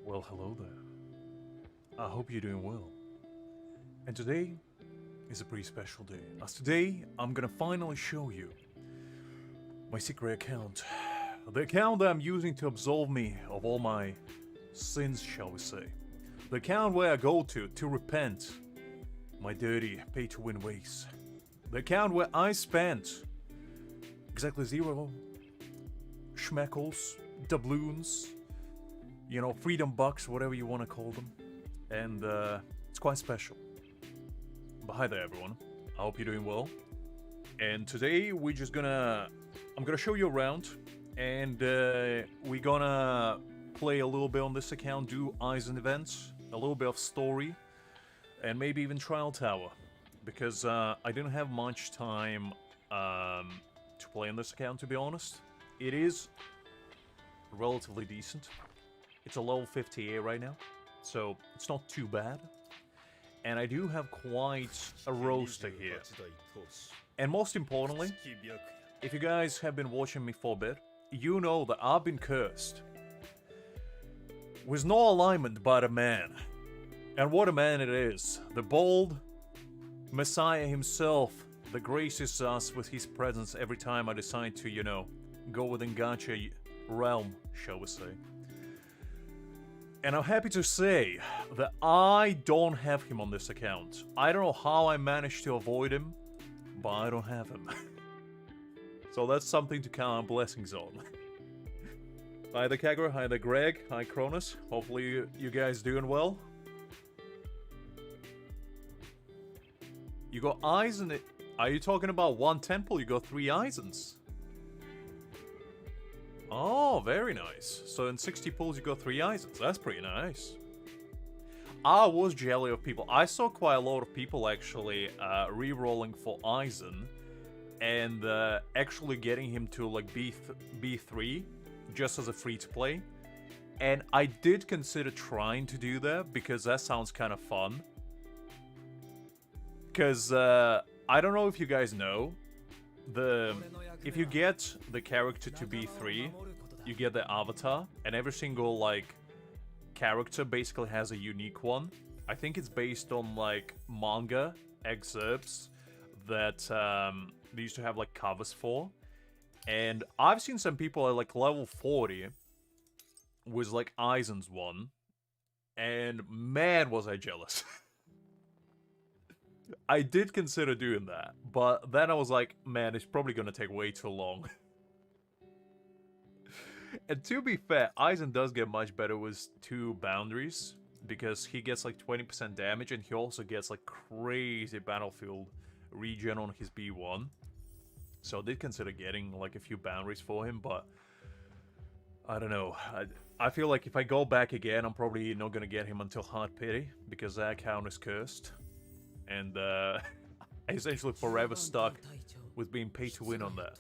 Well, hello there. I hope you're doing well. And today is a pretty special day, as today I'm gonna finally show you my secret account. The account that I'm using to absolve me of all my sins, shall we say. The account where I go to repent my dirty pay-to-win ways. The account where I spent exactly 0 schmeckles, doubloons, you know, freedom bucks, whatever you want to call them. And it's quite special. But hi there, everyone. I hope you're doing well. And today I'm gonna show you around, and we're gonna play a little bit on this account, do Aizen events, a little bit of story, and maybe even Trial Tower, because I didn't have much time to play on this account, to be honest. It is relatively decent. It's a level 58 right now, so it's not too bad. And I do have quite a roster here. And most importantly, if you guys have been watching me for a bit, you know that I've been cursed with no alignment but a man. And what a man it is. The bold Messiah himself that graces us with his presence every time I decide to, you know, go within gacha realm, shall we say. And I'm happy to say that I don't have him on this account. I don't know how I managed to avoid him, but I don't have him. So that's something to count our blessings on. Hi there, Kagura. Hi there, Greg. Hi, Cronus. Hopefully you guys doing well. You got Aizen. Are you talking about one temple? You got 3 Aizens. Oh, very nice. So in 60 pulls you got 3 Aizens. That's pretty nice. I was jelly of people. I saw quite a lot of people actually re-rolling for Aizen and actually getting him to like B3 just as a free-to-play. And I did consider trying to do that because that sounds kind of fun. Because I don't know if you guys know, if you get the character to B3, you get the avatar, and every single like character basically has a unique one. I think it's based on like manga excerpts that they used to have like covers for. And I've seen some people at like level 40 with like Aizen's one, and man was I jealous. I did consider doing that, but then I was like, man, it's probably gonna take way too long. And to be fair, Aizen does get much better with 2 boundaries, because he gets like 20% damage, and he also gets like crazy battlefield regen on his B1. So I did consider getting like a few boundaries for him, but I don't know. I feel like if I go back again, I'm probably not gonna get him until Hard Pity, because that account is cursed. And I essentially forever stuck with being paid to win on that.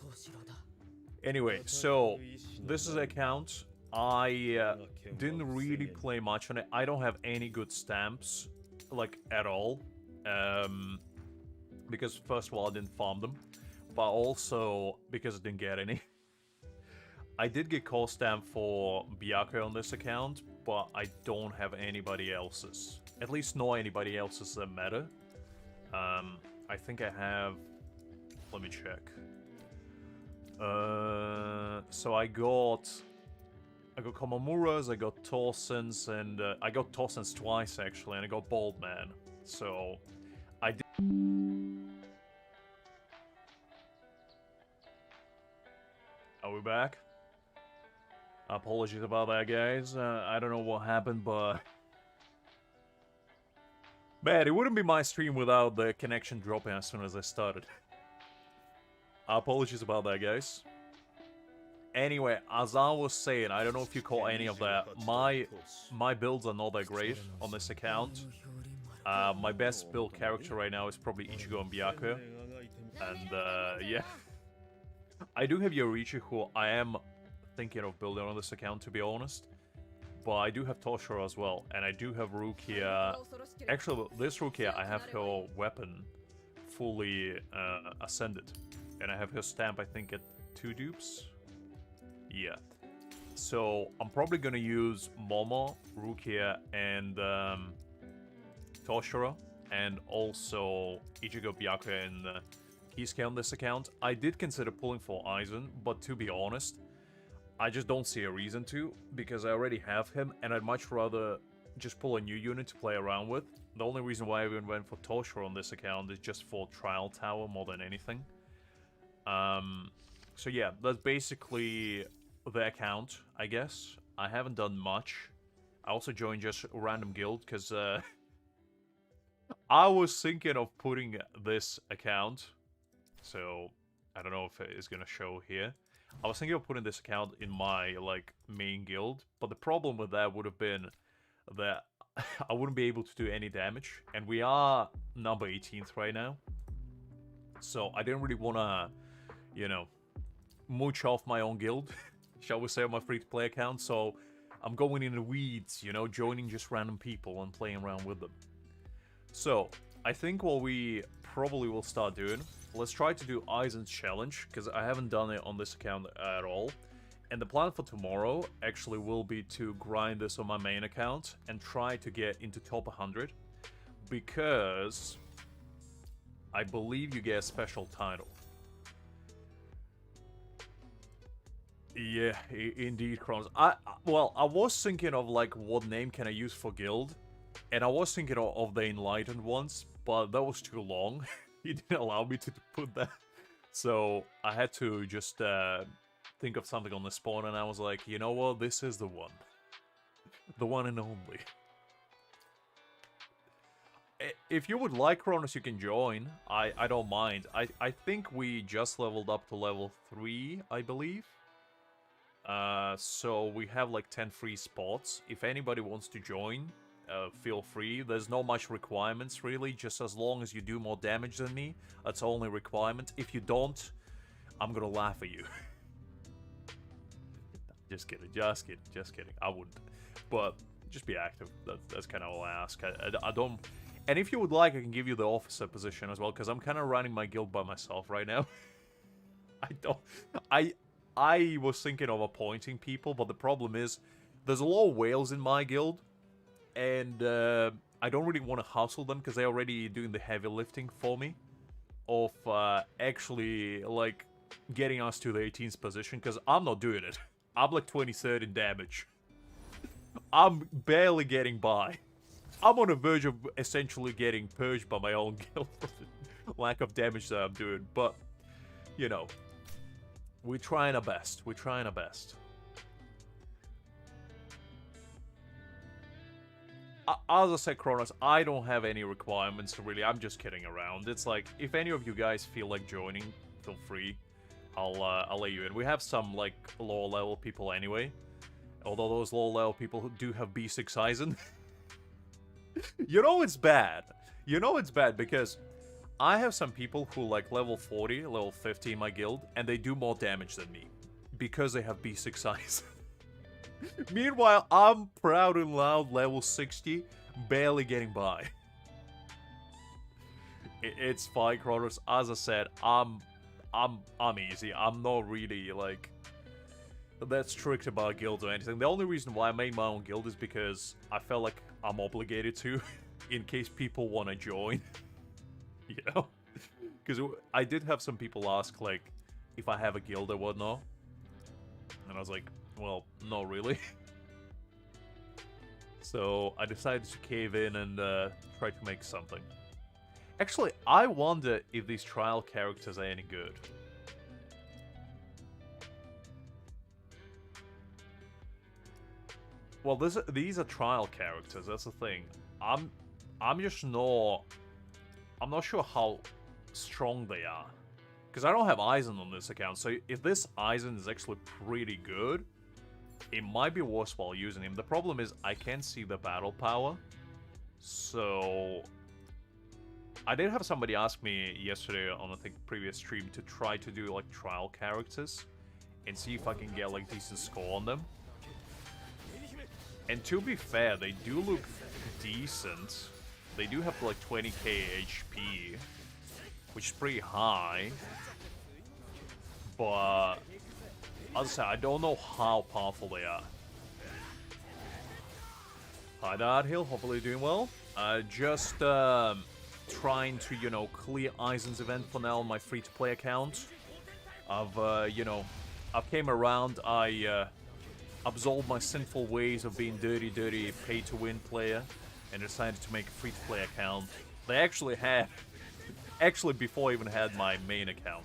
Anyway, so this is an account. I didn't really play much on it. I don't have any good stamps, like, at all. Because first of all, I didn't farm them. But also because I didn't get any. I did get call stamp for Byakuya on this account, but I don't have anybody else's. At least not anybody else's that matter. I think I have... Let me check. So I got Komamura's, I got Torsen's, and I got Torsen's twice actually, and I got Bold Man. So I did... Are we back? Apologies about that, guys. I don't know what happened, but... Man, it wouldn't be my stream without the connection dropping as soon as I started. Apologies about that, guys. Anyway, as I was saying, I don't know if you caught any of that. My builds are not that great on this account. My best build character right now is probably Ichigo and Byakuya. And, yeah. I do have Yorichi, who I am thinking of building on this account, to be honest. But I do have Toshiro as well, and I do have Rukia. Actually, this Rukia, I have her weapon fully ascended. And I have her stamp, I think, at 2 dupes. Yeah. So I'm probably gonna use Momo, Rukia, and Toshiro, and also Ichigo, Byakuya, and Kisuke on this account. I did consider pulling for Aizen, but to be honest, I just don't see a reason to, because I already have him, and I'd much rather just pull a new unit to play around with. The only reason why I even went for Toshiro on this account is just for Trial Tower more than anything. So yeah, that's basically the account, I guess. I haven't done much. I also joined just a random guild, because I was thinking of putting this account, so I don't know if it is going to show here. I was thinking of putting this account in my, like, main guild, but the problem with that would have been that I wouldn't be able to do any damage, and we are number 18th right now. So I didn't really want to, you know, mooch off my own guild, shall we say, on my free-to-play account, so I'm going in the weeds, you know, joining just random people and playing around with them. So, I think what we probably will start doing, let's try to do Aizen's challenge, because I haven't done it on this account at all. And the plan for tomorrow actually will be to grind this on my main account and try to get into top 100, because I believe you get a special title. Yeah, indeed, Kronos. Well, I was thinking of, like, what name can I use for guild, and I was thinking of the Enlightened ones, but that was too long. He didn't allow me to put that. So I had to just think of something on the spawn, and I was like, you know what, this is the one. The one and only. If you would like, Kronos, you can join. I don't mind. I think we just leveled up to level 3, I believe. So we have like 10 free spots. If anybody wants to join, feel free. There's not much requirements, really. Just as long as you do more damage than me, that's the only requirement. If you don't, I'm gonna laugh at you. Just kidding, just kidding, just kidding. I wouldn't. But just be active. That's kind of all I ask. I don't... And if you would like, I can give you the officer position as well, because I'm kind of running my guild by myself right now. I was thinking of appointing people, but the problem is, there's a lot of whales in my guild, and I don't really want to hustle them, because they're already doing the heavy lifting for me, of actually, like, getting us to the 18th position, because I'm not doing it. I'm like 23rd in damage. I'm barely getting by. I'm on the verge of essentially getting purged by my own guild for the lack of damage that I'm doing, but, you know, we're trying our best. We're trying our best. As I said, Kronos, I don't have any requirements, really. I'm just kidding around. It's like, if any of you guys feel like joining, feel free. I'll let you in. We have some, like, lower level people anyway. Although those lower level people do have B6 Aizen. You know it's bad. You know it's bad because I have some people who like level 40, level 50 in my guild, and they do more damage than me. Because they have B6 Aizen. Meanwhile, I'm proud and loud level 60, barely getting by. It's fine, Kronos. As I said, I'm easy. I'm not really, like, that strict about guilds or anything. The only reason why I made my own guild is because I felt like I'm obligated to, in case people want to join. You know? Because I did have some people ask, like, if I have a guild or whatnot. And I was like, well, not really. So I decided to cave in and try to make something. Actually, I wonder if these trial characters are any good. Well, these are trial characters, that's the thing. I'm just not... I'm not sure how strong they are. Because I don't have Aizen on this account, so if this Aizen is actually pretty good, it might be worthwhile using him. The problem is I can't see the battle power. So... I did have somebody ask me yesterday on, I think, previous stream to try to do, like, trial characters and see if I can get, like, decent score on them. And to be fair, they do look decent. They do have, like, 20k HP, which is pretty high. But as I said, I don't know how powerful they are. Hi there, Hill. Hopefully you're doing well. Just trying to, you know, clear Aizen's event for now on my free-to-play account. I've, you know, I've came around. I absolved my sinful ways of being dirty, pay-to-win player, and decided to make a free-to-play account. They actually had, before I even had my main account.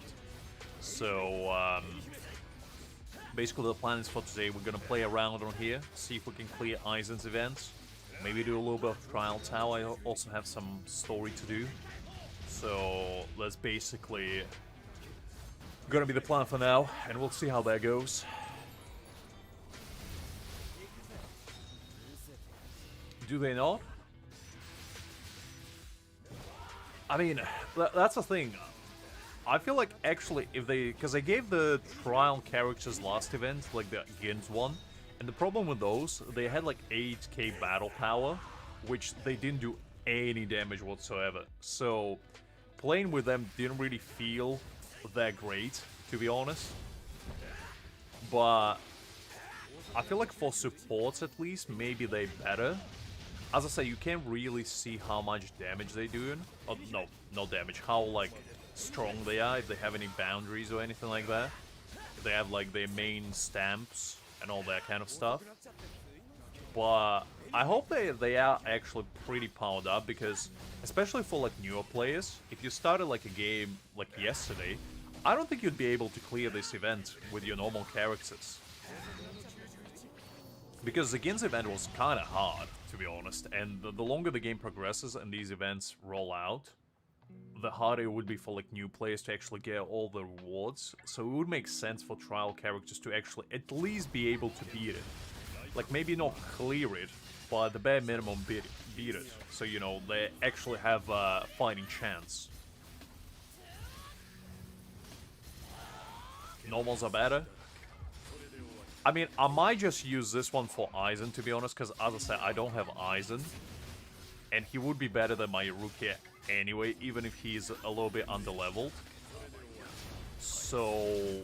So, basically the plan is for today, we're gonna play around on here, see if we can clear Aizen's events. Maybe do a little bit of Trial Tower. I also have some story to do. So, that's basically gonna be the plan for now, and we'll see how that goes. Do they not? I mean, that's the thing. I feel like actually if they... Because they gave the trial characters last event, like the Gins one. And the problem with those, they had like 8k battle power, which they didn't do any damage whatsoever. So, playing with them didn't really feel that great, to be honest. But I feel like for supports at least, maybe they better. As I say, you can't really see how much damage they do. Oh, no damage. How, like, strong they are, if they have any boundaries or anything like that. If they have, like, their main stamps and all that kind of stuff. But I hope they are actually pretty powered up, because, especially for, like, newer players, if you started, like, a game, like, yesterday, I don't think you'd be able to clear this event with your normal characters. Because the Gins event was kinda hard, to be honest, and the longer the game progresses and these events roll out, the harder it would be for like new players to actually get all the rewards. So it would make sense for trial characters to actually at least be able to beat it. Like maybe not clear it, but at the bare minimum beat it. So you know, they actually have a fighting chance. Normals are better. I mean, I might just use this one for Aizen, to be honest, because as I said, I don't have Aizen. And he would be better than my rookie anyway, even if he's a little bit underleveled. So,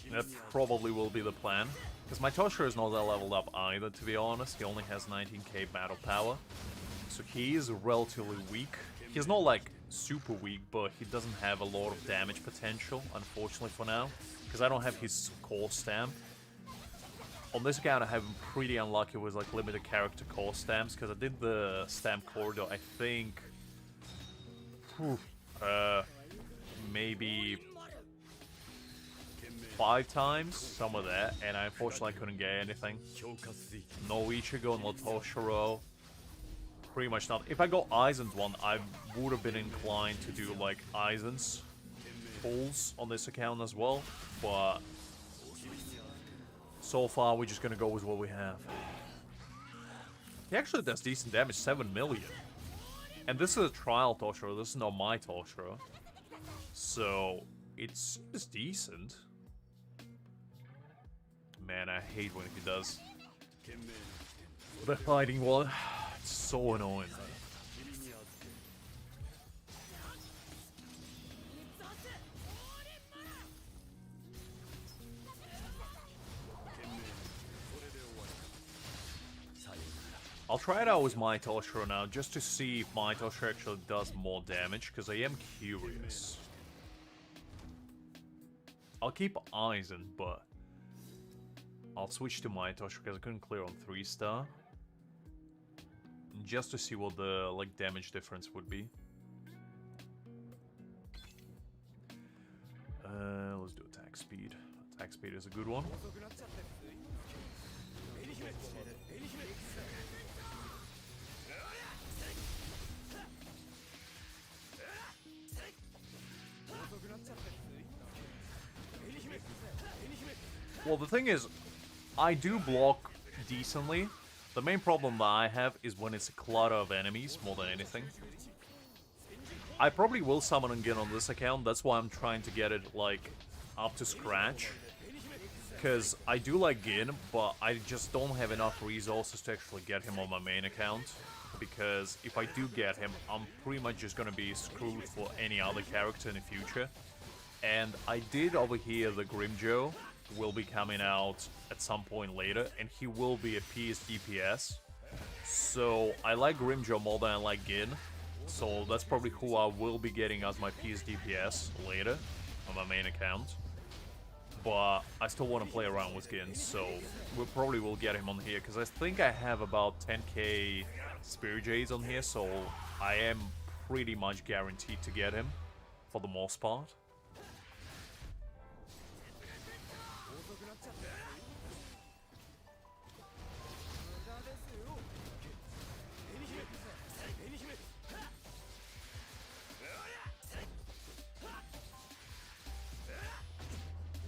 that probably will be the plan. Because my Toshiro is not that leveled up either, to be honest. He only has 19k battle power. So he is relatively weak. He's not like super weak, but he doesn't have a lot of damage potential, unfortunately for now. Because I don't have his core stamp. On this account I have been pretty unlucky with like limited character core stamps, because I did the stamp corridor, I think, maybe 5 times, some of that, and I unfortunately couldn't get anything. No Ichigo, no Toshiro, pretty much not. If I got Aizen's one, I would have been inclined to do like Aizen's pulls on this account as well, but so far we're just gonna go with what we have. He actually does decent damage, 7 million. And this is a trial Toshiro, this is not my Toshiro. So, it's decent. Man, I hate when he does the fighting one. It's so annoying. I'll try it out with my Toshiro now, just to see if my Toshiro actually does more damage, because I am curious. I'll keep Aizen, but I'll switch to my Toshiro, because I couldn't clear on 3-star. Just to see what the like damage difference would be. Let's do attack speed. Attack speed is a good one. Well, the thing is, I do block decently. The main problem that I have is when it's a clutter of enemies, more than anything. I probably will summon again on this account, that's why I'm trying to get it, like, up to scratch. Because I do like Gin, but I just don't have enough resources to actually get him on my main account. Because if I do get him, I'm pretty much just gonna be screwed for any other character in the future. And I did overhear the Grimjo will be coming out at some point later, and he will be a PS DPS. So I like Grimjo more than I like Gin. So that's probably who I will be getting as my PS DPS later on my main account. But I still want to play around with Gin, so we probably will get him on here, because I think I have about 10k Spirit Jades on here, so I am pretty much guaranteed to get him for the most part.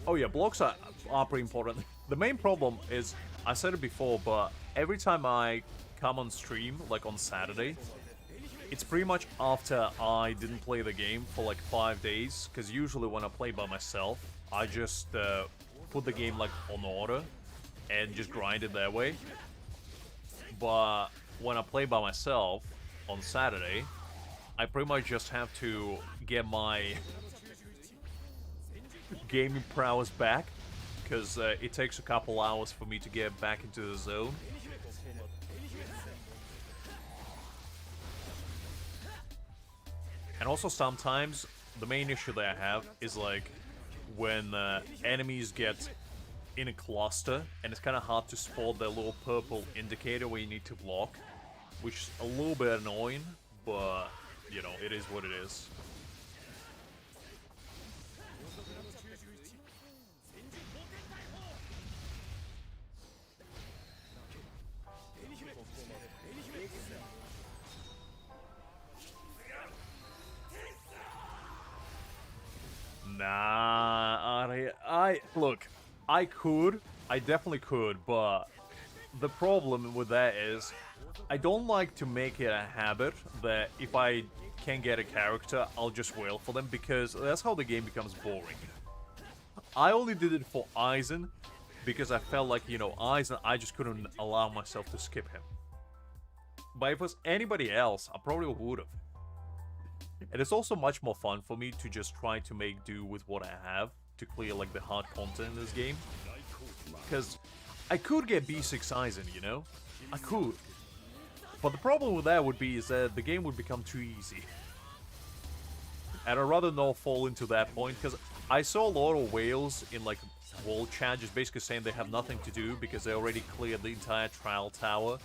Oh yeah, blocks are pretty important. The main problem is, I said it before, but every time I come on stream, like on Saturday, it's pretty much after I didn't play the game for like 5 days, because usually when I play by myself, I just put the game like on order and just grind it that way. But when I play by myself on Saturday, I pretty much just have to get my gaming prowess back, because it takes a couple hours for me to get back into the zone. And also sometimes the main issue that I have is like when enemies get in a cluster and it's kind of hard to spot the little purple indicator where you need to block, which is a little bit annoying, but you know, it is what it is. Nah, look, I definitely could, but the problem with that is, I don't like to make it a habit that if I can get a character, I'll just wail for them, because that's how the game becomes boring. I only did it for Aizen, because I felt like, you know, Aizen, I just couldn't allow myself to skip him. But if it was anybody else, I probably would've. And it's also much more fun for me to just try to make do with what I have to clear like the hard content in this game. Because I could get B6 Aizen, you know? I could. But the problem with that would be is that the game would become too easy. And I'd rather not fall into that point, because I saw a lot of whales in like world chat just basically saying they have nothing to do because they already cleared the entire trial tower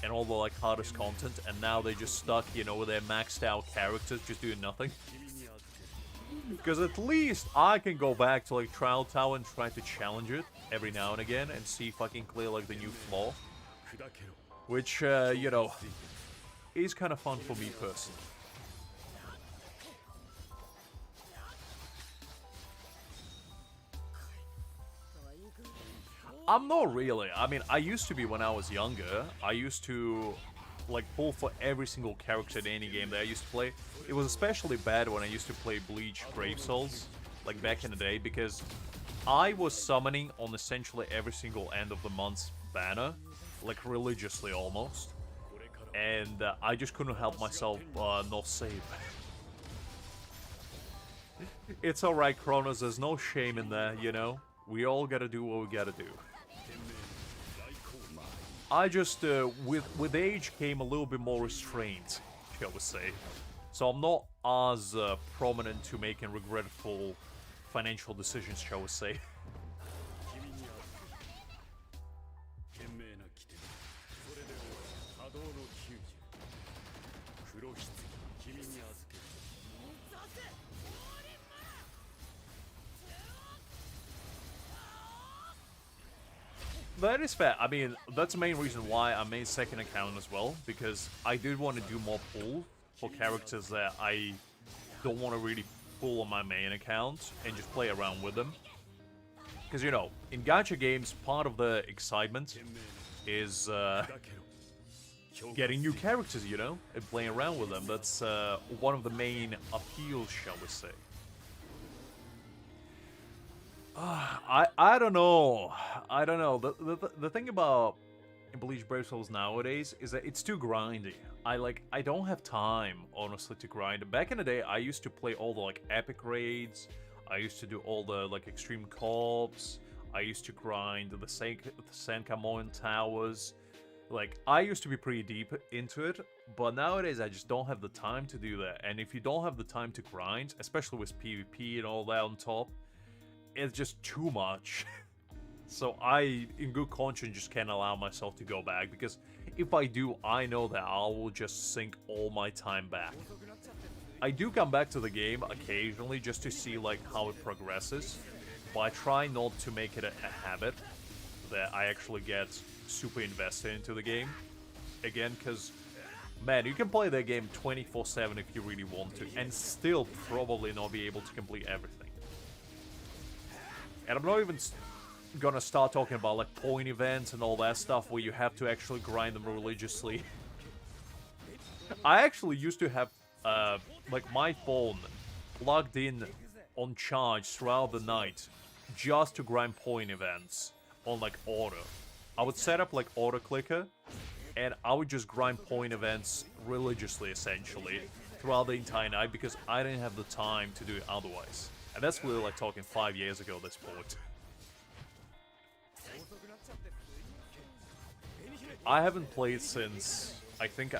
and all the like hardest content, and now they're just stuck, you know, with their maxed out characters just doing nothing. Because at least I can go back to like Trial Tower and try to challenge it every now and again and see if I can clear like the new floor. Which, you know, is kind of fun for me personally. I'm not really. I mean, I used to be when I was younger. I used to, like, pull for every single character in any game that I used to play. It was especially bad when I used to play Bleach Brave Souls, like, back in the day, because I was summoning on essentially every single end of the month's banner, like, religiously almost. And I just couldn't help myself not save. It's alright, Kronos, there's no shame in there, you know? We all gotta do what we gotta do. I just, with age came a little bit more restraint, shall we say. So I'm not as prominent to making regretful financial decisions, shall we say. That is fair. I mean, that's the main reason why I made second account as well, because I did want to do more pull for characters that I don't want to really pull on my main account and just play around with them. Because, you know, in gacha games, part of the excitement is getting new characters, you know, and playing around with them. That's one of the main appeals, shall we say. I don't know. I don't know. The thing about Bleach Brave Souls nowadays is that it's too grindy. I don't have time, honestly, to grind. Back in the day, I used to play all the like epic raids. I used to do all the like extreme corps. I used to grind the Senkamoin towers. Like, I used to be pretty deep into it, but nowadays I just don't have the time to do that. And if you don't have the time to grind, especially with PvP and all that on top, it's just too much. So I, in good conscience, just can't allow myself to go back, because if I do, I know that I will just sink all my time back. I do come back to the game occasionally just to see like how it progresses, but I try not to make it a habit that I actually get super invested into the game. Again, because, man, you can play that game 24/7 if you really want to, and still probably not be able to complete everything. And I'm not even gonna start talking about like point events and all that stuff where you have to actually grind them religiously. I actually used to have like my phone plugged in on charge throughout the night just to grind point events on like auto. I would set up like auto clicker and I would just grind point events religiously essentially throughout the entire night, because I didn't have the time to do it otherwise. And that's really like talking 5 years ago at this point. I haven't played since I think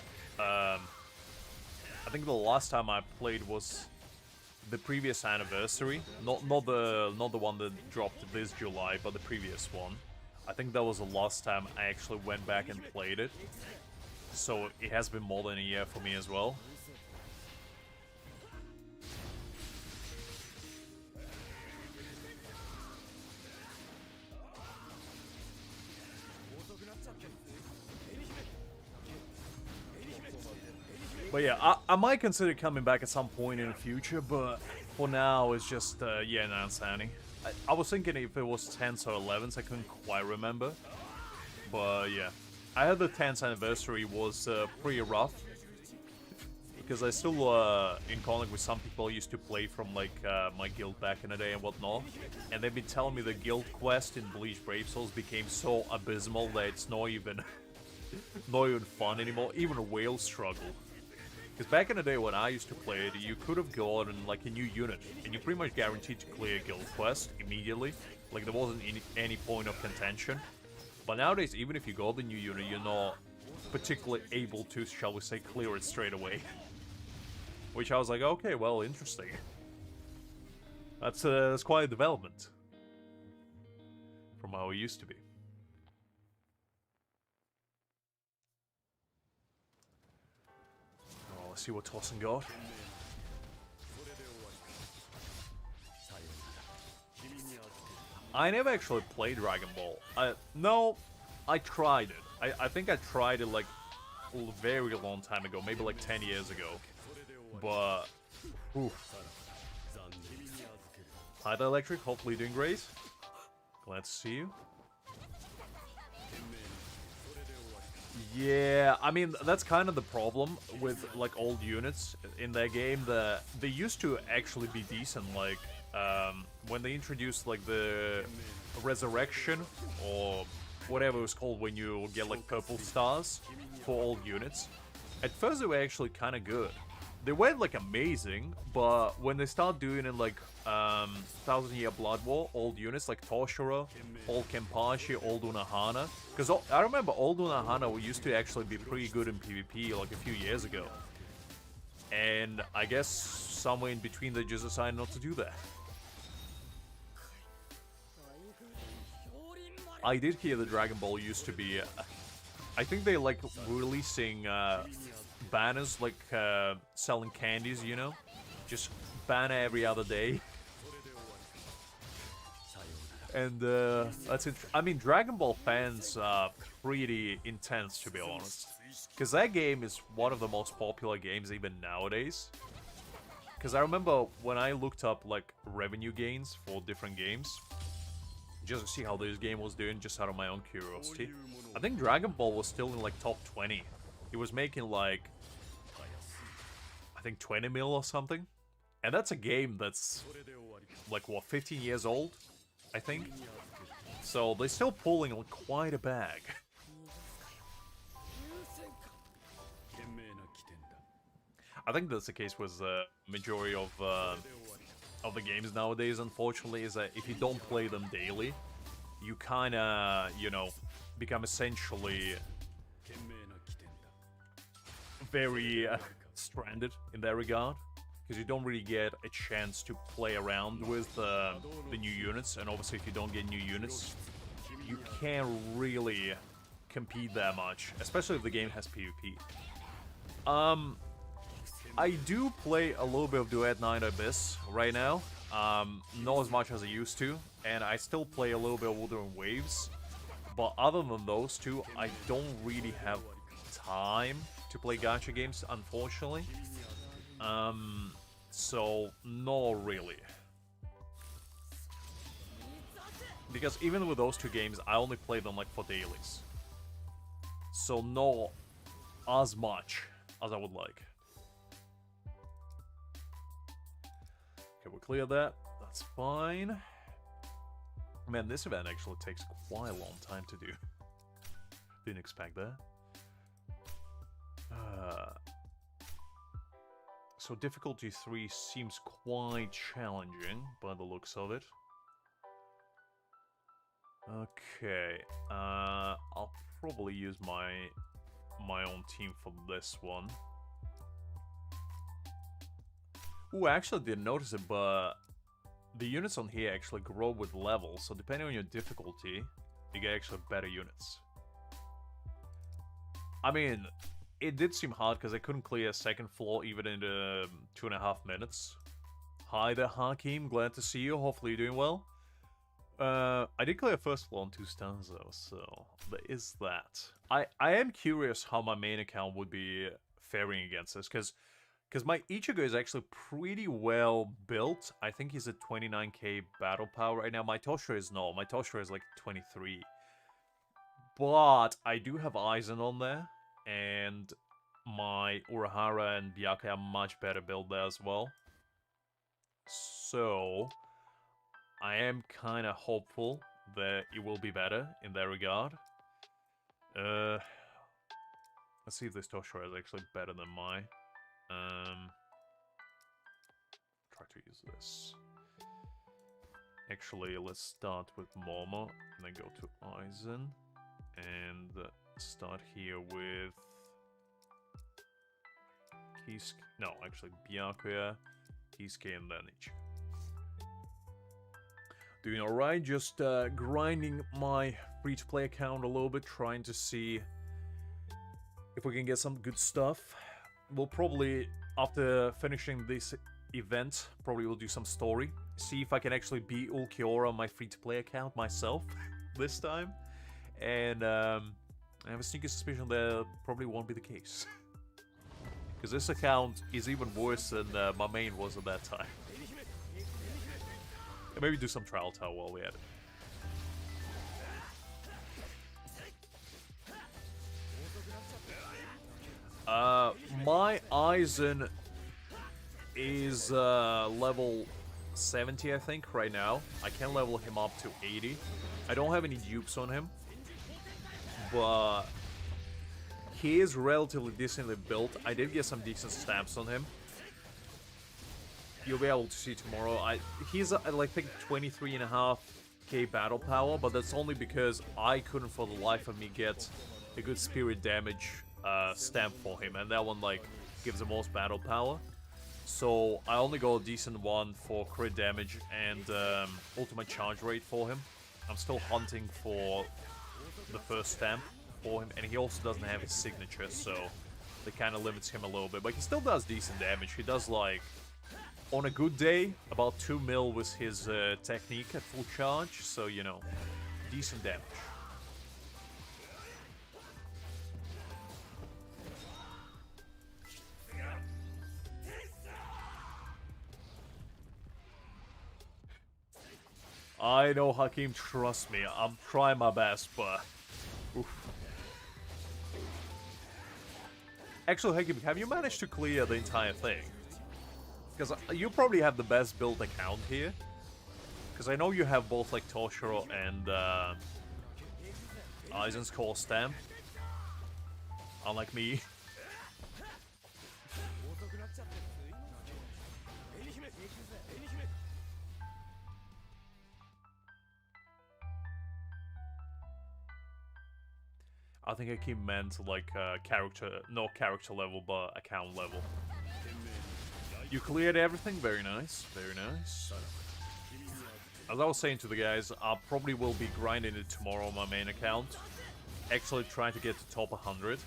the last time I played was the previous anniversary, not the one that dropped this July, but the previous one. I think that was the last time I actually went back and played it. So it has been more than a year for me as well. But yeah, I might consider coming back at some point in the future, but for now it's just, yeah, no, Sandy. I was thinking if it was 10s or 11s, I couldn't quite remember. But yeah, I heard the 10th anniversary was pretty rough. Because I still, in contact with some people I used to play from like my guild back in the day and whatnot. And they've been telling me the guild quest in Bleach Brave Souls became so abysmal that it's not even, not even fun anymore. Even whales struggle. Because back in the day when I used to play it, you could have gotten like a new unit, and you're pretty much guaranteed to clear a guild quest immediately. Like there wasn't any point of contention. But nowadays, even if you got the new unit, you're not particularly able to, shall we say, clear it straight away. Which I was like, okay, well, interesting. That's quite a development from how it used to be. Let's see what Tossen got. I never actually played Dragon Ball. No, I tried it. I think I tried it like a very long time ago, maybe like 10 years ago. But, oof. Hi there, Electric. Hopefully doing great. Glad to see you. Yeah, I mean, that's kind of the problem with, like, old units in that game. They used to actually be decent, like, when they introduced, like, the Resurrection, or whatever it was called when you get, like, purple stars for old units. At first, they were actually kind of good. They weren't, like, amazing, but when they start doing it, like, 1000 Year Blood War, old units like Toshiro, old Kenpachi, old Unohana. Because I remember old Unohana used to actually be pretty good in PvP, like, a few years ago. And I guess somewhere in between they just decided not to do that. I did hear the Dragon Ball used to be... I think they, like, releasing... banners, like, selling candies, you know? Just banner every other day. And, that's it. I mean, Dragon Ball fans are pretty intense, to be honest. Because that game is one of the most popular games even nowadays. Because I remember when I looked up, like, revenue gains for different games, just to see how this game was doing, just out of my own curiosity, I think Dragon Ball was still in, like, top 20. He was making, like, I think 20 mil or something. And that's a game that's, like, what, 15 years old, I think? So they're still pulling, like, quite a bag. I think that's the case with the majority of of the games nowadays, unfortunately, is that if you don't play them daily, you kinda, you know, become essentially very stranded in that regard. Because you don't really get a chance to play around with the new units, and obviously if you don't get new units, you can't really compete that much, especially if the game has PvP. I do play a little bit of Duet 9 Abyss right now, not as much as I used to, and I still play a little bit of Wuthering Waves, but other than those two, I don't really have time to play gacha games, unfortunately. So, not really. Because even with those two games, I only play them like for dailies. So not as much as I would like. Okay, we'll clear that. That's fine. Man, this event actually takes quite a long time to do. Didn't expect that. So difficulty 3 seems quite challenging by the looks of it. Okay, I'll probably use my own team for this one. Ooh, I actually didn't notice it, but the units on here actually grow with levels, so depending on your difficulty, you get actually better units. I mean, it did seem hard because I couldn't clear a second floor even in the 2.5 minutes. Hi there, Hakim. Glad to see you. Hopefully you're doing well. I did clear first floor on 2 stars though, so there is that. I am curious how my main account would be faring against this, because my Ichigo is actually pretty well built. I think he's at 29k battle power right now. My Toshiro is not. My Toshiro is like 23. But I do have Aizen on there, and my Urahara and Byakuya are much better built there as well. So I am kind of hopeful that it will be better in that regard. Let's see if this Toshiro is actually better than mine. Try to use this. Actually, let's start with Momo, and then go to Aizen, and start here with Kisuke. No, actually Byakuya, Kisuke, and then Ichigo. Doing alright, just grinding my free-to-play account a little bit, trying to see if we can get some good stuff. We'll probably, after finishing this event, probably will do some story. See if I can actually beat Ulquiorra on my free-to-play account myself this time. And I have a sneaky suspicion that probably won't be the case. Because this account is even worse than my main was at that time. And maybe do some trial tower while we're at it. My Aizen is level 70, I think, right now. I can level him up to 80. I don't have any dupes on him, but he is relatively decently built. I did get some decent stamps on him. You'll be able to see tomorrow. He's like, I think 23.5k battle power, but that's only because I couldn't for the life of me get a good spirit damage stamp for him, and that one like gives the most battle power. So I only got a decent one for crit damage and ultimate charge rate for him. I'm still hunting for the first stamp for him, and he also doesn't have his signature, so that kind of limits him a little bit. But he still does decent damage. He does like, on a good day, about 2 mil with his technique at full charge, so you know, decent damage. I know, Hakim, trust me, I'm trying my best, but... Oof. Actually, Hakim, have you managed to clear the entire thing? Because you probably have the best build account here. Because I know you have both, like, Toshiro and Aizen's core stamp. Unlike me. I think Hakim meant like character, not character level, but account level. You cleared everything, very nice, very nice. As I was saying to the guys, I probably will be grinding it tomorrow on my main account. Actually trying to get to top 100.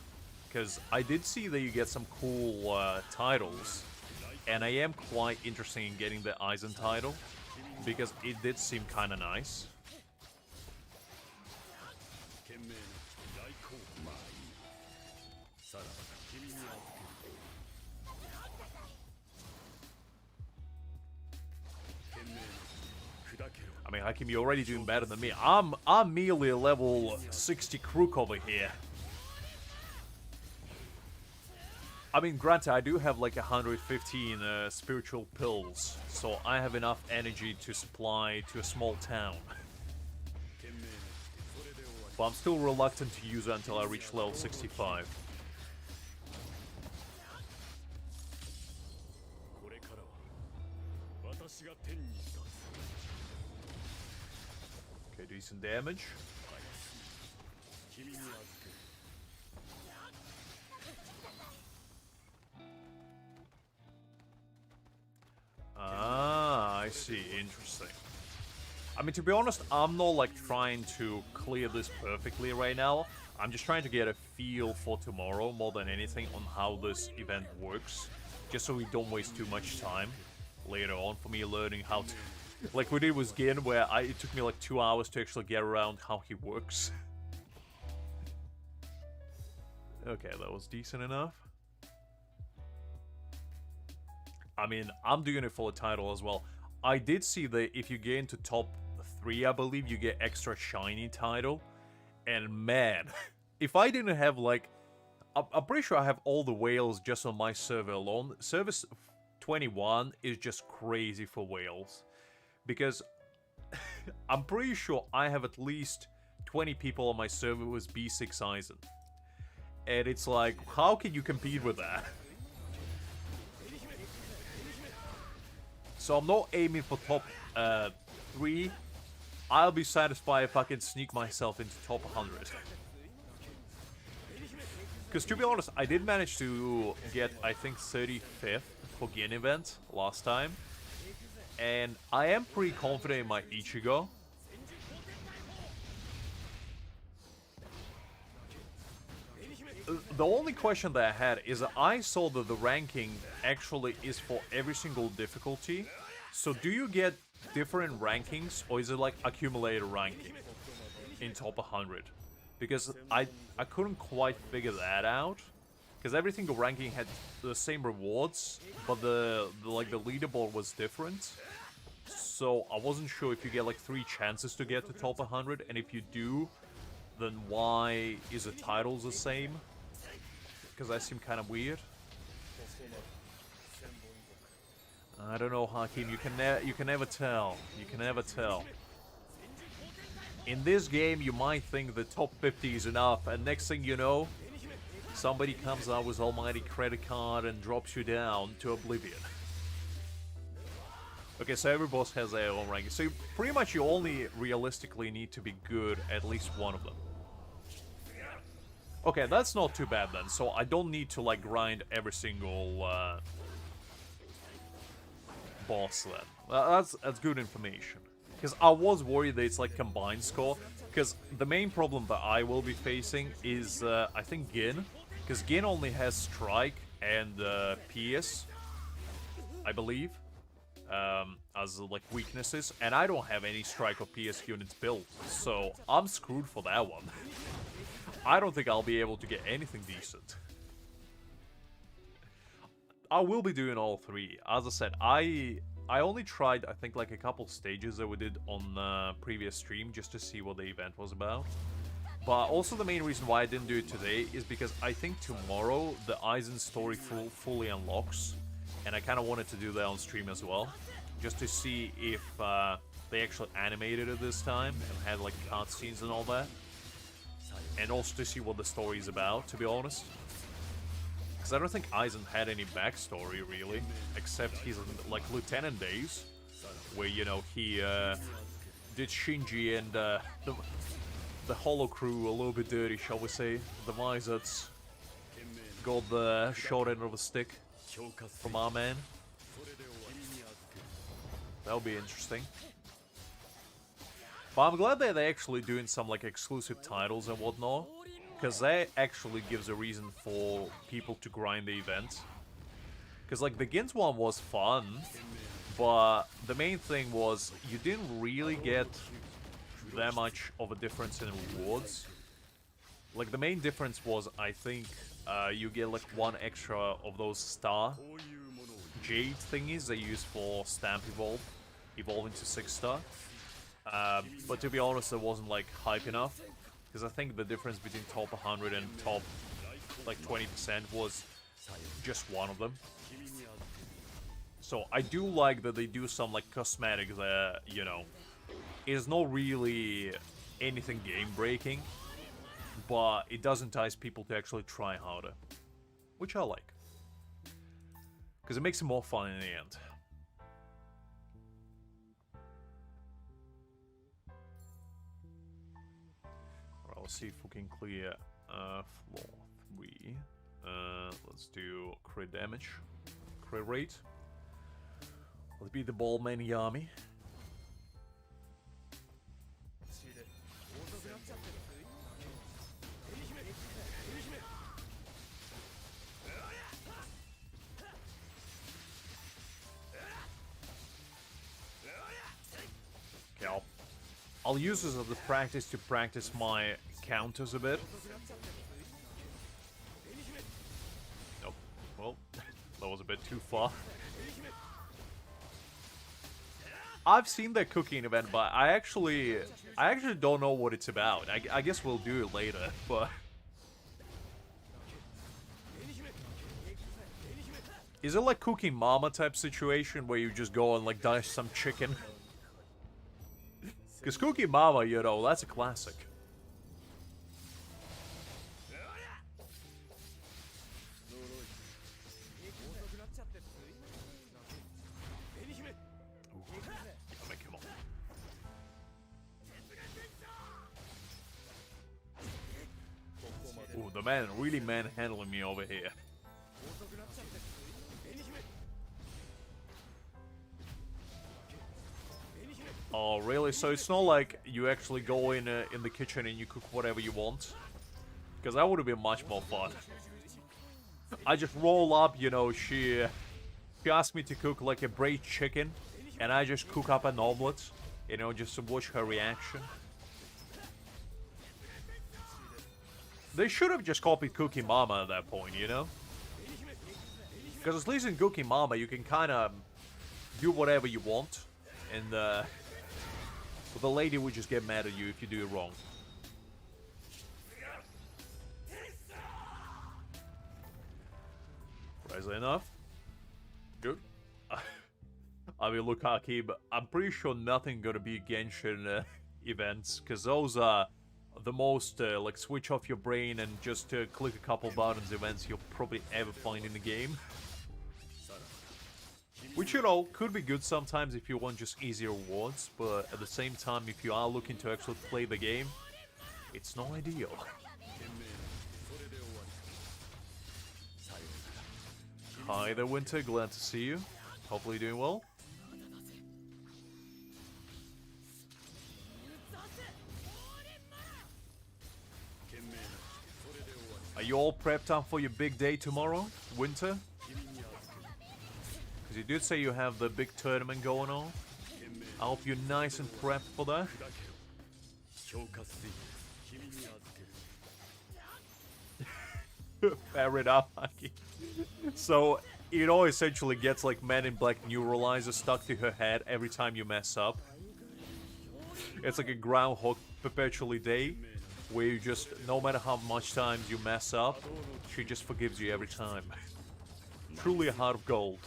Because I did see that you get some cool titles. And I am quite interested in getting the Aizen title. Because it did seem kind of nice. I mean, Hakim, you're already doing better than me. I'm merely a level 60 crook over here. I mean, granted, I do have like 115 spiritual pills, so I have enough energy to supply to a small town. But I'm still reluctant to use it until I reach level 65. Okay, decent damage. Ah, I see. Interesting. I mean, to be honest, I'm not like trying to clear this perfectly right now. I'm just trying to get a feel for tomorrow more than anything on how this event works. Just so we don't waste too much time later on for me learning how to... Like we did with Gin, where it took me like 2 hours to actually get around how he works. Okay, that was decent enough. I mean, I'm doing it for the title as well. I did see that if you get into top 3, I believe, you get extra shiny title. And man, if I didn't have like... I'm pretty sure I have all the whales just on my server alone. Service 21 is just crazy for whales. Because I'm pretty sure I have at least 20 people on my server with B6 Aizen. And it's like, how can you compete with that? So I'm not aiming for top 3. I'll be satisfied if I can sneak myself into top 100. Because to be honest, I did manage to get, I think, 35th for Gin event last time. And I am pretty confident in my Ichigo. The only question that I had is that I saw that the ranking actually is for every single difficulty. So do you get different rankings, or is it like accumulated ranking in top 100? Because I couldn't quite figure that out. Because every single ranking had the same rewards, but the leaderboard was different. So I wasn't sure if you get like 3 chances to get to top 100, and if you do, then why is the titles the same? Because that seemed kind of weird. I don't know, Hakim. You can never tell. You can never tell. In this game, you might think the top 50 is enough, and next thing you know, somebody comes out with almighty credit card and drops you down to oblivion. Okay, so every boss has their own ranking. So pretty much you only realistically need to be good at least one of them. Okay, that's not too bad then. So I don't need to like grind every single boss then. That's good information. Because I was worried that it's like combined score. Because the main problem that I will be facing is, I think, Gin. Because Gin only has Strike and PS, I believe, as like weaknesses. And I don't have any Strike or PS units built. So I'm screwed for that one. I don't think I'll be able to get anything decent. I will be doing all 3. As I said, I only tried, I think, like a couple stages that we did on the previous stream just to see what the event was about. But also the main reason why I didn't do it today is because I think tomorrow the Aizen story fully unlocks. And I kind of wanted to do that on stream as well. Just to see if they actually animated it this time and had like cutscenes and all that. And also to see what the story is about, to be honest. Because I don't think Aizen had any backstory, really. Except his, like, lieutenant days. Where, you know, he did Shinji and the Hollow crew a little bit dirty, shall we say. The Visats got the short end of the stick from our man. That'll be interesting. But I'm glad that they're actually doing some like exclusive titles and whatnot, because that actually gives a reason for people to grind the event. Because like the Gins one was fun, but the main thing was you didn't really get that much of a difference in rewards. Like the main difference was, I think, you get like one extra of those star jade thingies they use for stamp evolve into 6-star. But to be honest, it wasn't like hype enough, because I think the difference between top 100 and top like 20% was just one of them. So I do like that they do some like cosmetic that, you know, is not really anything game breaking, but it does entice people to actually try harder, which I like, because it makes it more fun in the end. Alright, let's see if we can clear floor 3. Let's do crit damage, crit rate. Let's be the ball man Yami. Okay, I'll use this as a practice to practice my counters a bit. Nope. Well, that was a bit too far. I've seen that cooking event, but I actually don't know what it's about. I guess we'll do it later, but... Is it like Cooking Mama type situation where you just go and like dice some chicken? Because Cooking Mama, you know, that's a classic. Ooh, the man really manhandling me over here. Oh, really? So it's not like you actually go in the kitchen and you cook whatever you want? Because that would have been much more fun. I just roll up, you know, she asked me to cook like a braised chicken, and I just cook up an omelet, you know, just to watch her reaction. They should have just copied Cooking Mama at that point, you know? Because at least in Cooking Mama, you can kind of do whatever you want, and the lady would just get mad at you if you do it wrong. Crazy enough. Good. I mean, look, Haki, but I'm pretty sure nothing gonna be Genshin events, because those are the most, like, switch off your brain and just click a couple buttons events you'll probably ever find in the game. Which, you know, could be good sometimes if you want just easy rewards, but at the same time, if you are looking to actually play the game, it's not ideal. Hi there, Winter, glad to see you. Hopefully doing well. Are you all prepped up for your big day tomorrow, Winter? Because you did say you have the big tournament going on. I hope you're nice and prepped for that. Fair enough, Aki. So, it all essentially gets like Men in Black neuralizer stuck to her head every time you mess up. It's like a Groundhog Perpetually Day, where you just, no matter how much times you mess up, she just forgives you every time. Truly a heart of gold.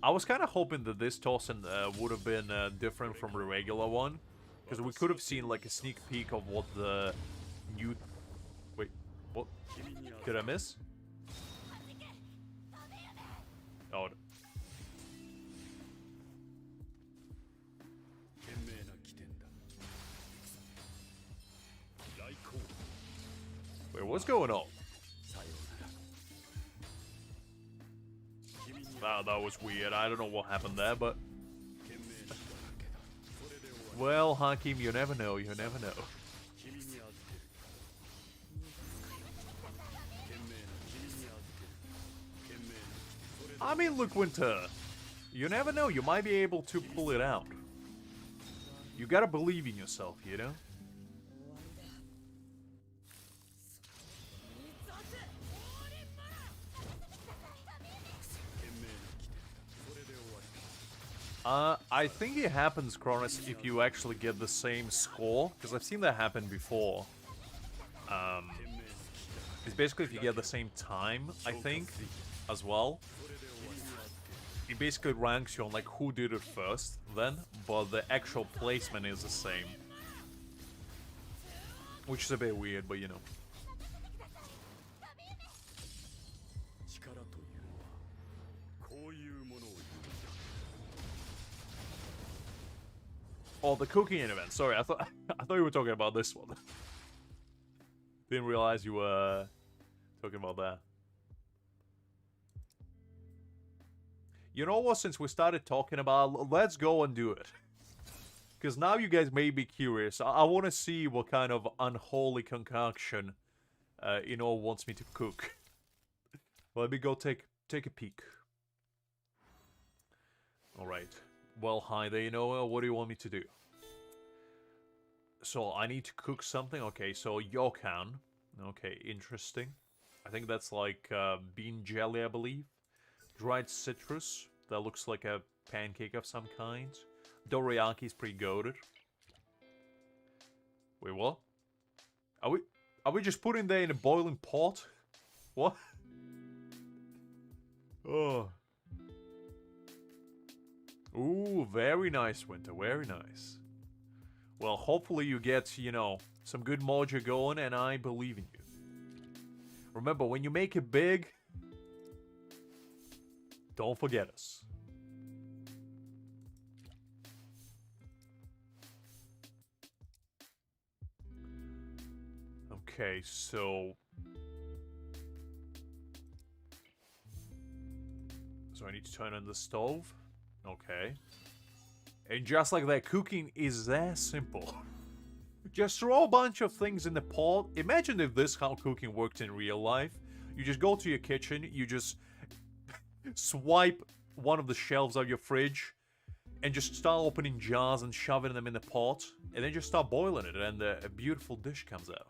I was kind of hoping that this tossing would have been different from the regular one, because we could have seen like a sneak peek of what the new... Wait, what? Did I miss? Oh. What's going on? That was weird. I don't know what happened there, but... Well, Hakim, you never know. You never know. I mean, look, Winter. You never know. You might be able to pull it out. You gotta believe in yourself, you know? I think it happens, Cronus, if you actually get the same score, because I've seen that happen before. It's basically if you get the same time, I think, as well. It basically ranks you on, like, who did it first, then, but the actual placement is the same. Which is a bit weird, but you know. Oh, the cooking event. Sorry, I thought you were talking about this one. Didn't realize you were talking about that. You know what? Since we started talking about, let's go and do it. Because now you guys may be curious. I want to see what kind of unholy concoction wants me to cook. Let me go take a peek. All right. Well, hi there, what do you want me to do? So, I need to cook something? Okay, so yokan. Okay, interesting. I think that's like bean jelly, I believe. Dried citrus. That looks like a pancake of some kind. Doriyaki's pretty goated. Wait, what? Are we just putting that in a boiling pot? What? Oh. Ooh, very nice, Winter. Very nice. Well, hopefully you get, some good mojo going, and I believe in you. Remember, when you make it big, don't forget us. Okay, so I need to turn on the stove. Okay. And just like that, cooking is that simple. Just throw a bunch of things in the pot. Imagine if this how cooking worked in real life. You just go to your kitchen, you just swipe one of the shelves of your fridge, and just start opening jars and shoving them in the pot, and then just start boiling it, and a beautiful dish comes out.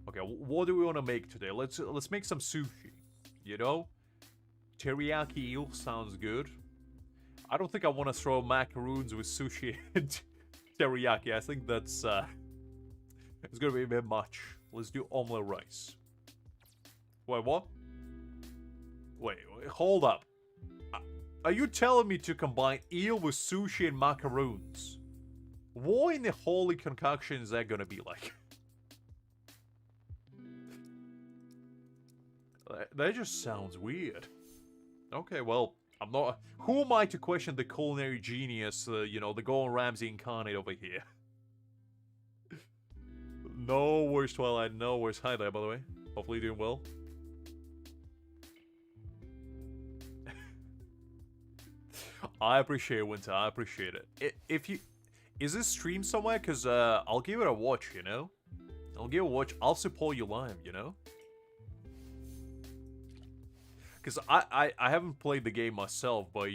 Okay, what do we want to make today? Let's make some sushi, Teriyaki eel sounds good. I don't think I want to throw macaroons with sushi and teriyaki. I think that's it's gonna be a bit much. Let's do omelette rice. Wait, what? Wait, hold up. Are you telling me to combine eel with sushi and macaroons? What in the holy concoction is that gonna be like? That just sounds weird. Okay, well, I'm not... Who am I to question the culinary genius, the Gordon Ramsay incarnate over here? No worries, Twilight, no worries. Hi there, by the way. Hopefully you're doing well. I appreciate it, Winter, I appreciate it. If you... Is this stream somewhere? Because, I'll give it a watch, I'll give it a watch. I'll support you live, Because I haven't played the game myself, but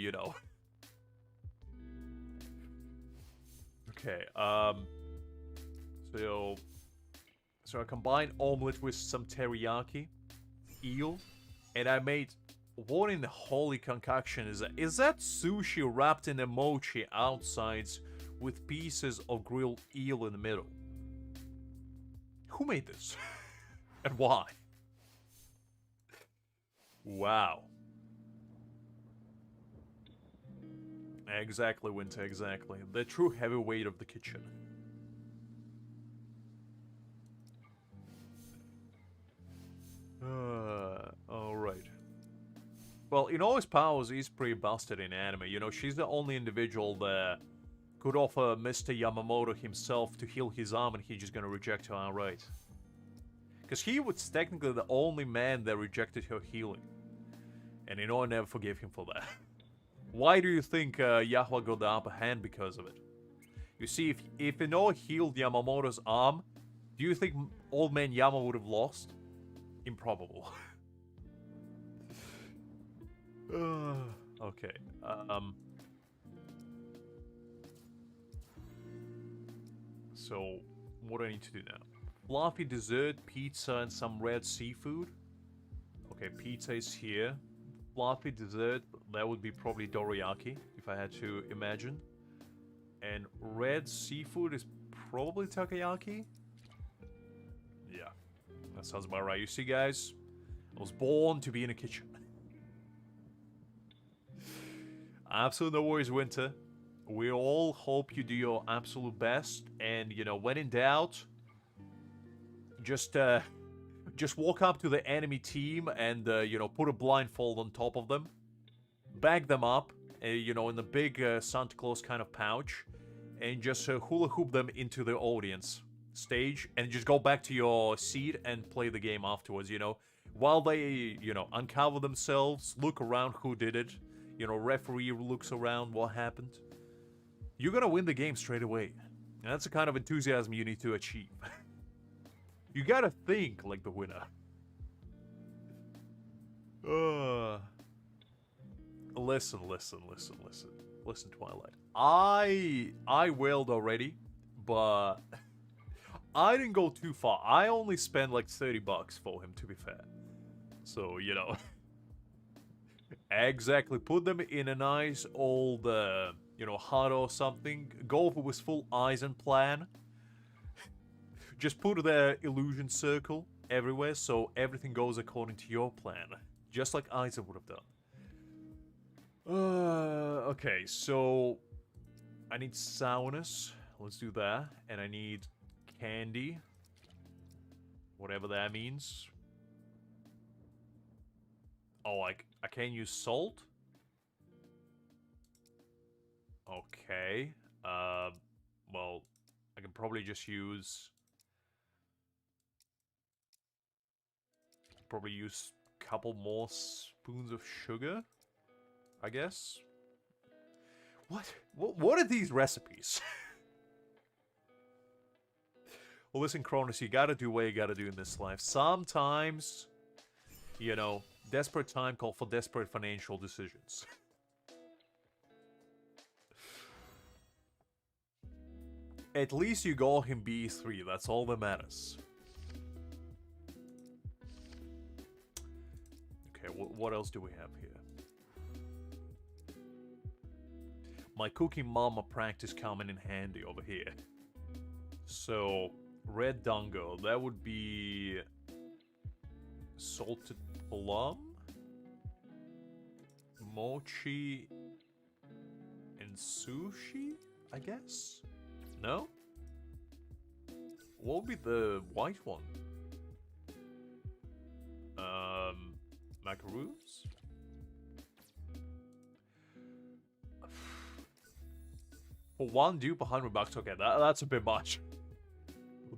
Okay, So I combined omelet with some teriyaki, eel, and I made... What in the holy concoction is that? Is that sushi wrapped in a mochi outsides with pieces of grilled eel in the middle? Who made this? And why? Wow. Exactly, Winter, exactly. The true heavyweight of the kitchen. Alright. Well, in all his powers, he's pretty busted in anime. She's the only individual that could offer Mr. Yamamoto himself to heal his arm, and he's just gonna reject her outright. Because he was technically the only man that rejected her healing. And Inoue never forgave him for that. Why do you think Yahua got the upper hand because of it? You see, if Inoue healed Yamamoto's arm, do you think old man Yama would have lost? Improbable. Okay. So, what do I need to do now? Fluffy dessert, pizza, and some red seafood. Okay, pizza is here. Fluffy dessert, that would be probably dorayaki, if I had to imagine. And red seafood is probably takoyaki? Yeah, that sounds about right. You see, guys? I was born to be in a kitchen. Absolute no worries, Winter. We all hope you do your absolute best. And, you know, when in doubt, just walk up to the enemy team and, you know, put a blindfold on top of them. Bag them up, you know, in the big Santa Claus kind of pouch. And just hula hoop them into the audience stage. And just go back to your seat and play the game afterwards, you know. While they, you know, uncover themselves, look around who did it. You know, referee looks around what happened. You're gonna win the game straight away. And that's the kind of enthusiasm you need to achieve. You gotta think like the winner. Listen, Twilight. I wailed already, but I didn't go too far. I only spent like $30 for him, to be fair. So, you know. Exactly. Put them in a nice old, you know, hut or something. Go with full Aizen plan. Just put the illusion circle everywhere so everything goes according to your plan. Just like Aizen would have done. Okay, so I need sourness. Let's do that. And I need candy. Whatever that means. Oh, I can't use salt? Okay. Well, I can probably just use... Probably use a couple more spoons of sugar, I guess. What are these recipes? Well, listen, Cronus, you gotta do what you gotta do in this life. Sometimes, you know, desperate time call for desperate financial decisions. At least you got him B3, that's all that matters. Okay, what else do we have here? My cooking mama practice coming in handy over here. So, red dango, that would be salted plum, mochi, and sushi, I guess? No? What would be the white one? Macaroons? For one dupe, $100. Okay, that's a bit much.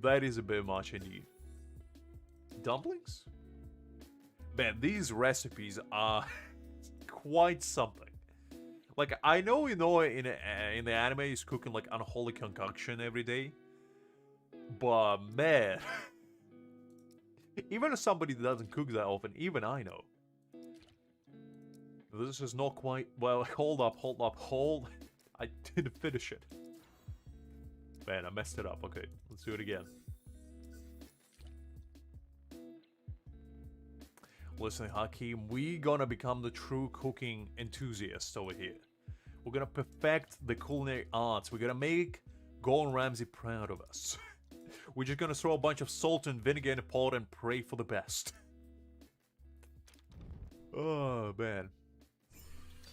That is a bit much indeed. Dumplings? Man, these recipes are quite something. Like, I know in the anime he's cooking like unholy concoction every day. But man, even as somebody that doesn't cook that often, even I know. This is not quite... Well, hold up. I didn't finish it. Man, I messed it up. Okay, let's do it again. Listen, Hakim, we gonna become the true cooking enthusiasts over here. We're gonna perfect the culinary arts. We're gonna make Gordon Ramsay proud of us. We're just gonna throw a bunch of salt and vinegar in a pot and pray for the best. Oh, man.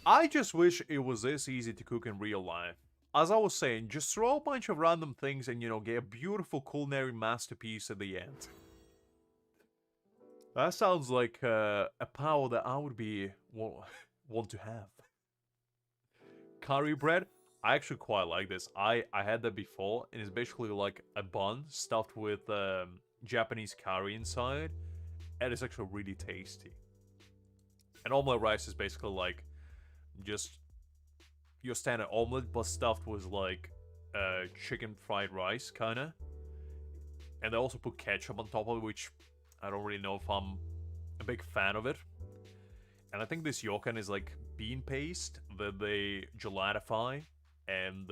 I just wish it was this easy to cook in real life. As I was saying, just throw a bunch of random things and, you know, get a beautiful culinary masterpiece at the end. That sounds like a power that I would want to have. Curry bread? I actually quite like this. I had that before, and it's basically like a bun stuffed with, Japanese curry inside, and it's actually really tasty. And omelet rice is basically like just your standard omelet, but stuffed with like chicken fried rice, kinda. And they also put ketchup on top of it, which I don't really know if I'm a big fan of it. And I think this yokan is like bean paste that they gelatify and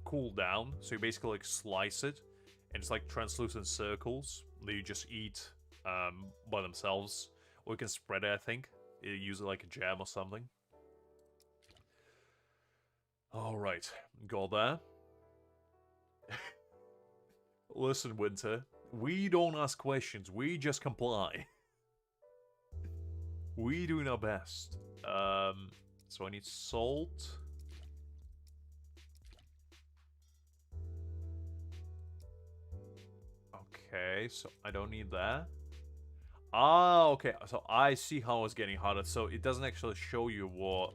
cool down. So you basically like slice it, and it's like translucent circles that you just eat by themselves. Or you can spread it, I think. You use it like a jam or something. Alright, got that. Listen, Winter, we don't ask questions, we just comply. We doing our best. So I need salt. Okay, so I don't need that. Ah, okay, so I see how it's getting harder. So it doesn't actually show you what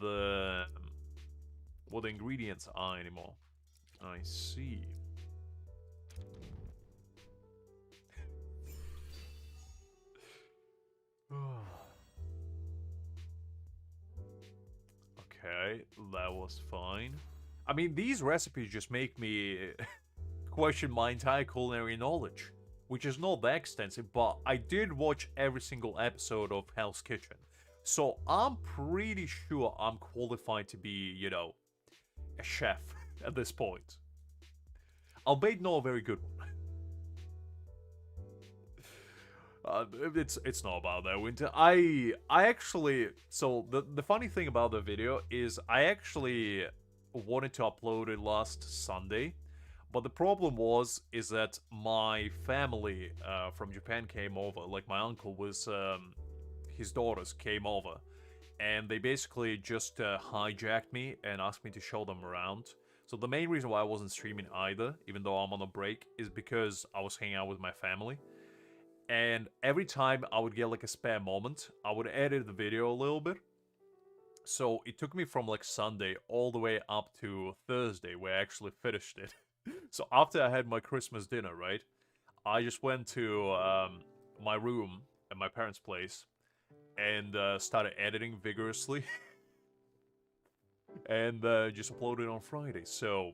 the ingredients are anymore. I see. Okay, that was fine. I mean, these recipes just make me question my entire culinary knowledge, which is not that extensive, but I did watch every single episode of Hell's Kitchen. So I'm pretty sure I'm qualified to be, you know, a chef at this point. Albeit not a very good one. It's not about that, Winter. I actually, so the funny thing about the video is I actually wanted to upload it last Sunday, but the problem is that my family from Japan came over. Like my uncle was his daughters came over, and they basically just hijacked me and asked me to show them around. So the main reason why I wasn't streaming either, even though I'm on a break, is because I was hanging out with my family. And every time I would get like a spare moment, I would edit the video a little bit. So it took me from like Sunday all the way up to Thursday where I actually finished it. So after I had my Christmas dinner, right, I just went to my room at my parents' place and started editing vigorously. And just uploaded on Friday. So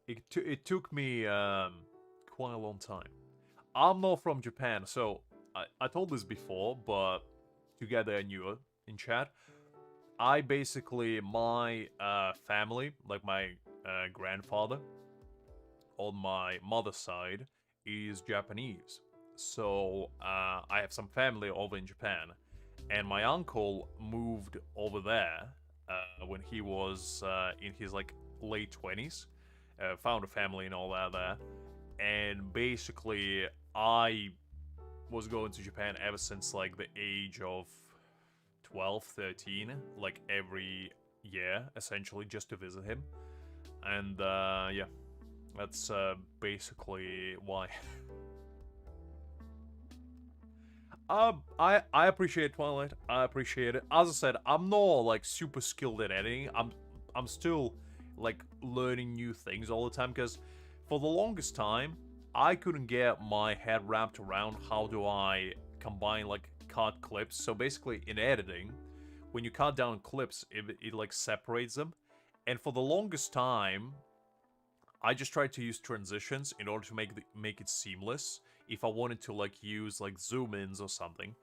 it took me quite a long time. I'm not from Japan, so I told this before, but to get there newer in chat, I basically, my family, like my grandfather, on my mother's side, is Japanese. So I have some family over in Japan, and my uncle moved over there when he was in his like late 20s, found a family and all that there, and basically I was going to Japan ever since like the age of 12, 13, like every year essentially, just to visit him. And yeah, that's basically why. I appreciate Twilight. I appreciate it. As I said, I'm not like super skilled at editing. I'm still like learning new things all the time, because for the longest time I couldn't get my head wrapped around how do I combine like cut clips. So basically in editing, when you cut down clips, it like separates them. And for the longest time, I just tried to use transitions in order to make it seamless if I wanted to like use like zoom ins or something.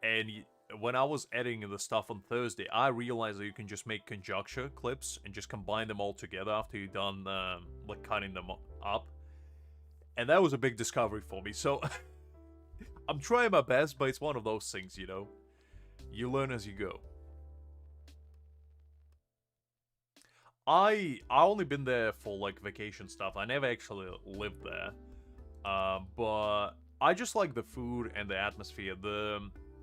And when I was editing the stuff on Thursday, I realized that you can just make conjecture clips and just combine them all together after you're done like cutting them up. And that was a big discovery for me. So I'm trying my best, but it's one of those things, you know. You learn as you go. I only been there for like vacation stuff. I never actually lived there. But I just like the food and the atmosphere.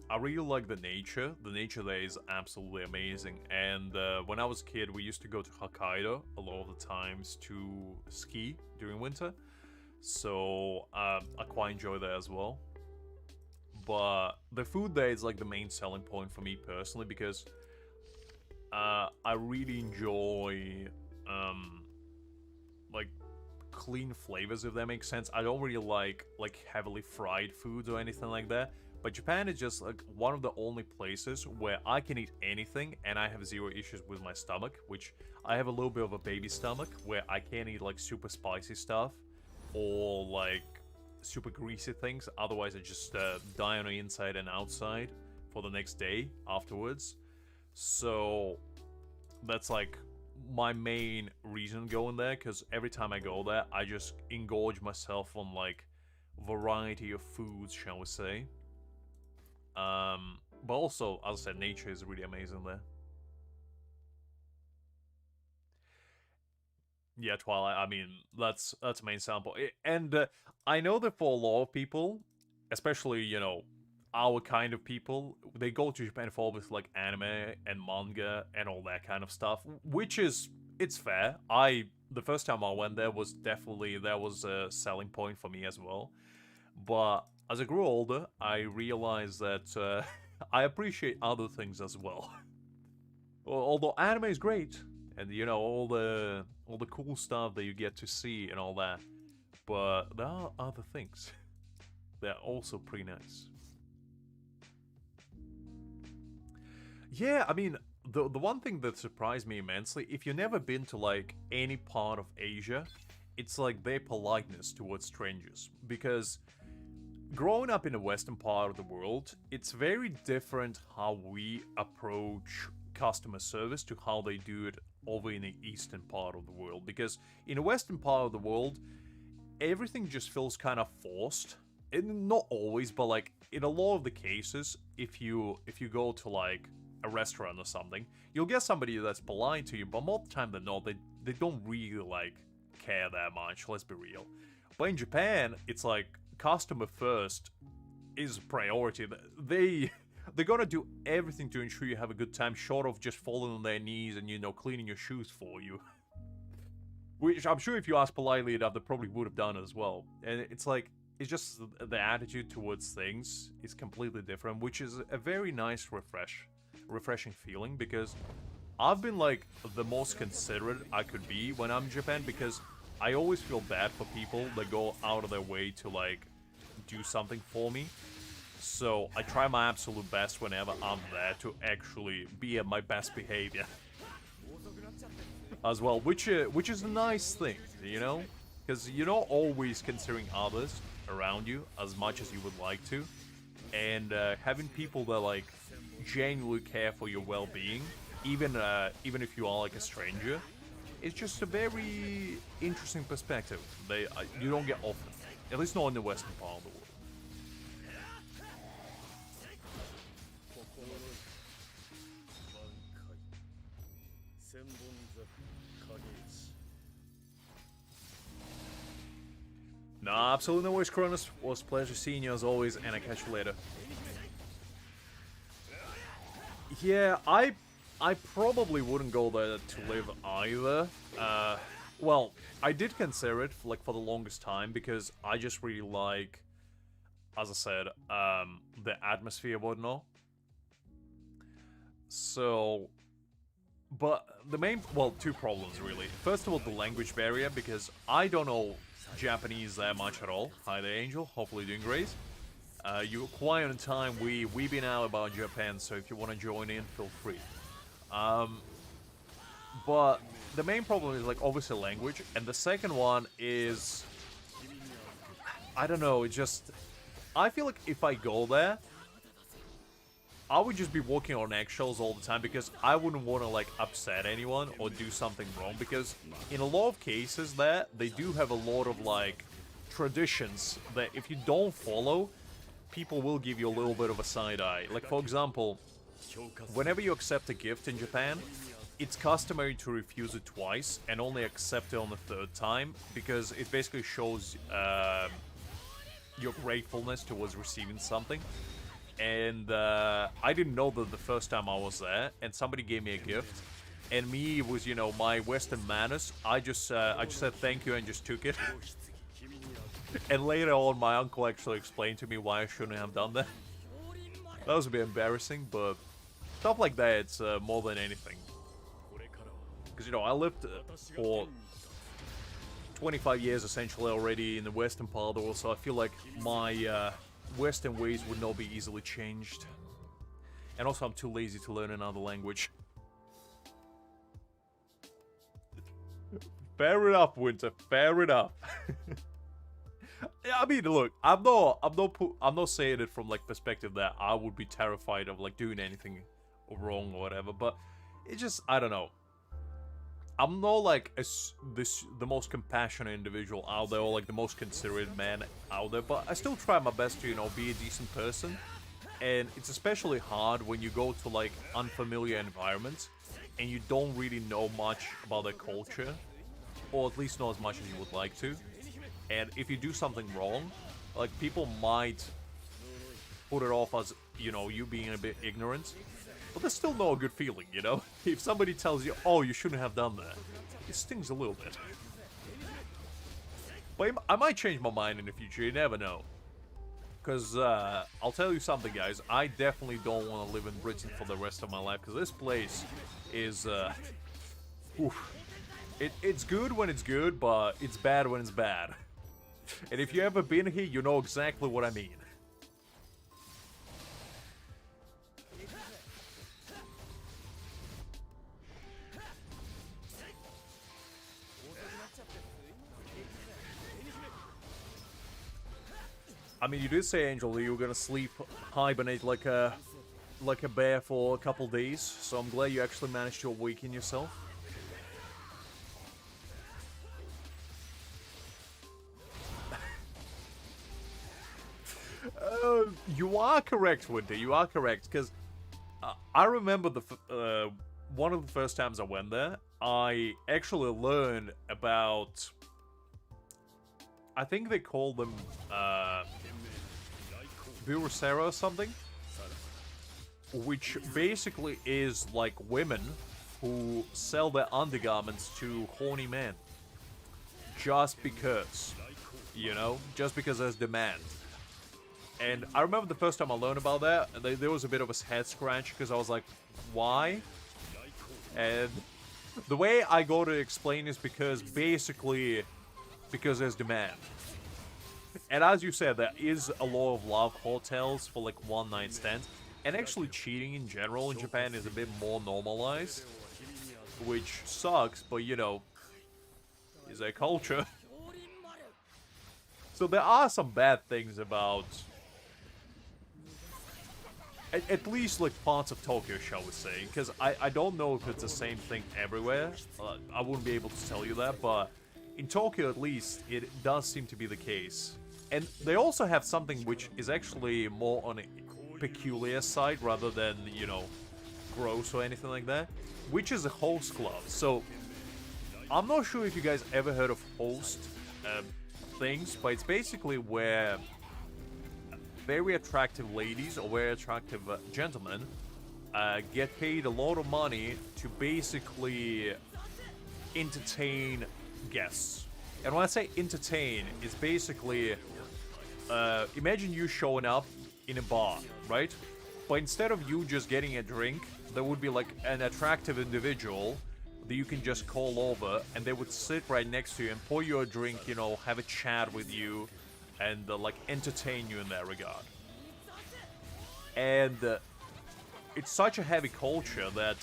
I really like the nature. The nature there is absolutely amazing. And when I was a kid, we used to go to Hokkaido a lot of the times to ski during winter. So I quite enjoy that as well. But the food there is like the main selling point for me personally, because I really enjoy like clean flavors, if that makes sense. I don't really like heavily fried foods or anything like that. But Japan is just like one of the only places where I can eat anything and I have zero issues with my stomach, which I have a little bit of a baby stomach where I can't eat like super spicy stuff or like super greasy things. Otherwise I just die on the inside and outside for the next day afterwards. So that's like my main reason going there, because every time I go there I just engorge myself on like variety of foods, shall we say. But also, as I said, nature is really amazing there. Yeah, Twilight, I mean, that's a main sample. And I know that for a lot of people, especially, you know, our kind of people, they go to Japan for all this, like, anime and manga and all that kind of stuff, which is, it's fair. The first time I went there was definitely, that was a selling point for me as well. But as I grew older, I realized that I appreciate other things as well. Although anime is great, and you know all the cool stuff that you get to see and all that, but there are other things that are also pretty nice. Yeah, I mean, the one thing that surprised me immensely, if you've never been to like any part of Asia, it's like their politeness towards strangers, because growing up in the western part of the world, it's very different how we approach customer service to how they do it over in the eastern part of the world. Because in the western part of the world, everything just feels kind of forced. And not always, but like in a lot of the cases, if you go to like a restaurant or something, you'll get somebody that's polite to you, but most of the time than not, they don't really like care that much, let's be real. But in Japan, it's like customer first is priority. They're gonna do everything to ensure you have a good time, short of just falling on their knees and, you know, cleaning your shoes for you. Which I'm sure if you ask politely enough, they probably would have done as well. And it's like, it's just the attitude towards things is completely different, which is a very nice refreshing feeling, because I've been like the most considerate I could be when I'm in Japan, because I always feel bad for people that go out of their way to like do something for me. So I try my absolute best whenever I'm there to actually be at my best behavior as well, which is a nice thing, you know, because you're not always considering others around you as much as you would like to, and having people that like genuinely care for your well-being, even if you are like a stranger, it's just a very interesting perspective. You don't get often, at least not in the western part of the world. Nah, absolutely no worries, Cronus. Was a pleasure seeing you as always, and I catch you later. Yeah, I probably wouldn't go there to live either. Well, I did consider it like for the longest time, because I just really like, as I said, the atmosphere and whatnot. So, but the main, well, two problems really. First of all, the language barrier, because I don't know Japanese that much at all. Hi there, Angel. Hopefully doing great. You're quiet on time. We've been out about Japan, so if you want to join in, feel free. But the main problem is like obviously language, and the second one is, I don't know. It just, I feel like if I go there, I would just be walking on eggshells all the time, because I wouldn't want to like upset anyone or do something wrong, because in a lot of cases there, they do have a lot of like traditions that if you don't follow, people will give you a little bit of a side eye. Like for example, whenever you accept a gift in Japan, it's customary to refuse it twice and only accept it on the third time, because it basically shows your gratefulness towards receiving something. And I didn't know that the first time I was there, and somebody gave me a gift, and me was, you know, my Western manners. I just said thank you and just took it. And later on, my uncle actually explained to me why I shouldn't have done that. That was a bit embarrassing, but stuff like that, it's more than anything. Because, you know, I lived for 25 years essentially already in the Western part of the world, so I feel like my Western ways would not be easily changed. And also, I'm too lazy to learn another language. Fair enough, Winter. Fair enough. I mean, look, I'm not saying it from like perspective that I would be terrified of like doing anything wrong or whatever, but it just, I don't know. I'm not like the most compassionate individual out there or like the most considerate man out there, but I still try my best to, you know, be a decent person. And it's especially hard when you go to like unfamiliar environments and you don't really know much about their culture, or at least not as much as you would like to. And if you do something wrong, like people might put it off as, you know, you being a bit ignorant. But there's still no good feeling, you know? If somebody tells you, oh, you shouldn't have done that, it stings a little bit. But I might change my mind in the future, you never know. Because, I'll tell you something, guys, I definitely don't want to live in Britain for the rest of my life, because this place is, oof. It's good when it's good, but it's bad when it's bad. And if you've ever been here, you know exactly what I mean. I mean, you did say, Angel, that you were gonna sleep, hibernate like a bear for a couple days, so I'm glad you actually managed to awaken yourself. You are correct, Winter. You are correct, because I remember one of the first times I went there, I actually learned about, I think they call them Virusera or something, which basically is like women who sell their undergarments to horny men. Just because, you know, just because there's demand. And I remember the first time I learned about that, there was a bit of a head scratch because I was like, why? And the way I go to explain is because basically, because there's demand. And as you said, there is a lot of love hotels for like one night stands. And actually cheating in general in Japan is a bit more normalized. Which sucks, but you know, is a culture. So there are some bad things about, at least like parts of Tokyo, shall we say. Because I don't know if it's the same thing everywhere. I wouldn't be able to tell you that, but in Tokyo at least, it does seem to be the case. And they also have something which is actually more on a peculiar side rather than, you know, gross or anything like that, which is a host club. So I'm not sure if you guys ever heard of host things, but it's basically where very attractive ladies or very attractive gentlemen get paid a lot of money to basically entertain guests. And when I say entertain, it's basically imagine you showing up in a bar, right? But instead of you just getting a drink, there would be like an attractive individual that you can just call over, and they would sit right next to you and pour you a drink, you know, have a chat with you, and like entertain you in that regard. And it's such a heavy culture that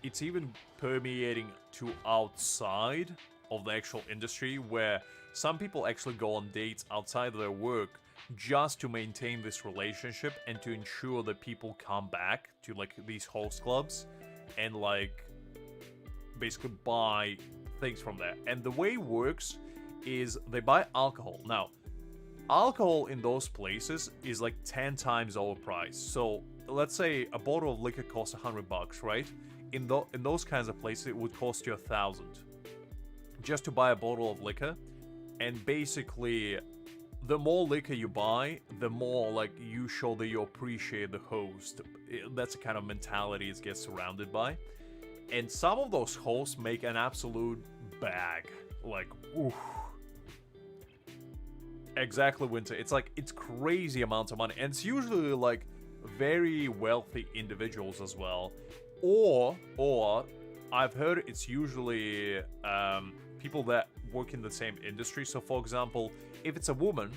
it's even permeating to outside of the actual industry, where some people actually go on dates outside of their work just to maintain this relationship and to ensure that people come back to like these host clubs and like basically buy things from there. And the way it works is they buy alcohol. Now, alcohol in those places is like 10 times overpriced. So let's say a bottle of liquor costs $100, right? In those kinds of places, it would cost you $1,000 just to buy a bottle of liquor. And basically, the more liquor you buy, the more like you show that you appreciate the host. That's the kind of mentality it gets surrounded by. And some of those hosts make an absolute bag. Like, oof. Exactly, Winter. It's like, it's crazy amounts of money. And it's usually like very wealthy individuals as well. Or I've heard it's usually people that work in the same industry. So, for example, if it's a woman,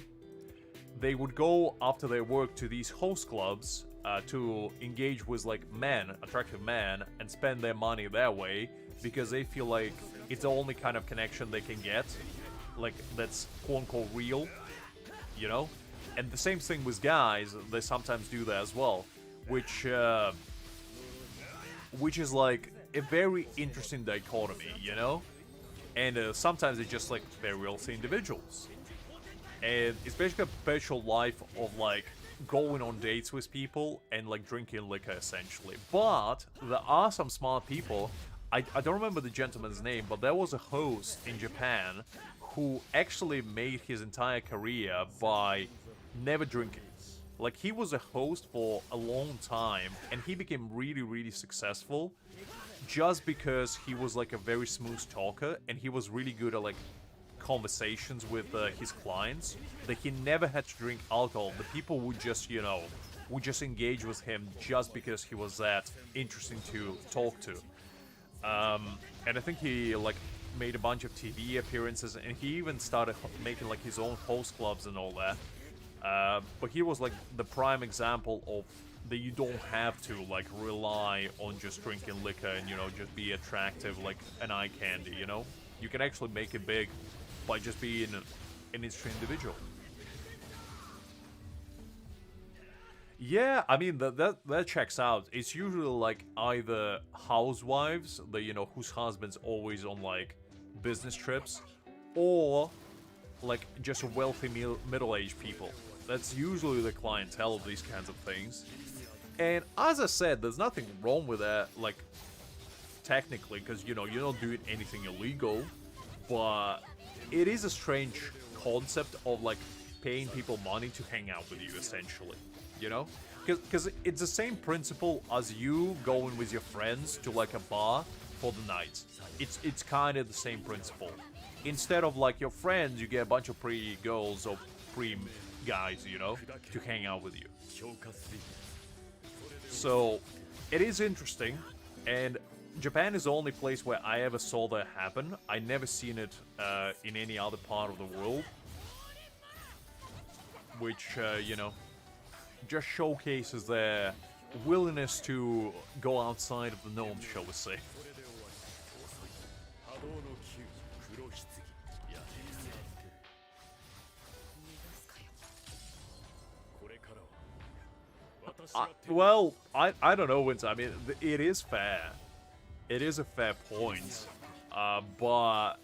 they would go after their work to these host clubs to engage with like men, attractive men, and spend their money that way because they feel like it's the only kind of connection they can get, like that's quote unquote real, you know? And the same thing with guys, they sometimes do that as well, which is like a very interesting dichotomy, you know? And sometimes they're just like very wealthy individuals. And it's basically a perpetual life of like going on dates with people and like drinking liquor essentially. But there are some smart people. I don't remember the gentleman's name, but there was a host in Japan who actually made his entire career by never drinking. Like, he was a host for a long time, and he became really, really successful just because he was, like, a very smooth talker, and he was really good at, like, conversations with his clients, that he never had to drink alcohol. The people would just, you know, would just engage with him just because he was that interesting to talk to. And I think he, like, made a bunch of TV appearances, and he even started making, like, his own host clubs and all that. But he was like the prime example of that you don't have to like rely on just drinking liquor and, you know, just be attractive like an eye candy, you know? You can actually make it big by just being an interesting individual. Yeah, I mean that checks out. It's usually like either housewives, the, you know, whose husband's always on like business trips, or like just wealthy middle-aged people. That's usually the clientele of these kinds of things. And as I said, there's nothing wrong with that, like, technically, because, you know, you're not doing anything illegal, but it is a strange concept of, like, paying people money to hang out with you, essentially, you know? Because it's the same principle as you going with your friends to, like, a bar for the night. It's kind of the same principle. Instead of, like, your friends, you get a bunch of pretty girls or pretty guys, you know, to hang out with you. So, it is interesting, and Japan is the only place where I ever saw that happen. I never seen it in any other part of the world. Which, you know, just showcases their willingness to go outside of the norm, shall we say. Well, I don't know, Winter. I mean, it is fair. It is a fair point. But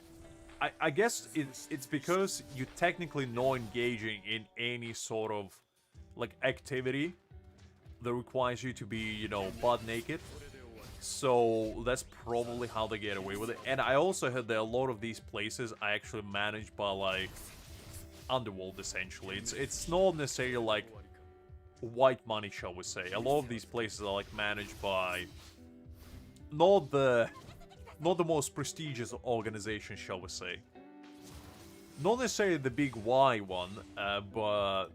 I guess it's because you're technically not engaging in any sort of, like, activity that requires you to be, you know, butt naked. So that's probably how they get away with it. And I also heard that a lot of these places are actually managed by, like, underworld, essentially. It's not necessarily, like, white money, shall we say. A lot of these places are like managed by not the most prestigious organization, shall we say. Not necessarily the big Y one, but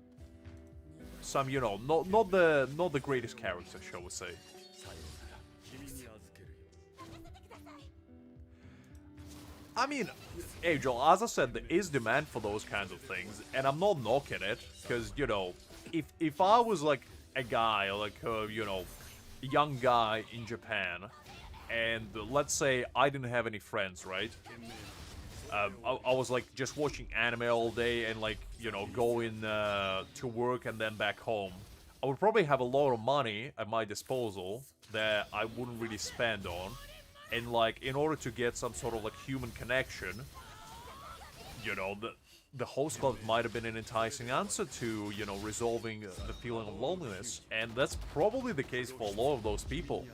some, you know, not the greatest character, shall we say. I mean, hey Joel, as I said, there is demand for those kinds of things, and I'm not knocking it, because, you know, if I was like a guy, like you know, a young guy in Japan, and let's say I didn't have any friends, right? I was like just watching anime all day and, like, you know, going to work and then back home. I would probably have a lot of money at my disposal that I wouldn't really spend on, and, like, in order to get some sort of like human connection, you know, the host club might have been an enticing answer to, you know, resolving the feeling of loneliness. And that's probably the case for a lot of those people.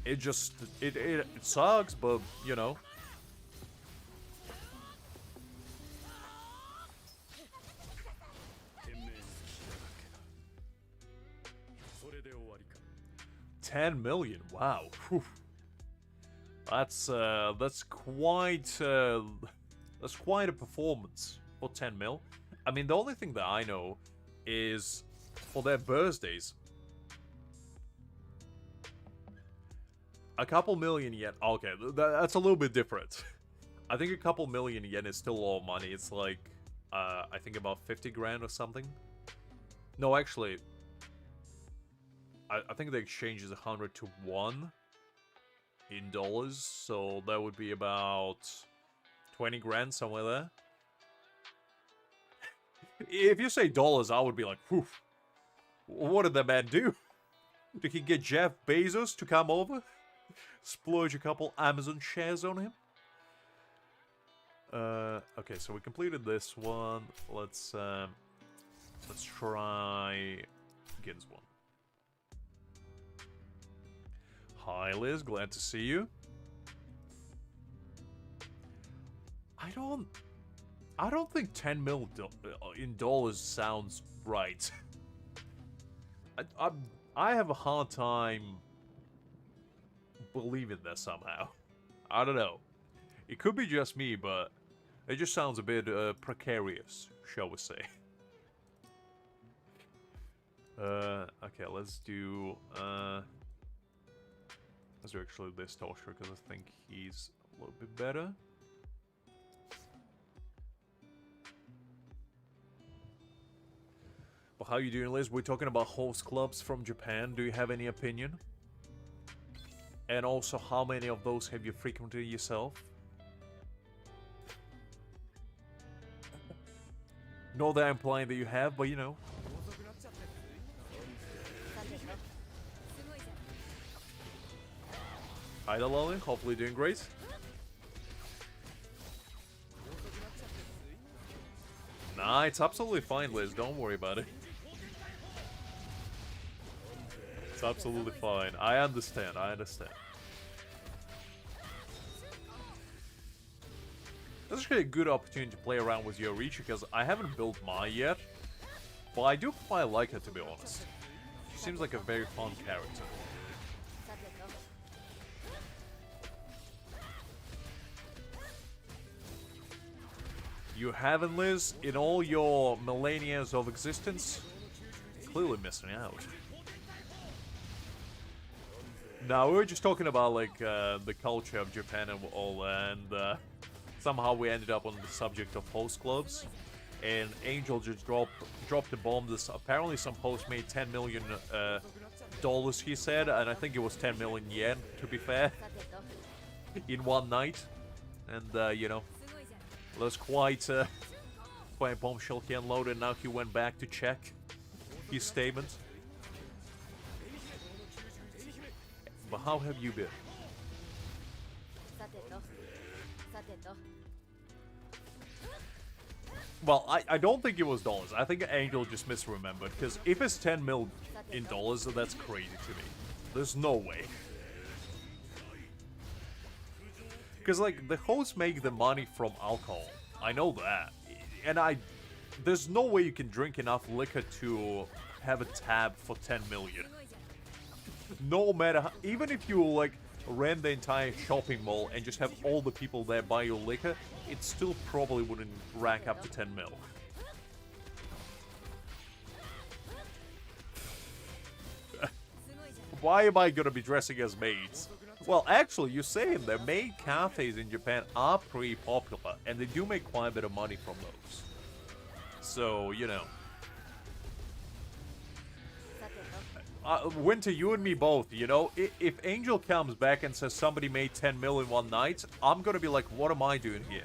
It just, it sucks, but, you know. $10 million, wow. Whew. That's quite a performance for 10 mil. I mean, the only thing that I know is for their birthdays. A couple million yen. Okay, that's a little bit different. I think a couple million yen is still a lot of money. It's like, I think about 50 grand or something. No, actually, I think the exchange is 100 to 1 in dollars. So that would be about 20 grand, somewhere there. If you say dollars, I would be like, whew. What did the man do? Did he get Jeff Bezos to come over? Splurge a couple Amazon shares on him? Okay, so we completed this one. Let's try Gin's one. Hi Liz, glad to see you. I don't think 10 mil in dollars sounds right. I have a hard time believing that somehow. I don't know. It could be just me, but it just sounds a bit precarious, shall we say. Okay, let's do actually this Toshiro, because I think he's a little bit better. Well, how you doing, Liz? We're talking about host clubs from Japan. Do you have any opinion? And also, how many of those have you frequented yourself? Not that I'm implying that you have, but you know. Hi, Lolly. Hopefully doing great. Nah, it's absolutely fine, Liz. Don't worry about it. It's absolutely fine. I understand. I understand. This is actually a good opportunity to play around with your reach, because I haven't built Mai yet. But I do quite like her, to be honest. She seems like a very fun character. You haven't, Liz? In all your millennia of existence? Clearly missing out. Now, we were just talking about, like, the culture of Japan and all, and somehow we ended up on the subject of host clubs. And Angel just dropped a bomb. This apparently some host made $10 million dollars, he said, and I think it was 10 million yen, to be fair, in one night. And, you know, it was quite a bombshell he unloaded. Now he went back to check his statement. But how have you been? Well, I don't think it was dollars. I think Angel just misremembered, because if it's 10 mil in dollars, that's crazy to me. There's no way. Because, like, the hosts make the money from alcohol. I know that. And there's no way you can drink enough liquor to have a tab for 10 million. No matter how, even if you, like, rent the entire shopping mall and just have all the people there buy your liquor, it still probably wouldn't rack up to 10 mil. Why am I gonna be dressing as maids? Well, actually, you're saying that maid cafes in Japan are pretty popular, and they do make quite a bit of money from those. So, you know. Winter, you and me both, you know? If Angel comes back and says somebody made 10 mil in one night, I'm gonna be like, what am I doing here?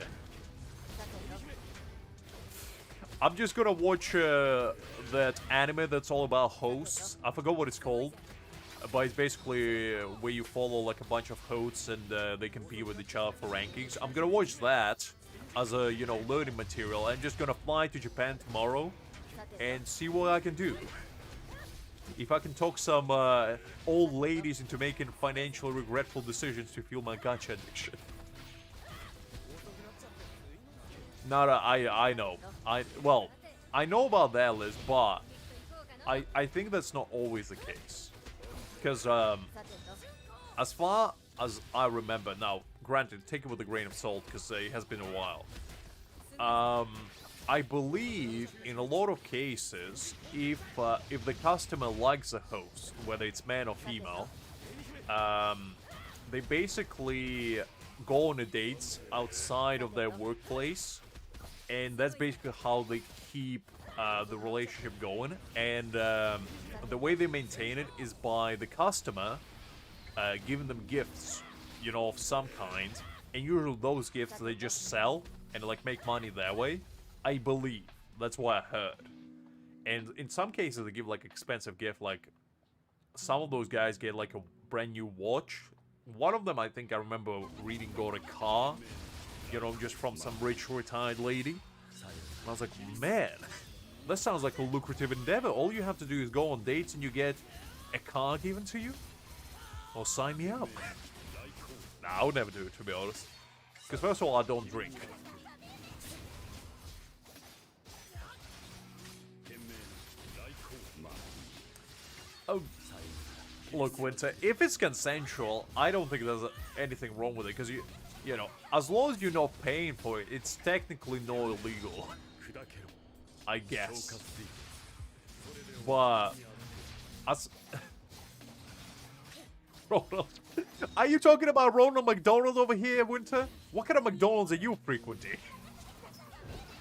I'm just gonna watch that anime that's all about hosts. I forgot what it's called. But it's basically where you follow like a bunch of hosts and they compete with each other for rankings. I'm gonna watch that as a, you know, learning material. I'm just gonna fly to Japan tomorrow and see what I can do. If I can talk some old ladies into making financially regretful decisions to fuel my gacha addiction. Nada, I know. Well, I know about that, Liz, but I think that's not always the case. Because, as far as I remember, now, granted, take it with a grain of salt, because it has been a while. I believe, in a lot of cases, if the customer likes a host, whether it's man or female, they basically go on the dates outside of their workplace, and that's basically how they keep the relationship going. And the way they maintain it is by the customer giving them gifts, you know, of some kind, and usually those gifts they just sell and like make money that way. I believe that's what I heard. And in some cases they give like expensive gift, like some of those guys get like a brand new watch. One of them, I think I remember reading, got a car, you know, just from some rich retired lady. And I was like, man, that sounds like a lucrative endeavor. All you have to do is go on dates and you get a car given to you. Well, sign me up. Nah, I would never do it, to be honest. Because first of all, I don't drink. Oh, look, Winter, if it's consensual, I don't think there's anything wrong with it. Because, you know, as long as you're not paying for it, it's technically not illegal. I guess. But, as... Ronald, are you talking about Ronald McDonald over here, Winter? What kind of McDonald's are you frequenting?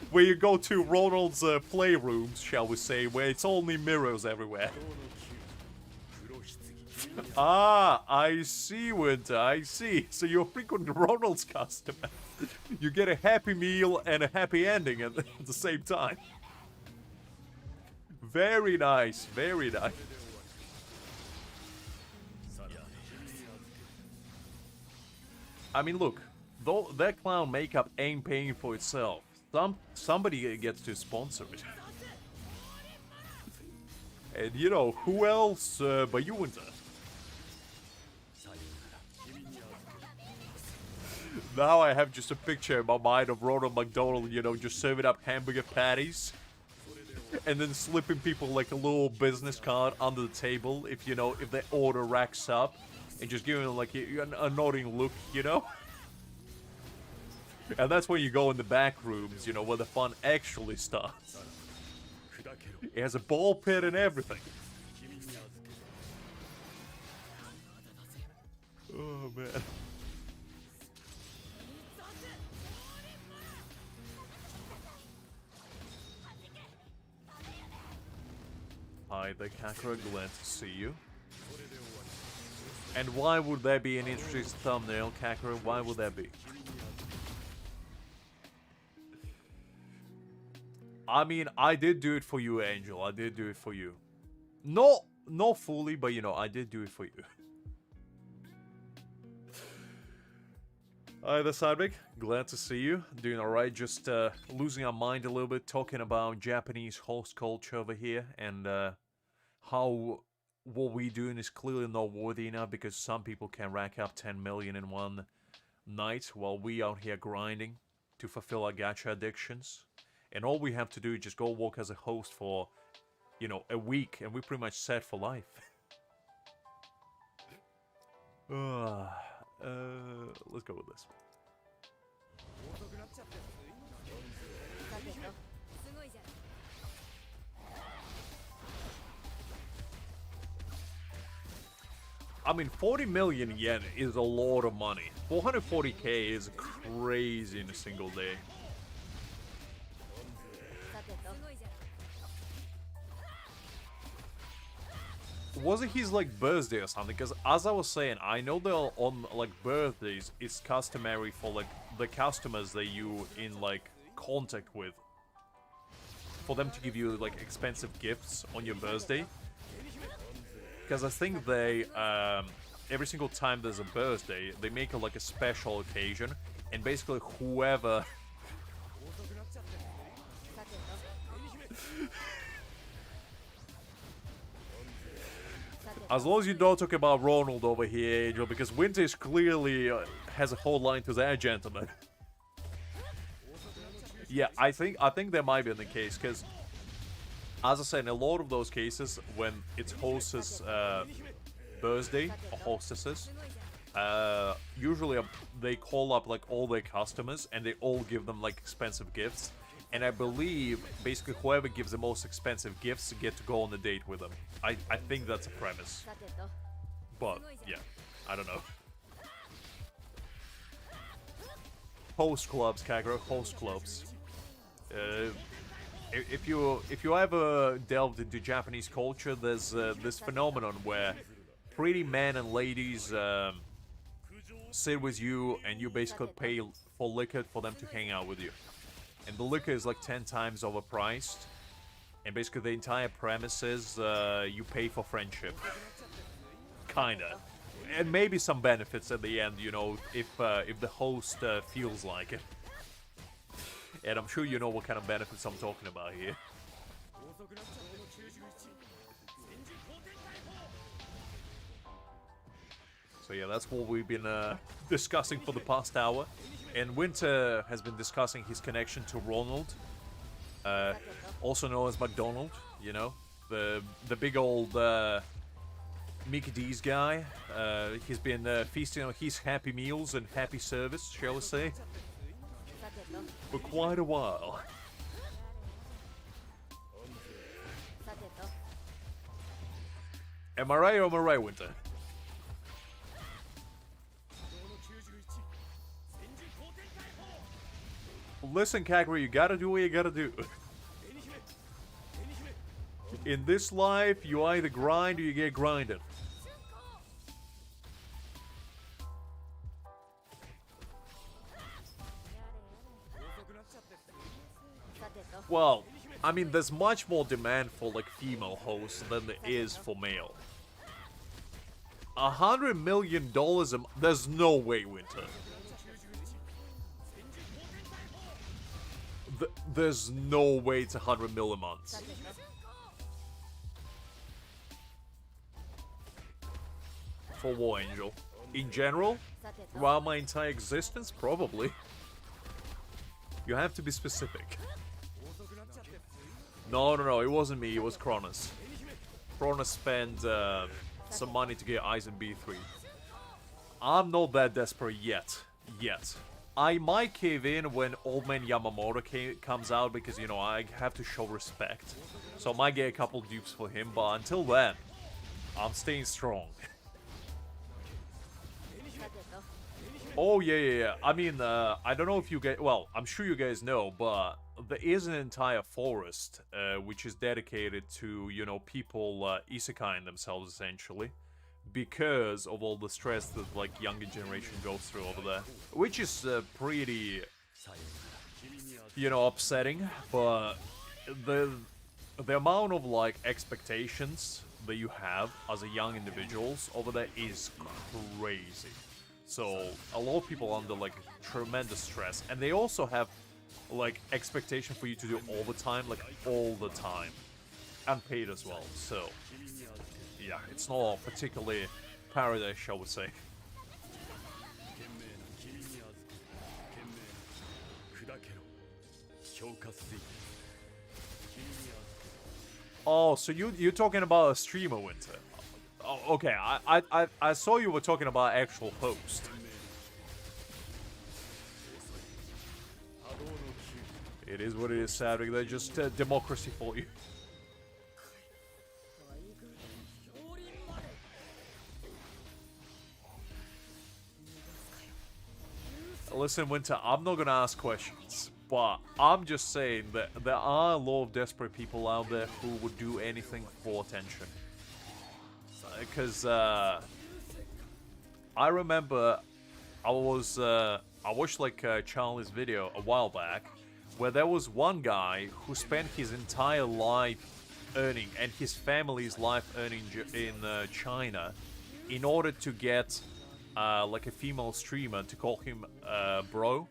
Where you go to Ronald's playrooms, shall we say, where it's only mirrors everywhere. Ah, I see, Winter, I see. So you're a frequent Ronald's customer. You get a happy meal and a happy ending at the same time. Very nice, very nice. I mean, look, though that clown makeup ain't paying for itself. Somebody gets to sponsor it. And you know, who else but you, Winter? Now I have just a picture in my mind of Ronald McDonald, you know, just serving up hamburger patties. And then slipping people like a little business card under the table if, you know, if their order racks up. And just giving them like a nodding look, you know? And that's when you go in the back rooms, you know, where the fun actually starts. It has a ball pit and everything. Oh, man. Hi there, Kakura. Glad to see you. And why would that be an interesting thumbnail, Kakura? Why would that be? I mean, I did do it for you, Angel. I did do it for you. Not fully, but you know, I did do it for you. Hi there, Sadvik. Glad to see you. Doing alright. Just losing our mind a little bit, talking about Japanese host culture over here, and how what we're doing is clearly not worthy enough because some people can rack up 10 million in one night while we out here grinding to fulfill our gacha addictions. And all we have to do is just go work as a host for, you know, a week and we're pretty much set for life. Let's go with this. I mean, 40 million yen is a lot of money. 440k is crazy in a single day. Was it his, like, birthday or something? Because as I was saying, I know that on, like, birthdays, it's customary for, like, the customers that you in, like, contact with, for them to give you, like, expensive gifts on your birthday. Because I think they, every single time there's a birthday, they make it like a special occasion, and basically whoever... As long as you don't talk about Ronald over here, Angel, because Winter's clearly has a whole line to that gentleman. Yeah, I think that might be the case, because... As I said, in a lot of those cases, when it's hostess' birthday, or hostesses, usually they call up like all their customers and they all give them like expensive gifts. And I believe basically whoever gives the most expensive gifts get to go on the date with them. I think that's a premise. But yeah, I don't know. Host clubs, Kagura, host clubs. If you ever delved into Japanese culture, there's this phenomenon where pretty men and ladies sit with you, and you basically pay for liquor for them to hang out with you. And the liquor is like 10 times overpriced. And basically the entire premise is you pay for friendship. Kinda. And maybe some benefits at the end, you know, if the host feels like it. And I'm sure you know what kind of benefits I'm talking about here. So yeah, that's what we've been discussing for the past hour. And Winter has been discussing his connection to Ronald, also known as McDonald, you know, the big old Mickey D's guy. He's been feasting on his happy meals and happy service, shall we say, for quite a while. Am I right or am I right, Winter? Listen, Kagura, you gotta do what you gotta do. In this life, you either grind or you get grinded. Well, I mean, there's much more demand for, like, female hosts than there is for male. $100 million there's no way, Winter. There's no way it's 100 mil a month. For War Angel. In general? Throughout my entire existence? Probably. You have to be specific. No, it wasn't me, it was Cronus. Cronus spent some money to get Aizen B3. I'm not that desperate yet. I might cave in when Old Man Yamamoto comes out because, you know, I have to show respect. So I might get a couple dupes for him, but until then, I'm staying strong. Oh, yeah. I mean, I don't know if you guys... Well, I'm sure you guys know, but there is an entire forest which is dedicated to, you know, people isekaiing themselves, essentially. Because of all the stress that, like, younger generation goes through over there. Which is pretty, you know, upsetting. But the amount of, like, expectations that you have as a young individuals over there is crazy. So a lot of people are under, like, tremendous stress. And they also have, like, expectation for you to do all the time. Like, all the time. Unpaid as well, so... Yeah, it's not particularly paradise, shall we say. Oh, so you're talking about a streamer, Winter? Oh, okay, I saw you were talking about actual host. It is what it is, sadly. They're just democracy for you. Listen, Winter, I'm not gonna ask questions, but I'm just saying that there are a lot of desperate people out there who would do anything for attention. Because I remember I watched like Charlie's video a while back, where there was one guy who spent his entire life earning, and his family's life earning in China, in order to get like a female streamer to call him bro.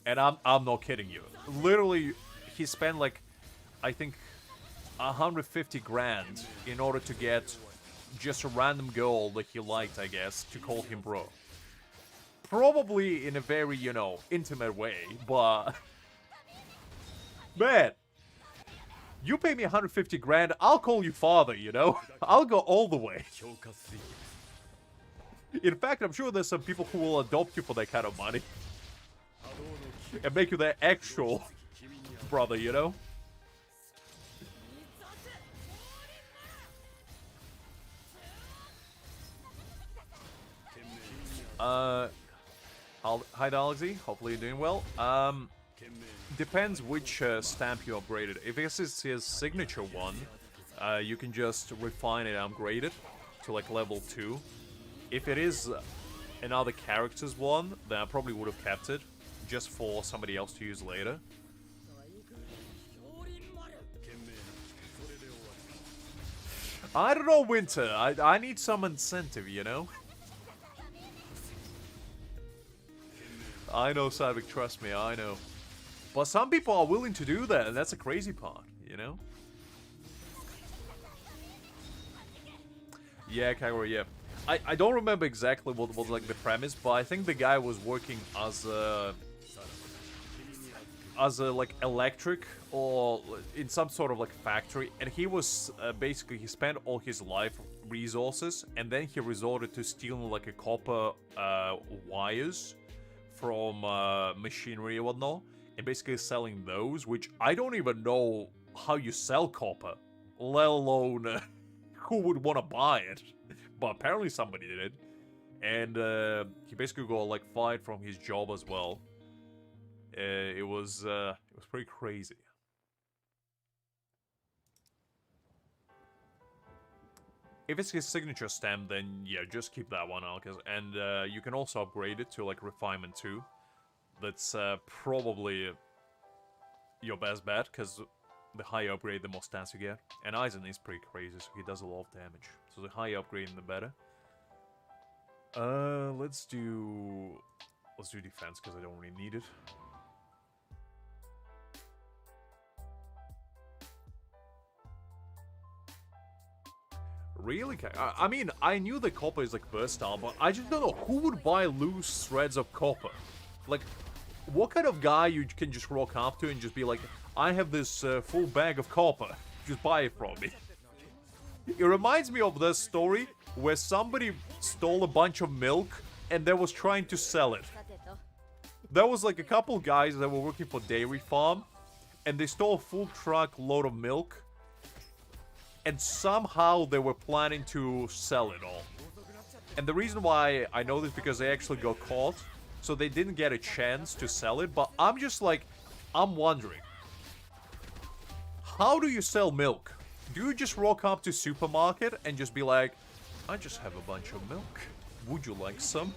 And I'm not kidding you. Literally, he spent like, I think, 150 grand in order to get just a random girl that he liked, I guess, to call him bro. Probably in a very, you know, intimate way, but... Man, you pay me 150 grand, I'll call you father, you know? I'll go all the way. In fact, I'm sure there's some people who will adopt you for that kind of money. And make you their actual brother, you know? Hi, Dalaxy. Hopefully you're doing well. Depends which stamp you upgraded. If it's his signature one, you can just refine it and upgrade it to like level 2. If it is another character's one, then I probably would have kept it just for somebody else to use later. I don't know, Winter. I need some incentive, you know? I know, Sadvik, trust me, I know. But some people are willing to do that, and that's a crazy part, you know? Yeah, Kagura, yeah. I don't remember exactly what was like the premise, but I think the guy was working as a like electric or in some sort of like factory, and he was basically he spent all his life resources, and then he resorted to stealing like a copper wires from machinery and whatnot, and basically selling those, which I don't even know how you sell copper, let alone who would want to buy it. But apparently somebody did it, and he basically got like fired from his job as well. It was pretty crazy. If it's his signature stamp, then yeah, just keep that one, Alcaz. And you can also upgrade it to like refinement 2. That's probably your best bet, because the higher upgrade, the more stats you get. And Aizen is pretty crazy, so he does a lot of damage. So the higher upgrade, the better. Let's do defense, because I don't really need it. Really? I mean, I knew that copper is like versatile, but I just don't know who would buy loose threads of copper. Like, what kind of guy you can just rock up to and just be like, I have this full bag of copper, just buy it from me. It reminds me of this story where somebody stole a bunch of milk and they was trying to sell it. There was like a couple guys that were working for dairy farm, and they stole a full truck load of milk, and somehow they were planning to sell it all. And the reason why I know this because they actually got caught, so they didn't get a chance to sell it. But I'm just like, I'm wondering, how do you sell milk? Do you just rock up to supermarket and just be like, I just have a bunch of milk. Would you like some?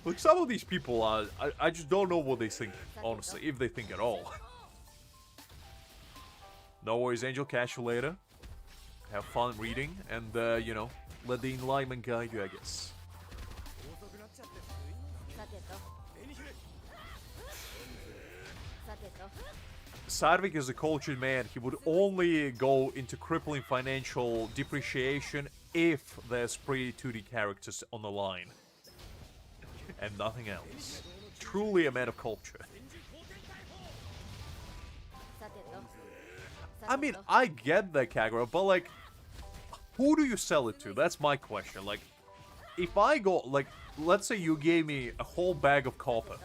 Like, some of these people are, I just don't know what they think, honestly, if they think at all. No worries, Angel, catch you later. Have fun reading, and, you know, let the enlightenment guide you, I guess. Sarvik is a cultured man. He would only go into crippling financial depreciation if there's pretty 2D characters on the line. And nothing else. Truly a man of culture. I mean, I get that, Kagura, but like, who do you sell it to? That's my question. Like, if I go, like, let's say you gave me a whole bag of copper,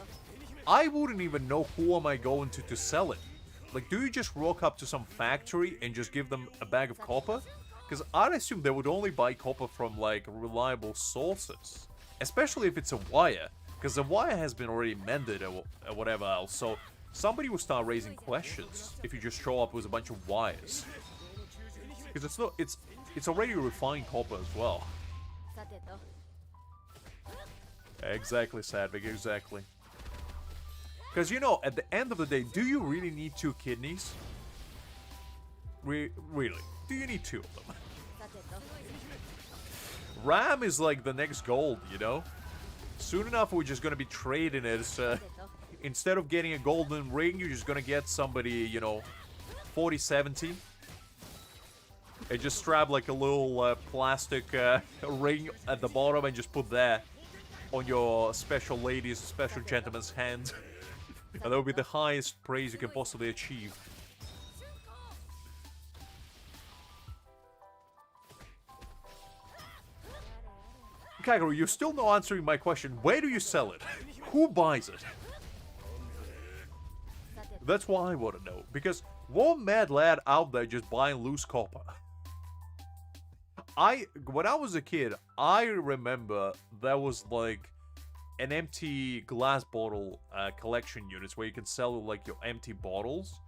I wouldn't even know who am I going to sell it. Like, do you just rock up to some factory and just give them a bag of copper? Because I'd assume they would only buy copper from, like, reliable sources. Especially if it's a wire. Because the wire has been already mended or whatever else. So somebody will start raising questions if you just show up with a bunch of wires. Because it's not, it's already refined copper as well. Exactly, Sadvik, exactly. Because, you know, at the end of the day, do you really need 2 kidneys? Really? Do you need 2 of them? RAM is like the next gold, you know? Soon enough, we're just gonna be trading it. Instead of getting a golden ring, you're just gonna get somebody, you know, 4070. And just strap like a little plastic ring at the bottom and just put that on your special lady's, special gentleman's hand. And that would be the highest praise you can possibly achieve. Kagura, you're still not answering my question. Where do you sell it? Who buys it? That's what I want to know. Because one mad lad out there just buying loose copper. When I was a kid, I remember there was like an empty glass bottle collection units where you can sell like your empty bottles,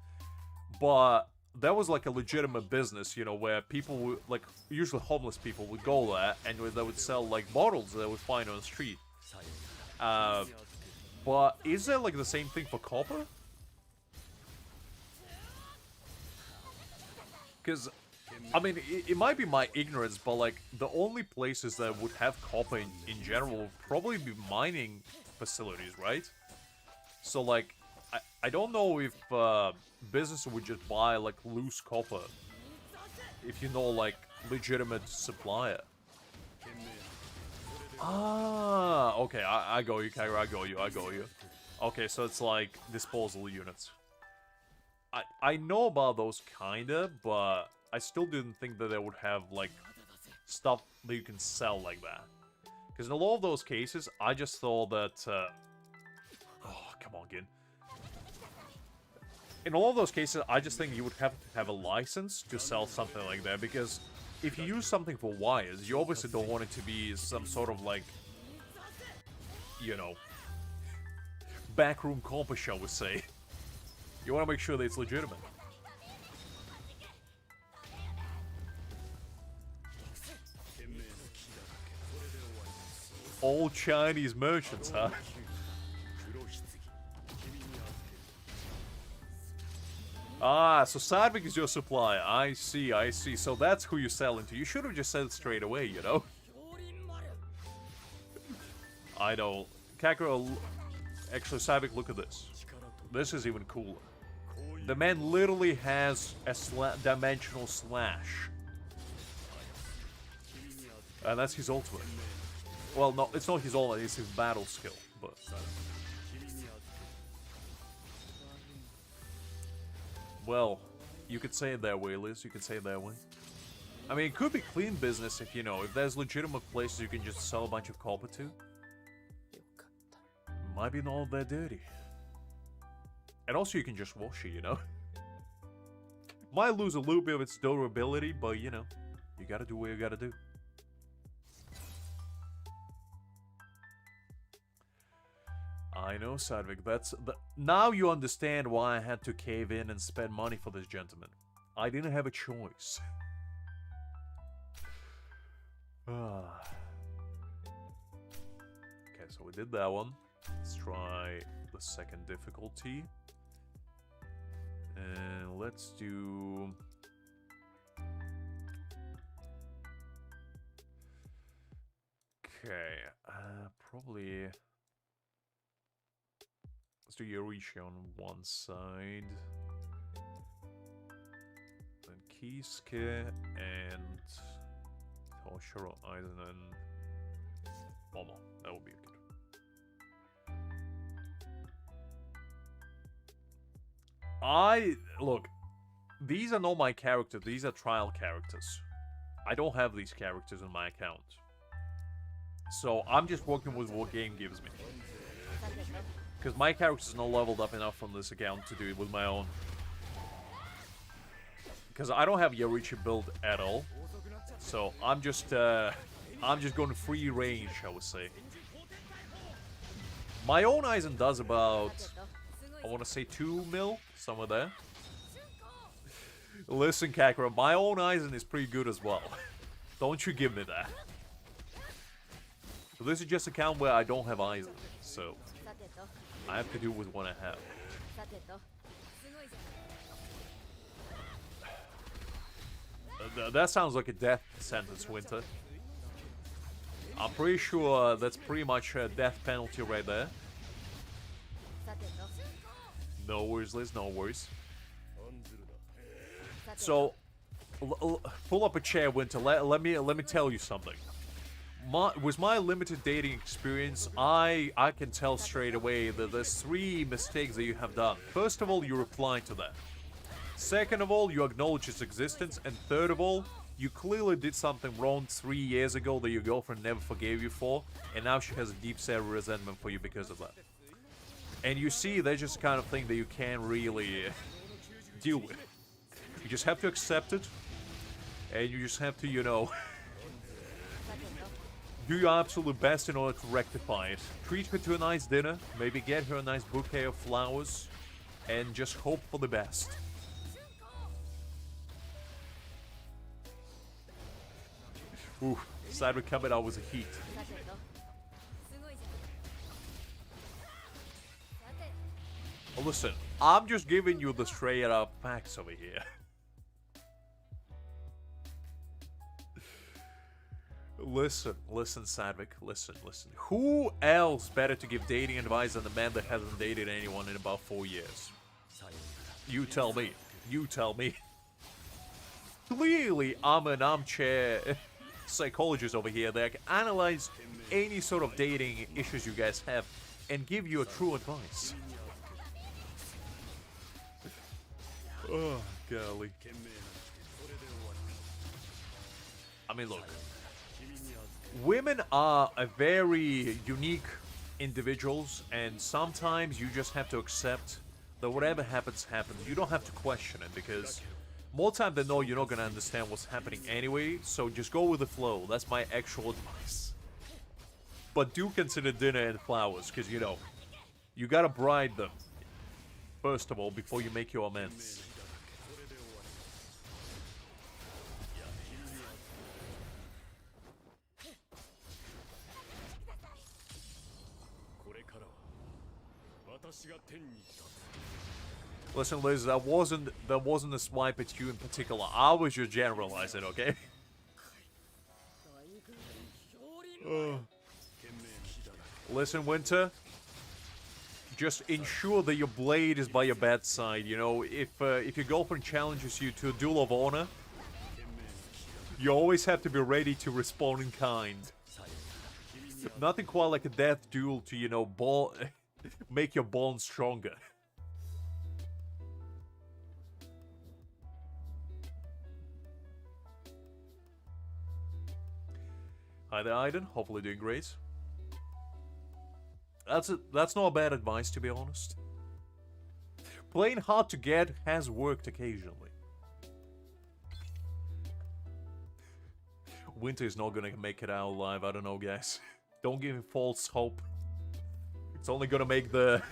but that was like a legitimate business, you know, where people would, like, usually homeless people would go there and they would sell like bottles that they would find on the street. But is there like the same thing for copper? Because, I mean, it might be my ignorance, but like the only places that would have copper in general would probably be mining facilities, right? So like, I don't know if business would just buy like loose copper if you know like legitimate supplier. Ah, okay, I go you, Kaira, I go you. Okay, so it's like disposal units. I know about those kinda, but I still didn't think that they would have like stuff that you can sell like that. Because in a lot of those cases, I just thought that oh, come on, Gin. In all of those cases, I just think you would have to have a license to sell something like that, because if you use something for wires, you obviously don't want it to be some sort of like, you know, backroom copper, shall we say. You want to make sure that it's legitimate. All Chinese merchants, huh? Ah, so Sadvik is your supplier. I see, I see. So that's who you're selling to. You should have just said it straight away, you know? I know. Kakuro, actually, Sadvik, look at this. This is even cooler. The man literally has a dimensional slash. And that's his ultimate. Well, no, it's not his ultimate, it's his battle skill, but... Well, you could say it that way, Liz. You could say it that way. I mean, it could be clean business if, you know, if there's legitimate places you can just sell a bunch of copper to. Might be not that dirty. And also you can just wash it, you know? Might lose a little bit of its durability, but, you know, you gotta do what you gotta do. I know, Sadvik, that's... Now you understand why I had to cave in and spend money for this gentleman. I didn't have a choice. Okay, so we did that one. Let's try the second difficulty. And let's do... Okay, probably... Let's do Yorishi on one side. Then Kisuke and Toshiro Aizen and Momo. That would be good. Look, these are not my characters, these are trial characters. I don't have these characters in my account. So I'm just working with what game gives me. Because my character's not leveled up enough on this account to do it with my own. Because I don't have Yorichi build at all. So I'm just going free range, I would say. My own Aizen does about, I want to say 2 mil, somewhere there. Listen, Kakura, my own Aizen is pretty good as well. Don't you give me that. So this is just a account where I don't have Aizen, so I have to do with what I have. That sounds like a death sentence, Winter. I'm pretty sure that's pretty much a death penalty right there. No worries, Liz, no worries. So, pull up a chair, Winter. Let me tell you something. With my limited dating experience, I can tell straight away that there's 3 mistakes that you have done. First of all, you reply to that. Second of all, you acknowledge its existence. And third of all, you clearly did something wrong 3 years ago that your girlfriend never forgave you for, and now she has a deep-seated resentment for you because of that. And you see, that's just the kind of thing that you can't really deal with. You just have to accept it, and you just have to, you know, do your absolute best in order to rectify it. Treat her to a nice dinner, maybe get her a nice bouquet of flowers, and just hope for the best. Ooh, Cedric coming out was a heat. Well, listen, I'm just giving you the straight up facts over here. Listen, Sadvik, listen. Who else better to give dating advice than the man that hasn't dated anyone in about 4 years? You tell me. Clearly, I'm an armchair psychologist over here that can analyze any sort of dating issues you guys have and give you a true advice. Oh, golly. I mean, look. Women are a very unique individuals, and sometimes you just have to accept that whatever happens, happens. You don't have to question it, because more time than not, you're not gonna understand what's happening anyway, so just go with the flow. That's my actual advice. But do consider dinner and flowers, because, you know, you gotta bribe them, first of all, before you make your amends. Listen, Liz, that wasn't a swipe at you in particular. I was just generalizing, okay? Listen, Winter. Just ensure that your blade is by your bedside. You know, if your girlfriend challenges you to a duel of honor, you always have to be ready to respond in kind. Nothing quite like a death duel to, you know, make your bond stronger. Hi there, Aiden. Hopefully doing great. That's not a bad advice, to be honest. Playing hard to get has worked occasionally. Winter is not gonna make it out alive. I don't know, guys. Don't give him false hope. It's only gonna make the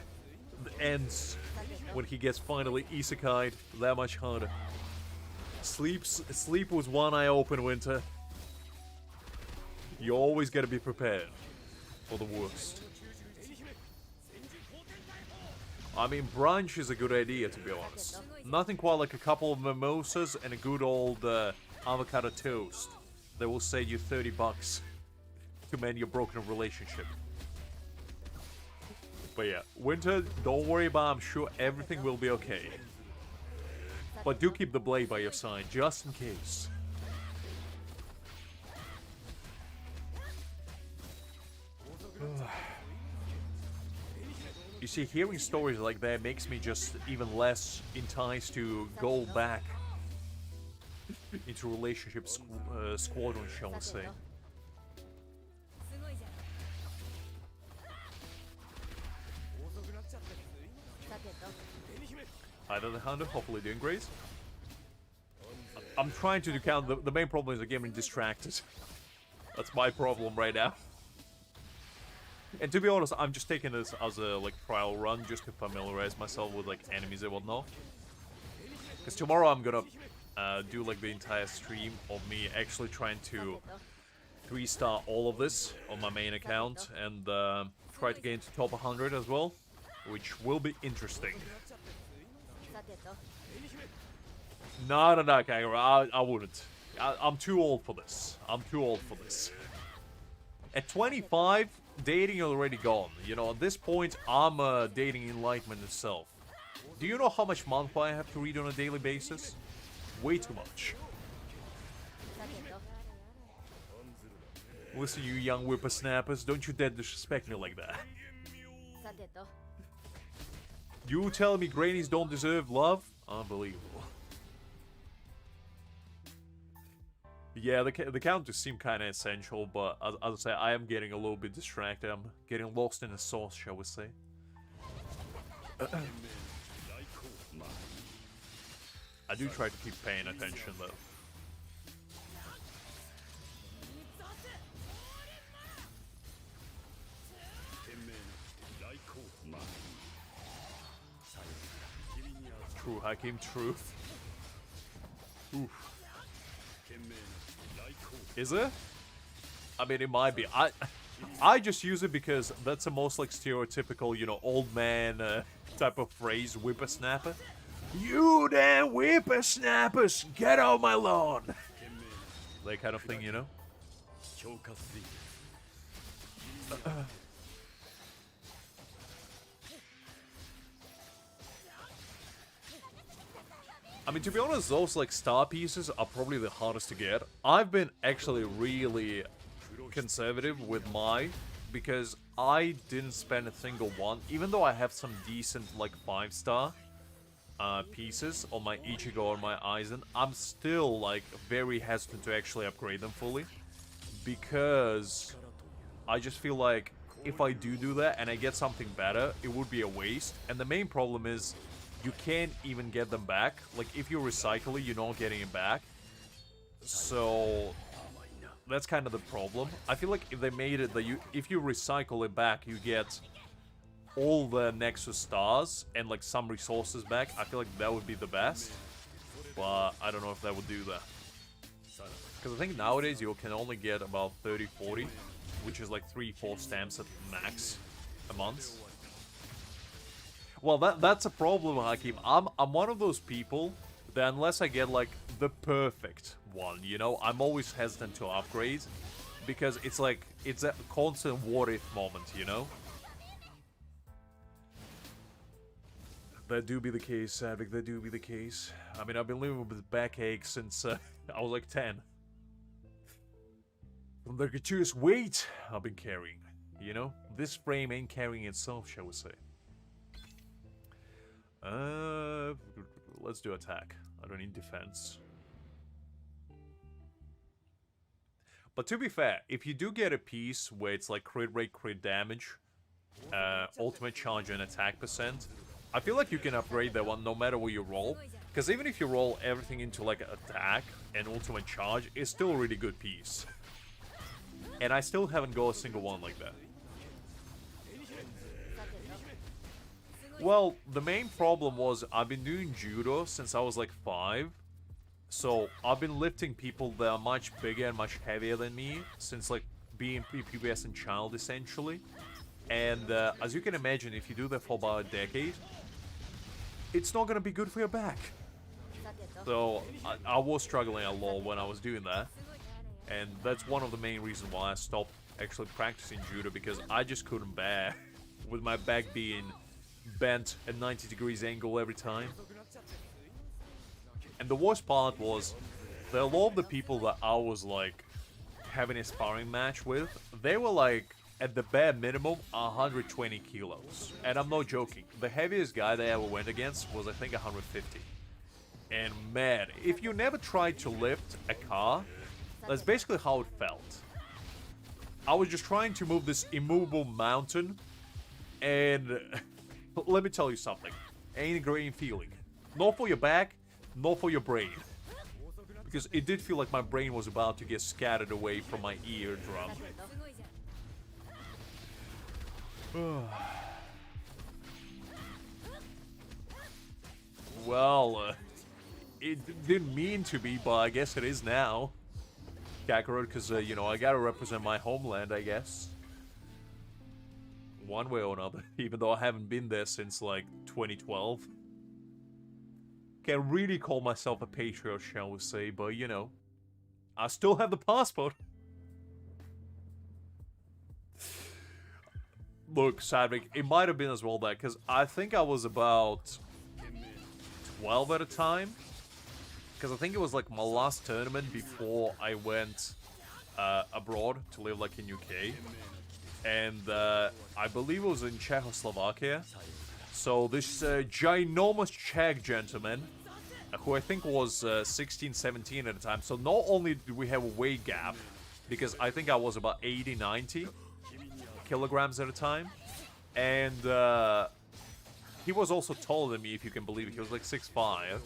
ends when he gets finally isekai'd that much harder. Sleep was one eye open, Winter. You always gotta be prepared for the worst. I mean, brunch is a good idea, to be honest. Nothing quite like a couple of mimosas and a good old avocado toast that will save you $30 to mend your broken relationship. But yeah, Winter, don't worry about it. I'm sure everything will be okay. But do keep the blade by your side, just in case. You see, hearing stories like that makes me just even less enticed to go back into relationship squadron, shall we say. Hi there, the Hunter. Hopefully doing great. I'm trying to count. The main problem is I'm getting distracted. That's my problem right now. And to be honest, I'm just taking this as a trial run just to familiarize myself with enemies and whatnot. Because tomorrow I'm gonna do the entire stream of me actually trying to 3-star all of this on my main account and try to get into top 100 as well, which will be interesting. No, Kagura, I wouldn't. I'm too old for this. At 25, dating already gone. You know, at this point, I'm dating enlightenment itself. Do you know how much manga I have to read on a daily basis? Way too much. Listen, you young whippersnappers, don't you dare disrespect me like that. You telling me grannies don't deserve love? Unbelievable. Yeah, the counters seem kind of essential, but as I say, I am getting a little bit distracted. I'm getting lost in the sauce, shall we say. I do try to keep paying attention, though. True, Hakim, true. Oof. Is it? I mean, it might be. I just use it because that's the most like stereotypical, you know, old man type of phrase, whippersnapper. You damn whippersnappers, get on my lawn! That kind of thing, you know? I mean, to be honest, those like star pieces are probably the hardest to get. I've been actually really conservative with my, because I didn't spend a single one, even though I have some decent like 5-star pieces on my Ichigo or my Aizen. I'm still like very hesitant to actually upgrade them fully, because I just feel like if I do that and I get something better, it would be a waste. And the main problem is you can't even get them back. Like, if you recycle it, you're not getting it back. So that's kind of the problem. I feel like if they made it that if you recycle it back, you get all the Nexus stars and like some resources back. I feel like that would be the best. But I don't know if that would do that. Because I think nowadays you can only get about 30-40, which is like 3-4 stamps at max a month. Well, that's a problem, Hakim. I'm one of those people that unless I get like the perfect one, you know, I'm always hesitant to upgrade, because it's like it's a constant what if moment, you know. That do be the case, Savik. That do be the case. I mean, I've been living with backache since I was like 10. From the gratuitous weight I've been carrying, you know, this frame ain't carrying itself, shall we say. Let's do attack. I don't need defense. But to be fair, if you do get a piece where it's like crit rate, crit damage, ultimate charge and attack percent, I feel like you can upgrade that one no matter what you roll. Because even if you roll everything into like attack and ultimate charge, it's still a really good piece. And I still haven't got a single one like that. Well, the main problem was I've been doing judo since I was like 5. So I've been lifting people that are much bigger and much heavier than me since like being prepubescent child essentially. And as you can imagine, if you do that for about a decade, it's not going to be good for your back. So I was struggling a lot when I was doing that. And that's one of the main reasons why I stopped actually practicing judo, because I just couldn't bear with my back being bent at 90 degrees angle every time. And the worst part was that a lot of the people that I was like having a sparring match with, they were like at the bare minimum 120 kilos. And I'm not joking. The heaviest guy that I ever went against was I think 150. And man, if you never tried to lift a car, that's basically how it felt. I was just trying to move this immovable mountain, and let me tell you something. Ain't a great feeling. Not for your back, not for your brain. Because it did feel like my brain was about to get scattered away from my eardrum. Well, it didn't mean to be, but I guess it is now. Kakarot, because, you know, I gotta represent my homeland, I guess. One way or another, even though I haven't been there since, like, 2012. Can't really call myself a patriot, shall we say, but, you know, I still have the passport. Look, Sadvik, it might have been as well that, because I think I was about 12 at a time. Because I think it was like my last tournament before I went abroad to live like in UK. And I believe it was in Czechoslovakia. So this ginormous Czech gentleman, who I think was 16, 17 at the time. So not only did we have a weight gap, because I think I was about 80, 90 kilograms at a time. And he was also taller than me, if you can believe it. He was like 6'5".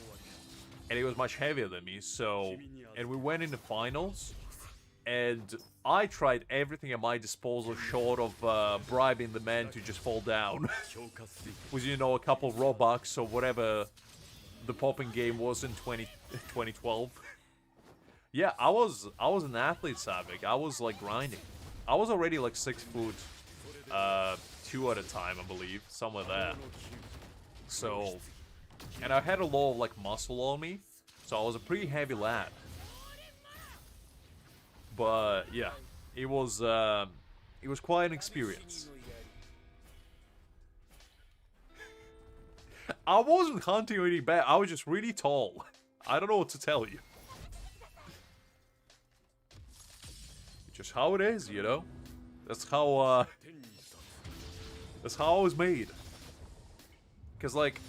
And he was much heavier than me, so... And we went into finals, and I tried everything at my disposal short of bribing the man to just fall down. With, you know, a couple of Robux or whatever the popping game was in 2012. Yeah, I was an athlete, Savik. I was like grinding. I was already like 6'2" at a time, I believe, somewhere there. So, and I had a lot of like muscle on me, so I was a pretty heavy lad. But yeah, it was quite an experience. I wasn't hunting really bad. I was just really tall. I don't know what to tell you. Just how it is, you know. That's how I was made. Cause like,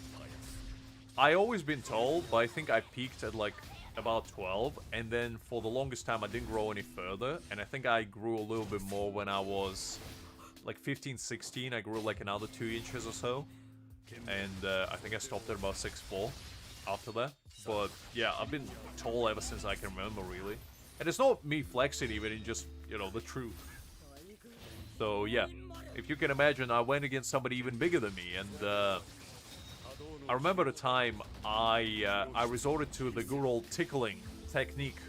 I always been told, but I think I peaked at like about 12, and then for the longest time I didn't grow any further, and I think I grew a little bit more when I was like 15, 16. I grew like another 2 inches or so, and I think I stopped at about 6'4" after that. But yeah, I've been tall ever since I can remember, really. And it's not me flexing even, it's just, you know, the truth. So yeah, if you can imagine, I went against somebody even bigger than me, and I remember the time I resorted to the good old tickling technique,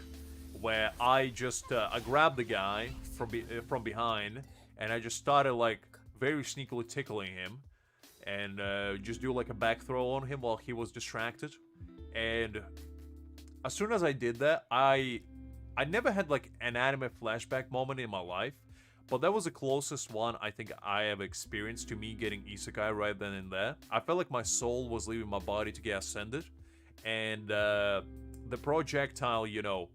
where I just I grabbed the guy from behind, and I just started like very sneakily tickling him, and just do like a back throw on him while he was distracted. And as soon as I did that, I never had like an anime flashback moment in my life, but that was the closest one I think I have experienced to me getting isekai right then and there. I felt like my soul was leaving my body to get ascended, and the projectile, you know,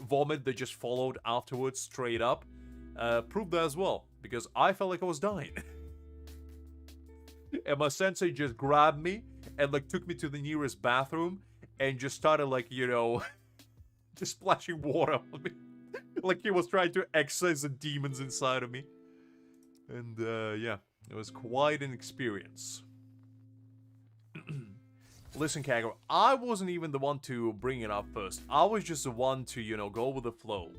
vomit that just followed afterwards straight up, proved that as well, because I felt like I was dying. And my sensei just grabbed me and like took me to the nearest bathroom and just started like, you know, just splashing water on me. Like he was trying to exorcise the demons inside of me. And yeah, it was quite an experience. Listen, Kagura, I wasn't even the one to bring it up first. I was just the one to, you know, go with the flow.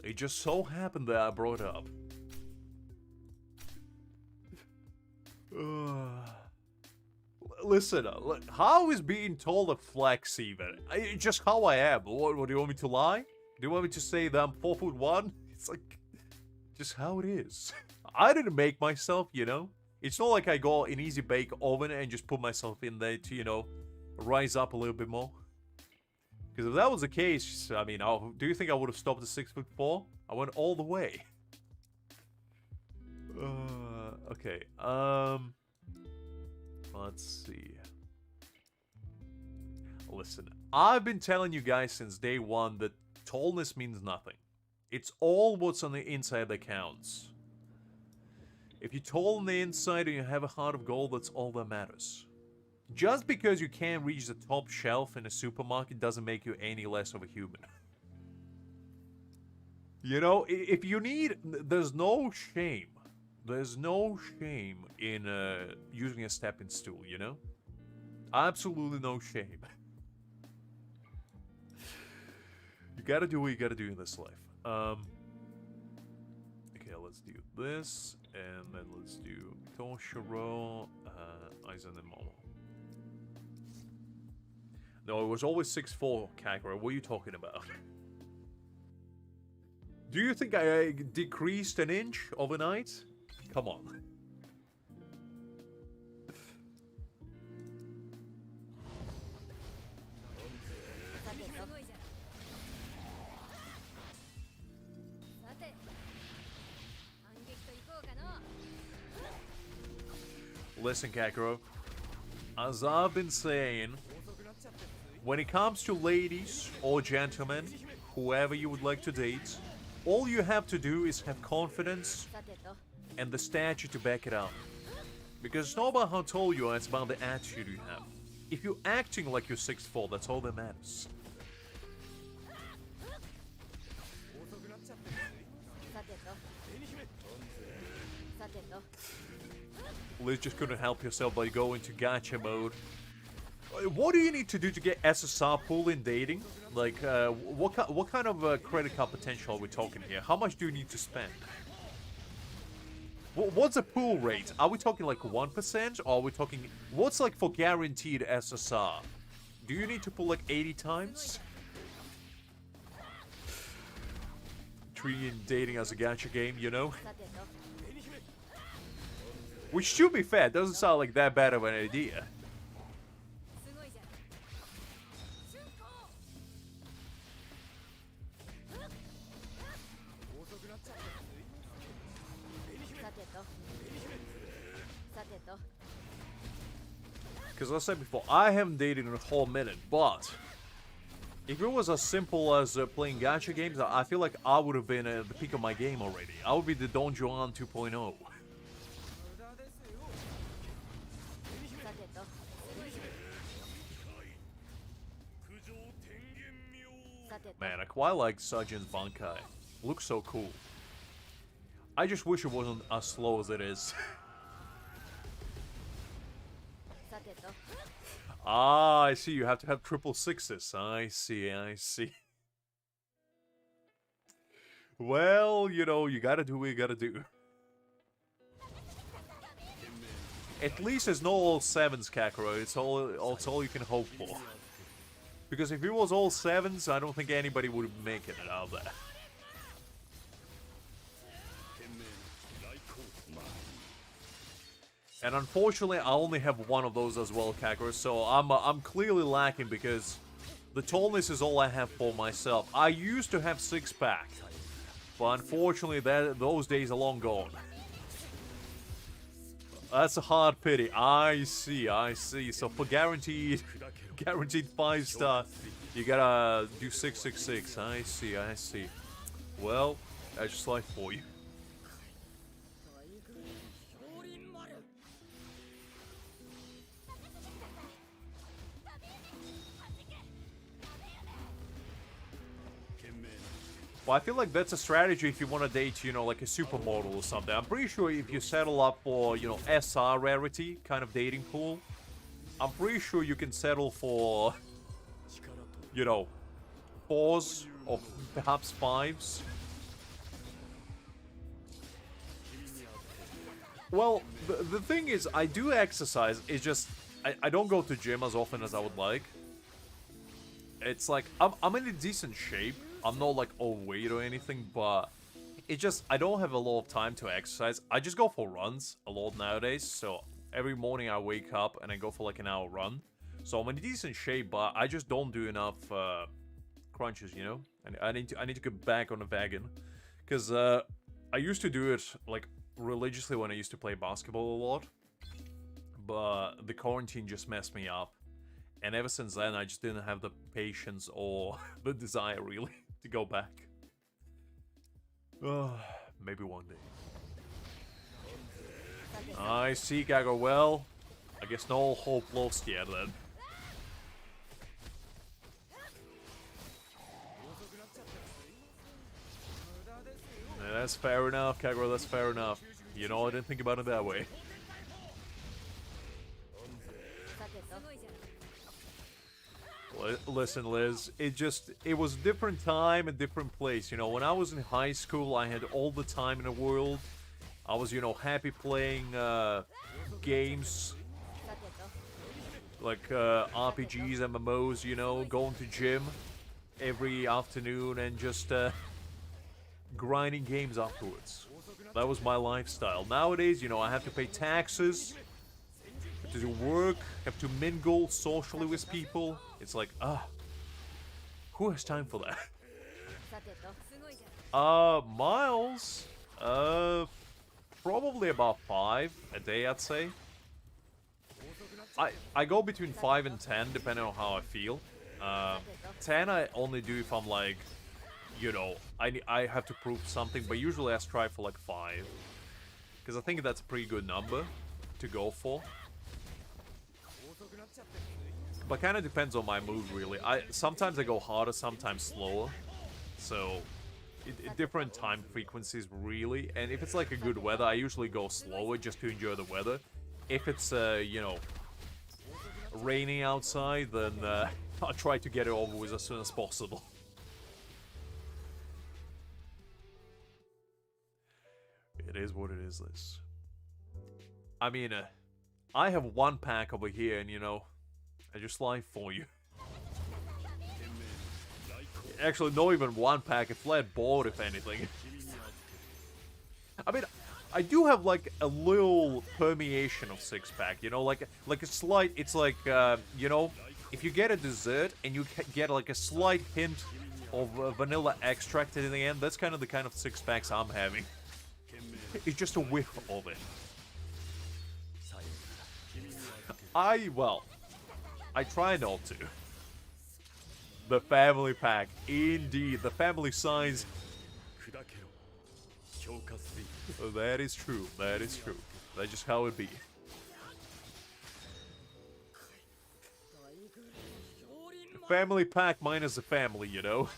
It just so happened that I brought it up. Listen, how is being told a flex even? Just how I am. What do you want me to lie? Do you want me to say that I'm 4'1"? It's like, just how it is. I didn't make myself, you know? It's not like I go in easy bake oven and just put myself in there to, you know, rise up a little bit more. Because if that was the case, I mean, do you think I would have stopped at 6'4"? I went all the way. Okay, let's see. Listen, I've been telling you guys since day one that tallness means nothing. It's all what's on the inside that counts. If you're tall on the inside and you have a heart of gold, that's all that matters. Just because you can't reach the top shelf in a supermarket doesn't make you any less of a human. You know, if you need, there's no shame. There's no shame in using a stepping stool, you know? Absolutely no shame. You gotta do what you gotta do in this life. Okay, let's do this, and then let's do Toshiro, Aizen, and Momo. No, it was always 6'4", Kagura. What are you talking about? Do you think I decreased an inch overnight? Come on. Listen, Kakuro. As I've been saying, when it comes to ladies or gentlemen, whoever you would like to date, all you have to do is have confidence and the stature to back it up. Because it's not about how tall you are, it's about the attitude you have. If you're acting like you're 6'4", that's all that matters. Liz just couldn't help yourself by going to gacha mode. What do you need to do to get SSR pool in dating? Like, what kind of credit card potential are we talking here? How much do you need to spend? What's the pull rate? Are we talking like 1%? Or are we talking... What's like for guaranteed SSR? Do you need to pull like 80 times? Treating dating as a gacha game, you know? Which, to be fair, doesn't sound like that bad of an idea. Because as I said before, I haven't dated in a whole minute, but if it was as simple as playing gacha games, I feel like I would have been at the peak of my game already. I would be the Don Juan 2.0. Man, I quite like Sajin's bankai. Looks so cool. I just wish it wasn't as slow as it is. Ah, I see. You have to have triple sixes. I see, I see. Well, you know, you gotta do what you gotta do. At least it's no all sevens, Kakarot. It's all you can hope for. Because if it was all sevens, I don't think anybody would be making it out there. And unfortunately, I only have one of those as well, Kakarot, so I'm clearly lacking because the tallness is all I have for myself. I used to have six-pack, but unfortunately, those days are long gone. That's a hard pity. I see, I see. So for guaranteed 5-star, you gotta do 666. I see, I see. Well, that's just life for you. Well, I feel like that's a strategy if you want to date, you know, like a supermodel or something. I'm pretty sure if you settle up for, you know, SR rarity kind of dating pool, I'm pretty sure you can settle for, you know, 4s or perhaps 5s. Well, the thing is, I do exercise. It's just, I don't go to gym as often as I would like. It's like, I'm in a decent shape. I'm not like overweight or anything, but it just, I don't have a lot of time to exercise. I just go for runs a lot nowadays, so every morning I wake up and I go for like an hour run. So I'm in a decent shape, but I just don't do enough crunches, you know? And I need to get back on the wagon. Because I used to do it like religiously when I used to play basketball a lot. But the quarantine just messed me up. And ever since then, I just didn't have the patience or the desire, really, to go back. Maybe one day. I see, Gago. Well, I guess no hope lost yet, then. Yeah, that's fair enough, Kagura, that's fair enough. You know, I didn't think about it that way. Listen, Liz, it was a different time, a different place. You know, when I was in high school, I had all the time in the world. I was, you know, happy playing games like RPGs, MMOs, you know, going to gym every afternoon and just grinding games afterwards. That was my lifestyle. Nowadays, you know, I have to pay taxes, have to do work, have to mingle socially with people. It's like, who has time for that? Miles, probably about 5 a day, I'd say. I go between 5 and 10, depending on how I feel. 10 I only do if I'm like, you know, I have to prove something, but usually I strive for like 5. Because I think that's a pretty good number to go for. But kind of depends on my mood, really. Sometimes I go harder, sometimes slower. So, different time frequencies, really. And if it's like a good weather, I usually go slower just to enjoy the weather. If it's, you know, raining outside, then I'll try to get it over with as soon as possible. It is what it is, this. I mean, I have one pack over here, and you know, I just lie for you. Actually, not even one pack, a flat board, if anything. I mean, I do have like a little permeation of six-pack, you know, like a slight. It's like you know, if you get a dessert and you get like a slight hint of vanilla extract in the end, that's kind of the kind of six-packs I'm having. It's just a whiff of it. I try not to. The family pack, indeed, the family size. That is true, that is true. That's just how it be. Family pack minus the family, you know?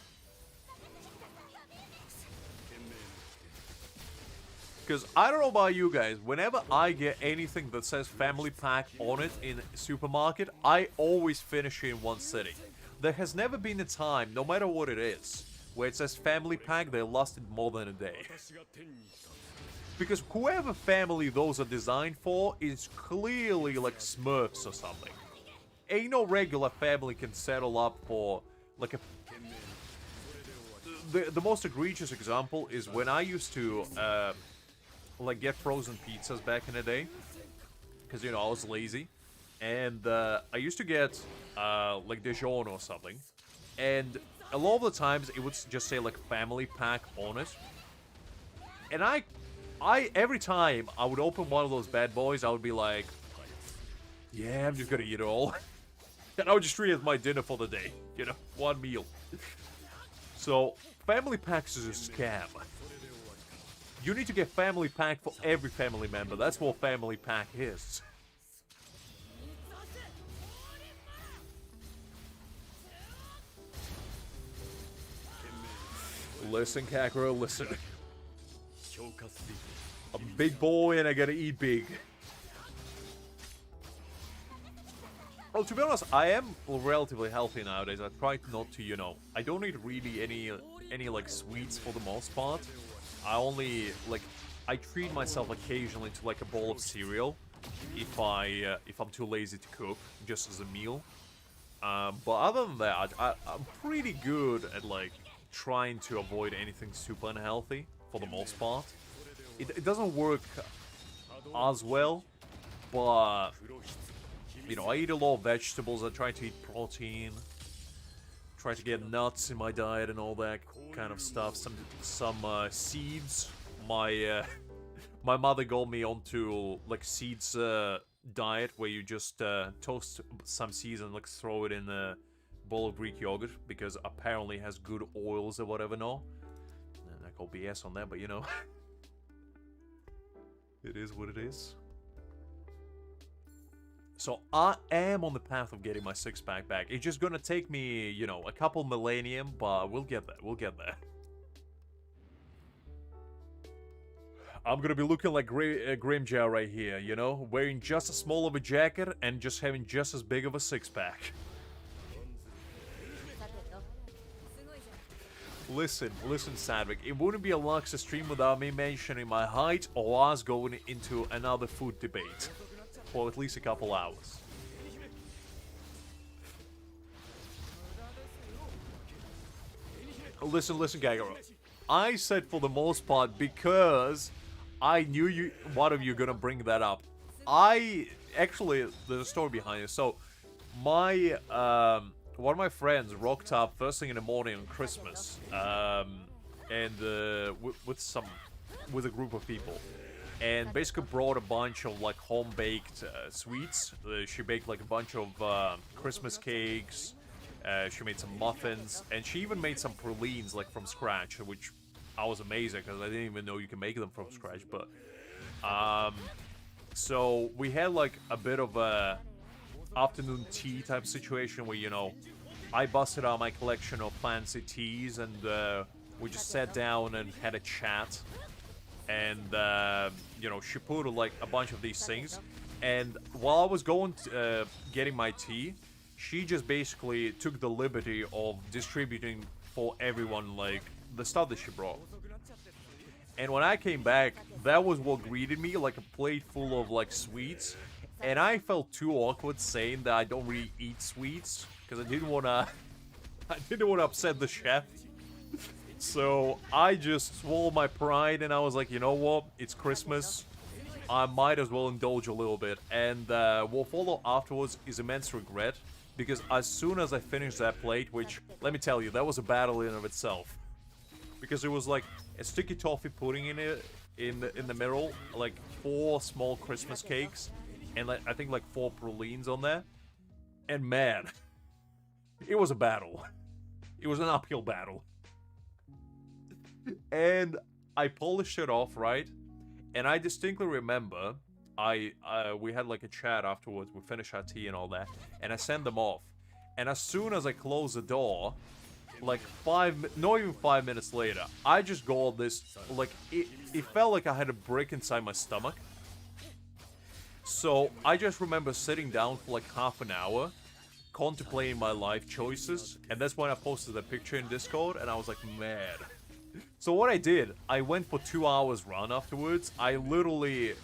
Because I don't know about you guys, whenever I get anything that says family pack on it in a supermarket, I always finish it in one sitting. There has never been a time, no matter what it is, where it says family pack, they lasted more than a day. Because whoever family those are designed for is clearly like Smurfs or something. Ain't no regular family can settle up for like a... The most egregious example is when I used to like get frozen pizzas back in the day. Because, you know, I was lazy. And I used to get like Dijon or something. And a lot of the times it would just say like family pack on it. And I every time I would open one of those bad boys, I would be like, yeah, I'm just gonna eat it all. And I would just treat it as my dinner for the day. You know, one meal. So, family packs is a scam. You need to get family pack for every family member. That's what family pack is. Listen, Kakuro, listen. I'm a big boy and I gotta eat big. Well, to be honest, I am relatively healthy nowadays. I try not to, you know, I don't eat really any like sweets for the most part. I only like I treat myself occasionally to like a bowl of cereal if I'm too lazy to cook, just as a meal. But other than that, I'm pretty good at like trying to avoid anything super unhealthy for the most part. It doesn't work as well, but you know, I eat a lot of vegetables. I try to eat protein. Try to get nuts in my diet and all that kind of stuff. Some seeds. My my mother got me onto like seeds diet where you just toast some seeds and like throw it in a bowl of Greek yogurt because apparently it has good oils or whatever. No, and I call BS on that, but you know, it is what it is. So I am on the path of getting my six-pack back. It's just gonna take me, you know, a couple millennium, but we'll get there. We'll get there. I'm gonna be looking like Grimjar right here, you know? Wearing just as small of a jacket and just having just as big of a six-pack. Listen, Sadvik. It wouldn't be a Luxor stream without me mentioning my height or us going into another food debate. For at least a couple hours. Listen, Gagaro. I said for the most part because I knew one of you gonna bring that up. Actually, there's a story behind it. So, one of my friends rocked up first thing in the morning on Christmas, and with a group of people. And basically brought a bunch of like home-baked sweets. She baked like a bunch of Christmas cakes. She made some muffins, and she even made some pralines like from scratch, which I was amazed because I didn't even know you can make them from scratch. But so we had like a bit of a afternoon tea type situation where, you know, I busted out my collection of fancy teas and we just sat down and had a chat. And, you know, she put like a bunch of these things. And while I was going to, getting my tea, she just basically took the liberty of distributing for everyone, like, the stuff that she brought. And when I came back, that was what greeted me, like a plate full of like sweets. And I felt too awkward saying that I don't really eat sweets because I didn't wanna I didn't want to upset the chef. So I just swallowed my pride and I was like, you know what? It's Christmas. I might as well indulge a little bit. And what followed afterwards is immense regret. Because as soon as I finished that plate, which, let me tell you, that was a battle in of itself. Because it was like a sticky toffee pudding in it, in the middle, like 4 small Christmas cakes, and like, I think like 4 pralines on there. And man, it was a battle. It was an uphill battle. And I polished it off, right? And I distinctly remember we had like a chat afterwards. We finished our tea and all that, and I sent them off. And as soon as I closed the door, like not even 5 minutes later, I just got this, like, it felt like I had a brick inside my stomach. So I just remember sitting down for like half an hour, contemplating my life choices, and that's when I posted the picture in Discord, and I was like, man. So what I did, I went for 2 hours run afterwards. I literally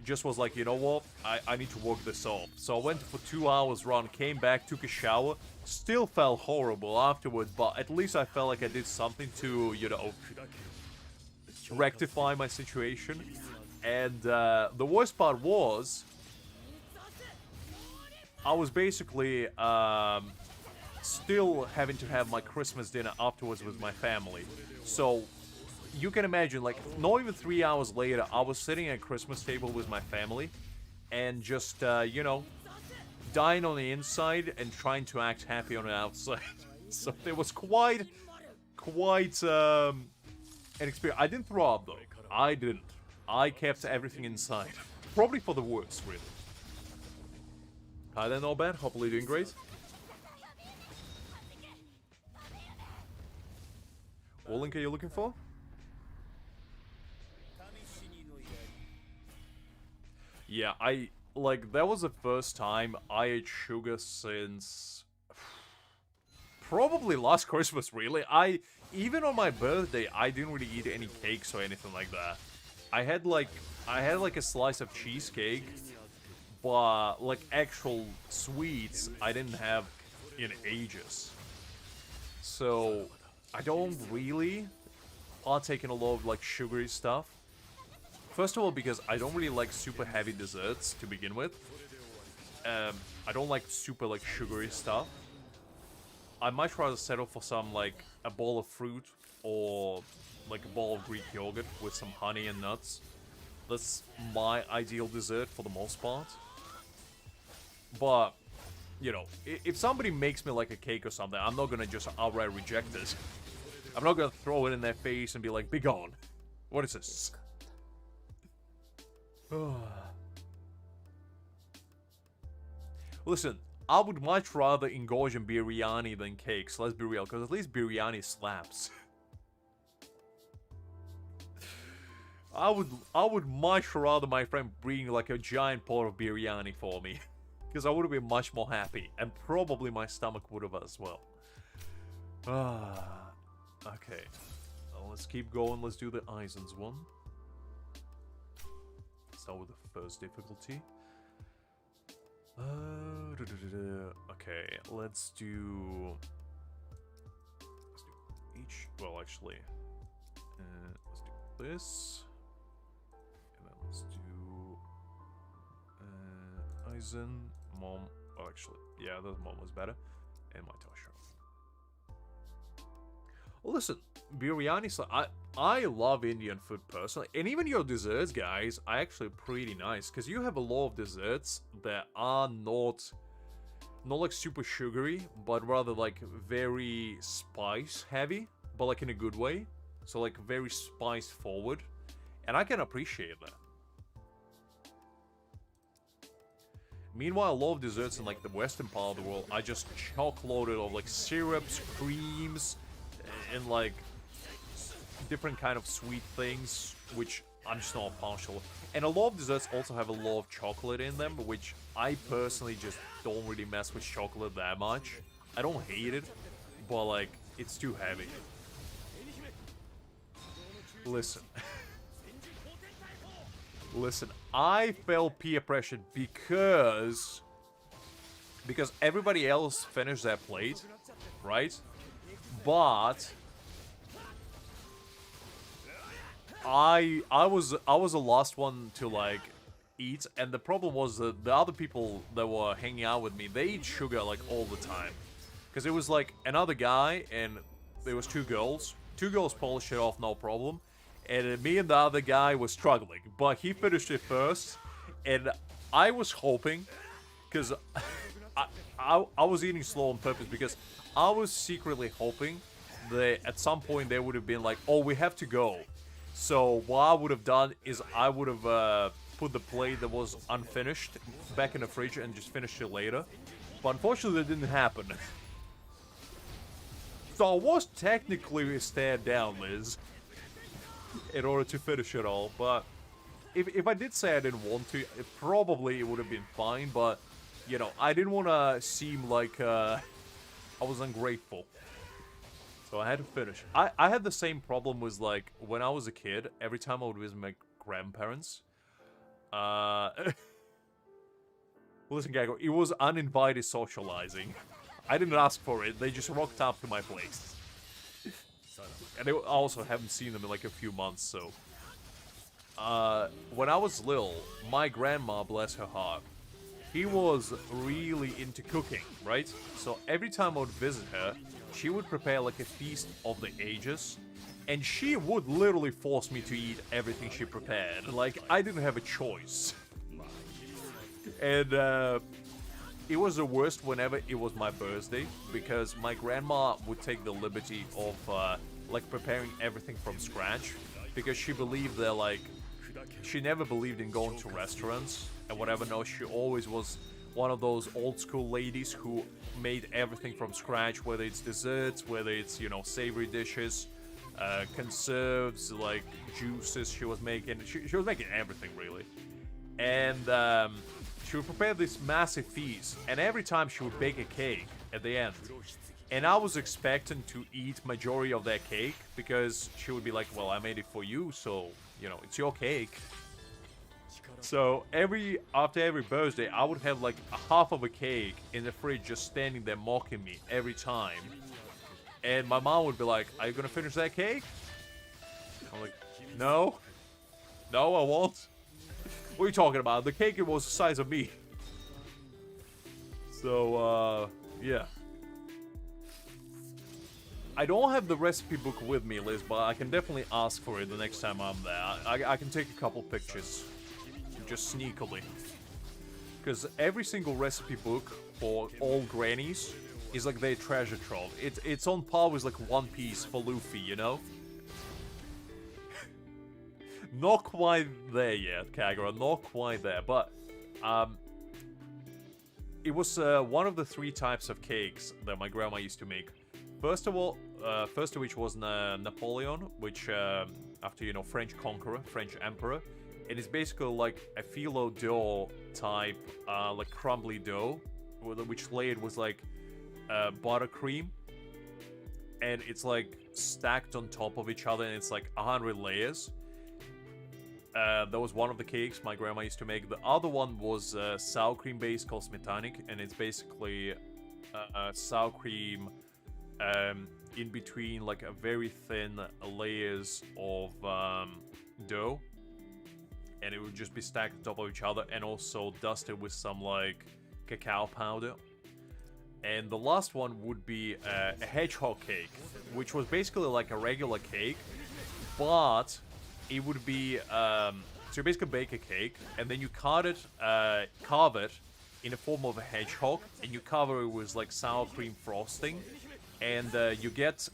just was like, you know what, I need to work this off. So I went for 2 hours run, came back, took a shower, still felt horrible afterwards, but at least I felt like I did something to, you know, rectify my situation. And the worst part was, I was basically still having to have my Christmas dinner afterwards with my family. So you can imagine, like, not even 3 hours later, I was sitting at a Christmas table with my family and just, you know, dying on the inside and trying to act happy on the outside. So it was quite an experience. I didn't throw up, though. I didn't. I kept everything inside. Probably for the worst, really. Hi there, not bad. Hopefully doing great. What link are you looking for? Yeah, that was the first time I ate sugar since probably last Christmas, really. Even on my birthday, I didn't really eat any cakes or anything like that. I had like a slice of cheesecake, but like actual sweets, I didn't have in ages. So I don't really partake in a lot of like sugary stuff. First of all, because I don't really like super heavy desserts to begin with. I don't like super like sugary stuff. I might rather settle for some like a bowl of fruit or like a bowl of Greek yogurt with some honey and nuts. That's my ideal dessert for the most part. But, you know, if somebody makes me like a cake or something, I'm not gonna just outright reject it. I'm not gonna throw it in their face and be like, be gone. What is this? Listen, I would much rather indulge in biryani than cakes, let's be real, because at least biryani slaps. I would much rather my friend bring like a giant pot of biryani for me. Because I would have been much more happy. And probably my stomach would have as well. Okay. Well, let's keep going. Let's do the Eisens one. Start with the first difficulty. Okay, let's do each. Well, actually, let's do this. And then let's do Eisen, Mom. Oh, actually, yeah, the Mom was better. And my Toshiro. Well, listen, biryani. I love Indian food personally, and even your desserts, guys, are actually pretty nice because you have a lot of desserts that are not like super sugary, but rather like very spice heavy, but like in a good way. So like very spice forward, and I can appreciate that. Meanwhile, a lot of desserts in like the western part of the world are just chock-loaded of like syrups, creams, and like different kind of sweet things, which I'm just not partial. And a lot of desserts also have a lot of chocolate in them, which I personally just don't really mess with chocolate that much. I don't hate it, but like, it's too heavy. Listen. Listen, I felt peer pressure because everybody else finished their plate, right? But I was the last one to like eat, and the problem was that the other people that were hanging out with me, they eat sugar like all the time, because it was like another guy and there was two girls. Two girls polished it off, no problem, and me and the other guy was struggling, but he finished it first, and I was hoping, because I was eating slow on purpose, because I was secretly hoping that at some point they would have been like, oh, we have to go. So what I would have done is I would have put the plate that was unfinished back in the fridge and just finished it later. But unfortunately that didn't happen. So I was technically stared down, Liz, in order to finish it all. But if I did say I didn't want to, it would have been fine. But, you know, I didn't want to seem like I was ungrateful. So I had to finish. I had the same problem with, like, when I was a kid, every time I would visit my grandparents. Listen, Gago, it was uninvited socializing. I didn't ask for it, they just rocked up to my place. And I also haven't seen them in like a few months, so... when I was little, my grandma, bless her heart, he was really into cooking, right? So every time I would visit her, she would prepare like a feast of the ages, and she would literally force me to eat everything she prepared. Like, I didn't have a choice. And it was the worst whenever it was my birthday, because my grandma would take the liberty of like preparing everything from scratch, because she believed that, like, she never believed in going to restaurants and whatever. No, she always was one of those old school ladies who made everything from scratch, whether it's desserts, whether it's, you know, savory dishes, conserves, like juices she was making. She was making everything, really. And she would prepare this massive feast, and every time she would bake a cake at the end. And I was expecting to eat majority of that cake, because she would be like, well, I made it for you, so, you know, it's your cake. So after every birthday, I would have like a half of a cake in the fridge just standing there mocking me every time. And my mom would be like, are you gonna finish that cake? I'm like, no. No, I won't. What are you talking about? The cake was the size of me. So, yeah. I don't have the recipe book with me, Liz, but I can definitely ask for it the next time I'm there. I can take a couple pictures. Just sneakily. Because every single recipe book for all grannies is like their treasure trove. It's on par with like One Piece for Luffy, you know? Not quite there yet, Kagura, not quite there, but it was one of the 3 types of cakes that my grandma used to make. First of which was Napoleon, which after, you know, French conqueror, French emperor. It is basically like a phyllo dough type, like crumbly dough, which layered with like buttercream, and it's like stacked on top of each other, and it's like 100 layers. That was one of the cakes my grandma used to make. The other one was sour cream based, called smetanic, and it's basically sour cream in between like a very thin layers of dough. And it would just be stacked on top of each other, and also dusted with some, like, cacao powder. And the last one would be a hedgehog cake, which was basically like a regular cake, but it would be, so you basically bake a cake, and then you carve it in the form of a hedgehog, and you cover it with, like, sour cream frosting, and you get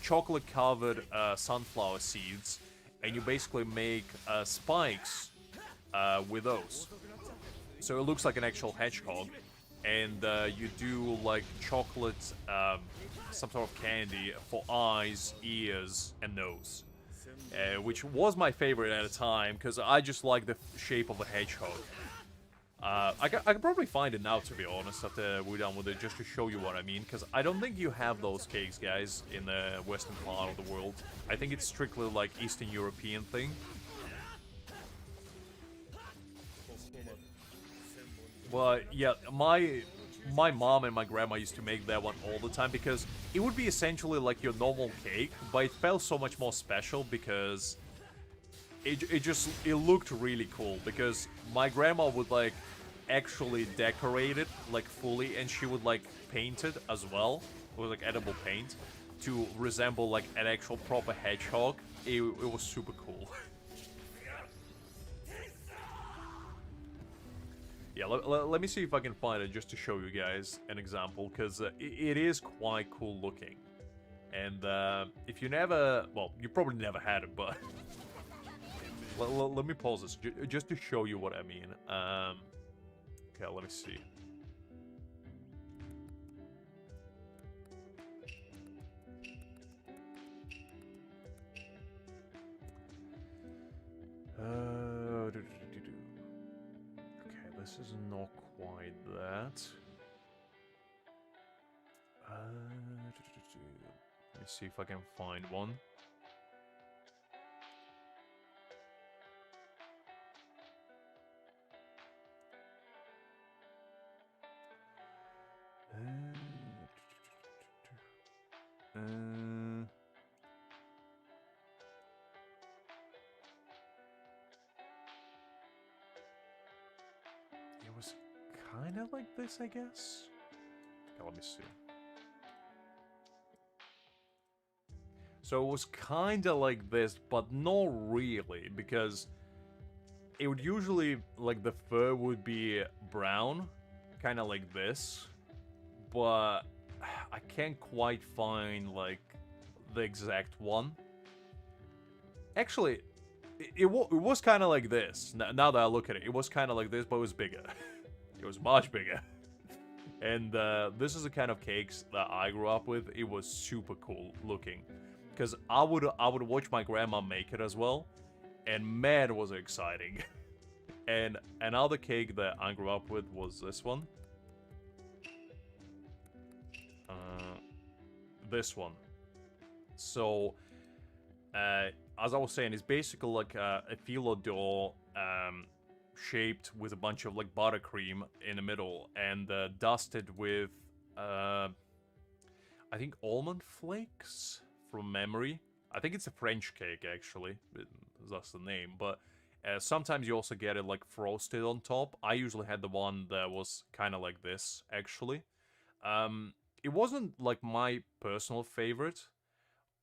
chocolate-covered sunflower seeds, and you basically make spikes with those. So it looks like an actual hedgehog. And you do like chocolate, some sort of candy for eyes, ears, and nose. Which was my favorite at the time, because I just like the shape of a hedgehog. I can probably find it now, to be honest, after we're done with it, just to show you what I mean, because I don't think you have those cakes, guys, in the western part of the world. I think it's strictly, like, Eastern European thing. Well, yeah, my mom and my grandma used to make that one all the time because it would be essentially like your normal cake, but it felt so much more special because it looked really cool because my grandma would like actually decorate it like fully, and she would like paint it as well with like edible paint to resemble like an actual proper hedgehog. It was super cool. Yeah, let me see if I can find it just to show you guys an example, because it is quite cool looking. And if you never, well, you probably never had it, but let me pause this just to show you what I mean. Okay, let me see. Okay, this is not quite that. Let me see if I can find one. It was kind of like this, I guess. Okay, let me see. So it was kind of like this, but not really, because it would usually, like, the fur would be brown, kind of like this, but I can't quite find, like, the exact one. Actually, it was kind of like this. Now that I look at it, it was kind of like this, but it was bigger. It was much bigger. And this is the kind of cakes that I grew up with. It was super cool looking. Because I would watch my grandma make it as well. And man, was it exciting. And another cake that I grew up with was this one. This one. So, as I was saying, it's basically like a phyllo dough shaped with a bunch of like buttercream in the middle and dusted with, I think, almond flakes from memory. I think it's a French cake, actually. That's the name. But sometimes you also get it like frosted on top. I usually had the one that was kind of like this, actually. It wasn't like my personal favorite.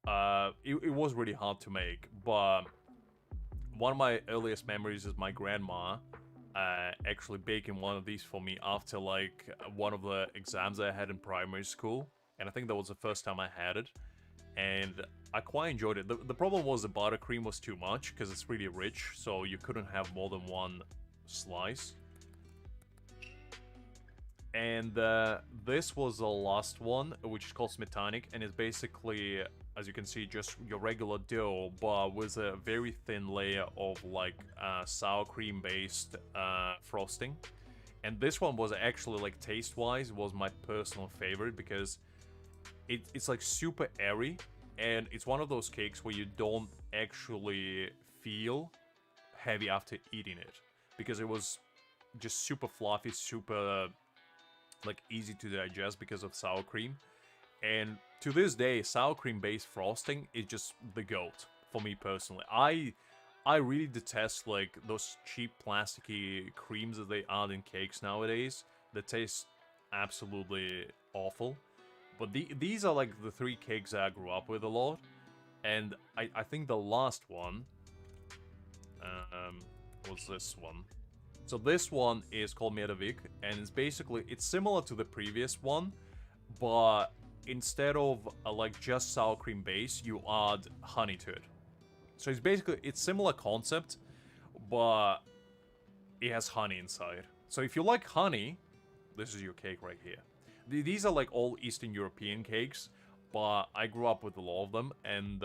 It was really hard to make, but one of my earliest memories is my grandma actually baking one of these for me after like one of the exams I had in primary school, and I think that was the first time I had it, and I quite enjoyed it. The problem was the buttercream was too much because it's really rich, so you couldn't have more than one slice. And this was the last one, which is called Smetanic, and it's basically, as you can see, just your regular dough, but with a very thin layer of like sour cream based frosting. And this one was actually, like, taste-wise, was my personal favorite because it's like super airy, and it's one of those cakes where you don't actually feel heavy after eating it, because it was just super fluffy, super like easy to digest because of sour cream. And to this day, sour cream based frosting is just the goat for me personally. I really detest like those cheap plasticky creams that they add in cakes nowadays that taste absolutely awful. But these are like the three cakes I grew up with a lot. And I think the last one was this one. So this one is called Medavik, and it's similar to the previous one, but instead of like just sour cream base, you add honey to it. So it's similar concept, but it has honey inside. So if you like honey, this is your cake right here. These are like all Eastern European cakes, but I grew up with a lot of them, and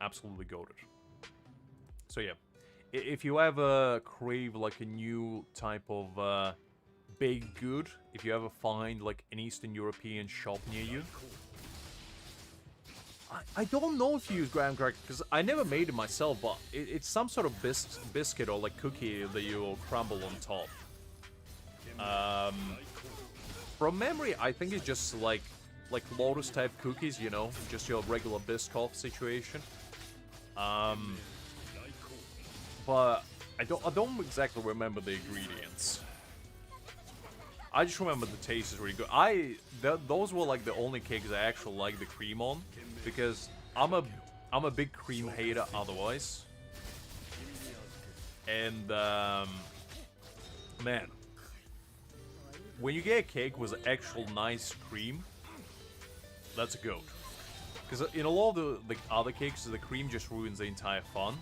absolutely goated. So yeah. If you ever crave like a new type of baked good, if you ever find like an Eastern European shop near you, I don't know if you use graham cracker because I never made it myself, but it's some sort of biscuit or like cookie that you crumble on top. From memory, I think it's just like Lotus type cookies, you know, just your regular Biscoff situation. But I don't exactly remember the ingredients. I just remember the taste is really good. Those were like the only cakes I actually like the cream on, because I'm a big cream hater otherwise. And man, when you get a cake with actual nice cream, that's a goat. Because in a lot of the other cakes, the cream just ruins the entire fun.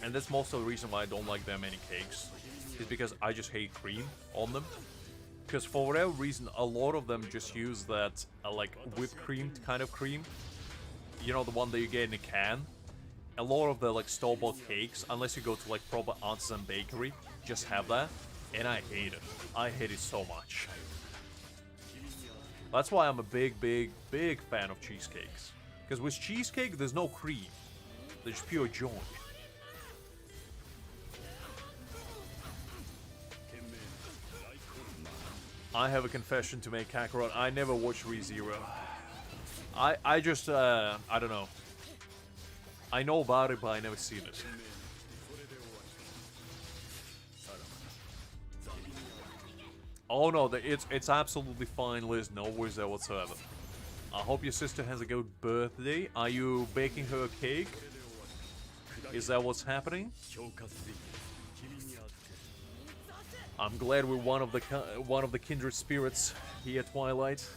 And that's most of the reason why I don't like that many cakes. Is because I just hate cream on them. Because for whatever reason, a lot of them just use that, like, whipped cream kind of cream. You know, the one that you get in a can. A lot of the, like, store-bought cakes, unless you go to, like, proper artisan bakery, just have that. And I hate it. I hate it so much. That's why I'm a big fan of cheesecakes. Because with cheesecake, there's no cream. There's pure joy. I have a confession to make, Kakarot. I never watched ReZero. I just, I don't know. I know about it, but I never seen it. Oh no, it's absolutely fine, Liz. No worries there whatsoever. I hope your sister has a good birthday. Are you baking her a cake? Is that what's happening? I'm glad we're one of the kindred spirits here at Twilight.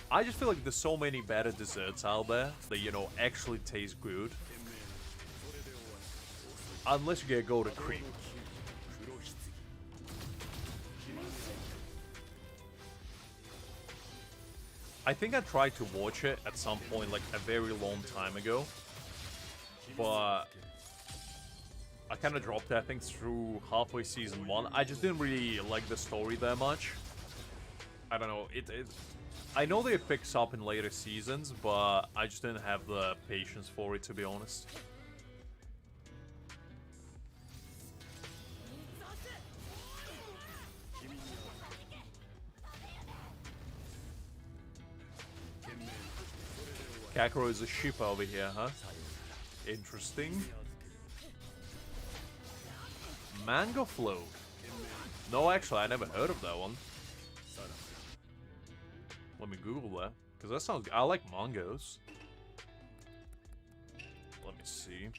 I just feel like there's so many better desserts out there that, you know, actually taste good. Unless you get golden cream. I think I tried to watch it at some point, like a very long time ago. But I kind of dropped it, I think, through halfway season 1. I just didn't really like the story that much. I don't know, I know that it picks up in later seasons, but I just didn't have the patience for it, to be honest. Kakarot is a ship over here, huh? Interesting. Mango float. No, actually, I never heard of that one. Let me Google that, because that sounds... I like mangoes. Let me see.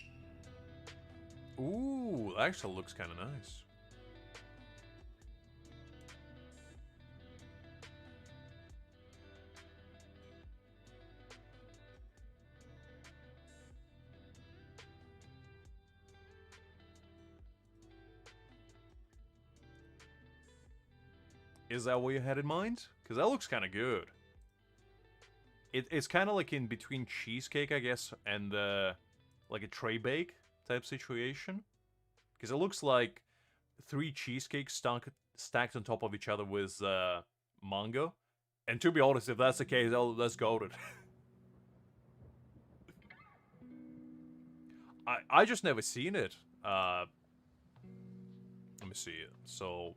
Ooh, that actually looks kind of nice. Is that what you had in mind? Because that looks kind of good. It's kind of like in between cheesecake, I guess, and like a tray bake type situation. Because it looks like 3 cheesecakes stacked on top of each other with mango. And to be honest, if that's the case, that's goated. I just never seen it. Let me see it. So...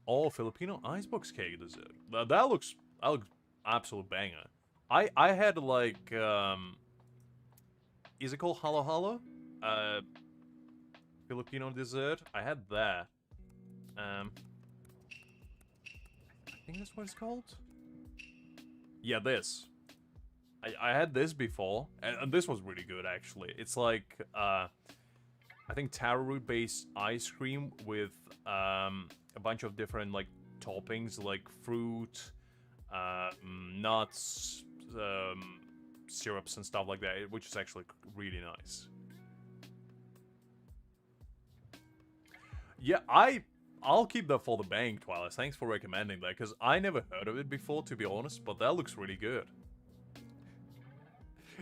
Oh, Filipino icebox cake dessert. That looks absolute banger. I had like is it called halo halo? Filipino dessert. I had that. I think that's what it's called. Yeah, this. I had this before, and this was really good actually. It's like I think taro root based ice cream with a bunch of different like toppings like fruit, nuts, syrups and stuff like that, which is actually really nice. Yeah, I'll keep that for the bank, Twilight. Thanks for recommending that, because I never heard of it before, to be honest, but that looks really good.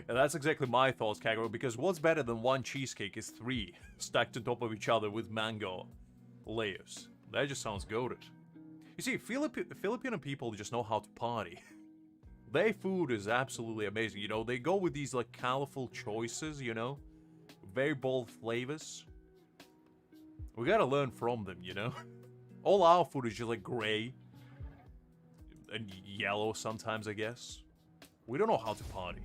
And that's exactly my thoughts, Kagero, because what's better than 1 cheesecake is 3 stacked on top of each other with mango layers. That just sounds goated. You see, Filipino people just know how to party. Their food is absolutely amazing, you know, they go with these like colorful choices, you know, very bold flavors. We gotta learn from them, you know? All our food is just like gray and yellow sometimes, I guess. We don't know how to party.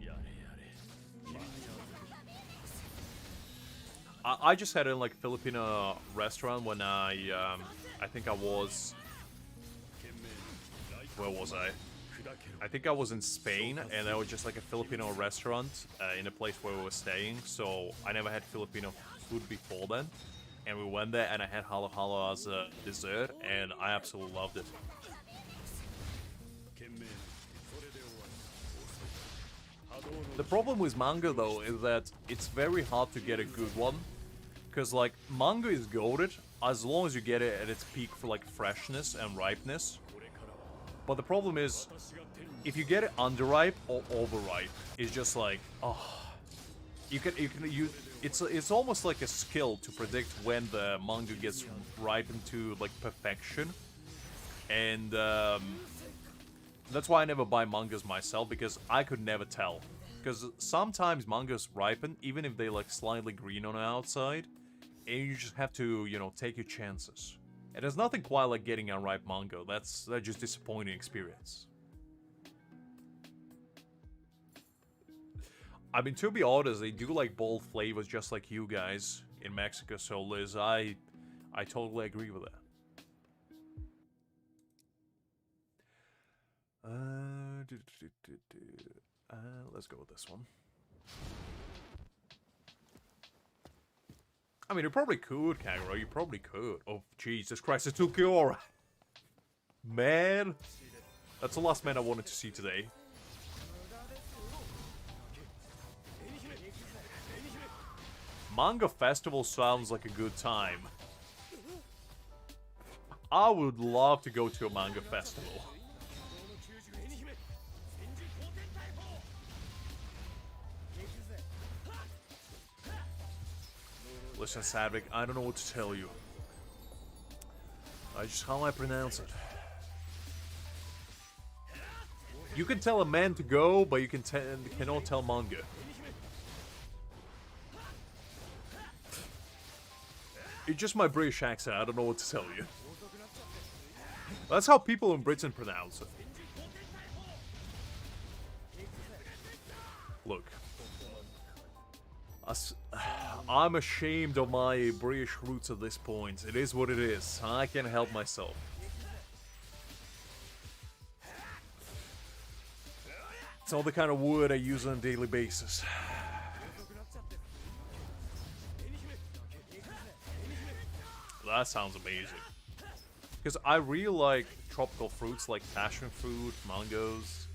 I just had a like Filipino restaurant when I think I was... Where was I? I think I was in Spain, and there was just like a Filipino restaurant in a place where we were staying, so I never had Filipino food before then. And we went there, and I had halo halo as a dessert, and I absolutely loved it. The problem with mango, though, is that it's very hard to get a good one. Because, like, mango is goated as long as you get it at its peak for, like, freshness and ripeness. But the problem is, if you get it underripe or overripe, it's just like, oh, it's almost like a skill to predict when the mango gets ripened to like perfection, and that's why I never buy mangoes myself, because I could never tell. Because sometimes mangoes ripen even if they like slightly green on the outside, and you just have to, you know, take your chances. And there's nothing quite like getting a ripe mango. That's just disappointing experience. I mean, to be honest, they do like bold flavors just like you guys in Mexico, so Liz, I totally agree with that. Let's go with this one. I mean, you probably could, Kagero. You probably could. Oh, Jesus Christ, it took you alright. Man. That's the last man I wanted to see today. Manga Festival sounds like a good time. I would love to go to a manga festival. Listen, Sadvik, I don't know what to tell you. Just how I pronounce it. You can tell a man to go, but you cannot tell manga. It's just my British accent, I don't know what to tell you. That's how people in Britain pronounce it. Look. I'm ashamed of my British roots at this point. It is what it is. I can't help myself. It's not the kind of word I use on a daily basis. That sounds amazing. Because I really like tropical fruits like passion fruit, mangoes,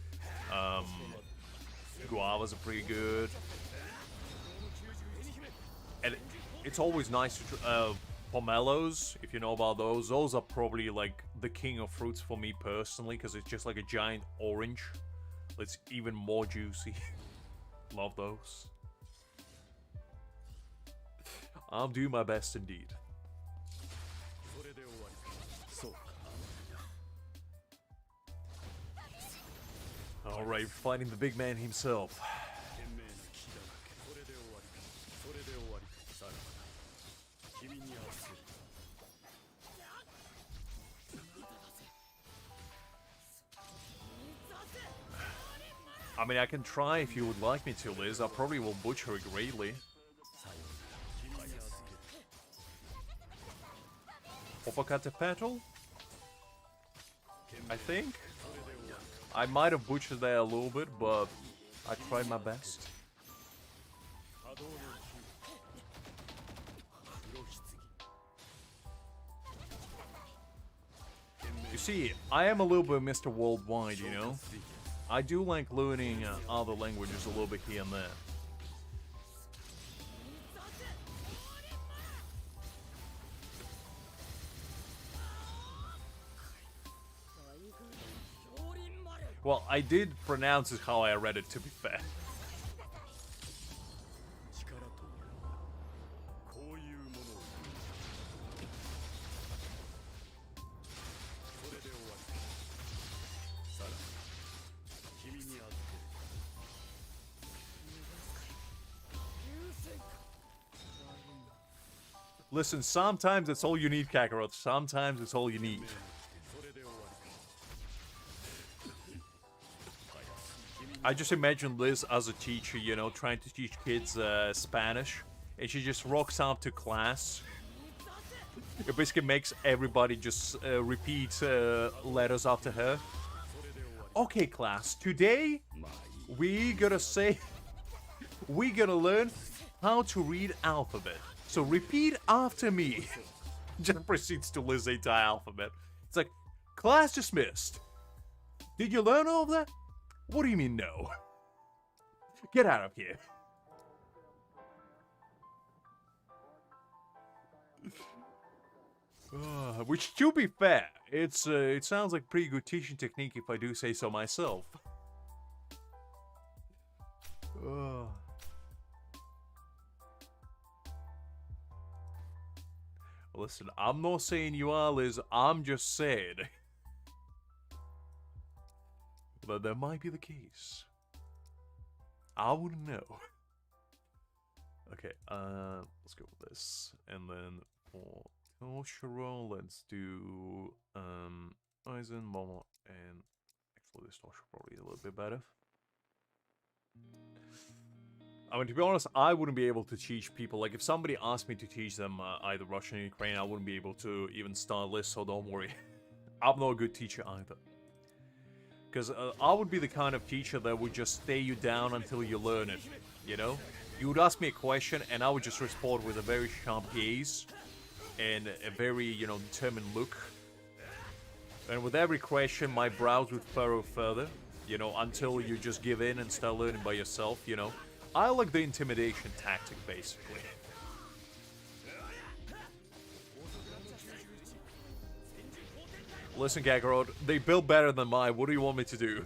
guavas are pretty good. And it's always nice to pomelos, if you know about those. Those are probably like the king of fruits for me personally, because it's just like a giant orange. It's even more juicy. Love those. I'll do my best indeed. Alright, fighting the big man himself. I mean, I can try if you would like me to, Liz. I probably will butcher it greatly. Opakate I think? I might have butchered that a little bit, but I tried my best. You see, I am a little bit Mr. Worldwide, you know? I do like learning other languages a little bit here and there. Well, I did pronounce it how I read it, to be fair. Listen, sometimes it's all you need, Kakarot. Sometimes it's all you need. I just imagine Liz as a teacher, you know, trying to teach kids Spanish. And she just rocks up to class. It basically makes everybody just repeat letters after her. Okay, class, today we gonna learn how to read alphabet. So repeat after me. Just proceeds to list the entire alphabet. It's like, class dismissed. Did you learn all of that? What do you mean no? Get out of here. Which, to be fair, it sounds like pretty good teaching technique if I do say so myself. Listen, I'm not saying you are, Liz. I'm just saying that that might be the case. I wouldn't know. Okay, let's go with this, and then for Toshiro, let's do Aizen, Momo, and actually this Toshiro probably a little bit better. I mean, to be honest, I wouldn't be able to teach people. Like, if somebody asked me to teach them either Russian or Ukrainian, I wouldn't be able to even start a list, so don't worry. I'm not a good teacher either. Because I would be the kind of teacher that would just stay you down until you learn it, you know? You would ask me a question, and I would just respond with a very sharp gaze and a very, you know, determined look. And with every question, my brows would furrow further, you know, until you just give in and start learning by yourself, you know? I like the intimidation tactic, basically. Listen, Kakarot, they build better than mine. What do you want me to do?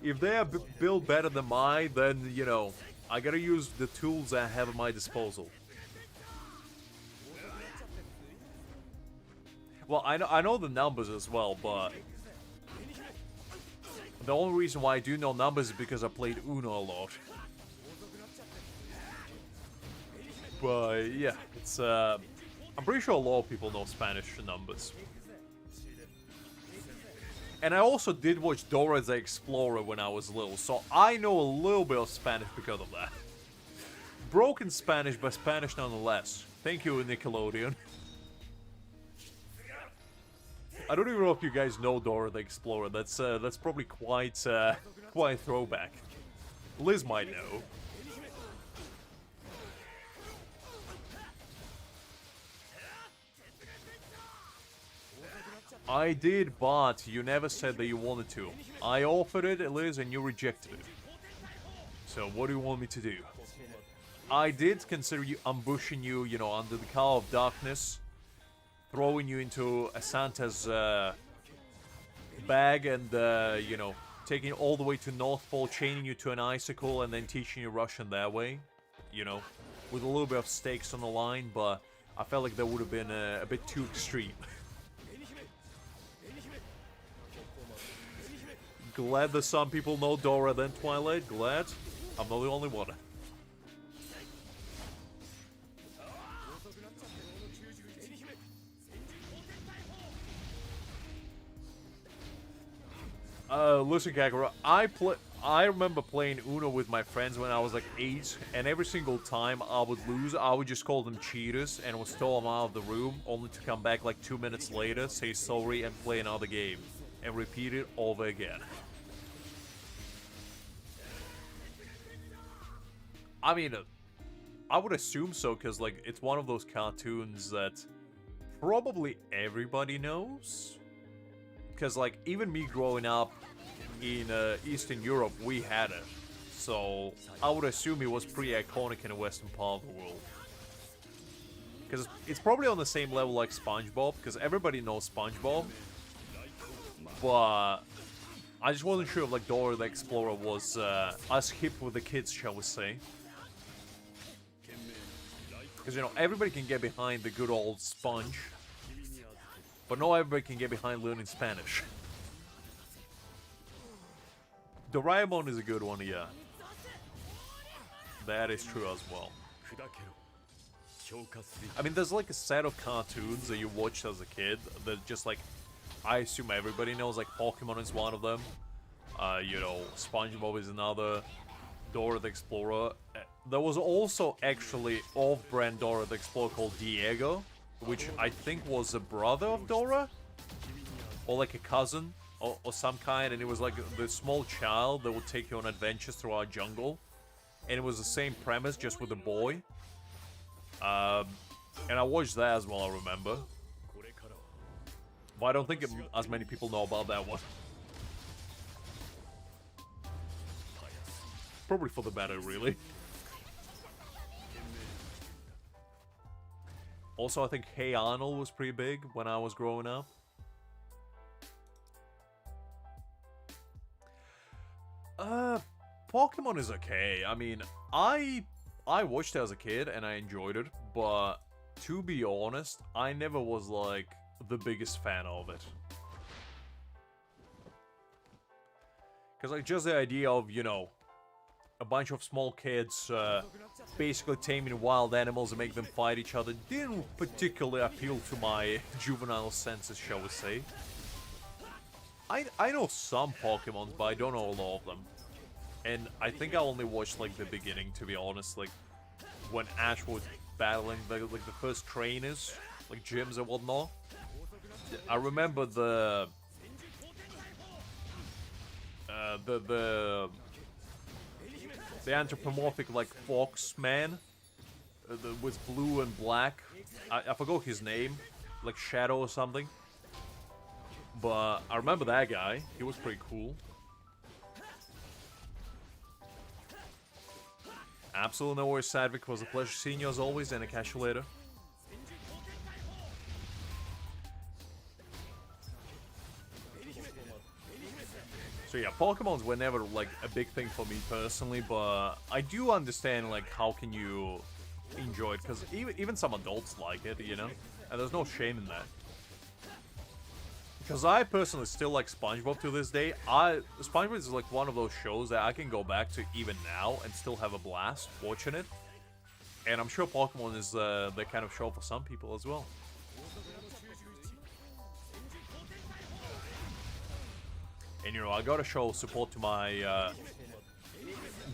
If they are built better than mine, then, you know, I gotta use the tools I have at my disposal. Well, I know the numbers as well, but the only reason why I do know numbers is because I played Uno a lot. But yeah, it's I'm pretty sure a lot of people know Spanish numbers. And I also did watch Dora the Explorer when I was little, so I know a little bit of Spanish because of that. Broken Spanish, but Spanish nonetheless. Thank you, Nickelodeon. I don't even know if you guys know Dora the Explorer. That's probably quite quite a throwback. Liz might know. I did, but you never said that you wanted to. I offered it, Liz, and you rejected it. So what do you want me to do? I did consider you ambushing you, you know, under the cover of darkness, throwing you into a Santa's bag and, you know, taking you all the way to North Pole, chaining you to an icicle, and then teaching you Russian that way. You know, with a little bit of stakes on the line, but I felt like that would have been a bit too extreme. Glad that some people know Dora than Twilight. Glad. I'm not the only one. Listen, Kakarot, I remember playing Uno with my friends when I was like 8, and every single time I would lose, I would just call them cheaters and would storm them out of the room, only to come back like 2 minutes later, say sorry, and play another game. And repeat it over again. I mean, I would assume so, because, like, it's one of those cartoons that probably everybody knows. Because, like, even me growing up in Eastern Europe, we had it. So, I would assume it was pretty iconic in the western part of the world. Because it's probably on the same level like SpongeBob, because everybody knows SpongeBob. But I just wasn't sure if, like, Dora the Explorer was as hip with the kids, shall we say. Because, you know, everybody can get behind the good old Sponge. But not everybody can get behind learning Spanish. Doraemon is a good one, yeah. That is true as well. I mean, there's like a set of cartoons that you watched as a kid that just like, I assume everybody knows, like Pokemon is one of them. You know, SpongeBob is another. Dora the Explorer. There was also actually off-brand Dora the Explorer called Diego, which I think was a brother of Dora, or like a cousin, or some kind, and it was like the small child that would take you on adventures through our jungle, and it was the same premise, just with a boy. And I watched that as well, I remember. But I don't think as many people know about that one. Probably for the better, really. Also, I think Hey Arnold was pretty big when I was growing up. Pokemon is okay. I mean, I watched it as a kid and I enjoyed it, but to be honest, I never was like the biggest fan of it. Because like just the idea of, you know, a bunch of small kids basically taming wild animals and make them fight each other didn't particularly appeal to my juvenile senses, shall we say. I know some Pokemons, but I don't know a lot of them. And I think I only watched like the beginning, to be honest, like when Ash was battling like the first trainers, like gyms and whatnot. I remember the anthropomorphic like fox man with blue and black. I forgot his name, like Shadow or something. But I remember that guy. He was pretty cool. Absolutely no worries, Sadvik. Was a pleasure seeing you as always, and I'll catch you later. So yeah, Pokemons were never like a big thing for me personally, but I do understand like how can you enjoy it, because even some adults like it, you know, and there's no shame in that. Because I personally still like SpongeBob to this day. SpongeBob is like one of those shows that I can go back to even now and still have a blast watching it. And I'm sure Pokemon is the kind of show for some people as well. And you know, I gotta show support to my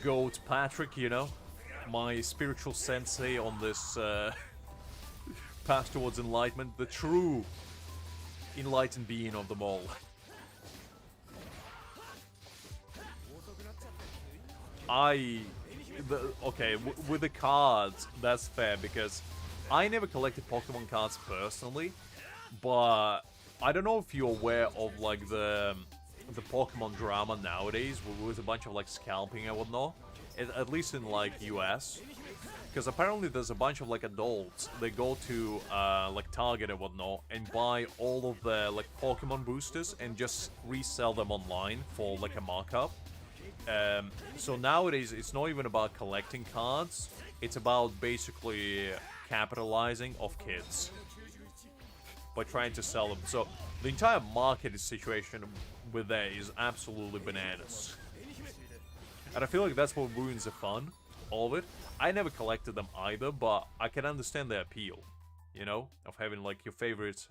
goat Patrick, you know, my spiritual sensei on this path towards enlightenment, the true enlightened being of them all. Okay, with the cards, that's fair, because I never collected Pokemon cards personally, but I don't know if you're aware of like the Pokemon drama nowadays with a bunch of like scalping and whatnot, at least in like US. Because apparently there's a bunch of like adults, they go to like Target and whatnot and buy all of the like Pokemon boosters and just resell them online for like a markup. So nowadays it's not even about collecting cards, it's about basically capitalizing off kids by trying to sell them. So the entire market situation with that is absolutely bananas. And I feel like that's what ruins the fun of it. I never collected them either, but I can understand the appeal, you know, of having like your favorite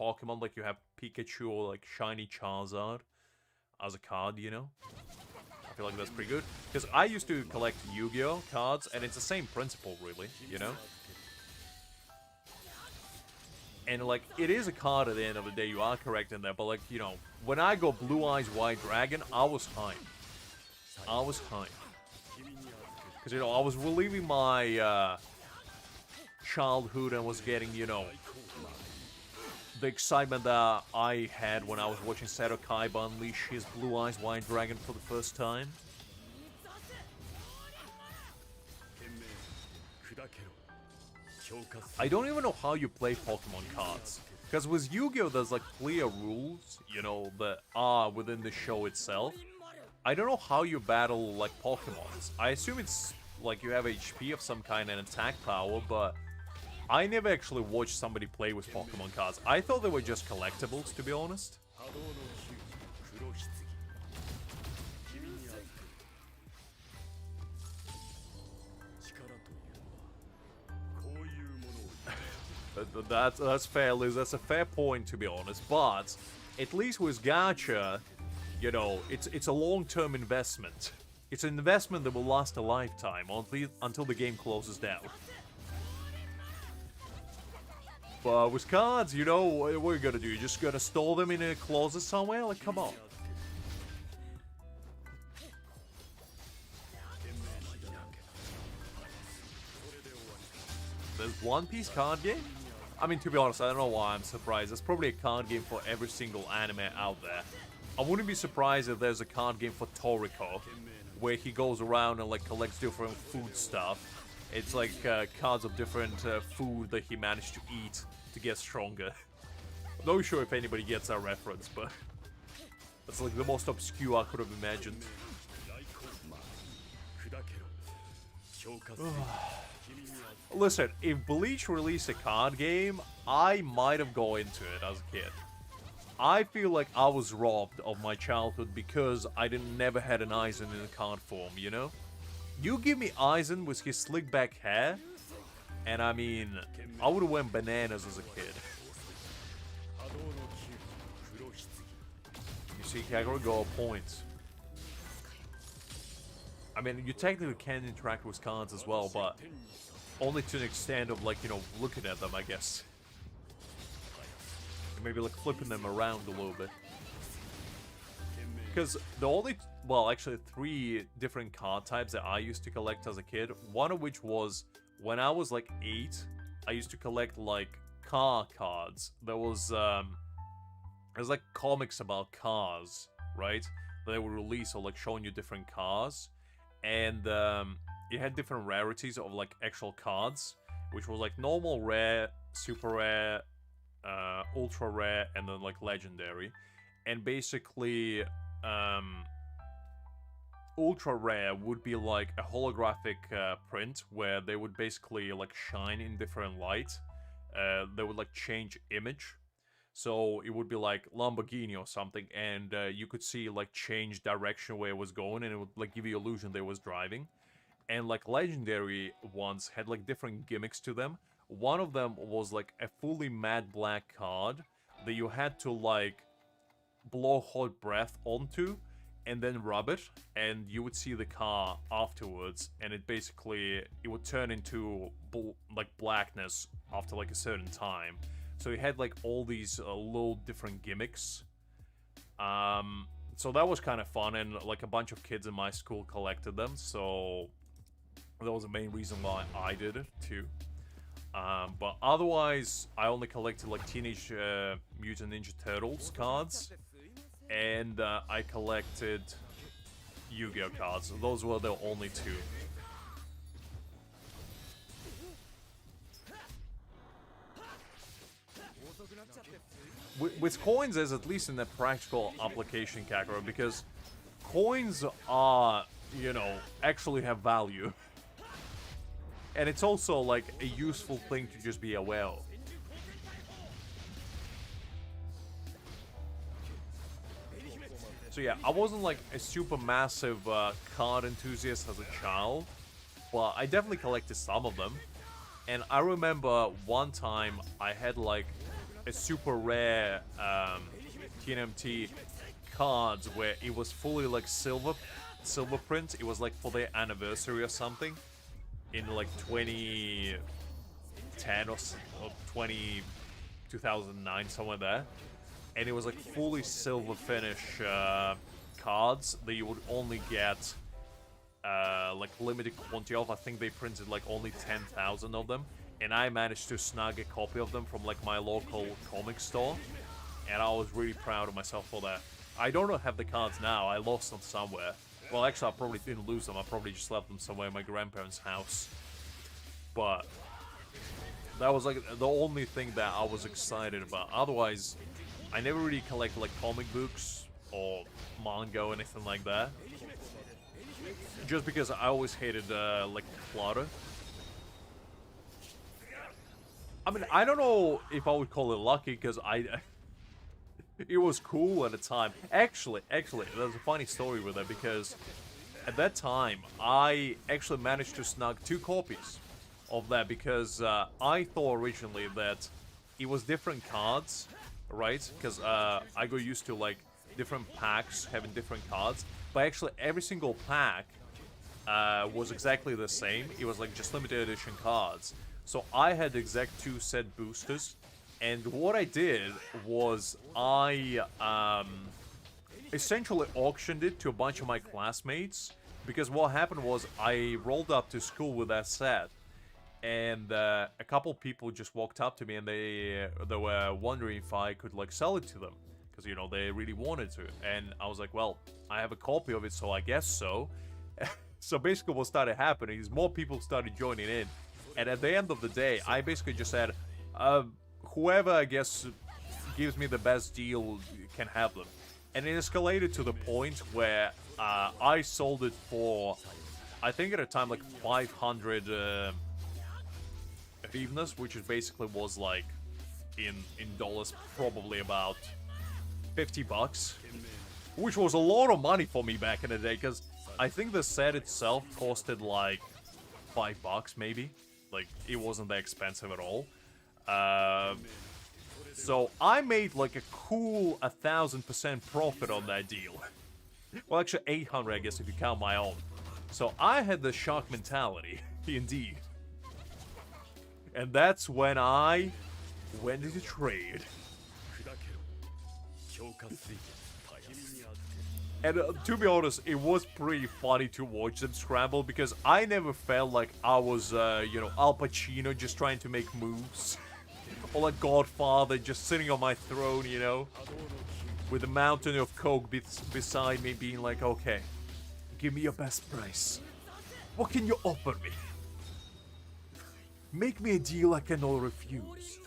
Pokemon, like you have Pikachu or like shiny Charizard as a card, you know. I feel like that's pretty good, because I used to collect Yu-Gi-Oh cards, and it's the same principle, really, you know. And like, it is a card at the end of the day, you are correct in that, but like, you know, when I go Blue Eyes White Dragon, I was hyped. I was hyped. Because, you know, I was reliving my childhood and was getting, you know, the excitement that I had when I was watching Seto Kaiba unleash his Blue Eyes White Dragon for the first time. I don't even know how you play Pokemon cards. Because with Yu-Gi-Oh! There's like clear rules, you know, that are within the show itself. I don't know how you battle, like, Pokemons. I assume it's, like, you have HP of some kind and attack power, but I never actually watched somebody play with Pokemon cards. I thought they were just collectibles, to be honest. That's fair, Liz. That's a fair point, to be honest. But at least with gacha, you know, it's a long-term investment. It's an investment that will last a lifetime until the game closes down. But with cards, you know, what are you gonna do? You're just gonna store them in a closet somewhere? Like, come on. There's One Piece card game? I mean, to be honest, I don't know why I'm surprised. There's probably a card game for every single anime out there. I wouldn't be surprised if there's a card game for Toriko, where he goes around and, like, collects different food stuff. It's like cards of different food that he managed to eat to get stronger. I'm not sure if anybody gets that reference, but that's like the most obscure I could have imagined. Listen, if Bleach released a card game, I might have gone into it as a kid. I feel like I was robbed of my childhood because I never had an Aizen in a card form, you know? You give me Aizen with his slick back hair, and I mean, I would have went bananas as a kid. You see, Kagura go points. I mean, you technically can interact with cards as well, but only to an extent of, like, you know, looking at them, I guess. Maybe, like, flipping them around a little bit. Because the only, well, actually 3 different card types that I used to collect as a kid, one of which was, when I was, like, 8, I used to collect, like, car cards. There was like, comics about cars, right? They would release, or, like, showing you different cars. And, it had different rarities of, like, actual cards, which was, like, normal rare, super rare, ultra rare, and then, like, legendary. And basically, ultra rare would be, like, a holographic print, where they would basically, like, shine in different light. They would, like, change image. So it would be, like, Lamborghini or something, and you could see, like, change direction where it was going, and it would, like, give you illusion they was driving. And, like, legendary ones had, like, different gimmicks to them. One of them was, like, a fully matte black card that you had to, like, blow hot breath onto and then rub it, and you would see the car afterwards, and it basically, it would turn into, like, blackness after, like, a certain time. So it had, like, all these little different gimmicks. So that was kind of fun, and, like, a bunch of kids in my school collected them, so that was the main reason why I did it, too. But otherwise, I only collected, like, Teenage Mutant Ninja Turtles cards, and I collected Yu-Gi-Oh cards. Those were the only 2. With coins, there's at least in a practical application, Kakura, because coins are, you know, actually have value. And it's also, like, a useful thing to just be aware of. So yeah, I wasn't, like, a super massive card enthusiast as a child, but I definitely collected some of them. And I remember one time I had, like, a super rare TNMT cards where it was fully, like, silver print. It was, like, for their anniversary or something in, like, 2010 or 2009, somewhere there. And it was, like, fully silver finish cards that you would only get like, limited quantity of. I think they printed, like, only 10,000 of them. And I managed to snag a copy of them from, like, my local comic store. And I was really proud of myself for that. I don't have the cards now. I lost them somewhere. Well, actually, I probably didn't lose them. I probably just left them somewhere in my grandparents' house. But that was, like, the only thing that I was excited about. Otherwise, I never really collected, like, comic books or manga or anything like that. Just because I always hated, like, clutter. I mean, I don't know if I would call it lucky, because it was cool at the time. Actually, there's a funny story with it, because at that time, I actually managed to snag 2 copies of that because I thought originally that it was different cards, right? Because I got used to like different packs having different cards, but actually every single pack was exactly the same. It was like just limited edition cards. So I had the exact 2 set boosters, and what I did was I essentially auctioned it to a bunch of my classmates, because what happened was I rolled up to school with that set, and a couple people just walked up to me and they were wondering if I could like sell it to them, because you know they really wanted to, and I was like, well, I have a copy of it, so I guess so. So basically what started happening is more people started joining in, and at the end of the day I basically just said, whoever I guess gives me the best deal can have them. And it escalated to the point where I sold it for, I think at a time, like 500 hryvnias, which is basically was like, in dollars, probably about 50 bucks. Which was a lot of money for me back in the day, because I think the set itself costed like $5 maybe. Like, it wasn't that expensive at all. So I made like a cool 1,000% profit on that deal. Well, actually 800, I guess, if you count my own. So I had the shark mentality, indeed. And that's when I went into trade. And to be honest, it was pretty funny to watch them scramble, because I never felt like I was, you know, Al Pacino just trying to make moves. Or like Godfather just sitting on my throne, you know, with a mountain of coke beside me being like, okay, give me your best price. What can you offer me? Make me a deal I cannot refuse.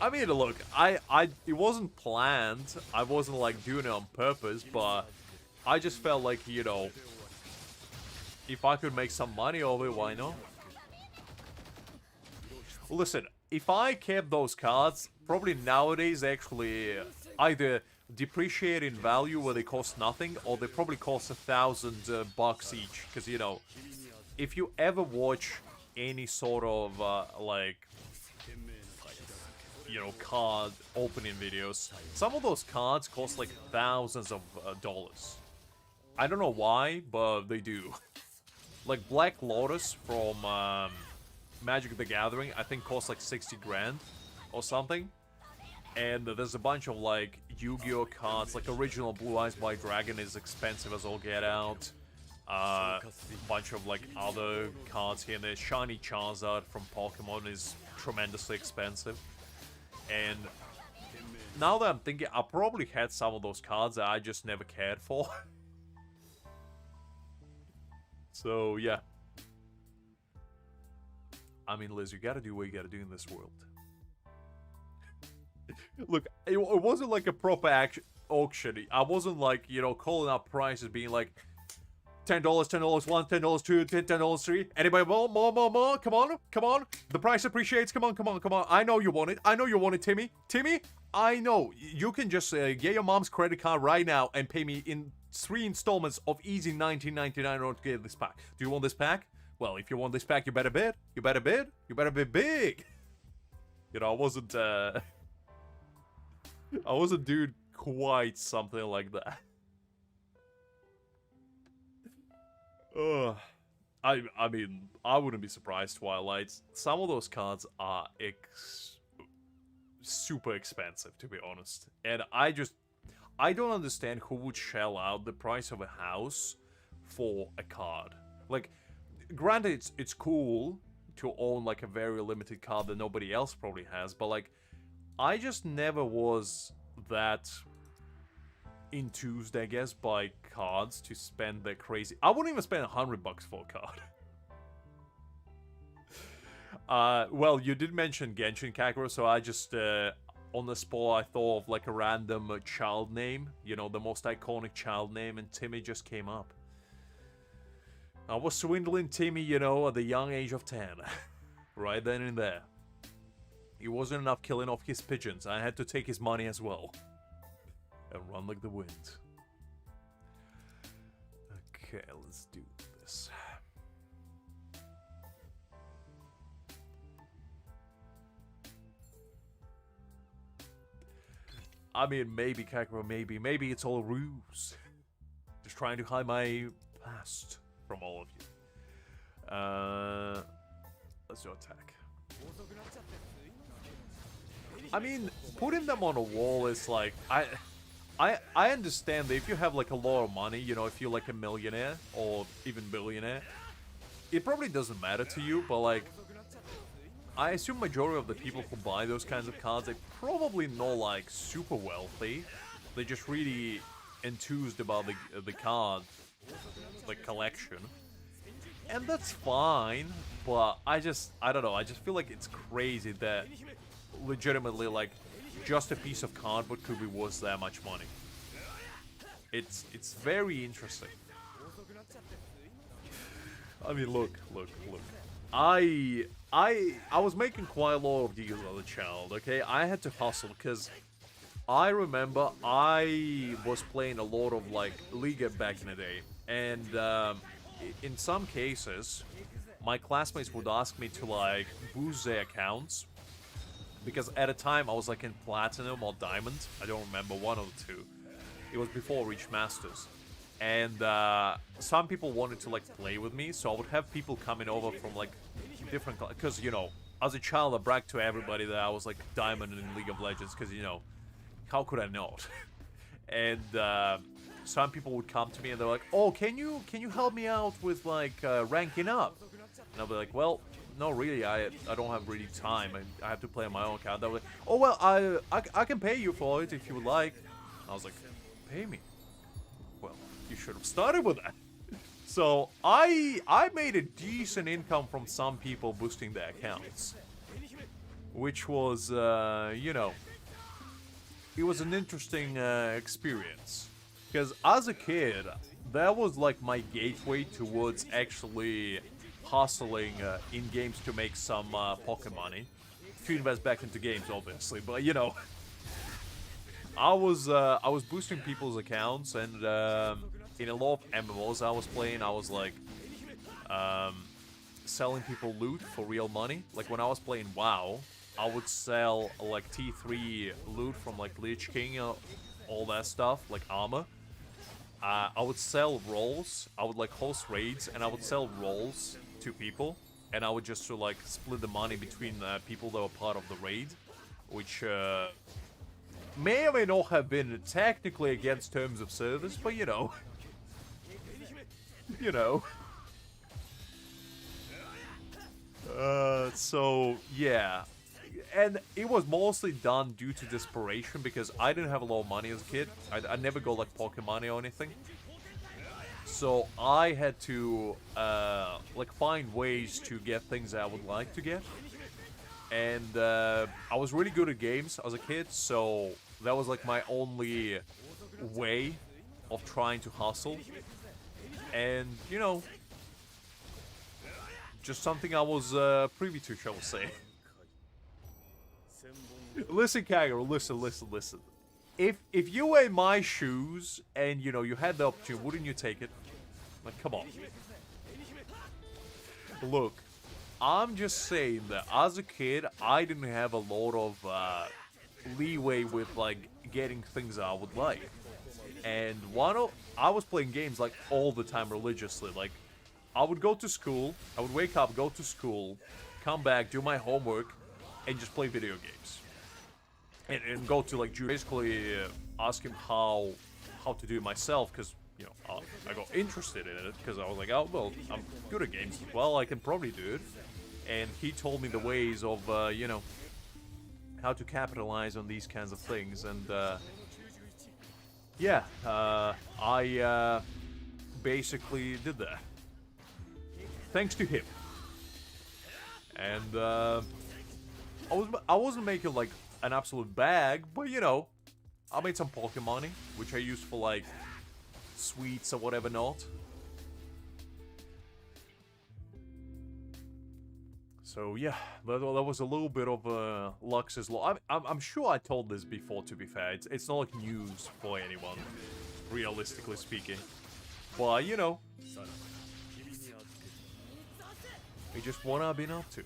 I mean, look, it wasn't planned. I wasn't like doing it on purpose, but I just felt like, you know, if I could make some money of it, why not? Listen, if I kept those cards, probably nowadays they actually either depreciate in value where they cost nothing, or they probably cost 1,000 bucks each. Because, you know, if you ever watch any sort of, like, you know, card opening videos, some of those cards cost like thousands of dollars. I don't know why, but they do. Like Black Lotus from Magic the Gathering, I think costs like 60 grand or something. And there's a bunch of like Yu-Gi-Oh cards, like original Blue Eyes White Dragon is expensive as all get out. Bunch of like other cards here and there. Shiny Charizard from Pokemon is tremendously expensive. And now that I'm thinking, I probably had some of those cards that I just never cared for. So, yeah. I mean, Liz, you gotta do what you gotta do in this world. Look, it wasn't like a proper auction. I wasn't like, you know, calling out prices, being like, $10, $10, 1, $10, 2, $10, 3. Anybody more? Come on. The price appreciates. Come on. I know you want it. Timmy. I know. You can just get your mom's credit card right now and pay me in 3 installments of easy $19.99 in order to get this pack. Do you want this pack? Well, if you want this pack, you better bid. You better bid big. You know, I wasn't doing quite something like that. I mean, I wouldn't be surprised, Twilight. Some of those cards are super expensive, to be honest. And I don't understand who would shell out the price of a house for a card. Like, granted, it's cool to own, like, a very limited card that nobody else probably has, but, like, I just never was that enthused, I guess, by cards to spend the crazy... I wouldn't even spend $100 for a card. Well, you did mention Genshin Kakuro, so I just, on the spot, I thought of like a random child name. You know, the most iconic child name, and Timmy just came up. I was swindling Timmy, you know, at the young age of 10. Right then and there. It wasn't enough killing off his pigeons. I had to take his money as well. And run like the wind. Okay, let's do this. I mean, maybe Kakarot, maybe it's all a ruse. Just trying to hide my past from all of you. Let's do attack. I mean, putting them on a wall is like, I understand that if you have like a lot of money, you know, if you're like a millionaire or even billionaire, it probably doesn't matter to you, but like, I assume majority of the people who buy those kinds of cards, they're probably not like super wealthy. They're just really enthused about the card, the collection. And that's fine, but I don't know, I just feel like it's crazy that legitimately, like, just a piece of cardboard could be worth that much money. It's very interesting. I mean, look. I was making quite a lot of deals as a child, okay? I had to hustle, because I remember I was playing a lot of, like, Liga back in the day. And, in some cases, my classmates would ask me to, like, boost their accounts. Because at a time, I was, like, in Platinum or Diamond. I don't remember, one of the two. It was before I reached Masters. And, some people wanted to, like, play with me. So I would have people coming over from, like, different... Because, you know, as a child, I bragged to everybody that I was, like, Diamond in League of Legends. Because, you know, how could I not? And, some people would come to me and they're like, oh, can you help me out with, like, ranking up? And I'll be like, well... No, really, I don't have really time. I have to play on my own account. They were like, oh, well, I can pay you for it if you would like. I was like, pay me? Well, you should have started with that. So, I made a decent income from some people boosting their accounts. Which was, you know, it was an interesting experience. Because as a kid, that was like my gateway towards actually... hustling in games to make some pocket money, to invest back into games, obviously. But you know, I was boosting people's accounts, and in a lot of MMOs I was playing, I was like selling people loot for real money. Like when I was playing WoW, I would sell like T3 loot from like Bleach King, all that stuff, like armor. I would sell rolls. I would like host raids, and I would sell rolls to people, and I would just sort of like split the money between people that were part of the raid, which may or may not have been technically against terms of service, but you know, you know. So yeah, and it was mostly done due to desperation because I didn't have a lot of money as a kid. I'd never go like pocket money or anything. So I had to like find ways to get things that I would like to get. And I was really good at games as a kid, so that was like my only way of trying to hustle. And, you know, just something I was privy to, shall we say. Listen, Kagero, listen. If you were in my shoes and, you know, you had the opportunity, wouldn't you take it? Like, come on. Look, I'm just saying that as a kid, I didn't have a lot of leeway with, like, getting things I would like. And I was playing games, like, all the time religiously. Like, I would go to school, I would wake up, go to school, come back, do my homework, and just play video games. And go to, like, basically ask him how to do it myself, because, you know, I got interested in it, because I was like, oh, well, I'm good at games as well, I can probably do it. And he told me the ways of, you know, how to capitalize on these kinds of things, and, yeah, I basically did that. Thanks to him. And, I wasn't making, like, an absolute bag, but, you know, I made some pocket money, which I used for, like, sweets or whatever not. So, yeah, that was a little bit of Lux's law. I'm sure I told this before, to be fair. It's not like news for anyone, realistically speaking. But, you know, it's just what I've been up to.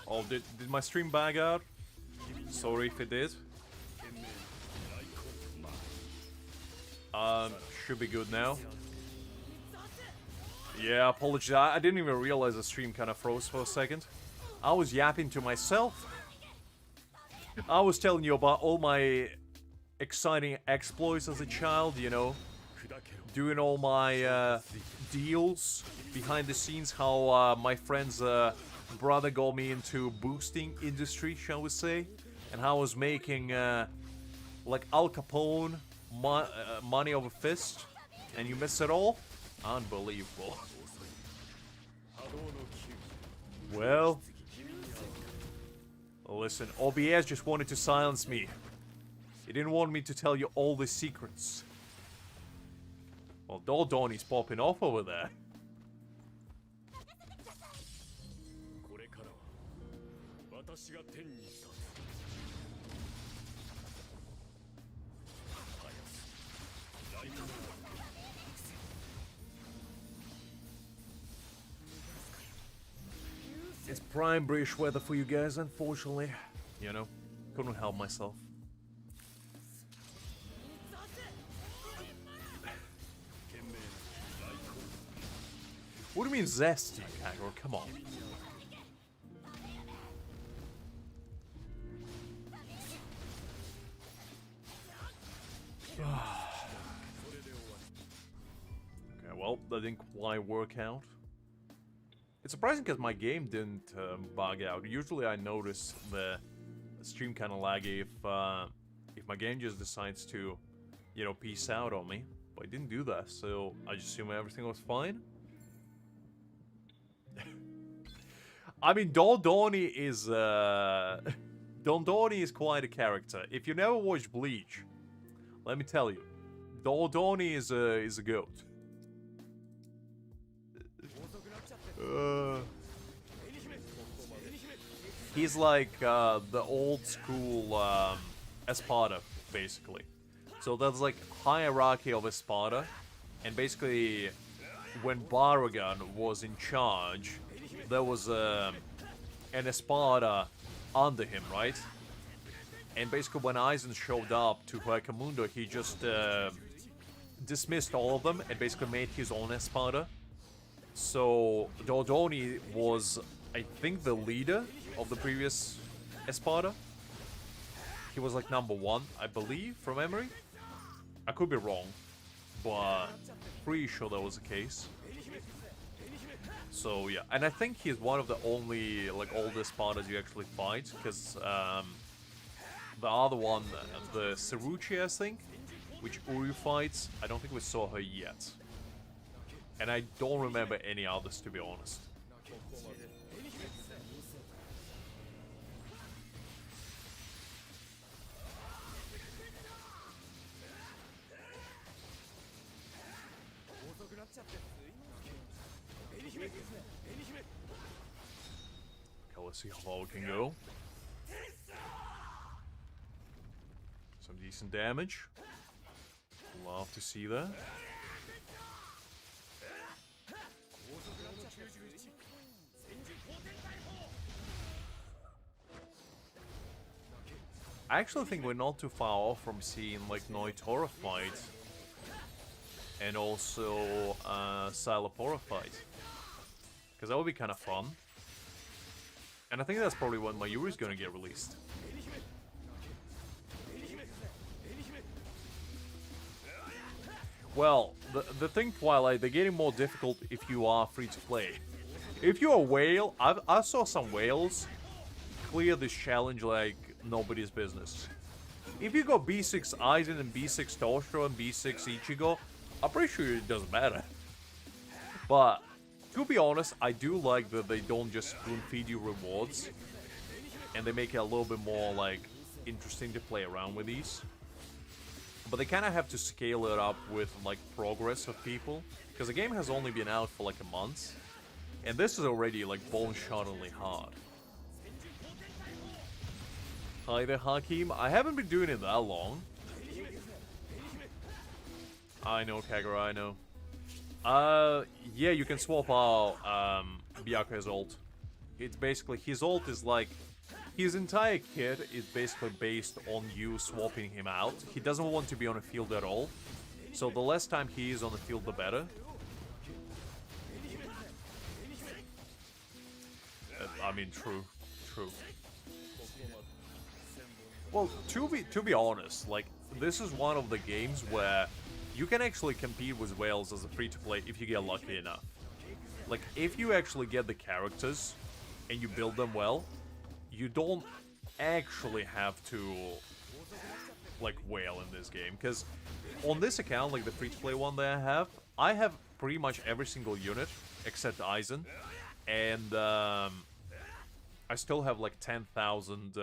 Oh, did my stream bag out? Sorry if it did. Should be good now. Yeah, apologies. I didn't even realize the stream kind of froze for a second. I was yapping to myself. I was telling you about all my exciting exploits as a child, you know. Doing all my deals behind the scenes, how my friend's brother got me into boosting industry, shall we say. And how I was making, like Al Capone, money over fist. And you miss it all? Unbelievable. Well, listen, OBS just wanted to silence me. He didn't want me to tell you all the secrets. Well, Dordoni's popping off over there. It's prime British weather for you guys, unfortunately. You know, couldn't help myself. What do you mean zesty, Kagura? Come on. Okay, well, that didn't quite work out. It's surprising because my game didn't bug out. Usually I notice the stream kind of laggy if my game just decides to, you know, peace out on me. But it didn't do that, so I just assume everything was fine. I mean, Dondoni is Dondoni is quite a character. If you never watched Bleach, let me tell you, Dondoni is a goat. He's like the old school Espada, basically. So there's like hierarchy of Espada, and basically when Baragon was in charge, there was an Espada under him, right? And basically when Aizen showed up to Huecamundo, he just dismissed all of them and basically made his own Espada. So Dodoni was, I think, the leader of the previous Espada. He was like #1, I believe, from memory. I could be wrong, but pretty sure that was the case. So yeah, and I think he's one of the only like old Espadas you actually fight, because the other one, the Ceruchi, I think, which Uru fights, I don't think we saw her yet. And I don't remember any others, to be honest. Okay, let's see how far we can go. Some decent damage. Love to see that. I actually think we're not too far off from seeing like Noitora fight and also Silapora fight, because that would be kind of fun. And I think that's probably when Mayuri is going to get released. Well, the thing, Twilight, they're getting more difficult if you are free to play. If you're a whale, I saw some whales clear this challenge like nobody's business. If you go B6 Aizen and B6 Toshiro and B6 Ichigo, I'm pretty sure it doesn't matter. But to be honest, I do like that they don't just spoon feed you rewards, and they make it a little bit more like interesting to play around with these. But they kind of have to scale it up with like progress of people, because the game has only been out for like a month, And this is already like bone-shoddingly hard. Hi there, Hakim. I haven't been doing it that long. I know, Kagura, I know. Yeah, you can swap out Byakuya's ult. It's basically, his ult is like, his entire kit is basically based on you swapping him out. He doesn't want to be on the field at all. So the less time he is on the field, the better. I mean, true. Well, to be honest, like, this is one of the games where you can actually compete with whales as a free-to-play if you get lucky enough. Like, if you actually get the characters and you build them well, you don't actually have to, like, whale in this game. Because on this account, like the free-to-play one that I have pretty much every single unit except Aizen. And I still have like 10,000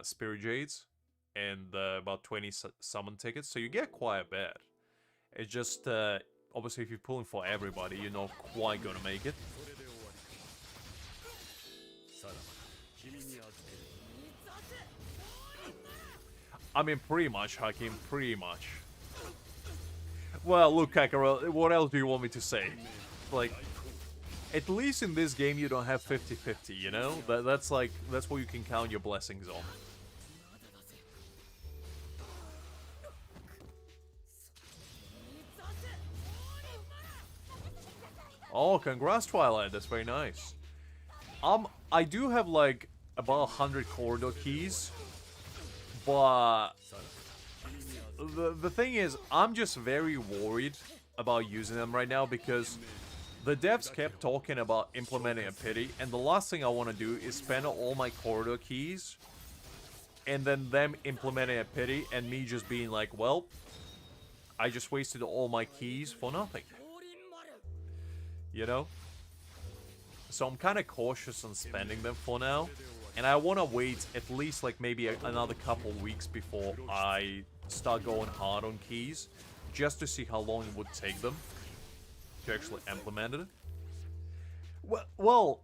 Spirit Jades and about 20 summon tickets, so you get quite a bit. It's just, obviously if you're pulling for everybody, you're not quite gonna make it. I mean, pretty much, Hakim, pretty much. Well, look, Kakarot, what else do you want me to say? Like, at least in this game you don't have 50-50, you know? That's like, that's what you can count your blessings on. Oh, congrats, Twilight, that's very nice. I do have like about 100 corridor keys, but the thing is, I'm just very worried about using them right now because the devs kept talking about implementing a pity, and the last thing I want to do is spend all my corridor keys and then them implementing a pity and me just being like, well, I just wasted all my keys for nothing. You know? So I'm kind of cautious on spending them for now. And I want to wait at least like maybe another couple weeks before I start going hard on keys. Just to see how long it would take them to actually implement it. Well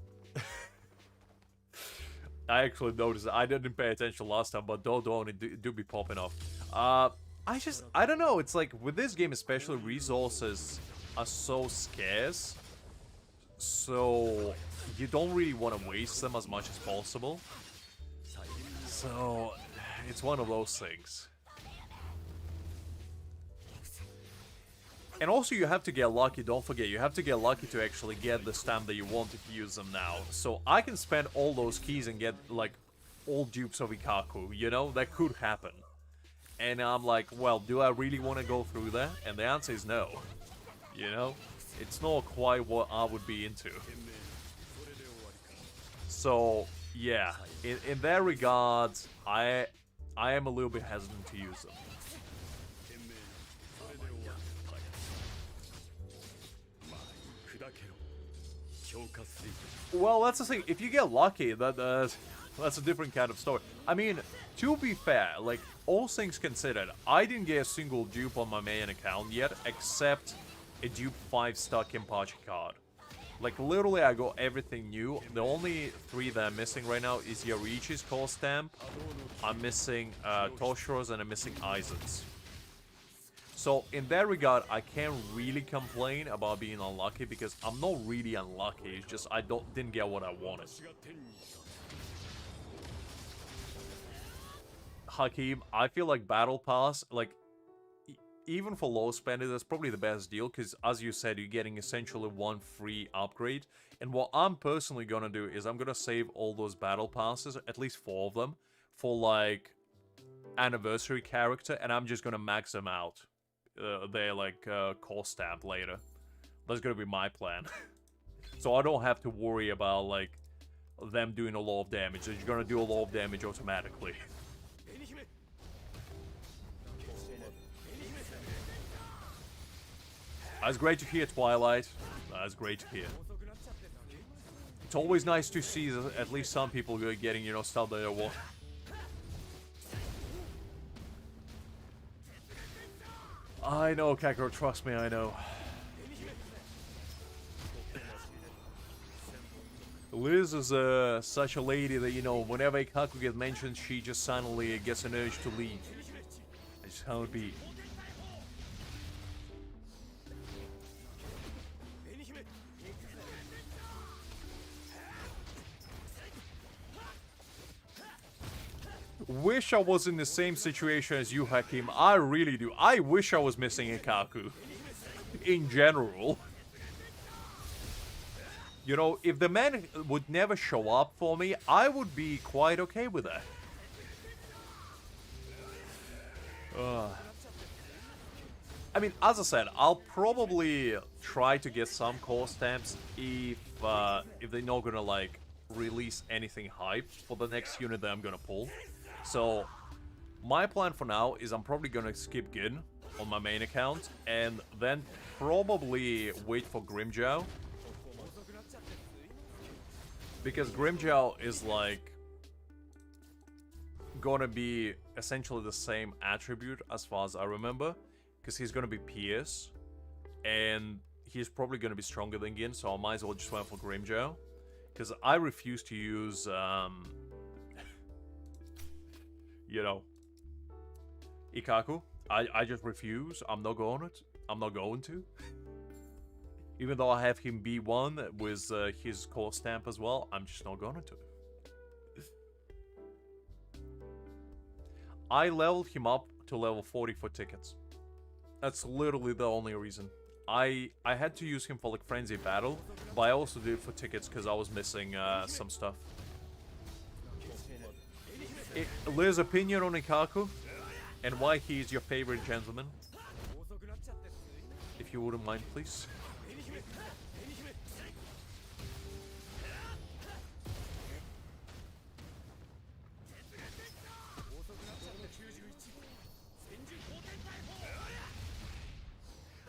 I actually noticed that. I didn't pay attention last time, but it do be popping off. I don't know, it's like, with this game especially, resources are so scarce. So, you don't really want to waste them as much as possible. So, it's one of those things. And also you have to get lucky, don't forget, you have to get lucky to actually get the stamp that you want if you use them now. So I can spend all those keys and get, like, all dupes of Ikaku, you know? That could happen. And I'm like, well, do I really want to go through that? And the answer is no. You know? It's not quite what I would be into. So, yeah. In that regard, I am a little bit hesitant to use them. Well, that's the thing. If you get lucky, that's a different kind of story. I mean, to be fair, like, all things considered, I didn't get a single dupe on my main account yet, except a dupe 5-star Kenpachi card. Like, literally, I got everything new. The only 3 that I'm missing right now is Yoriichi's call stamp, I'm missing Toshiro's, and I'm missing Aizen's. So, in that regard, I can't really complain about being unlucky, because I'm not really unlucky, it's just I didn't get what I wanted. Hakim, I feel like Battle Pass, like, even for low spenders, that's probably the best deal, because as you said, you're getting essentially 1 free upgrade. And what I'm personally gonna do is I'm gonna save all those Battle Passes, at least 4 of them, for, like, anniversary character, and I'm just gonna max them out. Their, like, cost stamp later. That's gonna be my plan. So I don't have to worry about, like, them doing a lot of damage. They're gonna do a lot of damage automatically. That's great to hear, Twilight. That's great to hear. It's always nice to see at least some people getting, you know, stuff that they want. I know, Kakarot, trust me, I know. Liz is such a lady that, you know, whenever Ikaku gets mentioned, she just suddenly gets an urge to leave. That's how it be. Wish I was in the same situation as you, Hakim. I really do. I wish I was missing Ikaku. In general. You know, if the man would never show up for me, I would be quite okay with that. I mean, as I said, I'll probably try to get some core stamps if they're not gonna, like, release anything hype for the next unit that I'm gonna pull. So, my plan for now is I'm probably gonna skip Gin on my main account, and then probably wait for Grimjow. Because Grimjow is, like, gonna be essentially the same attribute as far as I remember. Because he's gonna be Pierce, and he's probably gonna be stronger than Gin, so I might as well just went for Grimjow. Because I refuse to use, you know, Ikaku. I just refuse. I'm not going to. Even though I have him B1 with his core stamp as well, I'm just not going to. I leveled him up to level 40 for tickets. That's literally the only reason. I had to use him for, like, Frenzy Battle, but I also did it for tickets because I was missing some stuff. Liz, opinion on Ikaku? And why he is your favorite gentleman? If you wouldn't mind, please.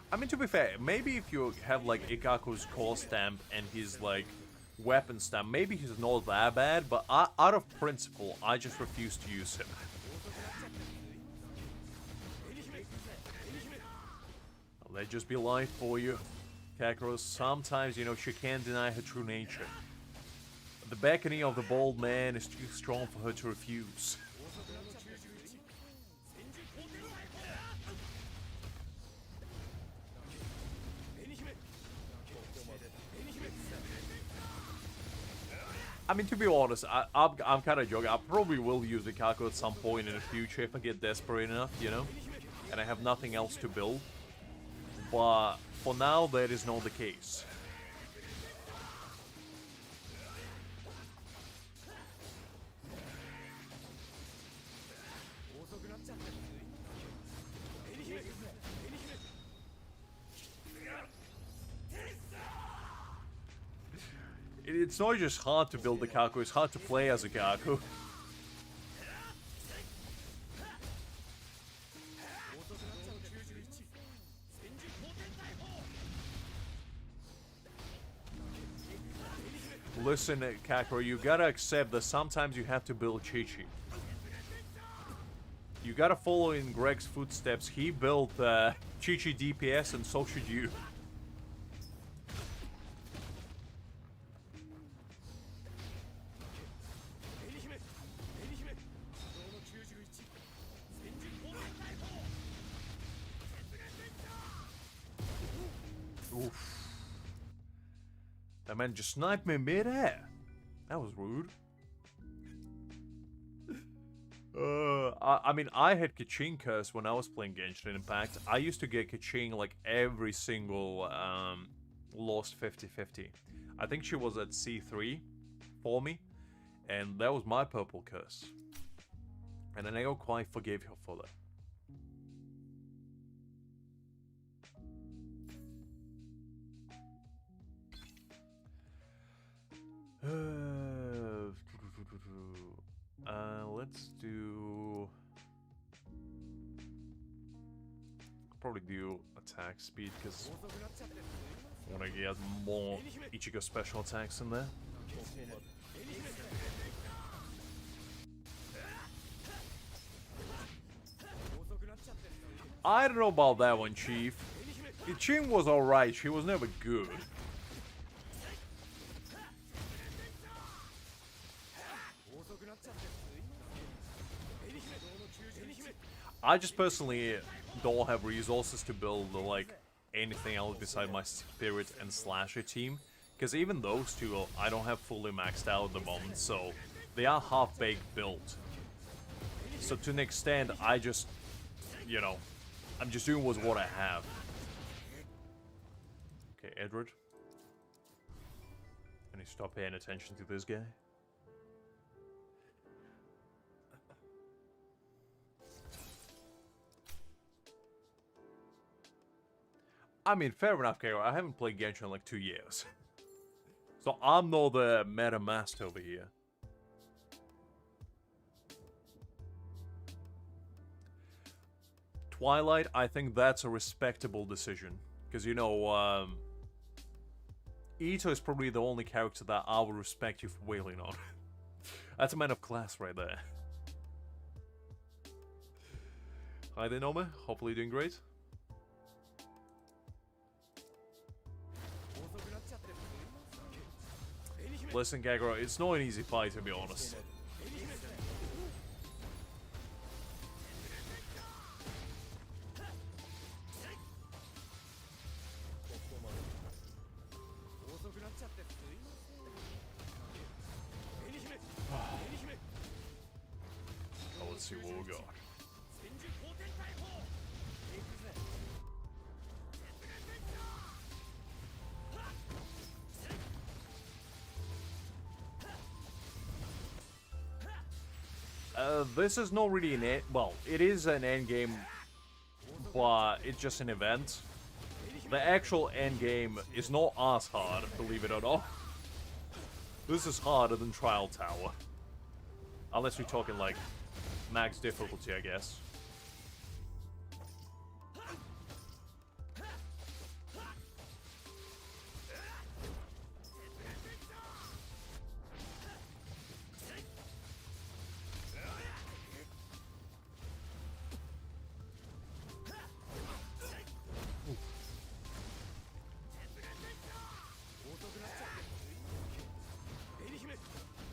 I mean, to be fair, maybe if you have, like, Ikaku's core stamp and his, like, weapon stamp, maybe he's not that bad, but out of principle, I just refuse to use him. Let just be life for you, Kakarot. Sometimes, you know, she can't deny her true nature. The beckoning of the bold man is too strong for her to refuse. I mean, to be honest, I'm kind of joking. I probably will use Ikaku at some point in the future if I get desperate enough, you know? And I have nothing else to build. But for now, that is not the case. It's not just hard to build a Ikaku, it's hard to play as a Ikaku. Listen, Kakarot, you gotta accept that sometimes you have to build Chi-Chi. You gotta follow in Greg's footsteps. He built Chi-Chi DPS, and so should you. Oof. That man just sniped me mid-air. That was rude. I mean, I had Kaching curse when I was playing Genshin Impact. I used to get Kaching like every single lost 50-50. I think she was at C3 for me, and that was my purple curse. And I never quite forgave her for that. Let's do... I'll probably do attack speed, because I want to get more Ichigo special attacks in there. I don't know about that one, Chief. Iching was alright, she was never good. I just personally don't have resources to build like anything else beside my spirit and slasher team, because even those two I don't have fully maxed out at the moment, so they are half-baked built. So to an extent, I just, you know, I'm just doing with what I have. Okay, Edward. Can you stop paying attention to this guy? I mean, fair enough, Kara. I haven't played Genshin in like 2 years. So I'm not the meta master over here. Twilight, I think that's a respectable decision. Because, you know, Ito is probably the only character that I will respect you for wailing on. That's a man of class right there. Hi there, Noma. Hopefully you're doing great. Listen, Kagura, it's not an easy fight, to be honest. Oh, let's see what we got. This is not really an end. Well, it is an end game, but it's just an event. The actual end game is not as hard, believe it or not. This is harder than Trial Tower. Unless we're talking like max difficulty, I guess.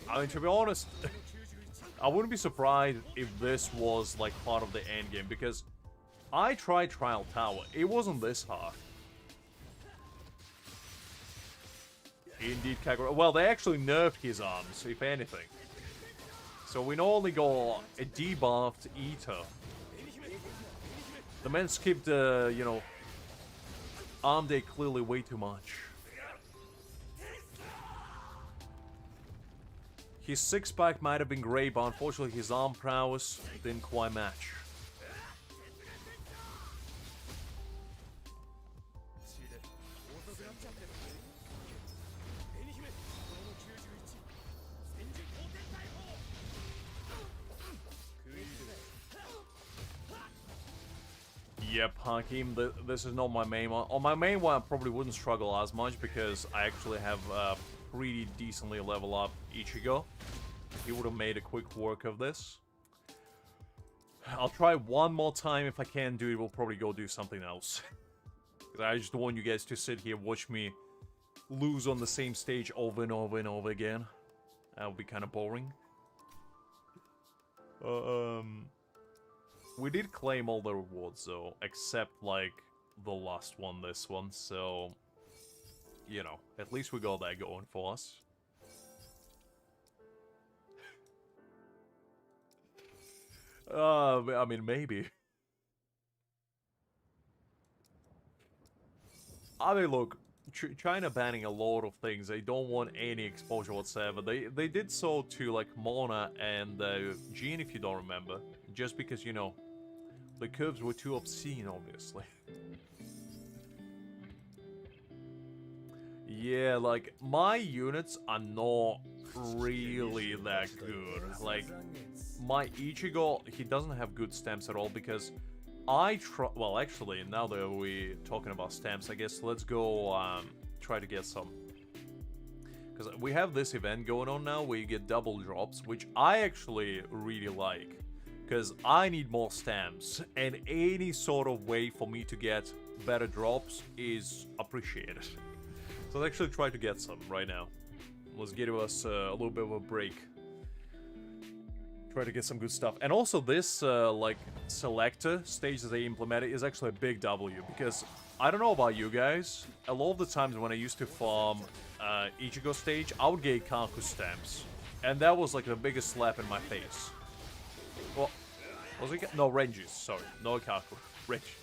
I mean, to be honest, I wouldn't be surprised if this was like part of the end game, because I tried Trial Tower. It wasn't this hard. Indeed, Kagura. Well, they actually nerfed his arms, if anything. So we not only got a debuffed Ito. The man skipped, you know, arm day clearly way too much. His six-pack might have been great, but unfortunately his arm prowess didn't quite match. Yep, Hakim, this is not my main one. On my main one, I probably wouldn't struggle as much because I actually have pretty decently level up Ichigo. He would have made a quick work of this. I'll try one more time. If I can't do it, we'll probably go do something else. Because I just don't want you guys to sit here and watch me lose on the same stage over and over and over again. That would be kind of boring. We did claim all the rewards though, except like the last one, this one, so you know, at least we got that going for us. I mean, maybe. I mean, look, China banning a lot of things. They don't want any exposure whatsoever. They did so to, like, Mona and Jean, if you don't remember. Just because, you know, the curves were too obscene, obviously. Yeah, like, my units are not really that good. Like, my Ichigo, he doesn't have good stamps at all because well, actually, now that we're talking about stamps, I guess let's go try to get some. Because we have this event going on now where you get double drops, which I actually really like. Because I need more stamps, and any sort of way for me to get better drops is appreciated. So let's actually try to get some right now. Let's give us a little bit of a break. Try to get some good stuff. And also this, like, selector stage that they implemented is actually a big W. Because, I don't know about you guys, a lot of the times when I used to farm Ichigo stage, I would get Kaku stamps. And that was like the biggest slap in my face. Well, was it? No, Renji's, sorry. No Kaku. Renji.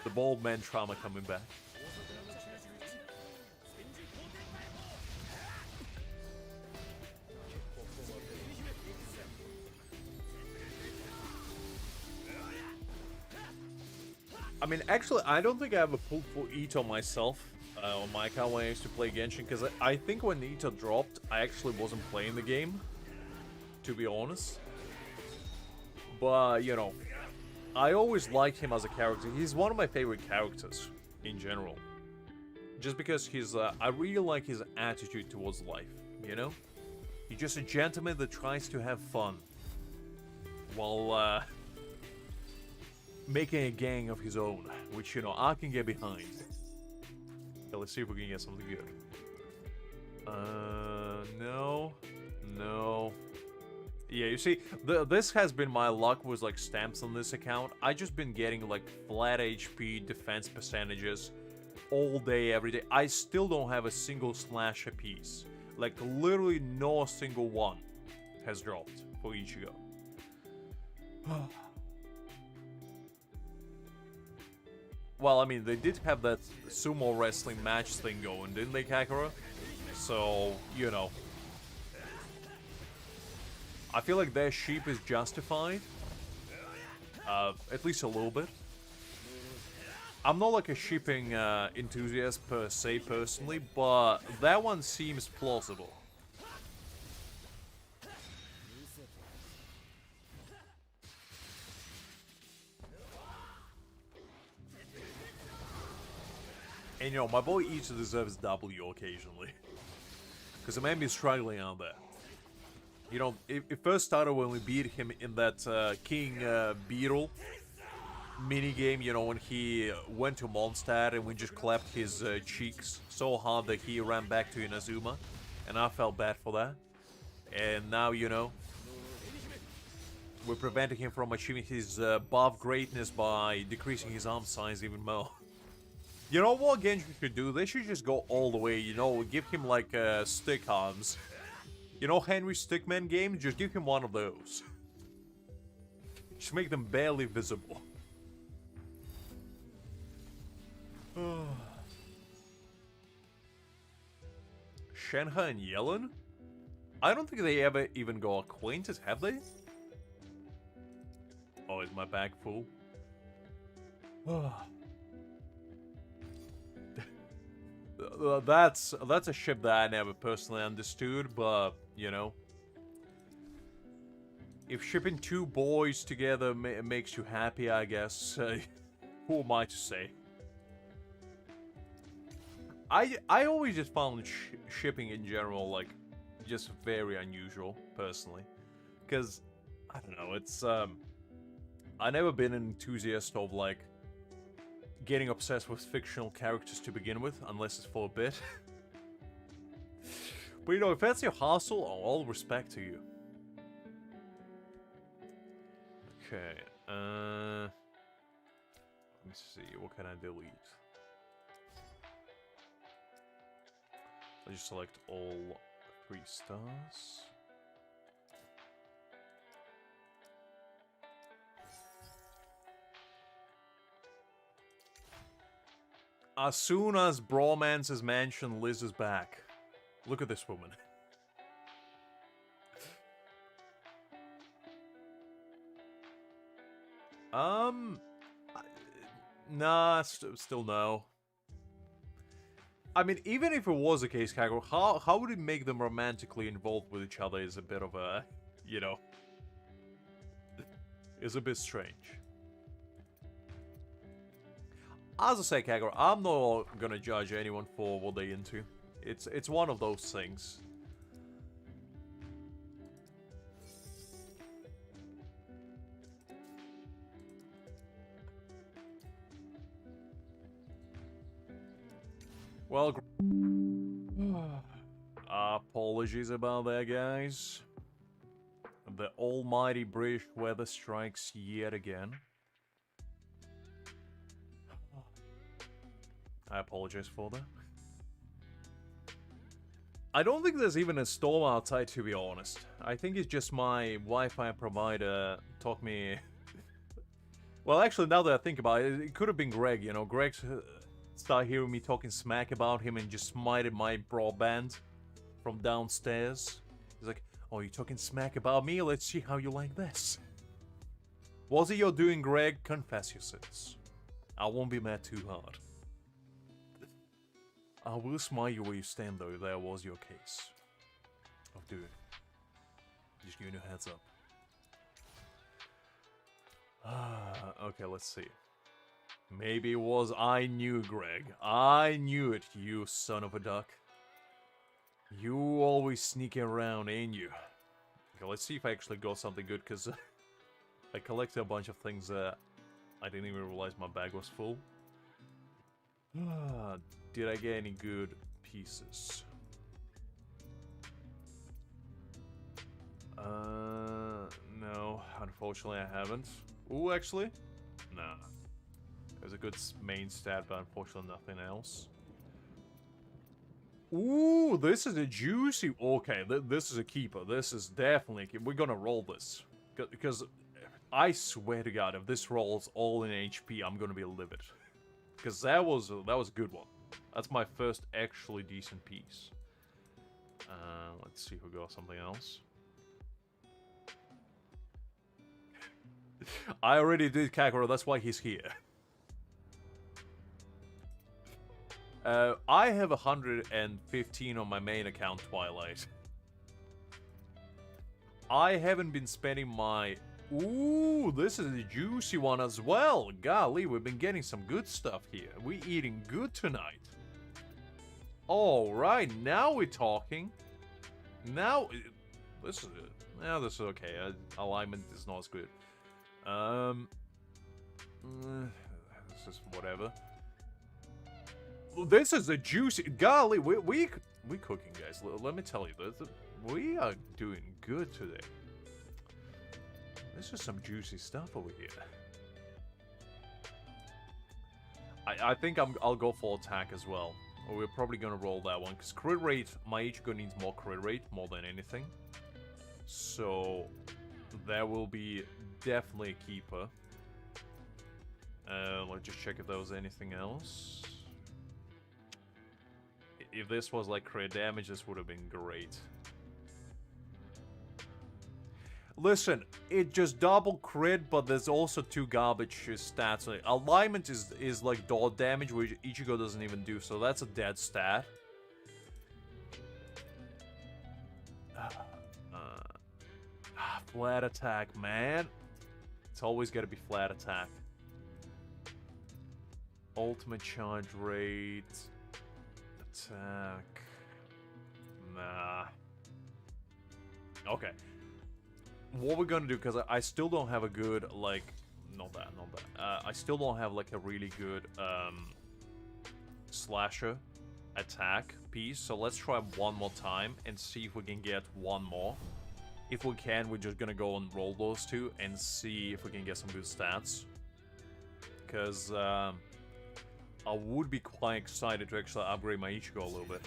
The bald man trauma coming back. I mean, actually, I don't think I ever pulled for Ito myself on my account when I used to play Genshin, because I think when Ito dropped, I actually wasn't playing the game, to be honest. But, you know, I always liked him as a character. He's one of my favorite characters in general. Just because he's, I really like his attitude towards life, you know? He's just a gentleman that tries to have fun while, making a gang of his own, which, you know, I can get behind. Okay, let's see if we can get something good. No. No. Yeah, you see, this has been my luck with, like, stamps on this account. I just been getting, like, flat HP defense percentages all day, every day. I still don't have a single slash apiece. Like, literally no single one has dropped for Ichigo. Well, I mean, they did have that sumo wrestling match thing going, didn't they, Kakura? So, you know. I feel like their sheep is justified. At least a little bit. I'm not like a shipping enthusiast per se, personally, but that one seems plausible. And, you know, my boy Ichigo deserves W occasionally. Because the man be struggling out there. You know, it first started when we beat him in that King Beetle minigame, you know, when he went to Mondstadt and we just clapped his cheeks so hard that he ran back to Inazuma. And I felt bad for that. And now, you know, we're preventing him from achieving his buff greatness by decreasing his arm size even more. You know what Genshin should do? They should just go all the way, you know, give him like stick arms. You know Henry Stickman game? Just give him one of those. Just make them barely visible. Shenhe and Yellen? I don't think they ever even go acquainted, have they? Oh, is my bag full? That's a ship that I never personally understood, but, you know. If shipping two boys together makes you happy, I guess, who am I to say? I always just found shipping in general, like, just very unusual, personally. Because, I don't know, it's, I've never been an enthusiast of, like, getting obsessed with fictional characters to begin with, unless it's for a bit. But, you know, if that's your hustle, all respect to you. Okay, let me see, what can I delete? I'll just select all 3 stars. As soon as Bromance is mentioned, Liz is back. Look at this woman. Nah, still no. I mean, even if it was a case, Kago, how would it make them romantically involved with each other is a bit of a, you know, is a bit strange. As I say, Kago, I'm not gonna judge anyone for what they're into. It's one of those things. Well, apologies about that, guys. The almighty British weather strikes yet again. I apologize for that. I don't think there's even a storm outside, to be honest. I think it's just my Wi-Fi provider taught me... Well, actually, now that I think about it, it could have been Greg, you know. Greg started hearing me talking smack about him and just smited my broadband from downstairs. He's like, oh, you're talking smack about me? Let's see how you like this. Was it your doing, Greg? Confess your sins. I won't be mad too hard. I will smile you where you stand, though, if that was your case. I'll do it. Just giving you a heads up. Okay, let's see. Maybe it was I knew, Greg. I knew it, you son of a duck. You always sneaking around, ain't you? Okay, let's see if I actually got something good, because I collected a bunch of things that I didn't even realize my bag was full. Did I get any good pieces? No, unfortunately I haven't. Ooh, actually? Nah. There's a good main stat, but unfortunately nothing else. Ooh, this is a juicy... Okay, this is a keeper. This is definitely a keeper. We're gonna roll this. Because I swear to God, if this rolls all in HP, I'm gonna be livid. Because that was a good one. That's my first actually decent piece. Let's see if we got something else. I already did Kakuro, that's why he's here. I have 115 on my main account, Twilight. I haven't been spending my... Ooh, this is a juicy one as well. Golly, we've been getting some good stuff here. We're eating good tonight. Alright, now we're talking. Now... This is... Yeah, this is okay. Alignment is not as good. This is whatever. This is a juicy... Golly, we cooking, guys. Let me tell you, we are doing good today. This is some juicy stuff over here. I think I'll go for attack as well. Or we're probably gonna roll that one, because crit rate, my Ichigo needs more crit rate, more than anything. So, there will be definitely a keeper. Let's just check if there was anything else. If this was like crit damage, this would have been great. Listen, it just double crit, but there's also two garbage stats. Like, alignment is like dot damage, which Ichigo doesn't even do, so that's a dead stat. Flat attack, man. It's always gotta be flat attack. Ultimate charge rate. Attack. Nah. Okay. What we're gonna do, because I still don't have a good, like... Not that. I still don't have, like, a really good, slasher attack piece. So let's try one more time and see if we can get one more. If we can, we're just gonna go and roll those two and see if we can get some good stats. Because, I would be quite excited to actually upgrade my Ichigo a little bit.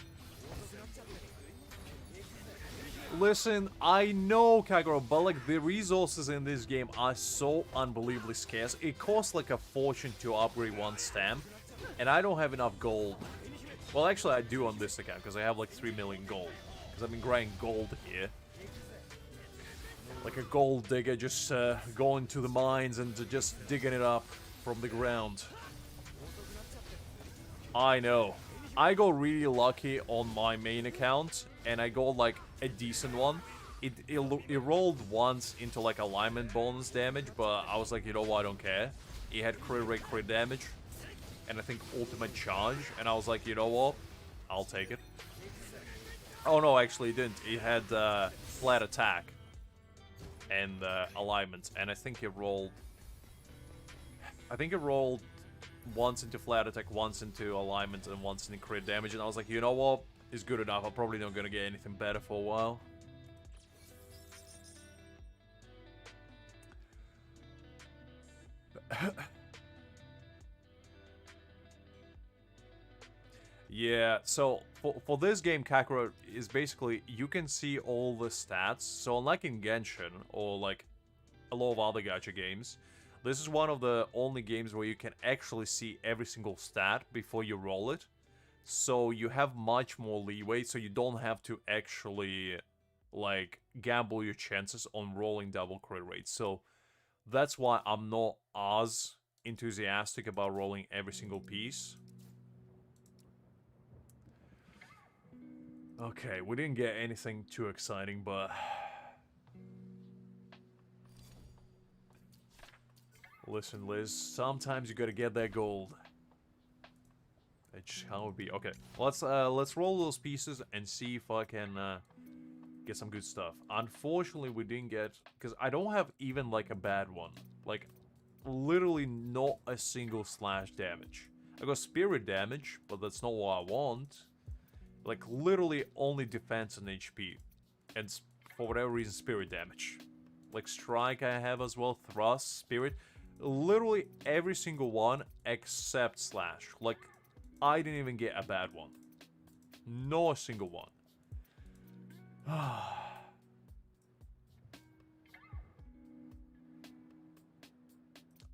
Listen, I know, Kagero, but like the resources in this game are so unbelievably scarce. It costs like a fortune to upgrade one stamp, and I don't have enough gold. Well, actually, I do on this account because I have like 3 million gold. Because I've been grinding gold here. Like a gold digger, just going to the mines and just digging it up from the ground. I know. I got really lucky on my main account, and I got like a decent one. It rolled once into like alignment bonus damage, but I was like, you know what, I don't care. It had crit rate, crit damage, and I think ultimate charge, and I was like, you know what, I'll take it. Oh no, actually it didn't. It had flat attack and alignment, and I think it rolled once into flat attack, once into alignment, and once into crit damage, and I was like, you know what, it's good enough. I'm probably not gonna get anything better for a while. Yeah, so for this game, Kakarot is basically, you can see all the stats. So unlike in Genshin, or like a lot of other gacha games, this is one of the only games where you can actually see every single stat before you roll it. So you have much more leeway, so you don't have to actually, like, gamble your chances on rolling double crit rates. So that's why I'm not as enthusiastic about rolling every single piece. Okay, we didn't get anything too exciting, but... Listen, Liz, sometimes you gotta get that gold. That's just how it be. Okay, let's roll those pieces and see if I can get some good stuff. Unfortunately, we didn't get... Because I don't have even, like, a bad one. Like, literally not a single slash damage. I got spirit damage, but that's not what I want. Like, literally only defense and HP. And for whatever reason, spirit damage. Like, strike I have as well, thrust, spirit. Literally every single one except slash. Like, I didn't even get a bad one. Not a single one.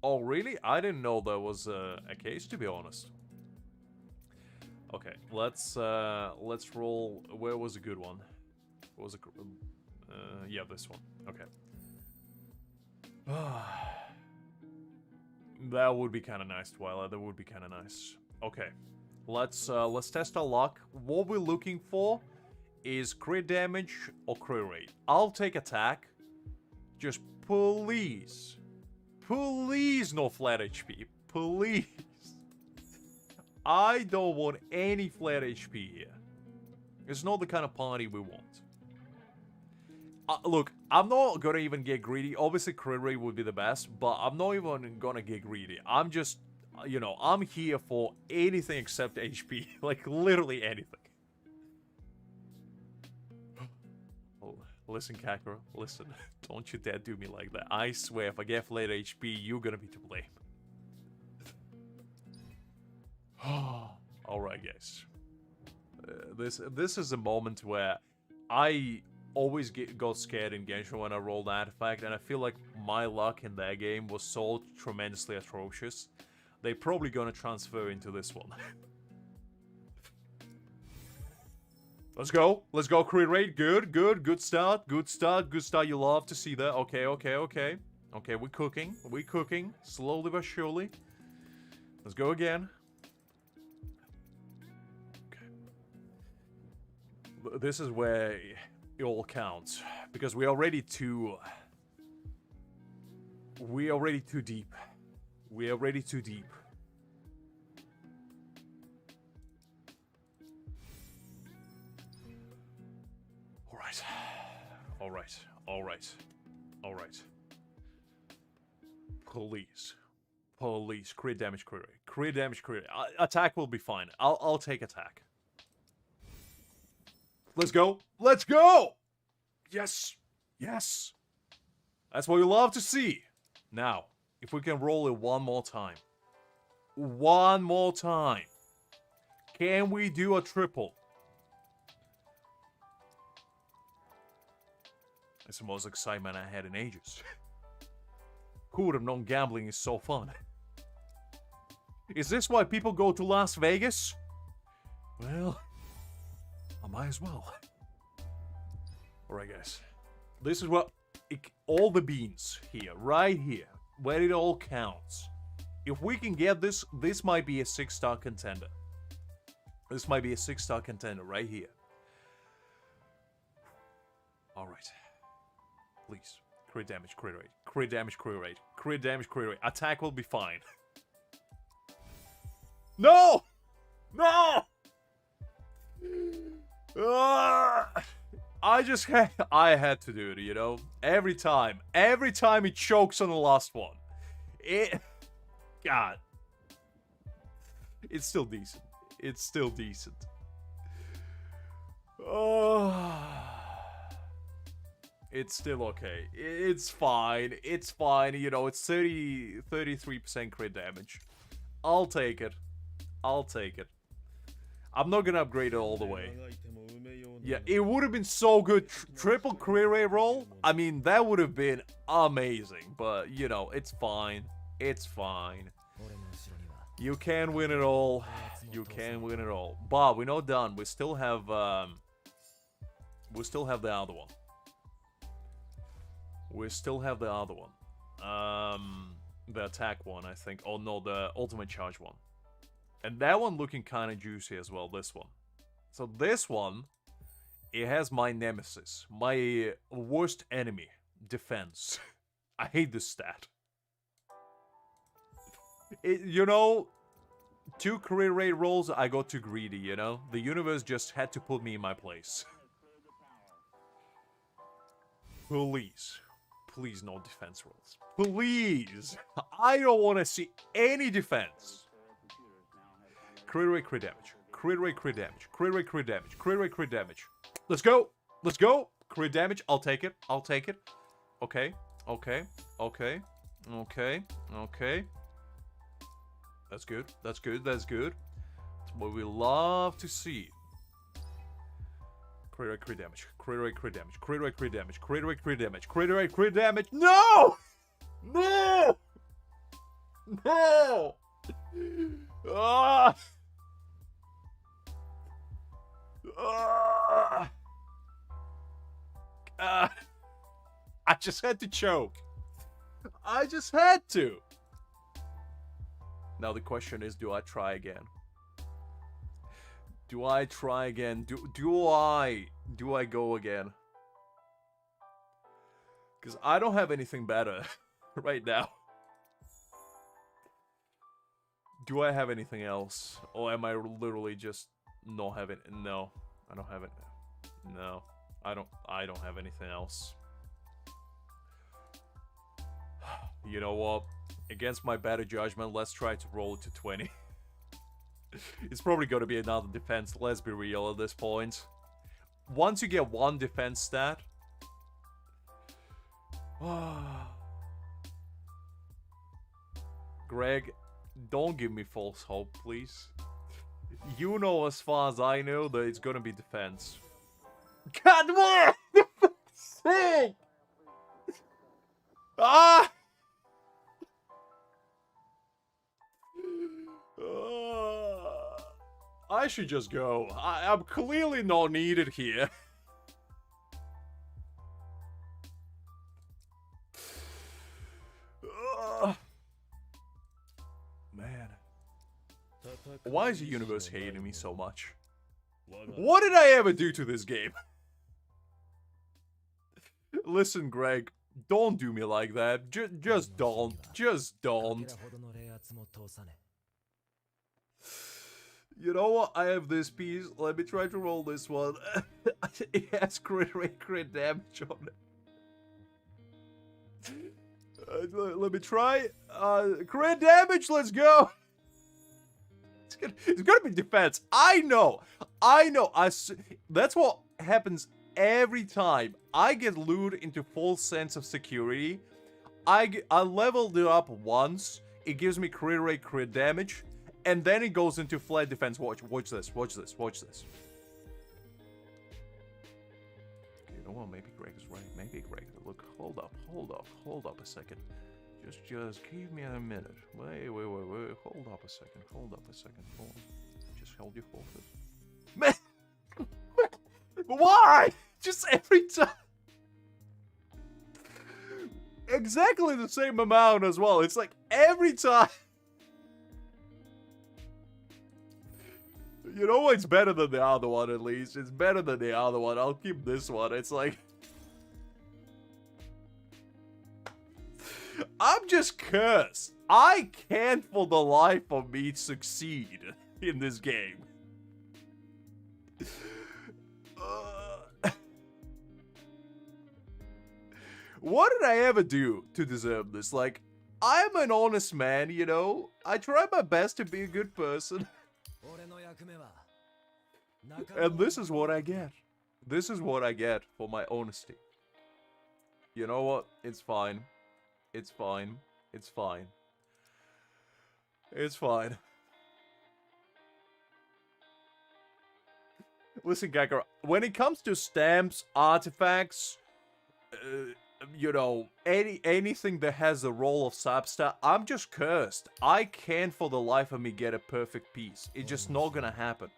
Oh, really? I didn't know there was a case, to be honest. Okay, let's roll. Where was a good one? What was a yeah, this one. Okay. That would be kind of nice, Twilight. That would be kind of nice. Okay, let's test our luck. What we're looking for is crit damage or crit rate. I'll take attack. Just please, please, no flat HP. Please. I don't want any flat HP here. It's not the kind of party we want. Look, I'm not gonna even get greedy. Obviously, crit rate would be the best, but I'm not even gonna get greedy. I'm just, you know, I'm here for anything except HP. Like, literally anything. Oh, listen, Kakarot, listen. Don't you dare do me like that. I swear, if I get flat HP, you're gonna be to blame. Alright, guys. This is a moment where I always got scared in Genshin when I rolled an artifact, and I feel like my luck in that game was so tremendously atrocious. They're probably gonna transfer into this one. Let's go. Let's go, crit rate. Good, good, good start. Good start, good start. You love to see that. Okay, okay, okay. Okay, we're cooking. We're cooking. Slowly but surely. Let's go again. This is where it all counts, because we're already too deep. We're already too deep. All right. Please, crit damage, crit rate. Crit damage, crit rate. Attack will be fine. I'll take attack. Let's go. Let's go! Yes. Yes. That's what we love to see. Now, if we can roll it one more time. One more time. Can we do a triple? That's the most excitement I had in ages. Who would have known gambling is so fun? Is this why people go to Las Vegas? Well... I might as well. Alright, guys. This is what... all the beans here. Right here. Where it all counts. If we can get this, this might be a 6-star contender. This might be a 6-star contender right here. Alright. Please. Crit damage, crit rate. Crit damage, crit rate. Crit damage, crit rate. Attack will be fine. No! No! I had to do it, you know? Every time it chokes on the last one. God. It's still decent. It's still decent. It's still okay. It's fine. It's fine. You know, it's 33% crit damage. I'll take it. I'll take it. I'm not gonna upgrade it all the way. Yeah, it would have been so good. Triple crit rate roll. I mean, that would have been amazing. But, you know, it's fine. It's fine. You can win it all. You can win it all. But we're not done. We still have the other one. We still have the other one. The attack one, I think. Oh no, the ultimate charge one. And that one looking kind of juicy as well, this one. So this one, it has my nemesis. My worst enemy. Defense. I hate this stat. You know, 2 crit rate rolls, I got too greedy, you know? The universe just had to put me in my place. Please. Please, no defense rolls. Please! I don't want to see any defense. Crit rate, crit damage. Crit rate, crit damage. Crit rate, crit damage. Crit rate, crit damage. Let's go! Let's go! Crit damage, I'll take it. I'll take it. Okay. Okay. Okay. Okay. Okay. That's good. That's good. That's good. That's what we love to see. Crit rate, crit damage. Crit rate, crit damage. Crit rate, crit damage. Crit rate, crit damage. Crit rate, crit damage. No! No! No! Ah! Ah! I just had to choke. I just had to. Now the question is, do I try again? Do I try again? Do I go again? Because I don't have anything better right now. Do I have anything else? Or am I literally just not having... No, I don't have it. No, I don't have anything else. You know what? Against my better judgment, let's try to roll it to 20. It's probably going to be another defense, let's be real at this point. Once you get one defense stat... Greg, don't give me false hope, please. You know as far as I know that it's going to be defense. God, what? For fuck's sake! Ah! I should just go. I'm clearly not needed here. Man. Why is the universe hating me so much? What did I ever do to this game? Listen, Greg, don't do me like that. Just don't. Just don't. You know what? I have this piece. Let me try to roll this one. It has crit rate, crit damage on it. Let me try. Crit damage, let's go. It's gonna be defense. I know. That's what happens every time. I get lured into false sense of security. I leveled it up once. It gives me crit rate, crit damage. And then it goes into flat defense. Watch this. Watch this. Watch this. You know what? Maybe Greg is right. Maybe Greg. Look, hold up a second. Just give me a minute. Wait. Hold up a second. Hold on. Just hold your forces. Man! Why? Just every time. Exactly the same amount as well. It's like every time. You know what's better than the other one, at least? It's better than the other one. I'll keep this one. It's like... I'm just cursed. I can't for the life of me succeed in this game. What did I ever do to deserve this? Like, I'm an honest man, you know? I try my best to be a good person. And this is what I get. This is what I get for my honesty. You know what? It's fine. It's fine. It's fine. It's fine. Listen, Geiger, when it comes to stamps, artifacts, you know, anything that has the role of substat, I'm just cursed. I can't for the life of me get a perfect piece. It's just not gonna happen.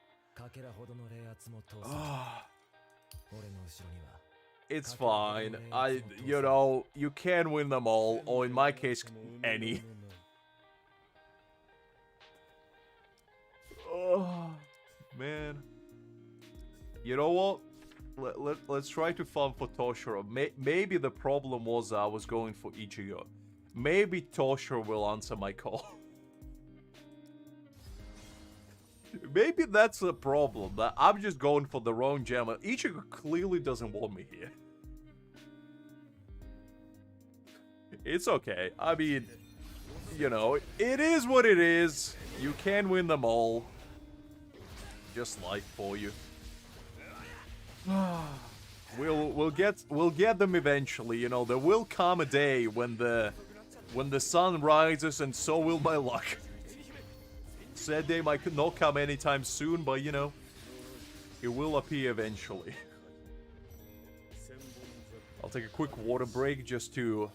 It's fine. You know, you can win them all, or in my case, any. Oh, man. You know what? Let's try to farm for Toshiro. Maybe the problem was I was going for Ichigo. Maybe Toshiro will answer my call. Maybe that's the problem, that I'm just going for the wrong gem. Ichigo clearly doesn't want me here. It's okay. I mean, you know, it is what it is. You can win them all. Just life for you. We'll get them eventually. You know, there will come a day when the sun rises, and so will my luck. Said day might not come anytime soon, but you know, it will appear eventually. I'll take a quick water break just to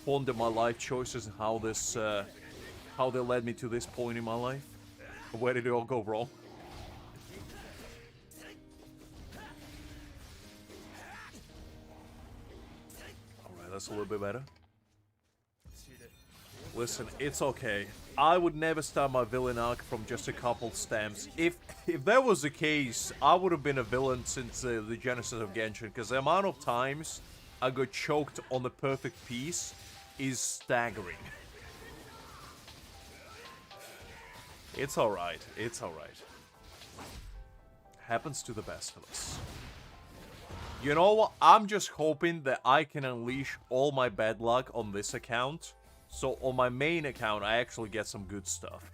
ponder my life choices and how they led me to this point in my life. Where did it all go wrong? Alright, that's a little bit better. Listen, it's okay. I would never start my villain arc from just a couple stamps. If that was the case, I would have been a villain since the genesis of Genshin, because the amount of times I got choked on the perfect piece is staggering. It's alright. It's alright. Happens to the best of us. You know what? I'm just hoping that I can unleash all my bad luck on this account. So on my main account, I actually get some good stuff.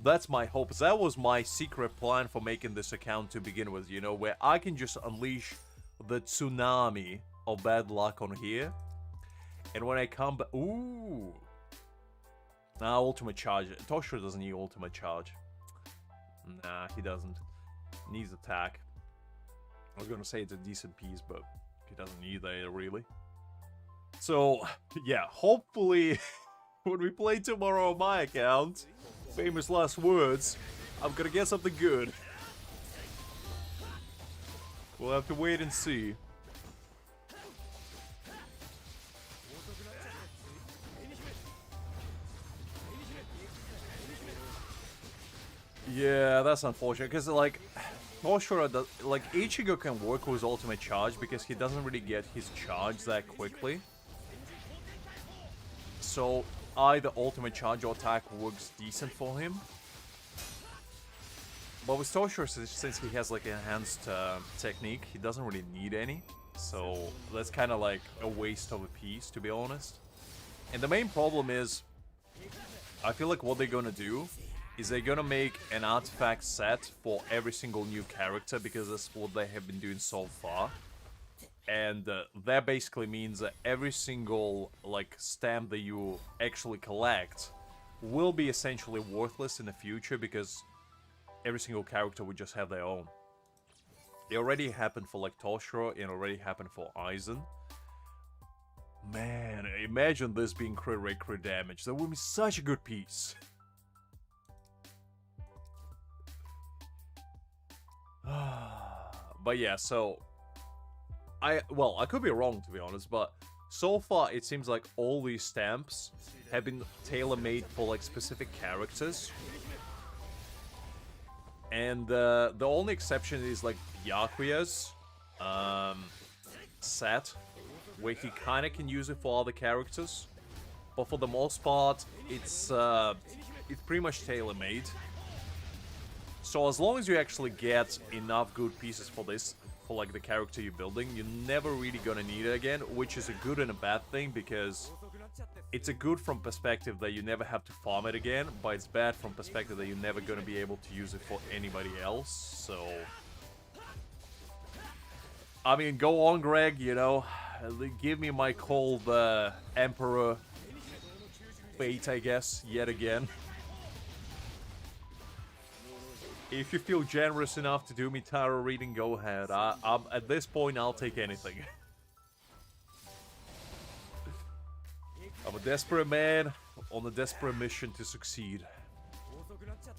That's my hope. That was my secret plan for making this account to begin with, you know, where I can just unleash the tsunami of bad luck on here. And when I come back... Ooh! Nah, ultimate charge. Toshiro doesn't need ultimate charge. Nah, he doesn't. Needs attack. I was gonna say it's a decent piece, but he doesn't need that, really. So, yeah, hopefully, when we play tomorrow on my account, famous last words, I'm gonna get something good. We'll have to wait and see. Yeah, that's unfortunate, because, like, Toshiro does, like, Ichigo can work with his ultimate charge because he doesn't really get his charge that quickly. So, either ultimate charge or attack works decent for him. But with Toshiro, since he has, like, enhanced technique, he doesn't really need any. So, that's kind of like a waste of a piece, to be honest. And the main problem is, I feel like what they're gonna do is they're gonna make an artifact set for every single new character, because that's what they have been doing so far. And that basically means that every single, like, stamp that you actually collect will be essentially worthless in the future, because every single character would just have their own. It already happened for, like, Toshiro, it already happened for Aizen. Man, imagine this being crit rate, crit damage. That would be such a good piece. But yeah, so I could be wrong, to be honest, but so far it seems like all these stamps have been tailor-made for, like, specific characters. And the only exception is, like, Byakuya's set, where he kind of can use it for other characters. But for the most part, it's pretty much tailor-made. So as long as you actually get enough good pieces for this, for, like, the character you're building, you're never really gonna need it again, which is a good and a bad thing, because it's a good from perspective that you never have to farm it again, but it's bad from perspective that you're never gonna be able to use it for anybody else. So, I mean, go on, Greg, you know, Give me my cold Emperor fate, I guess, yet again. If you feel generous enough to do me tarot reading, go ahead. At this point, I'll take anything. I'm a desperate man on a desperate mission to succeed.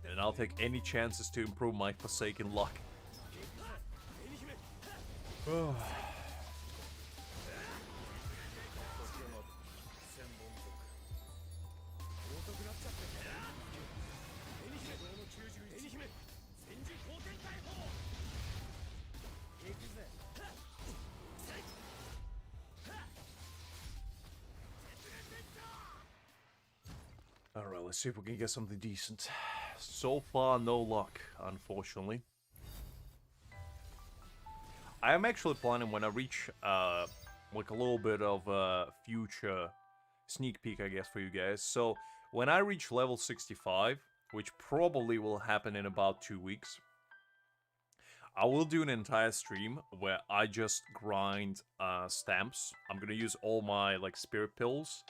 And I'll take any chances to improve my forsaken luck. Alright, let's see if we can get something decent. So far, no luck, unfortunately. I am actually planning when I reach, like a little bit of a future sneak peek, I guess, for you guys. So, when I reach level 65, which probably will happen in about 2 weeks, I will do an entire stream where I just grind stamps. I'm gonna use all my, like, spirit pills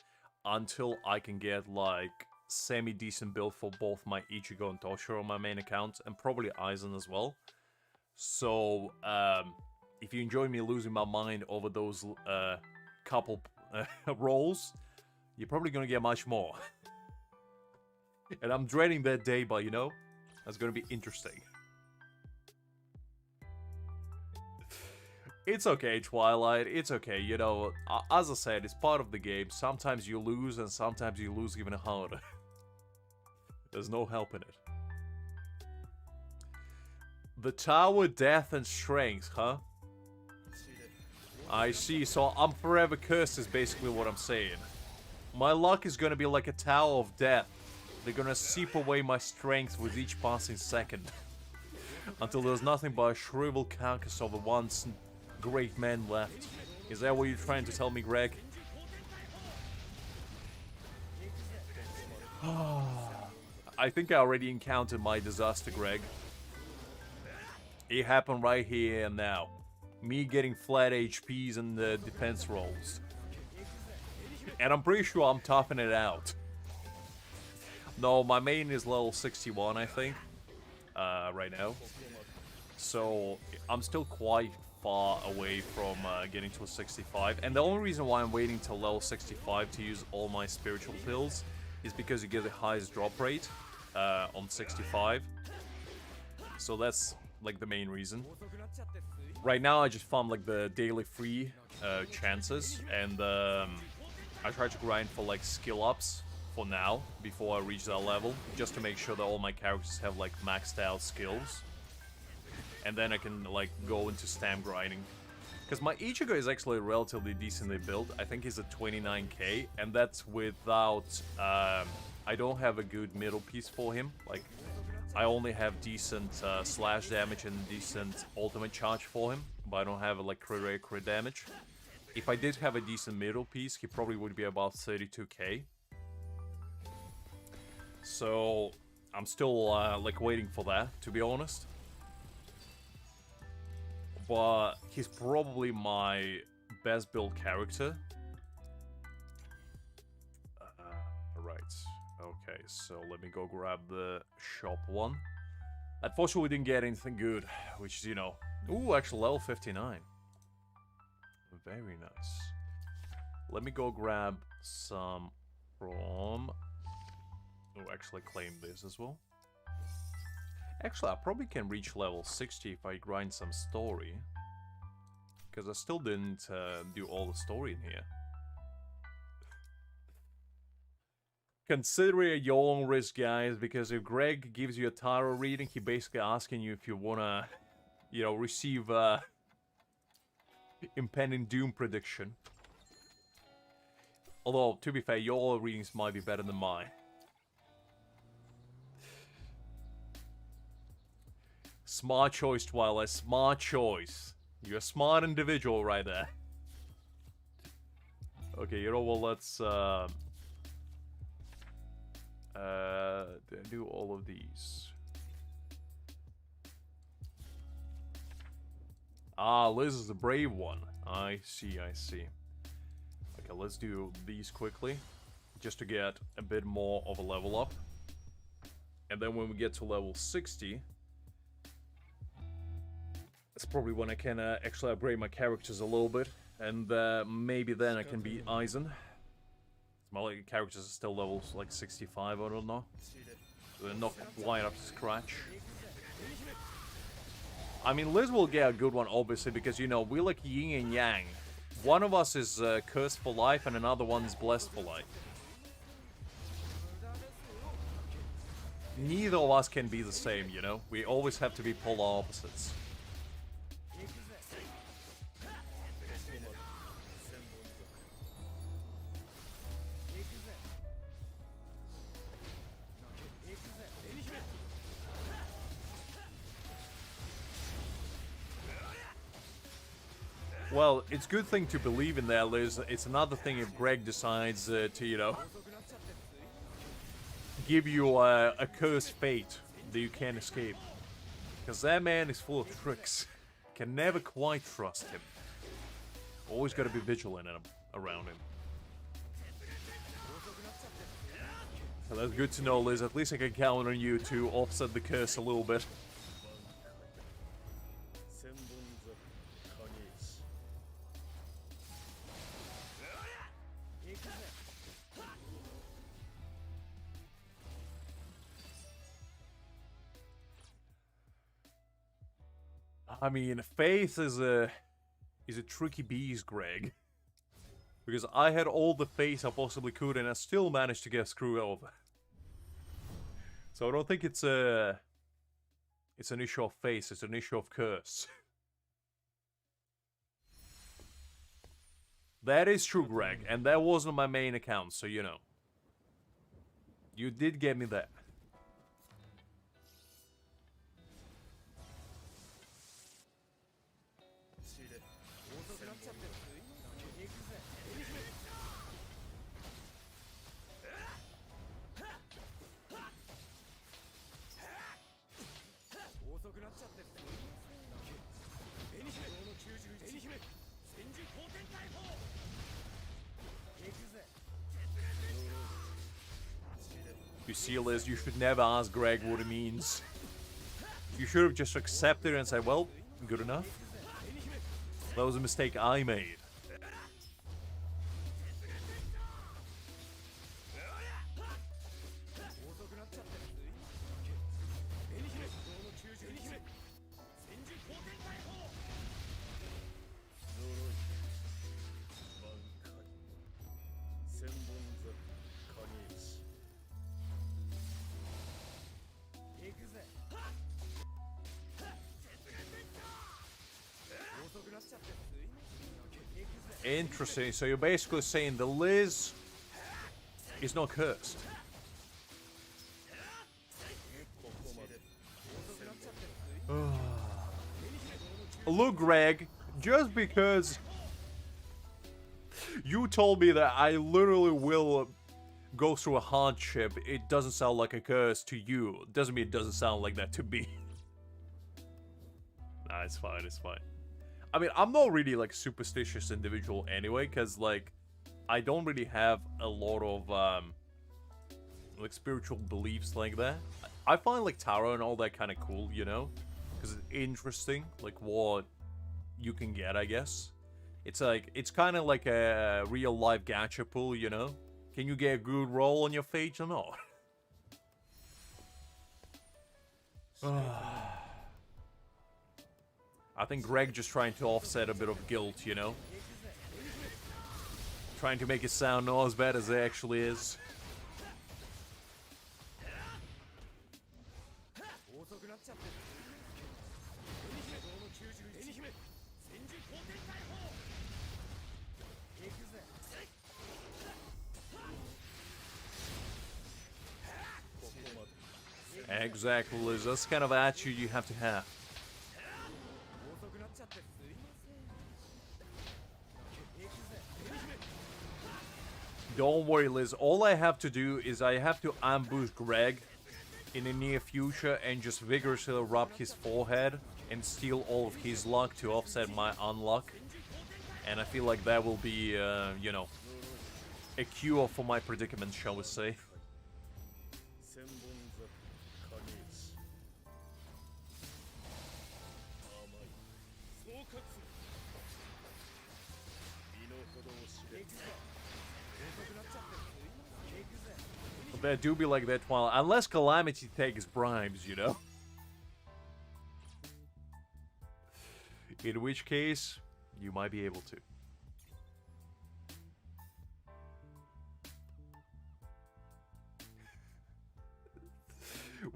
until I can get, like, semi-decent build for both my Ichigo and Toshiro on my main account, and probably Aizen as well. So, if you enjoy me losing my mind over those couple rolls, you're probably gonna get much more. And I'm dreading that day, but you know, that's gonna be interesting. It's okay, Twilight, it's okay, you know, as I said, it's part of the game. Sometimes you lose, and sometimes you lose even harder. There's no helping it. The Tower, Death, and Strength, huh? I see, so I'm forever cursed is basically what I'm saying. My luck is gonna be like a Tower of Death. They're gonna seep away my strength with each passing second. Until there's nothing but a shriveled carcass of a once great man left. Is that what you're trying to tell me, Greg? I think I already encountered my disaster, Greg. It happened right here and now. Me getting flat HPs and the defense rolls. And I'm pretty sure I'm toughing it out. No, my main is level 61, I think. Right now. So, I'm still quite far away from getting to a 65. And the only reason why I'm waiting till level 65 to use all my spiritual pills is because you get the highest drop rate on 65. So that's like the main reason. Right now I just farm like the daily free chances, and I try to grind for like skill ups for now before I reach that level, just to make sure that all my characters have like maxed out skills. And then I can like go into stamp grinding. Because my Ichigo is actually relatively decently built. I think he's at 29k, and that's without... I don't have a good middle piece for him. Like, I only have decent slash damage and decent ultimate charge for him, but I don't have like crit rate, crit damage. If I did have a decent middle piece, he probably would be about 32k. So, I'm still like waiting for that, to be honest. But he's probably my best build character. Right. Okay, so let me go grab the shop one. Unfortunately, we didn't get anything good, which is, you know... Ooh, actually, level 59. Very nice. Let me go grab some from... Oh, actually claim this as well. Actually, I probably can reach level 60 if I grind some story. Because I still didn't do all the story in here. Consider it at your own risk, guys, because if Greg gives you a tarot reading, he basically asking you if you wanna, you know, receive impending doom prediction. Although, to be fair, your readings might be better than mine. Smart choice, Twilight. Smart choice. You're a smart individual right there. Okay, you know what? Let's do all of these. Ah, Liz is the brave one. I see, I see. Okay, let's do these quickly, just to get a bit more of a level up. And then when we get to level 60, that's probably when I can actually upgrade my characters a little bit. And maybe then I can beat Aizen. My characters are still levels like 65, I don't know. They're not quite up to scratch. I mean, Liz will get a good one, obviously, because, you know, we're like yin and yang. One of us is cursed for life, and another one is blessed for life. Neither of us can be the same, you know? We always have to be polar opposites. Well, it's a good thing to believe in there, Liz. It's another thing if Greg decides to, you know, give you a cursed fate that you can't escape. Because that man is full of tricks. Can never quite trust him. Always got to be vigilant around him. So that's good to know, Liz. At least I can count on you to offset the curse a little bit. I mean, faith is a tricky beast, Greg. Because I had all the faith I possibly could, and I still managed to get screwed over. So I don't think it's an issue of faith; it's an issue of curse. That is true, Greg, and that wasn't my main account, so you know. You did get me that. You see, Liz, you should never ask Greg what it means. You should have just accepted it and said, well, good enough. That was a mistake I made. Interesting. So you're basically saying the Liz is not cursed. Look, Greg, just because you told me that I literally will go through a hardship, it doesn't sound like a curse to you. Doesn't mean it doesn't sound like that to me. Nah, it's fine, it's fine. I mean, I'm not really, like, superstitious individual anyway, because, like, I don't really have a lot of, like, spiritual beliefs like that. I find, like, tarot and all that kind of cool, you know? Because it's interesting, like, what you can get, I guess. It's, like, it's kind of like a real-life gacha pool, you know? Can you get a good roll on your fate or not? I think Greg just trying to offset a bit of guilt, you know? Trying to make it sound not as bad as it actually is. Exactly, Liz. That's the kind of attitude you have to have. Don't worry, Liz. All I have to do is I have to ambush Greg in the near future and just vigorously rub his forehead and steal all of his luck to offset my unluck. And I feel like that will be, you know, a cure for my predicament, shall we say. There do be like that while, unless Calamity takes bribes, you know? In which case, you might be able to.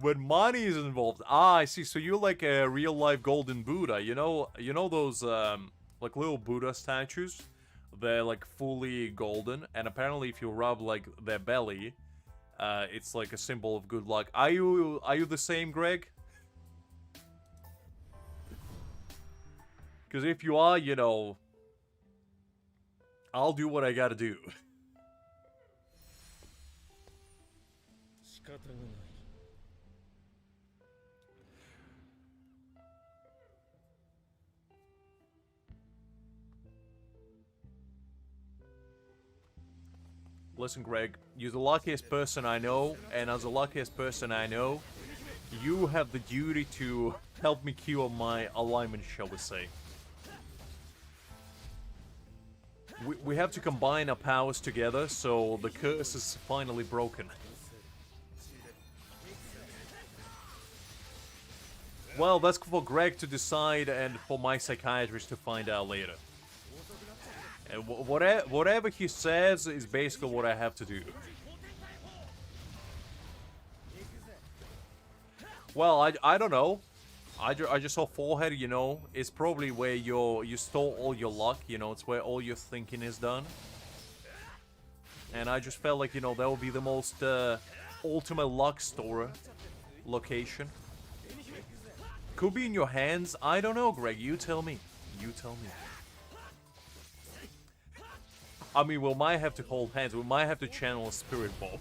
When money is involved, I see. So you're like a real-life golden Buddha. You know those like little Buddha statues. They're like fully golden, and apparently, if you rub like their belly, it's like a symbol of good luck. Are you the same, Greg? Because if you are, you know, I'll do what I gotta do. Listen, Greg, you're the luckiest person I know, and as the luckiest person I know, you have the duty to help me cure my alignment, shall we say. We have to combine our powers together, so the curse is finally broken. Well, that's for Greg to decide and for my psychiatrist to find out later. And whatever he says is basically what I have to do. Well, I don't know. I just saw forehead, you know. It's probably where you store all your luck, you know. It's where all your thinking is done. And I just felt like, you know, that would be the most ultimate luck store location. Could be in your hands. I don't know, Greg. You tell me. You tell me. I mean, we might have to hold hands. We might have to channel a spirit ball.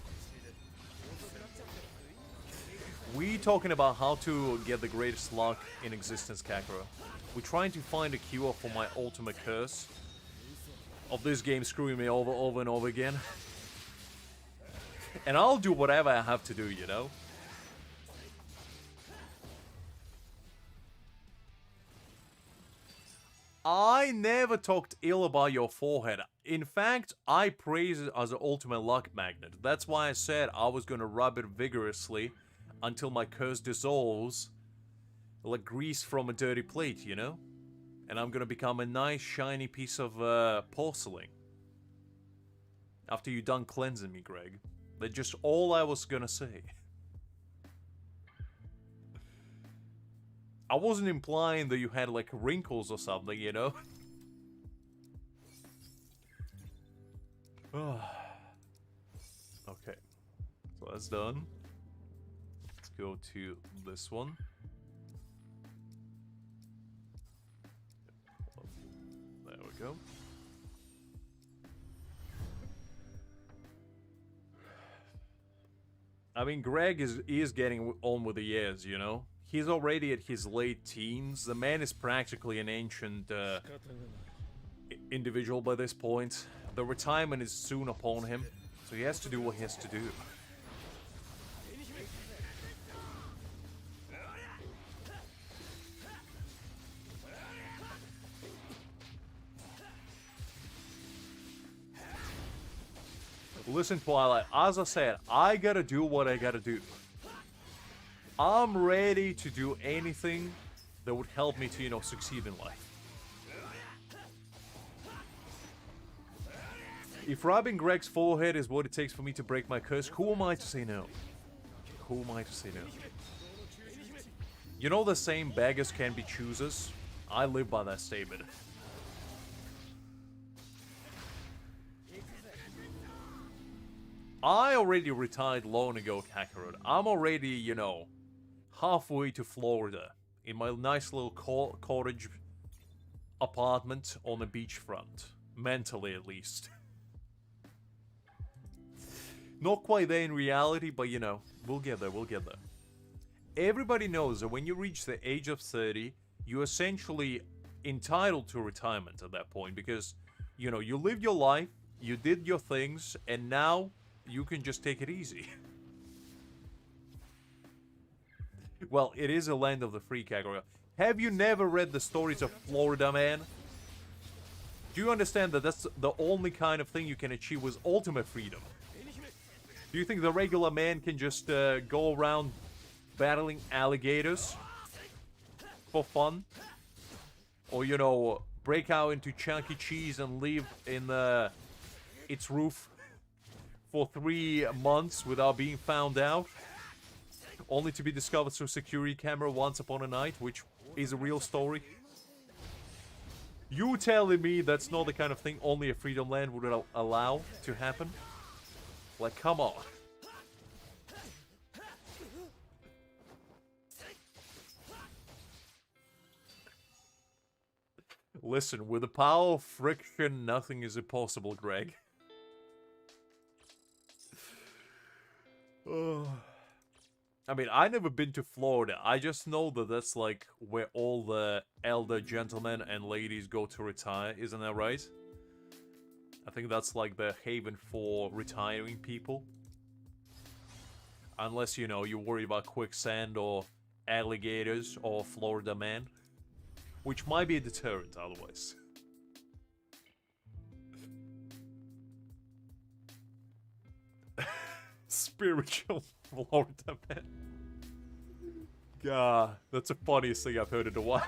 We talking about how to get the greatest luck in existence, Kakura. We're trying to find a cure for my ultimate curse of this game screwing me over and over again. And I'll do whatever I have to do, you know? I never talked ill about your forehead. In fact, I praise it as an ultimate luck magnet. That's why I said I was gonna rub it vigorously until my curse dissolves like grease from a dirty plate, you know? And I'm gonna become a nice shiny piece of porcelain. After you're done cleansing me, Greg. That's just all I was gonna say. I wasn't implying that you had like wrinkles or something, you know? Okay, so that's done. Let's go to this one. There we go. I mean, Greg is getting on with the years, you know? He's already at his late teens. The man is practically an ancient individual by this point. The retirement is soon upon him, so he has to do what he has to do. Listen, Twilight, as I said, I gotta do what I gotta do. I'm ready to do anything that would help me to, you know, succeed in life. If rubbing Greg's forehead is what it takes for me to break my curse, who am I to say no? Who am I to say no? You know the saying, beggars can be choosers? I live by that statement. I already retired long ago, Kakarot. I'm already, you know, halfway to Florida in my nice little cottage apartment on the beachfront. Mentally, at least. Not quite there in reality, but you know, we'll get there, we'll get there. Everybody knows that when you reach the age of 30, you're essentially entitled to retirement at that point because, you know, you live your life, You did your things, and now you can just take it easy. Well, it is a land of the free, Kagura. Have you never read the stories of Florida Man? Do you understand that that's the only kind of thing you can achieve with ultimate freedom? Do you think the regular man can just go around battling alligators for fun? Or, you know, break out into Chuck E. Cheese and live in its roof for 3 months without being found out? Only to be discovered through security camera once upon a night, which is a real story. You telling me that's not the kind of thing only a freedom land would allow to happen? Like, come on. Listen, with the power of friction, nothing is impossible, Greg. I mean, I've never been to Florida. I just know that that's like where all the elder gentlemen and ladies go to retire, isn't that right? I think that's like the haven for retiring people. Unless, you know, you worry about quicksand or alligators or Florida man. Which might be a deterrent otherwise. Spiritual Florida man. God, that's the funniest thing I've heard in a while.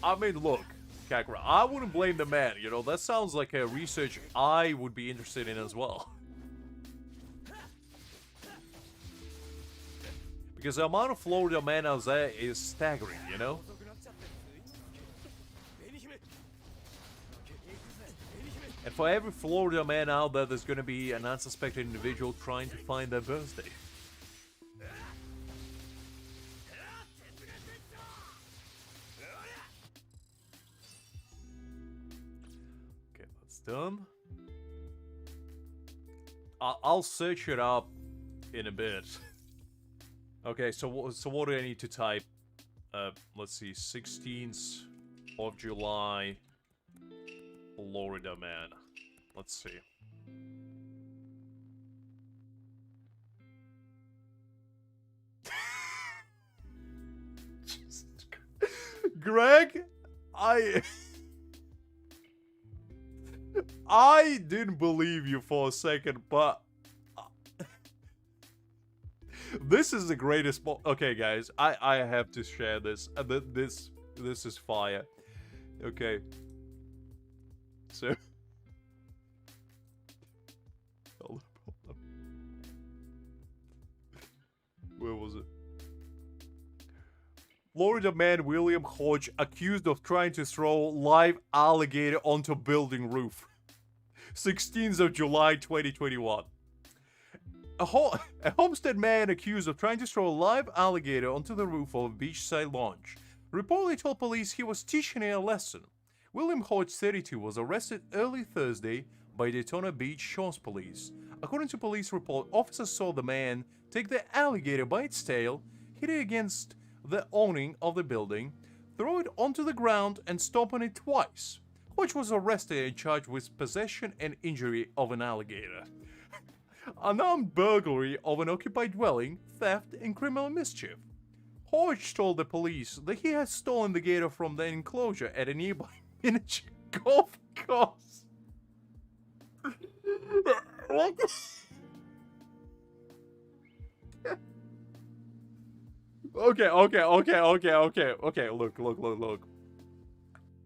I mean, look, Kakura, I wouldn't blame the man, you know, that sounds like a research I would be interested in as well. Because the amount of Florida men out there is staggering, you know? And for every Florida man out there, there's gonna be an unsuspected individual trying to find their birthday. Okay, that's done. I'll search it up in a bit. Okay, so what do I need to type? Let's see, 16th of July, Florida man. Let's see. Greg, I didn't believe you for a second, but this is the greatest. Okay, guys, I have to share this. This is fire. Okay, so hold up. Where was it? Florida man William Hodge accused of trying to throw live alligator onto building roof. 16th of July 2021. A Homestead man accused of trying to throw a live alligator onto the roof of a beachside lounge reportedly told police he was teaching a lesson. William Hodge, 32, was arrested early Thursday by Daytona Beach Shores police. According to police report, officers saw the man take the alligator by its tail, hit it against the awning of the building, throw it onto the ground, and stomp on it twice. Hodge was arrested and charged with possession and injury of an alligator. Unarmed burglary of an occupied dwelling, theft, and criminal mischief. Hodge told the police that he had stolen the gator from the enclosure at a nearby miniature golf course. Okay, look.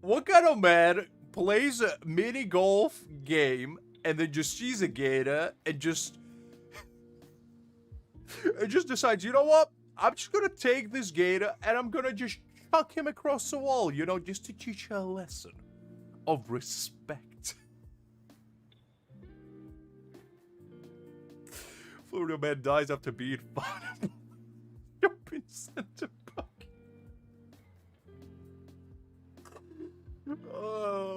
What kind of man plays a mini golf game and then just sees a gator and just decides, you know what? I'm just gonna take this gator and I'm gonna just chuck him across the wall, you know, just to teach her a lesson of respect. Florida man dies after being found shopping center park.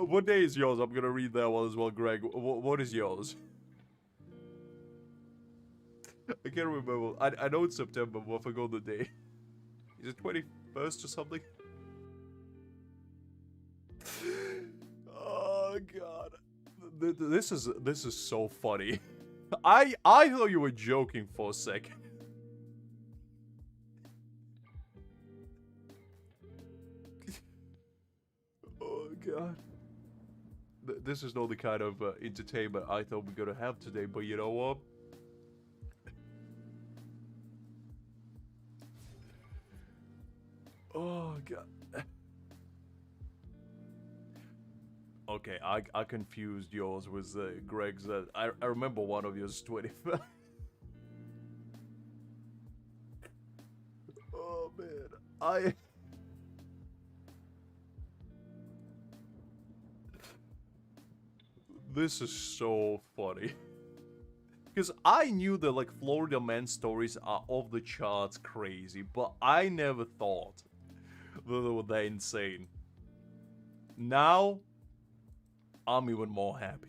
What day is yours? I'm gonna read that one as well, Greg. What is yours? I can't remember. I know it's September, but I forgot the day. Is it 21st or something? Oh god. This is so funny. I thought you were joking for a second. Oh god. This is not the kind of entertainment I thought we were gonna have today, but you know what? Oh god. Okay, I confused yours with Greg's. I remember one of yours 25. Oh man, This is so funny. Because I knew that like Florida Man stories are off the charts crazy, but I never thought that they were that insane. Now, I'm even more happy.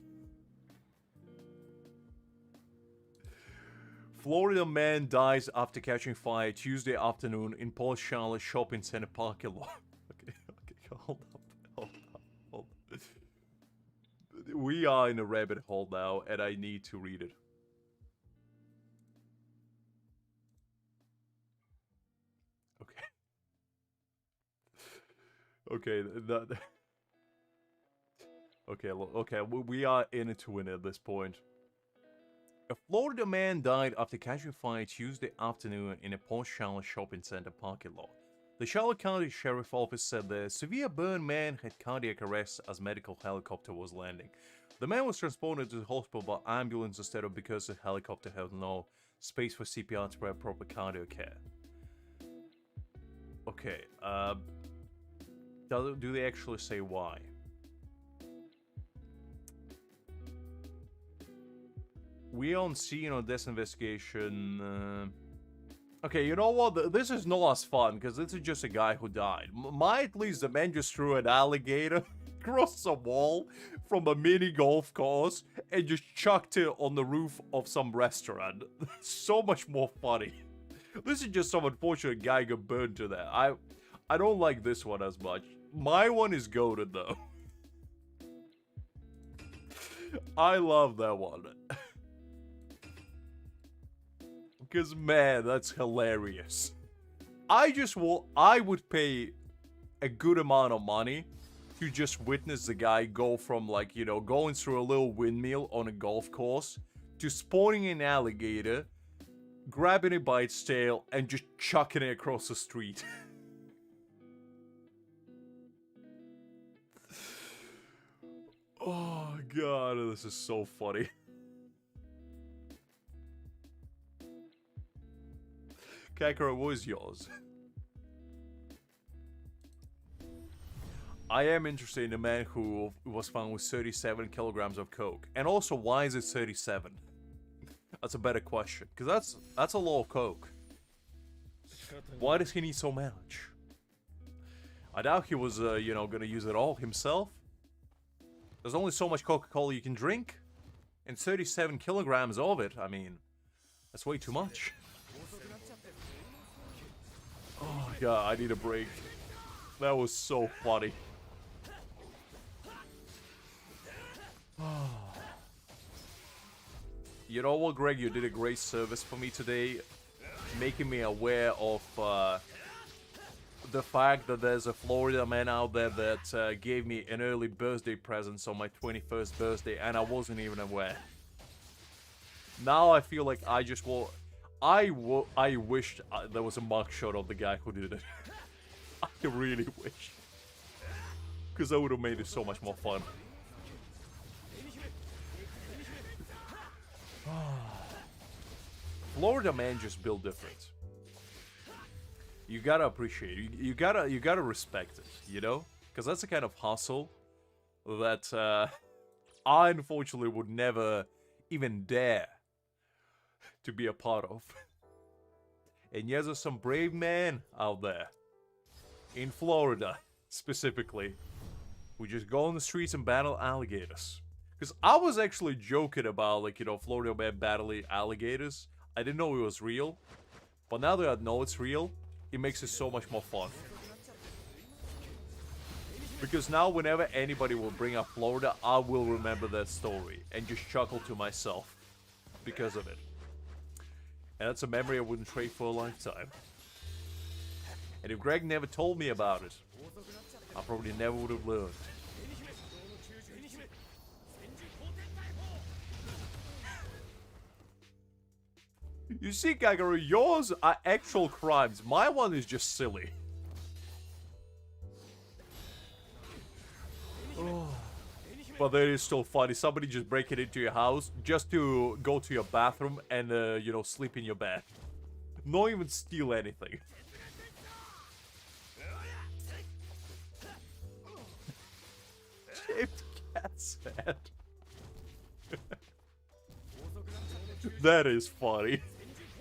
Florida man dies after catching fire Tuesday afternoon in Port Charlotte shopping center parking lot. Okay, hold up. We are in a rabbit hole now, and I need to read it. Okay. Okay, we are in it to win at this point. A Florida man died after catching fire Tuesday afternoon in a Port Charlotte shopping center parking lot. The Charlotte County Sheriff Office said the severe burn man had cardiac arrest as medical helicopter was landing. The man was transported to the hospital by ambulance instead of because the helicopter had no space for CPR to provide proper cardiac care. Okay, do they actually say why? We don't see, this investigation. Okay, you know what? This is not as fun, because this is just a guy who died. At least the man just threw an alligator across a wall from a mini golf course and just chucked it on the roof of some restaurant. So much more funny. This is just some unfortunate guy got burned to that. I don't like this one as much. My one is goated, though. I love that one. Because, man, that's hilarious. I would pay a good amount of money to just witness the guy go from, like, going through a little windmill on a golf course to spawning an alligator, grabbing it by its tail, and just chucking it across the street. Oh, God, this is so funny. Kakura, what is yours? I am interested in a man who was found with 37 kilograms of coke. And also, why is it 37? That's a better question. Because that's a lot of coke. Why does he need so much? I doubt he was, gonna use it all himself. There's only so much Coca-Cola you can drink. And 37 kilograms of it, I mean, that's way too much. Oh, God, I need a break. That was so funny. You know what, Greg? You did a great service for me today, making me aware of the fact that there's a Florida man out there that gave me an early birthday present on my 21st birthday, and I wasn't even aware. Now I feel like I just will... I wished there was a mugshot of the guy who did it. I really wish. Because that would have made it so much more fun. Florida man just built different. You gotta appreciate it. You gotta respect it, Because that's the kind of hustle that I unfortunately would never even dare to be a part of. And yes, there's some brave men out there in Florida specifically who just go on the streets and battle alligators. Because I was actually joking about, like, Florida man battling alligators. I didn't know it was real. But now that I know it's real, it makes it so much more fun. Because now whenever anybody will bring up Florida, I will remember that story and just chuckle to myself because of it. And that's a memory I wouldn't trade for a lifetime. And if Greg never told me about it, I probably never would have learned. You see, Kagero, yours are actual crimes. My one is just silly. Oh. But that is still funny. Somebody just breaking into your house just to go to your bathroom and, you know, sleep in your bed. Not even steal anything. Shaved cat's head. That is funny.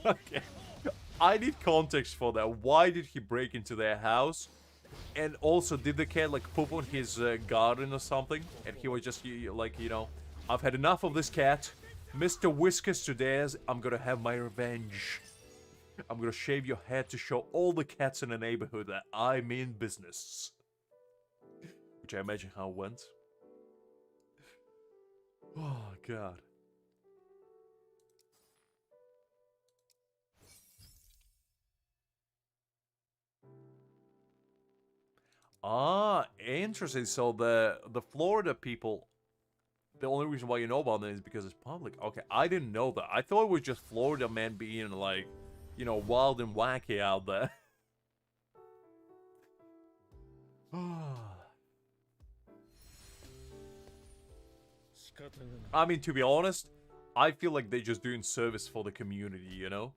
Okay. I need context for that. Why did he break into their house? And also, did the cat, like, poop on his garden or something? And he was just, like, you know, I've had enough of this cat. Mr. Whiskers to theirs, I'm gonna have my revenge. I'm gonna shave your head to show all the cats in the neighborhood that I'm in business. Which I imagine how it went. Oh, God. Ah, interesting. So the Florida people, the only reason why you know about them is because it's public. Okay, I didn't know that. I thought it was just Florida men being like, you know, wild and wacky out there. I mean, to be honest, I feel like they're just doing service for the community, you know?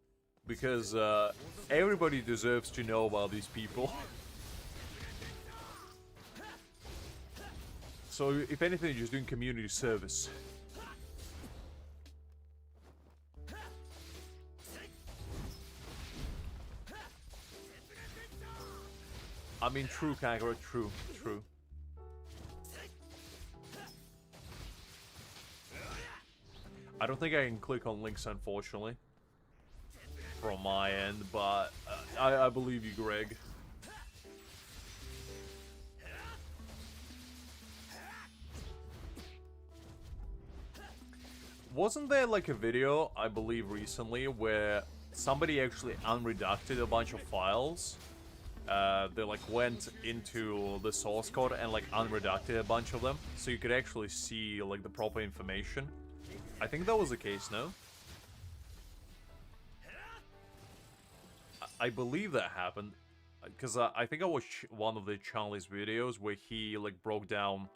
Because everybody deserves to know about these people. So, if anything, you're just doing community service. I mean, true, Kagura, true. I don't think I can click on links, unfortunately. From my end, but I believe you, Greg. Wasn't there like a video, I believe recently, where somebody actually unredacted a bunch of files? They like went into the source code and like unredacted a bunch of them, so you could actually see like the proper information. I think that was the case, no? I believe that happened, because I think I watched one of the Charlie's videos where he like broke down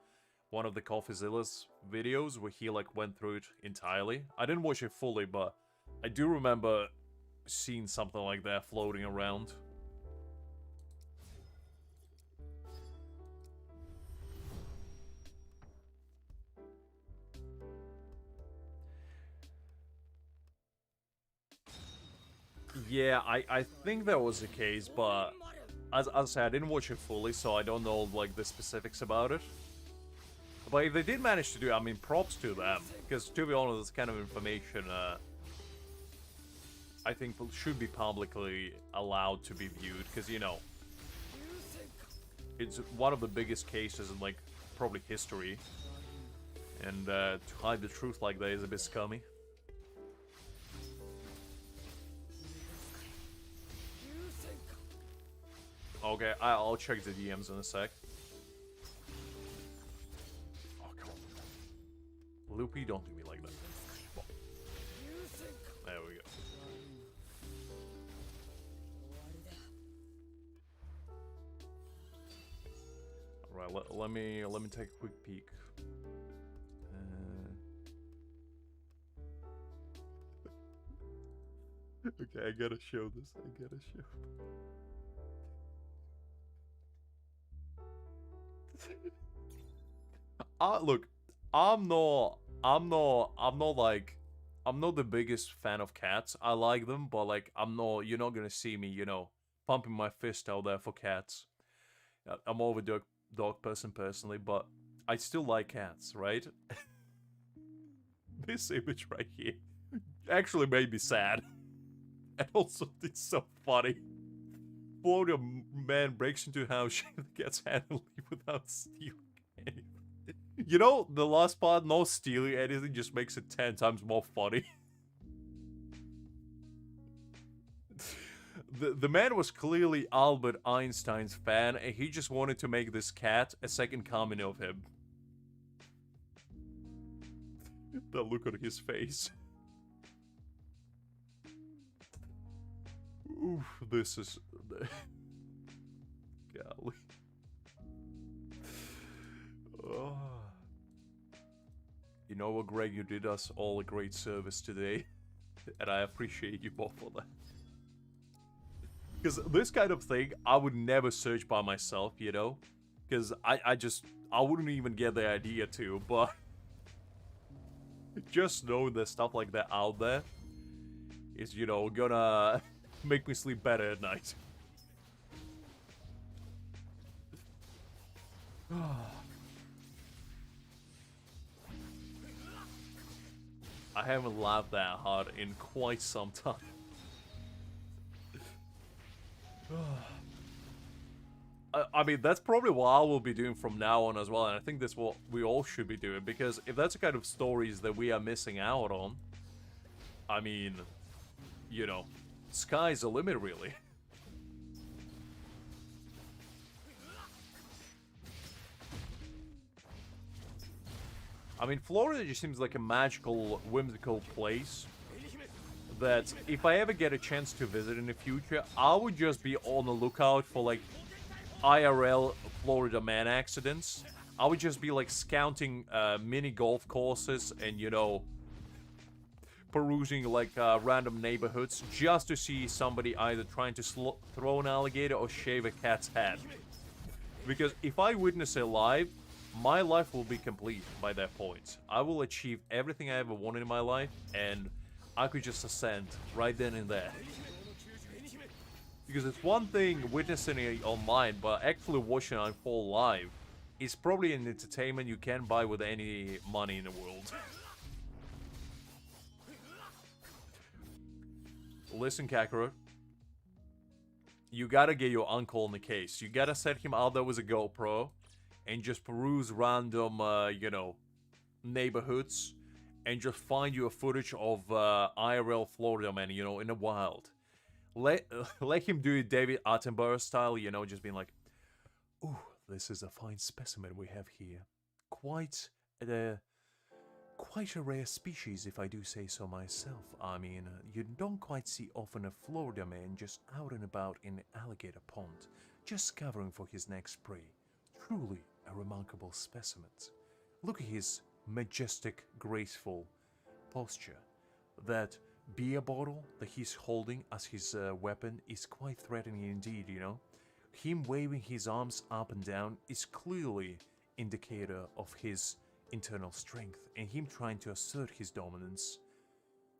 one of the CoffeeZilla's videos where he like went through it entirely. I didn't watch it fully, but I do remember seeing something like that floating around. Yeah, I think that was the case, but as I said, I didn't watch it fully, so I don't know like the specifics about it. But if they did manage to do it, I mean, props to them. Because, to be honest, this kind of information, I think should be publicly allowed to be viewed. Because, you know, it's one of the biggest cases in, like, probably history. And to hide the truth like that is a bit scummy. Okay, I'll check the DMs in a sec. Loopy, don't do me like that. There we go. Alright, let me take a quick peek. Okay, I gotta show this. Look, I'm not the biggest fan of cats. I like them, but like, you're not gonna see me, you know, pumping my fist out there for cats. I'm more of a dog person personally, but I still like cats, right? This image right here actually made me sad. And also, it's so funny. Florida man breaks into house, Shayla gets handily without stealing anything. You know, the last part, no stealing anything, just makes it 10 times more funny. The man was clearly Albert Einstein's fan, and he just wanted to make this cat a second coming of him. The look on his face. Oof, this is... Golly. Oh. You know what, Greg? You did us all a great service today. And I appreciate you both for that. Because this kind of thing, I would never search by myself, you know? Because I wouldn't even get the idea to, but... just knowing there's stuff like that out there is, you know, gonna make me sleep better at night. I haven't laughed that hard in quite some time. I mean, that's probably what I will be doing from now on as well, and I think that's what we all should be doing, because if that's the kind of stories that we are missing out on, I mean, you know, sky's the limit, really. I mean, Florida just seems like a magical, whimsical place that if I ever get a chance to visit in the future, I would just be on the lookout for, like, IRL Florida man accidents. I would just be, like, scouting mini golf courses and, you know, perusing, like, random neighborhoods just to see somebody either trying to throw an alligator or shave a cat's head. Because if I witness it live, my life will be complete by that point. I will achieve everything I ever wanted in my life, and I could just ascend right then and there. Because it's one thing witnessing it online, but actually watching it unfold live is probably an entertainment you can't buy with any money in the world. Listen, Kakarot. You gotta get your uncle in the case. You gotta set him out there with a GoPro and just peruse random, you know, neighborhoods and just find you a footage of IRL Florida man, you know, in the wild. Let him do it David Attenborough style, you know, just being like, "Ooh, this is a fine specimen we have here. Quite a rare species, if I do say so myself. I mean, you don't quite see often a Florida man just out and about in the alligator pond, just scouring for his next prey. Truly a remarkable specimen. Look at his majestic, graceful posture. That beer bottle that he's holding as his weapon is quite threatening indeed, you know. Him waving his arms up and down is clearly indicator of his internal strength and him trying to assert his dominance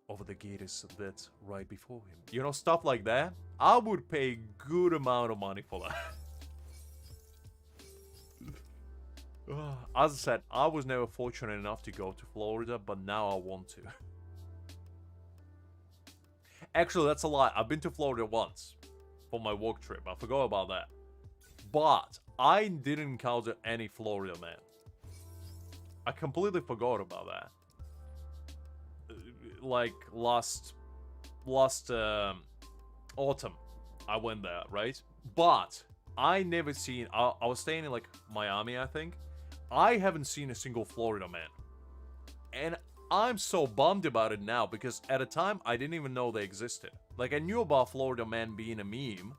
over the gators that right before him. You know, stuff like that. I would pay a good amount of money for that. As I said, I was never fortunate enough to go to Florida, but now I want to. Actually, that's a lie. I've been to Florida once for my work trip. I forgot about that. But I didn't encounter any Florida man. I completely forgot about that. Like last autumn, I went there, right? But I never seen. I was staying in like Miami, I think. I haven't seen a single Florida man, and I'm so bummed about it now because at a time I didn't even know they existed. Like I knew about Florida man being a meme,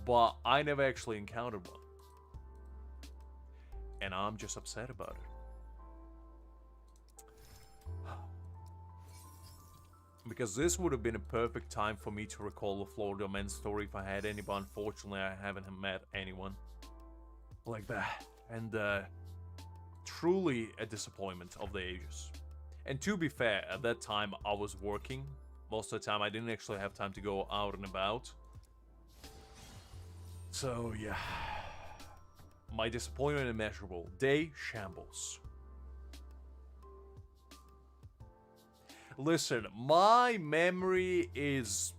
but I never actually encountered one, and I'm just upset about it. Because this would have been a perfect time for me to recall the Florida man story if I had any, but unfortunately I haven't met anyone like that. And truly a disappointment of the ages. And to be fair, at that time I was working. Most of the time I didn't actually have time to go out and about. So yeah. My disappointment immeasurable. Day shambles. Listen, my memory is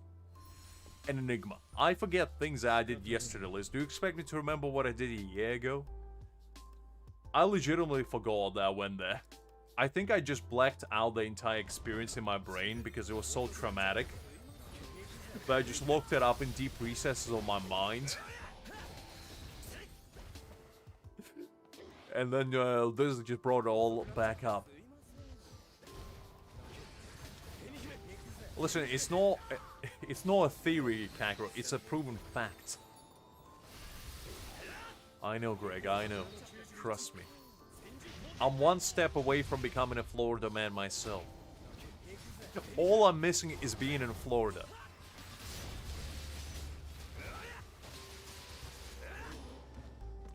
an enigma. I forget things I did yesterday, Liz. Do you expect me to remember what I did a year ago? I legitimately forgot that I went there. I think I just blacked out the entire experience in my brain because it was so traumatic. But I just looked it up in deep recesses of my mind. And then this just brought it all back up. Listen, it's not a theory, Kakarot. It's a proven fact. I know, Greg. I know. Trust me. I'm one step away from becoming a Florida man myself. All I'm missing is being in Florida.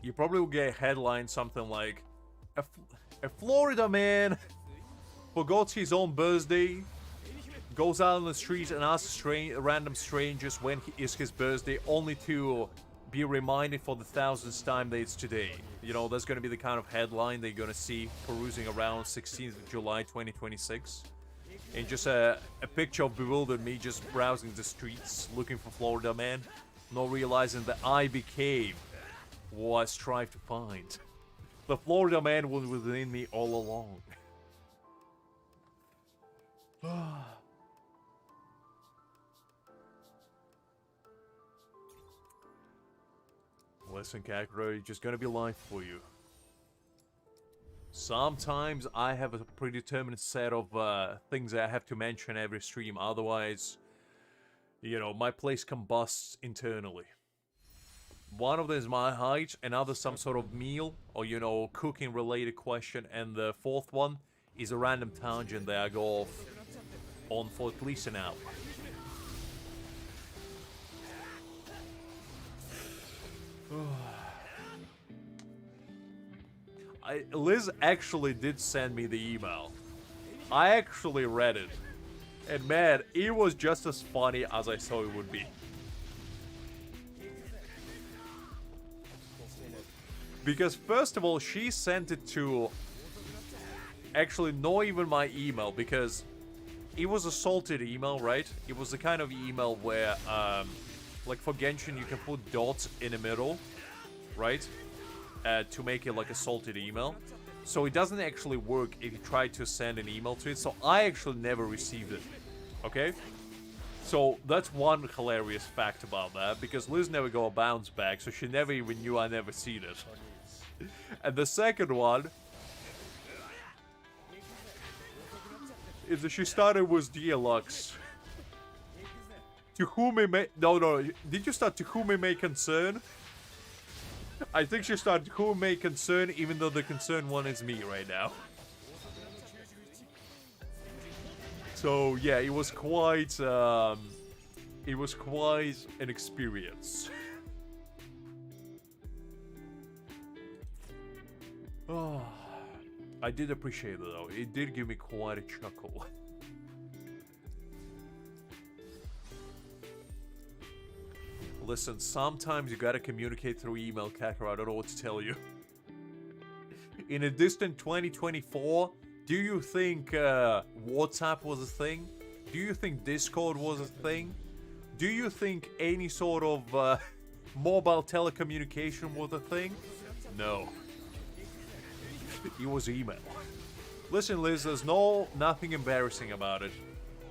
You probably will get a headline something like, a Florida man forgot his own birthday, goes out on the streets and asks random strangers when is his birthday, only to be reminded for the 1000th time that it's today. You know, that's going to be the kind of headline that you're going to see perusing around 16th of July 2026. And just a picture of bewildered me just browsing the streets looking for Florida man, not realizing that I became what I strive to find. The Florida man was within me all along. Listen, Kakarot, it's just gonna be life for you. Sometimes I have a predetermined set of things that I have to mention every stream, otherwise, you know, my place combusts internally. One of them is my height, another some sort of meal, or, you know, cooking related question, and the fourth one is a random tangent that I go off on for at least an hour. Liz actually did send me the email. I actually read it. And man, it was just as funny as I thought it would be. Because first of all, she sent it to... Actually, not even my email, because it was a salted email, right? It was the kind of email where, like for Genshin, you can put dots in the middle, right? To make it like a salted email. So it doesn't actually work if you try to send an email to it. So I actually never received it, okay? So that's one hilarious fact about that, because Liz never got a bounce back, so she never even knew I never seen it. And the second one is that she started with Deluxe. To whom it may... No, did you start to whom it may concern? I think she started to whom it may concern, even though the concerned one is me right now. So, yeah, it was quite an experience. Oh, I did appreciate it though. It did give me quite a chuckle. Listen, sometimes you gotta communicate through email, Kakarot. I don't know what to tell you. In a distant 2024, do you think WhatsApp was a thing? Do you think Discord was a thing? Do you think any sort of mobile telecommunication was a thing? No. It was email. Listen, Liz, there's nothing embarrassing about it.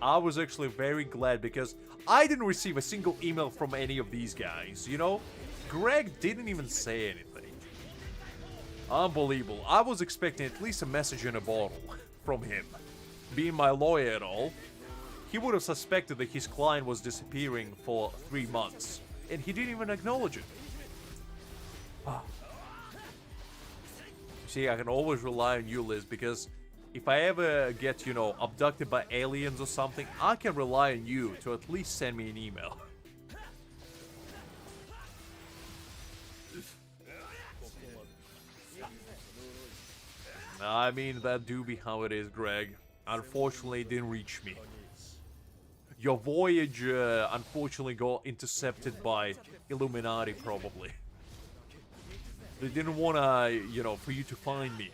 I was actually very glad because I didn't receive a single email from any of these guys, you know? Greg didn't even say anything. Unbelievable. I was expecting at least a message in a bottle from him. Being my lawyer and all, he would have suspected that his client was disappearing for 3 months. And he didn't even acknowledge it. See, I can always rely on you, Liz, because if I ever get, you know, abducted by aliens or something, I can rely on you to at least send me an email. I mean, that do be how it is, Greg. Unfortunately, it didn't reach me. Your voyage, unfortunately, got intercepted by Illuminati, probably. They didn't want to, you know, for you to find me.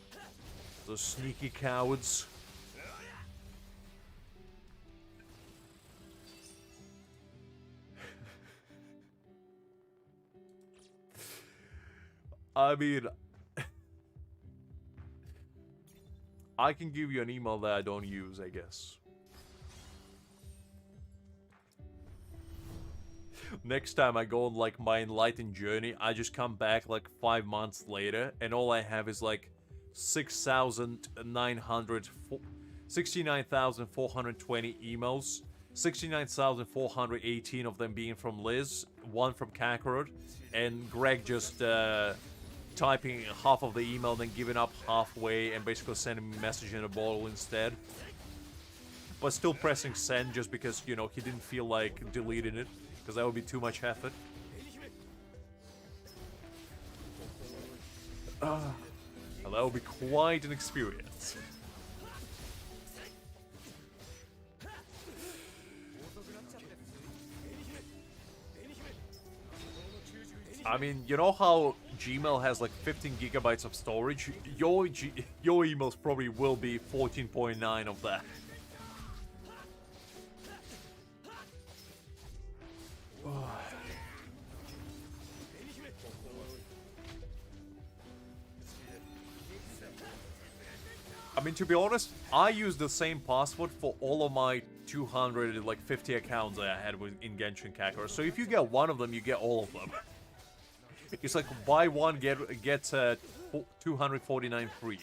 Those sneaky cowards. I mean, I can give you an email that I don't use, I guess. Next time I go on like my enlightened journey, I just come back like 5 months later, and all I have is like 69,420 emails, 69,418 of them being from Liz, one from Kakarot, and Greg just typing half of the email, then giving up halfway and basically sending me a message in a bottle instead. But still pressing send just because, you know, he didn't feel like deleting it, because that would be too much effort. And that would be quite an experience. I mean, you know how Gmail has like 15 gigabytes of storage? Your emails probably will be 14.9 of that. I mean, to be honest, I use the same password for all of my 250 accounts that I had in Genshin Kakarot. So if you get one of them, you get all of them. It's like buy one, get 249 free.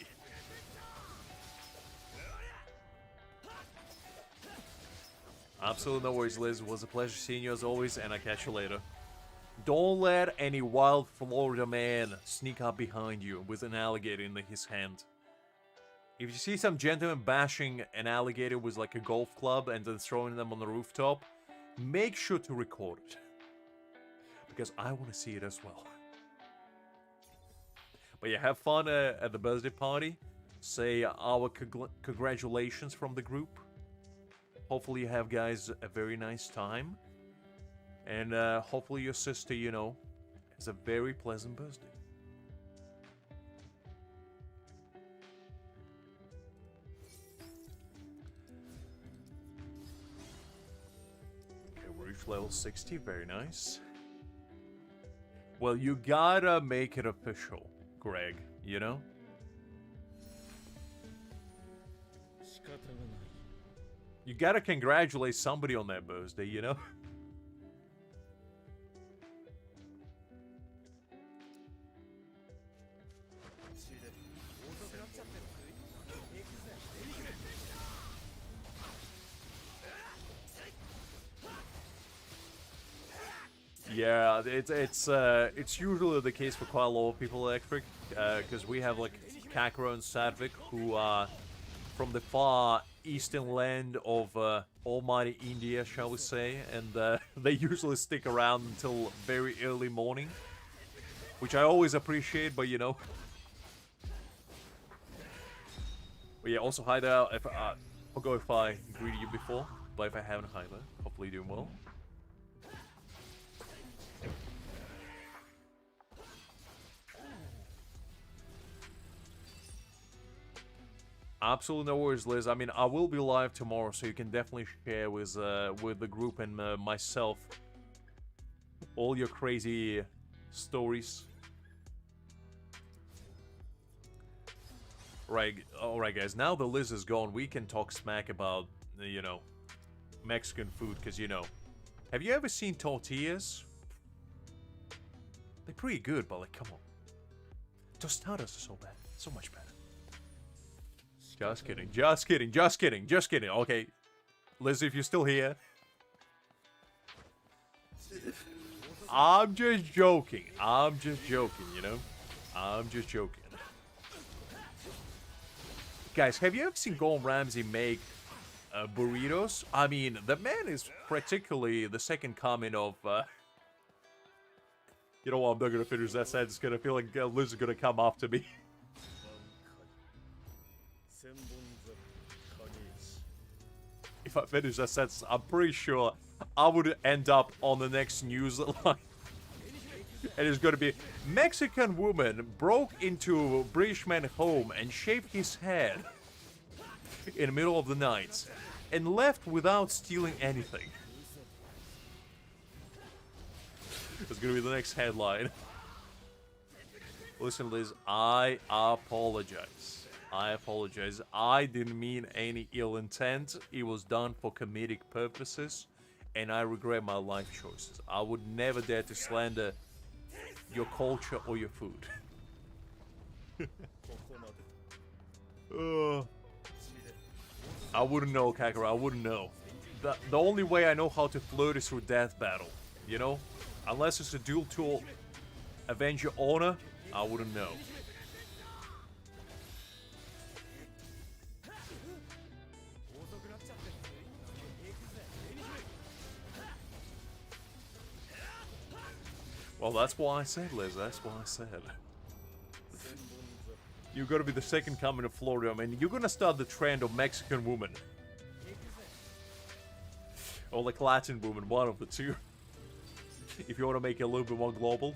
Absolutely no worries, Liz. It was a pleasure seeing you as always, and I'll catch you later. Don't let any wild Florida man sneak up behind you with an alligator in his hand. If you see some gentleman bashing an alligator with like a golf club and then throwing them on the rooftop, make sure to record it. Because I want to see it as well. But yeah, have fun at the birthday party. Say our congratulations from the group. Hopefully you have, guys, a very nice time. And hopefully your sister, you know, has a very pleasant birthday. Okay, we reached level 60. Very nice. Well, you gotta make it official, Greg, you know? You gotta congratulate somebody on their birthday, you know? Yeah, it's usually the case for quite a lot of people, Electric, because we have like Kakarot and Sadvik, who are from the far eastern land of almighty India, shall we say, and they usually stick around until very early morning, which I always appreciate, but you know. But yeah, also hi there. If forgot if I greeted you before, but if I haven't, hi there. Hopefully you're doing well. Absolutely no worries, Liz. I mean, I will be live tomorrow, so you can definitely share with the group and myself all your crazy stories. Right, alright guys, now the Liz is gone, we can talk smack about, you know, Mexican food, because, you know, have you ever seen tortillas? They're pretty good, but like, come on. Tostadas are so bad, so much better. Just kidding, just kidding, just kidding, just kidding. Okay, Liz, if you're still here. I'm just joking. I'm just joking, you know? I'm just joking. Guys, have you ever seen Gordon Ramsay make burritos? I mean, the man is particularly the second coming of... You know what, I'm not going to finish that sentence. It's going to feel like Liz is going to come after me. If I finish that sentence, I'm pretty sure I would end up on the next news line. And it's going to be, Mexican woman broke into British man's home and shaved his head in the middle of the night and left without stealing anything. It's going to be the next headline. Listen, Liz, I apologize. I apologize. I didn't mean any ill intent. It was done for comedic purposes, and I regret my life choices. I would never dare to slander your culture or your food. I wouldn't know, Kakura. I wouldn't know. The only way I know how to flirt is through death battle. You know? Unless it's a dual tool avenge your honor, I wouldn't know. Well, that's why I said, Liz. That's why I said. You're gonna be the second coming of Florida, man. You're gonna start the trend of Mexican woman. Or like Latin woman, one of the two. If you want to make it a little bit more global.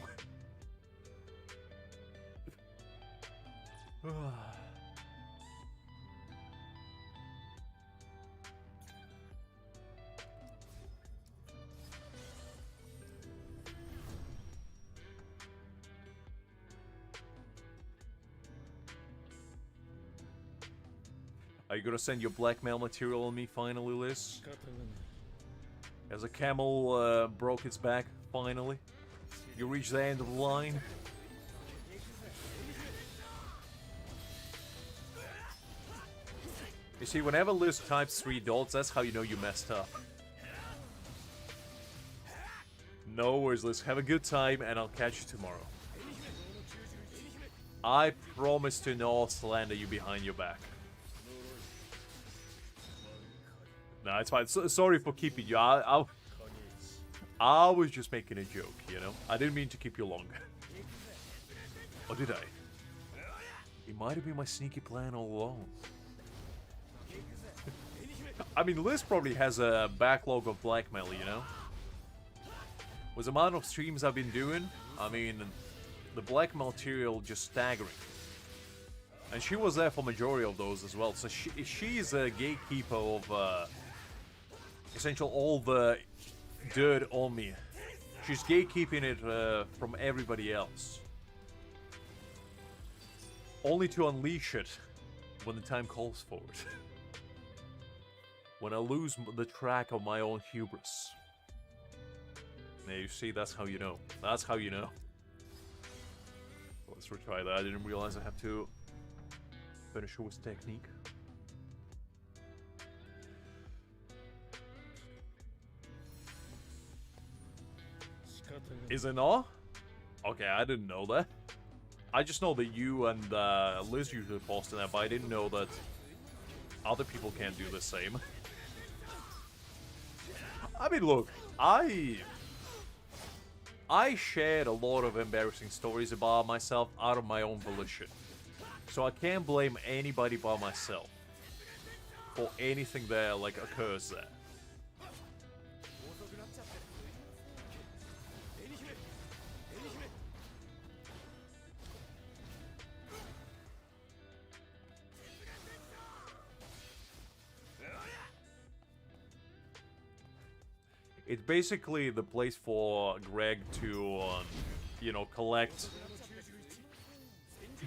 Are you gonna send your blackmail material on me finally, Liz? As a camel broke its back, finally. You reached the end of the line. You see, whenever Liz types 3 dots, that's how you know you messed up. No worries, Liz. Have a good time, and I'll catch you tomorrow. I promise to not slander you behind your back. No, it's fine. Sorry for keeping you. I was just making a joke, you know? I didn't mean to keep you longer. Or did I? It might have been my sneaky plan all along. I mean, Liz probably has a backlog of blackmail, you know? With the amount of streams I've been doing, I mean, the blackmail material just staggering. And she was there for majority of those as well. So she's a gatekeeper of essentially all the dirt on me. She's gatekeeping it from everybody else. Only to unleash it when the time calls for it. When I lose the track of my own hubris. Now you see, that's how you know. That's how you know. Let's retry that. I didn't realize I have to finish with technique. Is it not? Okay, I didn't know that. I just know that you and Liz usually post that, but I didn't know that other people can't do the same. I mean, look, I shared a lot of embarrassing stories about myself out of my own volition. So I can't blame anybody but myself for anything that, like, occurs there. It's basically the place for Greg to, you know, collect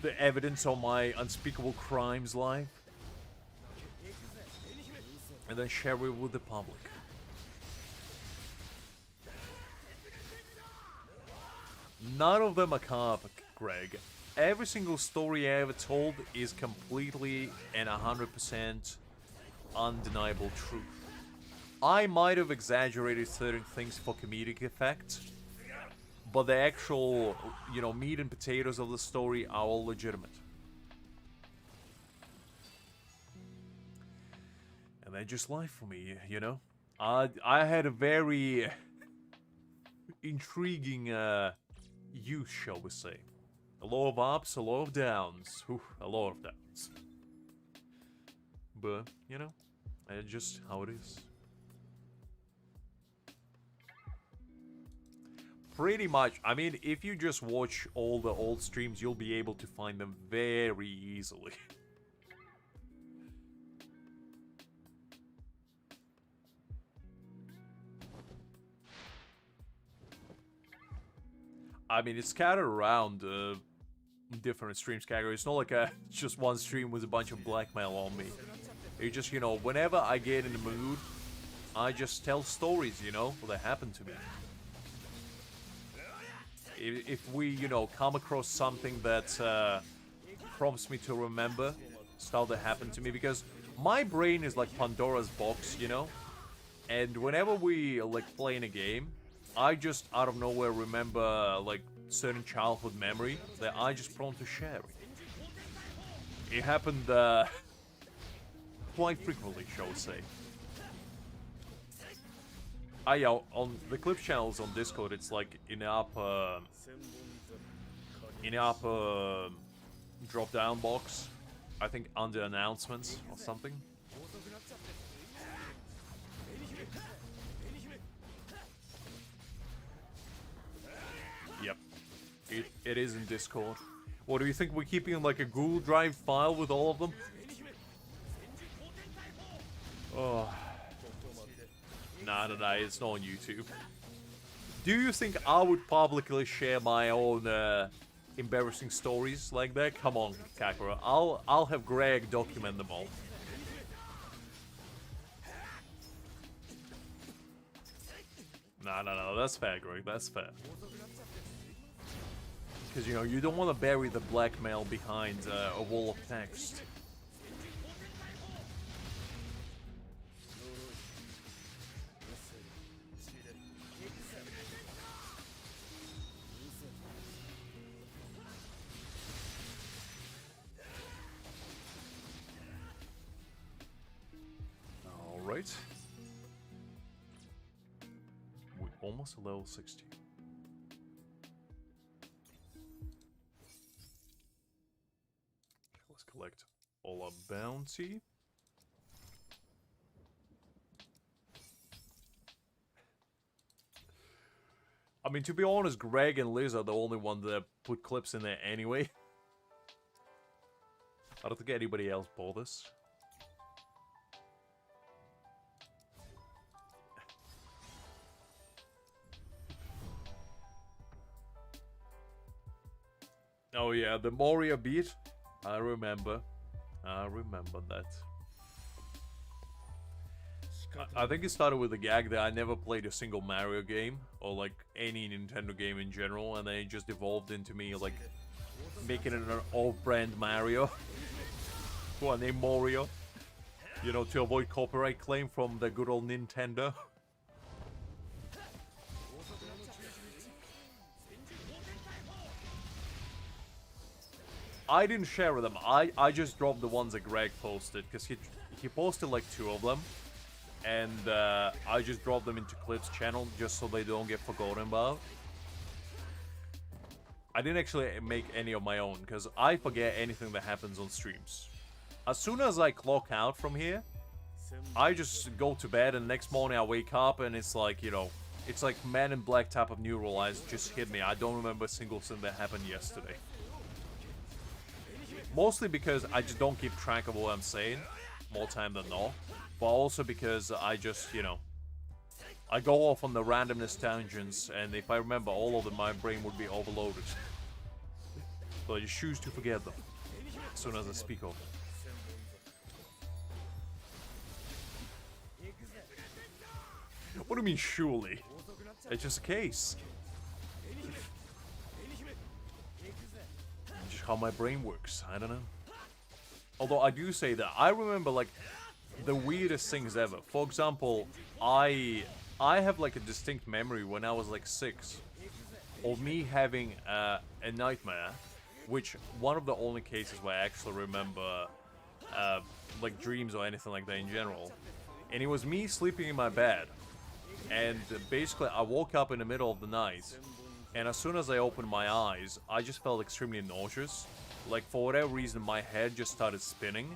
the evidence on my unspeakable crimes life. And then share it with the public. None of them are cop, Greg. Every single story I ever told is completely and 100% undeniable truth. I might have exaggerated certain things for comedic effect, but the actual, you know, meat and potatoes of the story are all legitimate. And that's just life for me, you know? I had a very intriguing youth, shall we say. A lot of ups, a lot of downs. Oof, a lot of downs. But, you know, it's just how it is. Pretty much. I mean, if you just watch all the old streams, you'll be able to find them very easily. I mean, it's scattered around different streams categories. It's not like just one stream with a bunch of blackmail on me. It just, you know, whenever I get in the mood, I just tell stories, you know, that happened to me. If we, you know, come across something that prompts me to remember stuff that happened to me, because my brain is like Pandora's box, you know? And whenever we, like, play in a game, I just, out of nowhere, remember, like, certain childhood memory that I just prone to share. It happened, quite frequently, shall we say. Yeah, on the Clips channels on Discord, it's like in the upper drop-down box, I think under announcements or something. Yep, it is in Discord. What do you think? We're keeping like a Google Drive file with all of them? Oh. Nah, it's not on YouTube. Do you think I would publicly share my own embarrassing stories like that? Come on, Kakura. I'll have Greg document them all. No, that's fair, Greg, that's fair. Because, you know, you don't want to bury the blackmail behind a wall of text. Alright. We're almost a level 60. Let's collect all our bounty. I mean, to be honest, Greg and Liz are the only ones that put clips in there anyway. I don't think anybody else bought this. Oh yeah, the Moria beat. I remember that. I think it started with the gag that I never played a single Mario game, or like any Nintendo game in general, and then it just evolved into me like making it an off-brand Mario. Who I named Morio. You know, to avoid copyright claim from the good old Nintendo. I didn't share them. I just dropped the ones that Greg posted, because he posted like 2 of them, and I just dropped them into Clips channel just so they don't get forgotten about. I didn't actually make any of my own, because I forget anything that happens on streams. As soon as I clock out from here, I just go to bed, and the next morning I wake up and it's like, you know, it's like Man in Black type of neural eyes just hit me. I don't remember a single thing that happened yesterday. Mostly because I just don't keep track of what I'm saying, more time than not. But also because I just, you know, I go off on the randomness tangents, and if I remember all of them, my brain would be overloaded. So I just choose to forget them as soon as I speak of them. What do you mean, surely? It's just a case. Just how my brain works, I don't know. Although I do say that, I remember, like, the weirdest things ever. For example, I have, like, a distinct memory when I was, like, 6 of me having a nightmare, which one of the only cases where I actually remember, like, dreams or anything like that in general. And it was me sleeping in my bed. And basically, I woke up in the middle of the night, and as soon as I opened my eyes, I just felt extremely nauseous. Like, for whatever reason, my head just started spinning,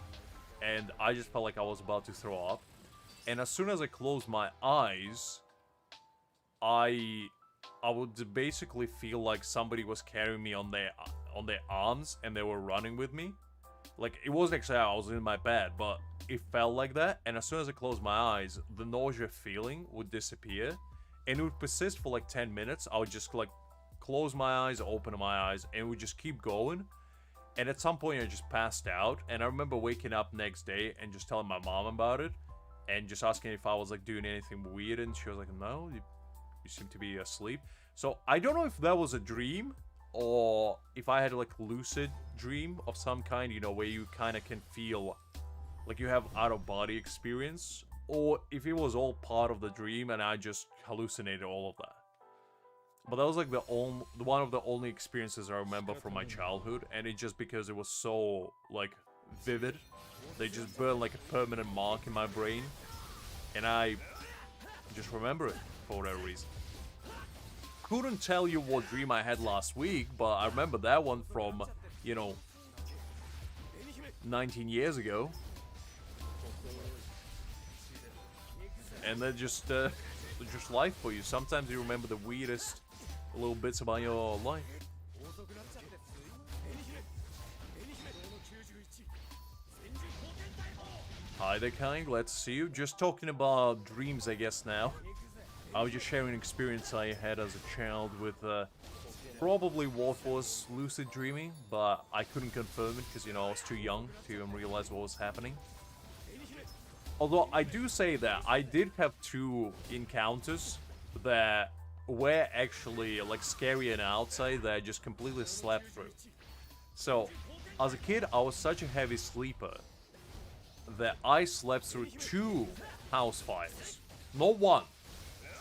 and I just felt like I was about to throw up. And as soon as I closed my eyes, I would basically feel like somebody was carrying me on their arms, and they were running with me. Like, it wasn't actually I was in my bed, but it felt like that. And as soon as I closed my eyes, the nausea feeling would disappear, and it would persist for like 10 minutes. I would just like close my eyes, open my eyes, and it would just keep going. And at some point I just passed out, and I remember waking up next day and just telling my mom about it, and just asking if I was like doing anything weird, and she was like, no, you seem to be asleep. So I don't know if that was a dream, or if I had like a lucid dream of some kind, you know, where you kind of can feel like you have out-of-body experience, or if it was all part of the dream and I just hallucinated all of that. But that was like one of the only experiences I remember from my childhood, and it's just because it was so like vivid. They just burned like a permanent mark in my brain, and I just remember it for whatever reason. Couldn't tell you what dream I had last week, but I remember that one from, you know, 19 years ago. And then just life for you. Sometimes you remember the weirdest little bits about your life. Hi there, Kai. Glad to see you. Just talking about dreams, I guess, now. I was just sharing an experience I had as a child with probably what was lucid dreaming, but I couldn't confirm it because, you know, I was too young to even realize what was happening. Although I do say that I did have 2 encounters that were actually like scary and outside that I just completely slept through. So, as a kid, I was such a heavy sleeper that I slept through 2 house fires. Not 1,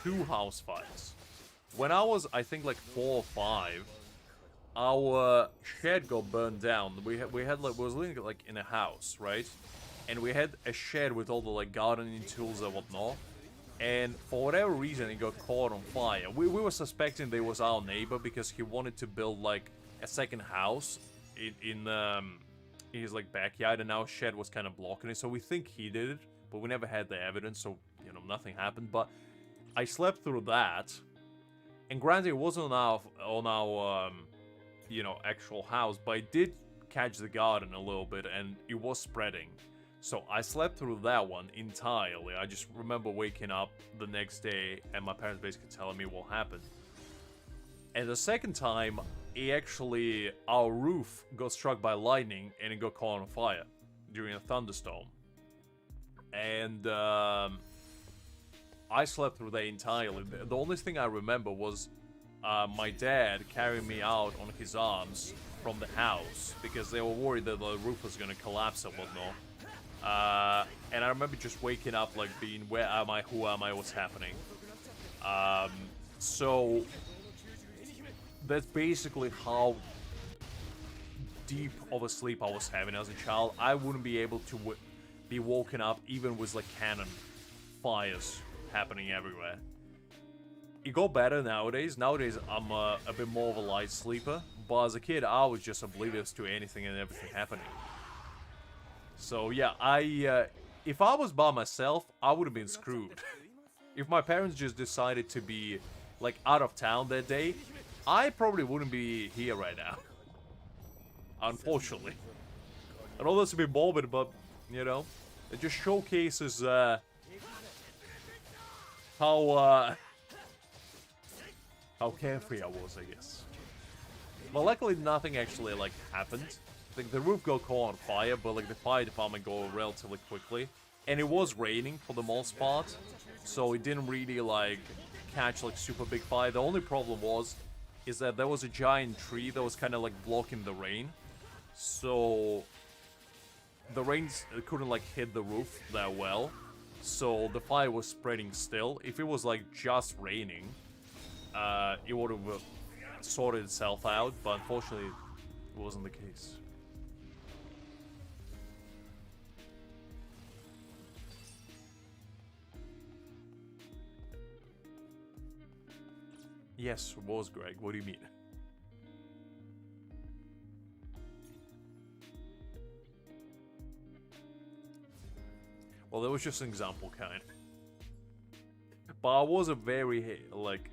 2 house fires. When I was, I think, like 4 or 5, our shed got burned down. We had like, we was living like in a house, right? And we had a shed with all the like gardening tools and whatnot. And for whatever reason, it got caught on fire. We were suspecting they was our neighbor because he wanted to build like a second house in his like backyard, and our shed was kind of blocking it. So we think he did it, but we never had the evidence, so you know nothing happened. But I slept through that, and granted, it wasn't on our you know, actual house, but it did catch the garden a little bit, and it was spreading. So I slept through that one entirely. I just remember waking up the next day and my parents basically telling me what happened. And the second time, our roof got struck by lightning and it got caught on fire during a thunderstorm. And I slept through that entirely. The only thing I remember was my dad carrying me out on his arms from the house because they were worried that the roof was going to collapse and whatnot. And I remember just waking up, like, being, where am I, who am I, what's happening? So, that's basically how deep of a sleep I was having as a child. I wouldn't be able to be woken up even with, like, cannon fires happening everywhere. It got better nowadays. Nowadays, I'm a bit more of a light sleeper. But as a kid, I was just oblivious to anything and everything happening. So yeah, if I was by myself, I would have been screwed. If my parents just decided to be, like, out of town that day, I probably wouldn't be here right now. Unfortunately. I know that's a bit morbid, but, you know, it just showcases, how carefree I was, I guess. Well, luckily nothing actually, like, happened. Like, the roof got caught on fire, but, like, the fire department got relatively quickly. And it was raining for the most part, so it didn't really, like, catch, like, super big fire. The only problem is that there was a giant tree that was kind of, like, blocking the rain. So, the rain couldn't, like, hit the roof that well. So, the fire was spreading still. If it was, like, just raining, it would have sorted itself out, but unfortunately, it wasn't the case. Yes, it was, Greg. What do you mean? Well, that was just an example, kind. But I was a very, like,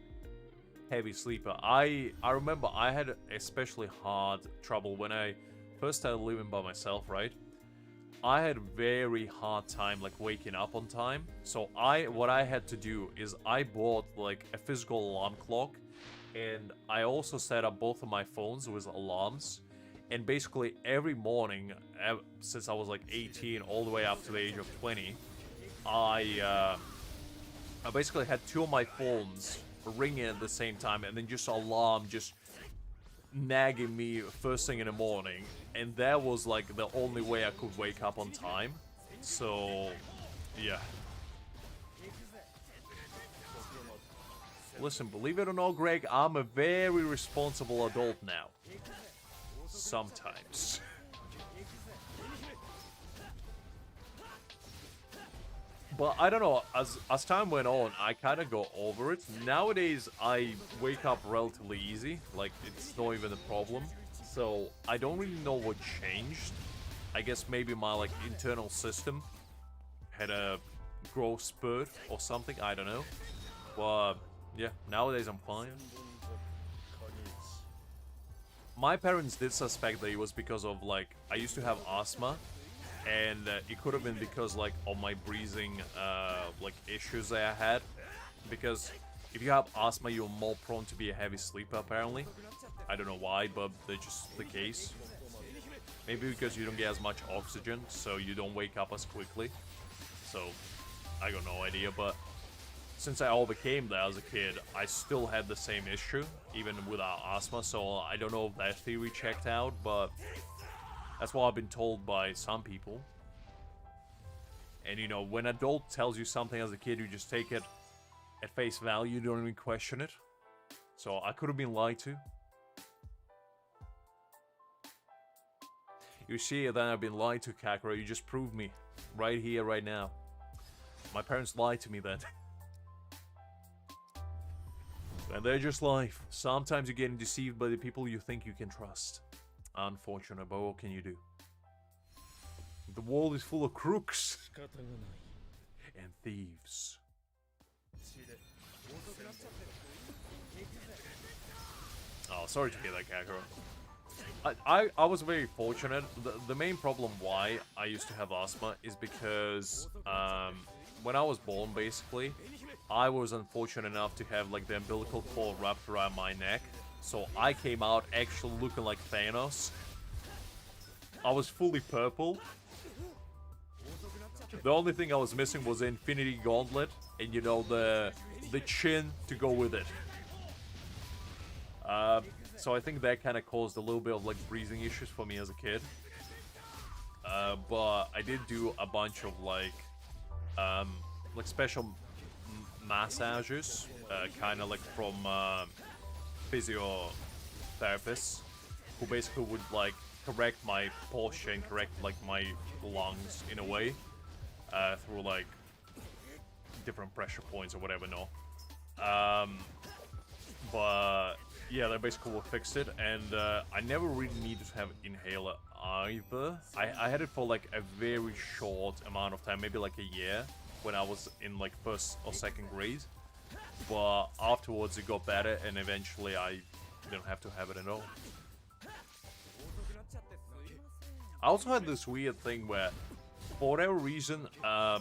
heavy sleeper. I remember I had especially hard trouble when I first started living by myself, right? I had very hard time, like, waking up on time. So what I had to do is I bought, like, a physical alarm clock, and I also set up both of my phones with alarms. And basically every morning, since I was like 18 all the way up to the age of 20, I basically had two of my phones ringing at the same time, and then just alarm just nagging me first thing in the morning. And that was like the only way I could wake up on time. So, yeah. Listen, believe it or not, Greg, I'm a very responsible adult now. Sometimes. But I don't know, as time went on, I kind of got over it. Nowadays, I wake up relatively easy. Like, it's not even a problem. So, I don't really know what changed. I guess maybe my, like, internal system had a growth spurt or something. I don't know. But, yeah, nowadays I'm fine. My parents did suspect that it was because of, like, I used to have asthma. And it could have been because, like, of my breathing, like, issues that I had. Because if you have asthma, you're more prone to be a heavy sleeper, apparently. I don't know why, but that's just the case. Maybe because you don't get as much oxygen, so you don't wake up as quickly. So, I got no idea, but since I overcame that as a kid, I still had the same issue, even without asthma, so I don't know if that theory checked out, but that's what I've been told by some people. And, you know, when an adult tells you something as a kid, you just take it at face value, you don't even question it. So, I could have been lied to. You see that I've been lied to, Kakura. You just proved me. Right here, right now. My parents lied to me then. And they're just life. Sometimes you're getting deceived by the people you think you can trust. Unfortunate, but what can you do? The world is full of crooks. And thieves. Oh, sorry to hear that, Kakura. I was very fortunate. The main problem why I used to have asthma is because when I was born, basically, I was unfortunate enough to have like the umbilical cord wrapped around my neck. So I came out actually looking like Thanos. I was fully purple. The only thing I was missing was the Infinity Gauntlet and, you know, the chin to go with it. So I think that kind of caused a little bit of like breathing issues for me as a kid. But I did do a bunch of like special massages, kind of like from physiotherapists, who basically would like correct my posture and correct like my lungs in a way, through like different pressure points or whatever. No, but yeah, they basically will fix it, and I never really needed to have inhaler either. I had it for like a very short amount of time, maybe like a year, when I was in like first or second grade. But afterwards it got better, and eventually I didn't have to have it at all. I also had this weird thing where, for whatever reason, I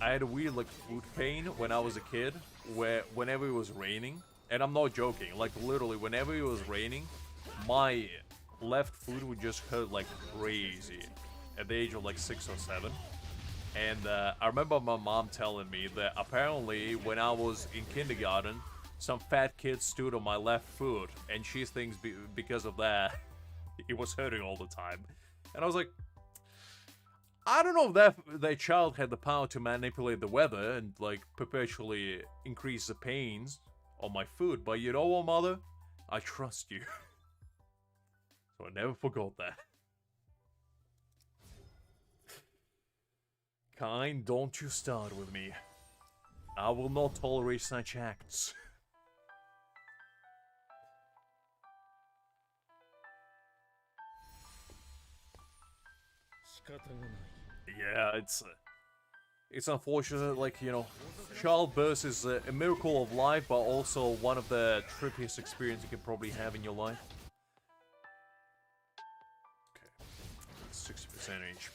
had a weird like foot pain when I was a kid, where whenever it was raining, and I'm not joking, like literally whenever it was raining, my left foot would just hurt like crazy at the age of like 6 or 7. And I remember my mom telling me that apparently when I was in kindergarten, some fat kid stood on my left foot, and she thinks because of that, it was hurting all the time. And I was like, I don't know if that child had the power to manipulate the weather and like perpetually increase the pains on my foot, but you know what, mother? I trust you. So I never forgot that. Kind, don't you start with me. I will not tolerate such acts. Yeah, it's unfortunate, like, you know, childbirth is a miracle of life, but also one of the trippiest experiences you can probably have in your life. Okay, 60% HP.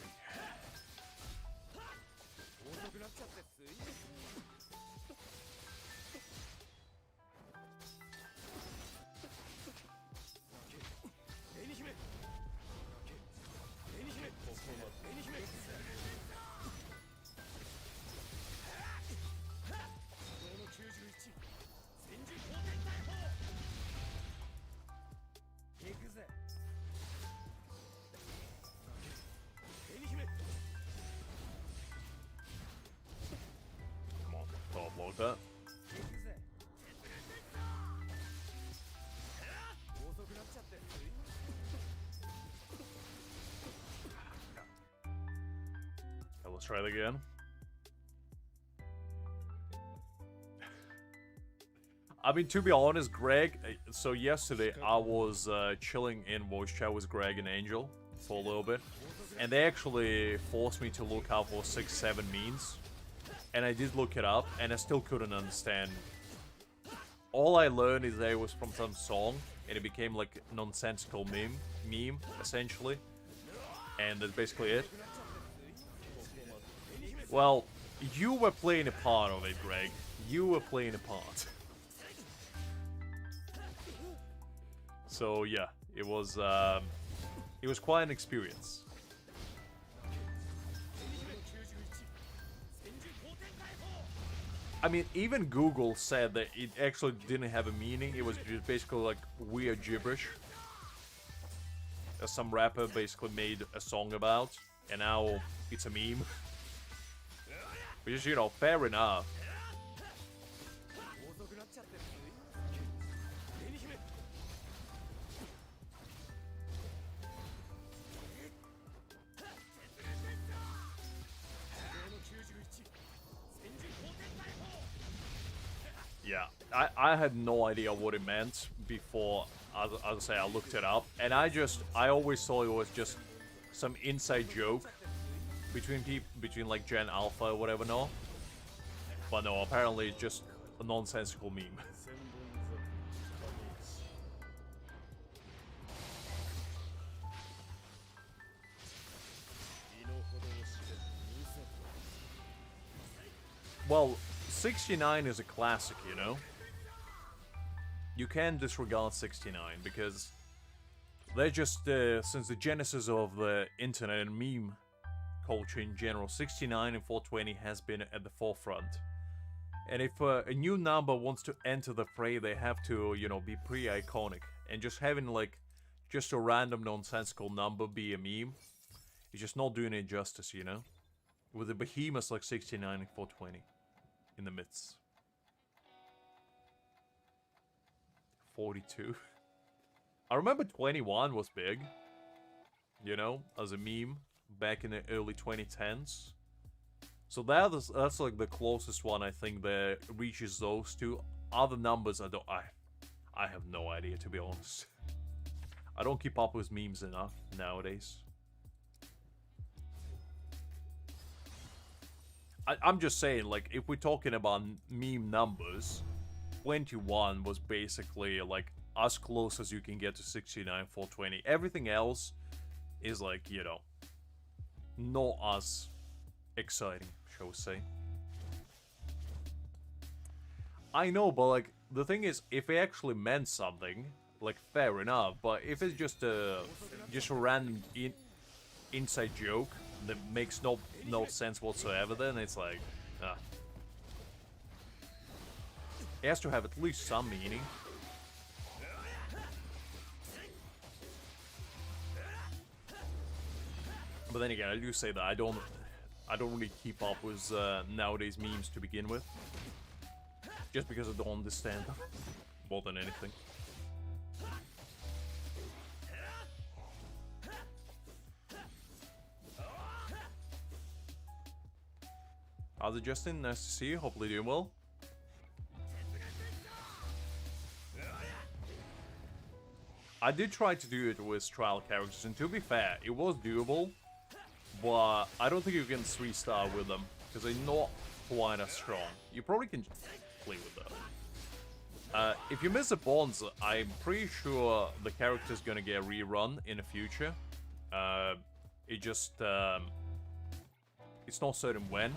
that. Okay, let's try it again. I mean, to be honest, Greg, so yesterday I was chilling in voice chat with Greg and Angel for a little bit. And they actually forced me to look up what 6-7 means. And I did look it up, and I still couldn't understand. All I learned is that it was from some song, and it became like a nonsensical meme, essentially. And that's basically it. Well, you were playing a part of it, Greg. You were playing a part. So yeah, it was quite an experience. I mean, even Google said that it actually didn't have a meaning. It was just basically like weird gibberish. Some rapper basically made a song about, and now it's a meme. Which is, you know, fair enough. Yeah, I had no idea what it meant before, as I say, I looked it up. And I always thought it was just some inside joke between like Gen Alpha or whatever, no? But no, apparently it's just a nonsensical meme. Well, 69 is a classic, you know? You can't disregard 69 because they're just, since the genesis of the internet and meme culture in general, 69 and 420 has been at the forefront. And if a new number wants to enter the fray, they have to, you know, be pretty iconic. And just having, like, just a random nonsensical number be a meme is just not doing it justice, you know? With the behemoths like 69 and 420 in the midst. 42. I remember 21 was big, you know, as a meme back in the early 2010s. So that's like the closest one I think that reaches those two. Other numbers I have no idea, to be honest. I don't keep up with memes enough nowadays. I'm just saying, like, if we're talking about meme numbers, 21 was basically, like, as close as you can get to 69, 420. Everything else is, like, you know, not as exciting, shall we say. I know, but, like, the thing is, if it actually meant something, like, fair enough, but if it's just a random inside joke that makes no sense whatsoever, then it's like, it has to have at least some meaning. But then again, I do say that I don't really keep up with nowadays memes to begin with, just because I don't understand them more than anything. How's it, Justin? Nice to see you. Hopefully doing well. I did try to do it with trial characters, and to be fair, it was doable, but I don't think you can 3-star with them, because they're not quite as strong. You probably can play with them. If you miss the bonds, I'm pretty sure the character's gonna get a rerun in the future. It just, it's not certain when.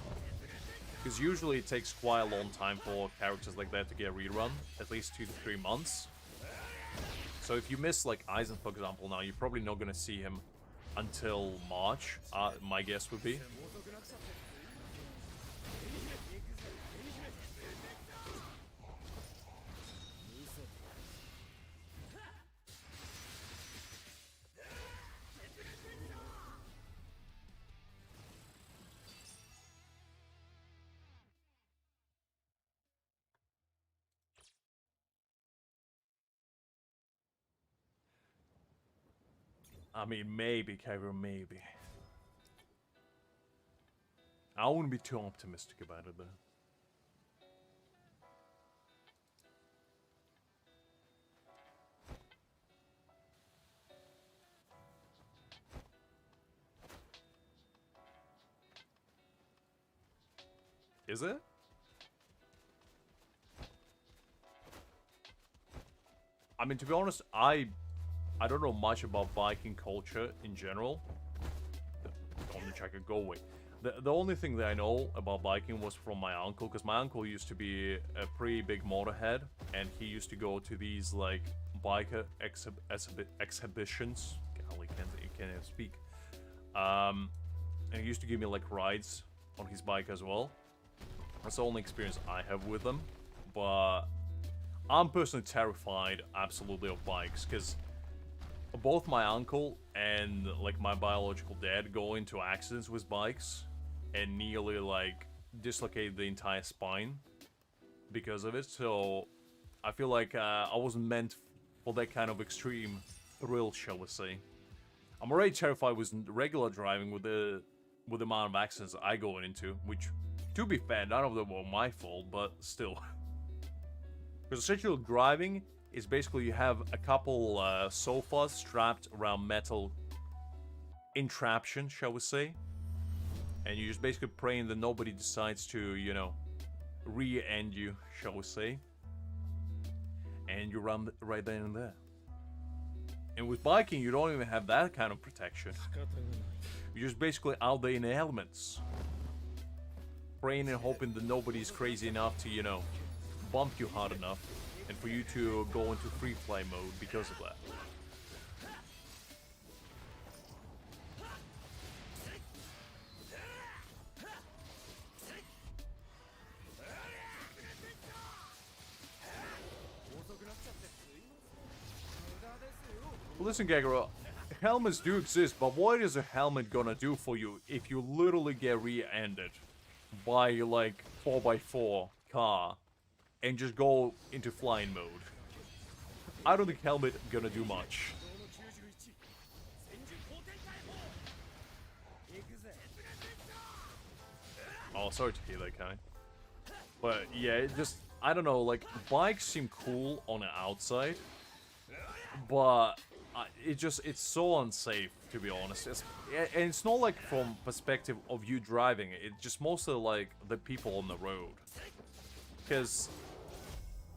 Because usually it takes quite a long time for characters like that to get a rerun, at least 2 to 3 months. So if you miss, like, Aizen, for example, now, you're probably not going to see him until March, my guess would be. I mean, maybe, Kyro, maybe. I wouldn't be too optimistic about it, though. Is it? I mean, to be honest, I don't know much about Viking culture in general. Only check it, go away. The only thing that I know about Viking was from my uncle, because my uncle used to be a pretty big motorhead, and he used to go to these, like, biker exhibitions. Golly, can't even speak. And he used to give me, like, rides on his bike as well. That's the only experience I have with them. But I'm personally terrified, absolutely, of bikes, because both my uncle and, like, my biological dad go into accidents with bikes and nearly, like, dislocate the entire spine because of it. So I feel like I wasn't meant for that kind of extreme thrill, shall we say. I'm already terrified with regular driving with the amount of accidents I go into, which, to be fair, none of them were my fault, but still. Because essentially driving is basically you have a couple sofas strapped around metal entraption, shall we say. And you're just basically praying that nobody decides to, you know, rear-end you, shall we say. And you run right then and there. And with biking, you don't even have that kind of protection. You're just basically out there in the elements. Praying and hoping that nobody's crazy enough to, you know, bump you hard enough. And for you to go into free fly mode because of that. Listen, Gagaro, helmets do exist, but what is a helmet gonna do for you if you literally get rear-ended by, like, 4x4 car and just go into flying mode? I don't think helmet gonna do much. Oh, sorry to hear that, Kai. But yeah, it just, I don't know, like, bikes seem cool on the outside, but it's so unsafe, to be honest. And it's not like from perspective of you driving it, it's just mostly like the people on the road. Because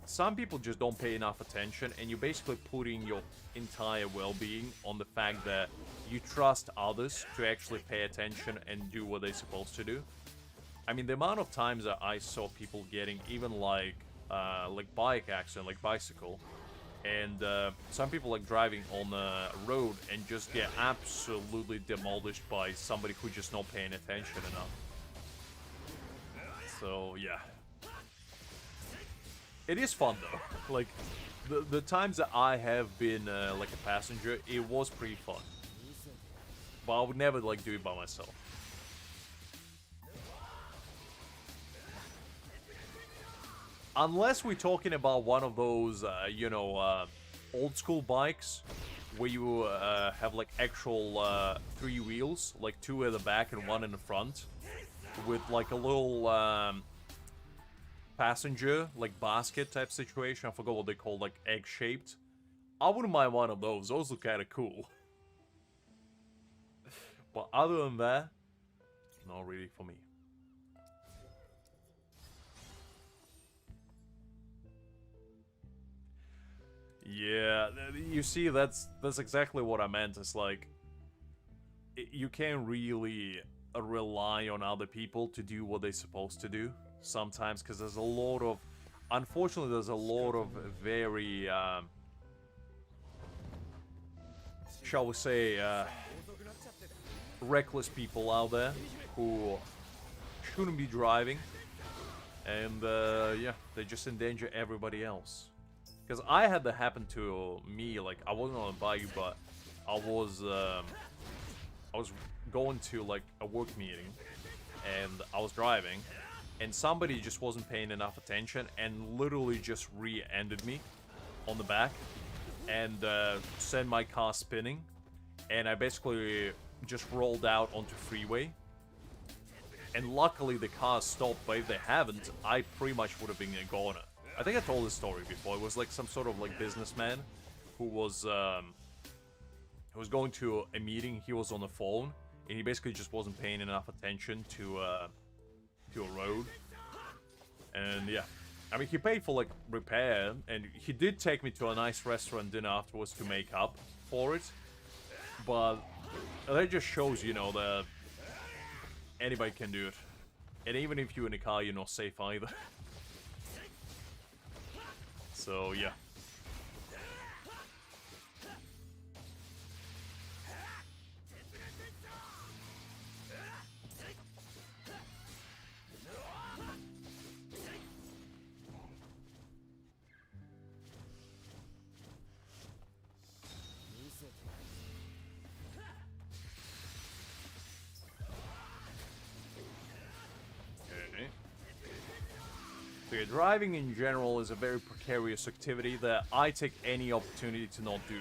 some people just don't pay enough attention, and you're basically putting your entire well-being on the fact that you trust others to actually pay attention and do what they're supposed to do. I mean, the amount of times that I saw people getting even like bike accident, like bicycle, and some people like driving on the road and just get absolutely demolished by somebody who's just not paying attention enough. So yeah, it is fun though. Like the times that I have been like a passenger, it was pretty fun. But I would never like do it by myself. Unless we're talking about one of those, you know, old school bikes where you have like actual 3 wheels, like 2 at the back and 1 in the front, with like a little passenger, like basket type situation. I forgot what they call, like egg-shaped. I wouldn't mind one of those. Those look kind of cool. But other than that, not really for me. Yeah, you see, that's exactly what I meant. It's like, you can't really rely on other people to do what they're supposed to do sometimes, because there's a lot of, unfortunately, there's a lot of very, shall we say, reckless people out there who shouldn't be driving, and yeah, they just endanger everybody else. Because I had that happen to me. Like, I wasn't on a bike, but I was going to like a work meeting, and I was driving, and somebody just wasn't paying enough attention and literally just rear-ended me on the back and sent my car spinning. and I basically just rolled out onto freeway. And luckily the cars stopped, but if they haven't, I pretty much would have been a goner. I think I told this story before. It was like some sort of like businessman who was going to a meeting. He was on the phone, and he basically just wasn't paying enough attention to a road. And yeah, I mean, he paid for like repair, and he did take me to a nice restaurant dinner afterwards to make up for it. But that just shows, you know, that anybody can do it. And even if you're in a car, you're not safe either. So, yeah. So yeah, driving in general is a very precarious activity that I take any opportunity to not do.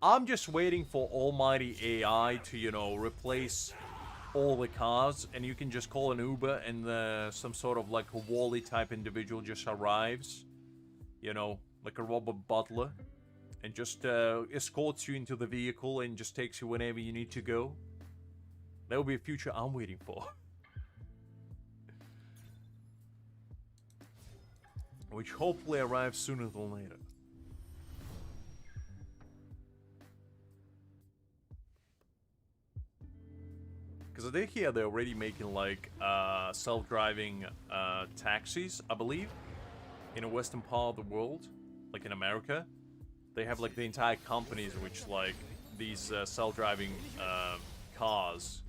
I'm just waiting for almighty AI to, you know, replace all the cars, and you can just call an Uber and some sort of like a Wall-E type individual just arrives, you know, like a robot butler, and just escorts you into the vehicle and just takes you whenever you need to go. That will be a future I'm waiting for. Which hopefully arrives sooner than later. Because I think here they're already making like self-driving taxis, I believe, in a western part of the world, like in America. They have like the entire companies which like these self-driving cars,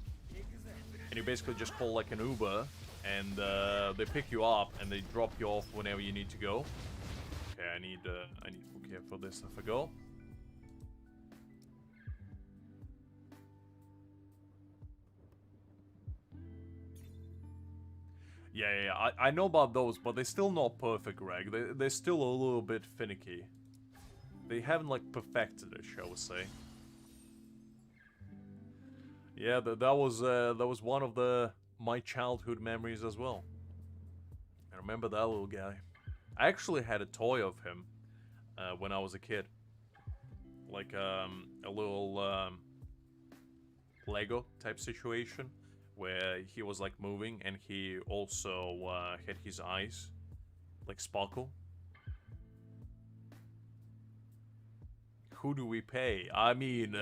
and you basically just call like an Uber. And they pick you up and they drop you off whenever you need to go. Okay, I need full care for this. I forgot. Yeah. I know about those, but they're still not perfect, Greg. They're still a little bit finicky. They haven't like perfected it, shall we say? Yeah, that was one of my childhood memories as well. I remember that little guy. I actually had a toy of him when I was a kid. Like a little Lego type situation where he was like moving and he also had his eyes like sparkle. Who do we pay? I mean,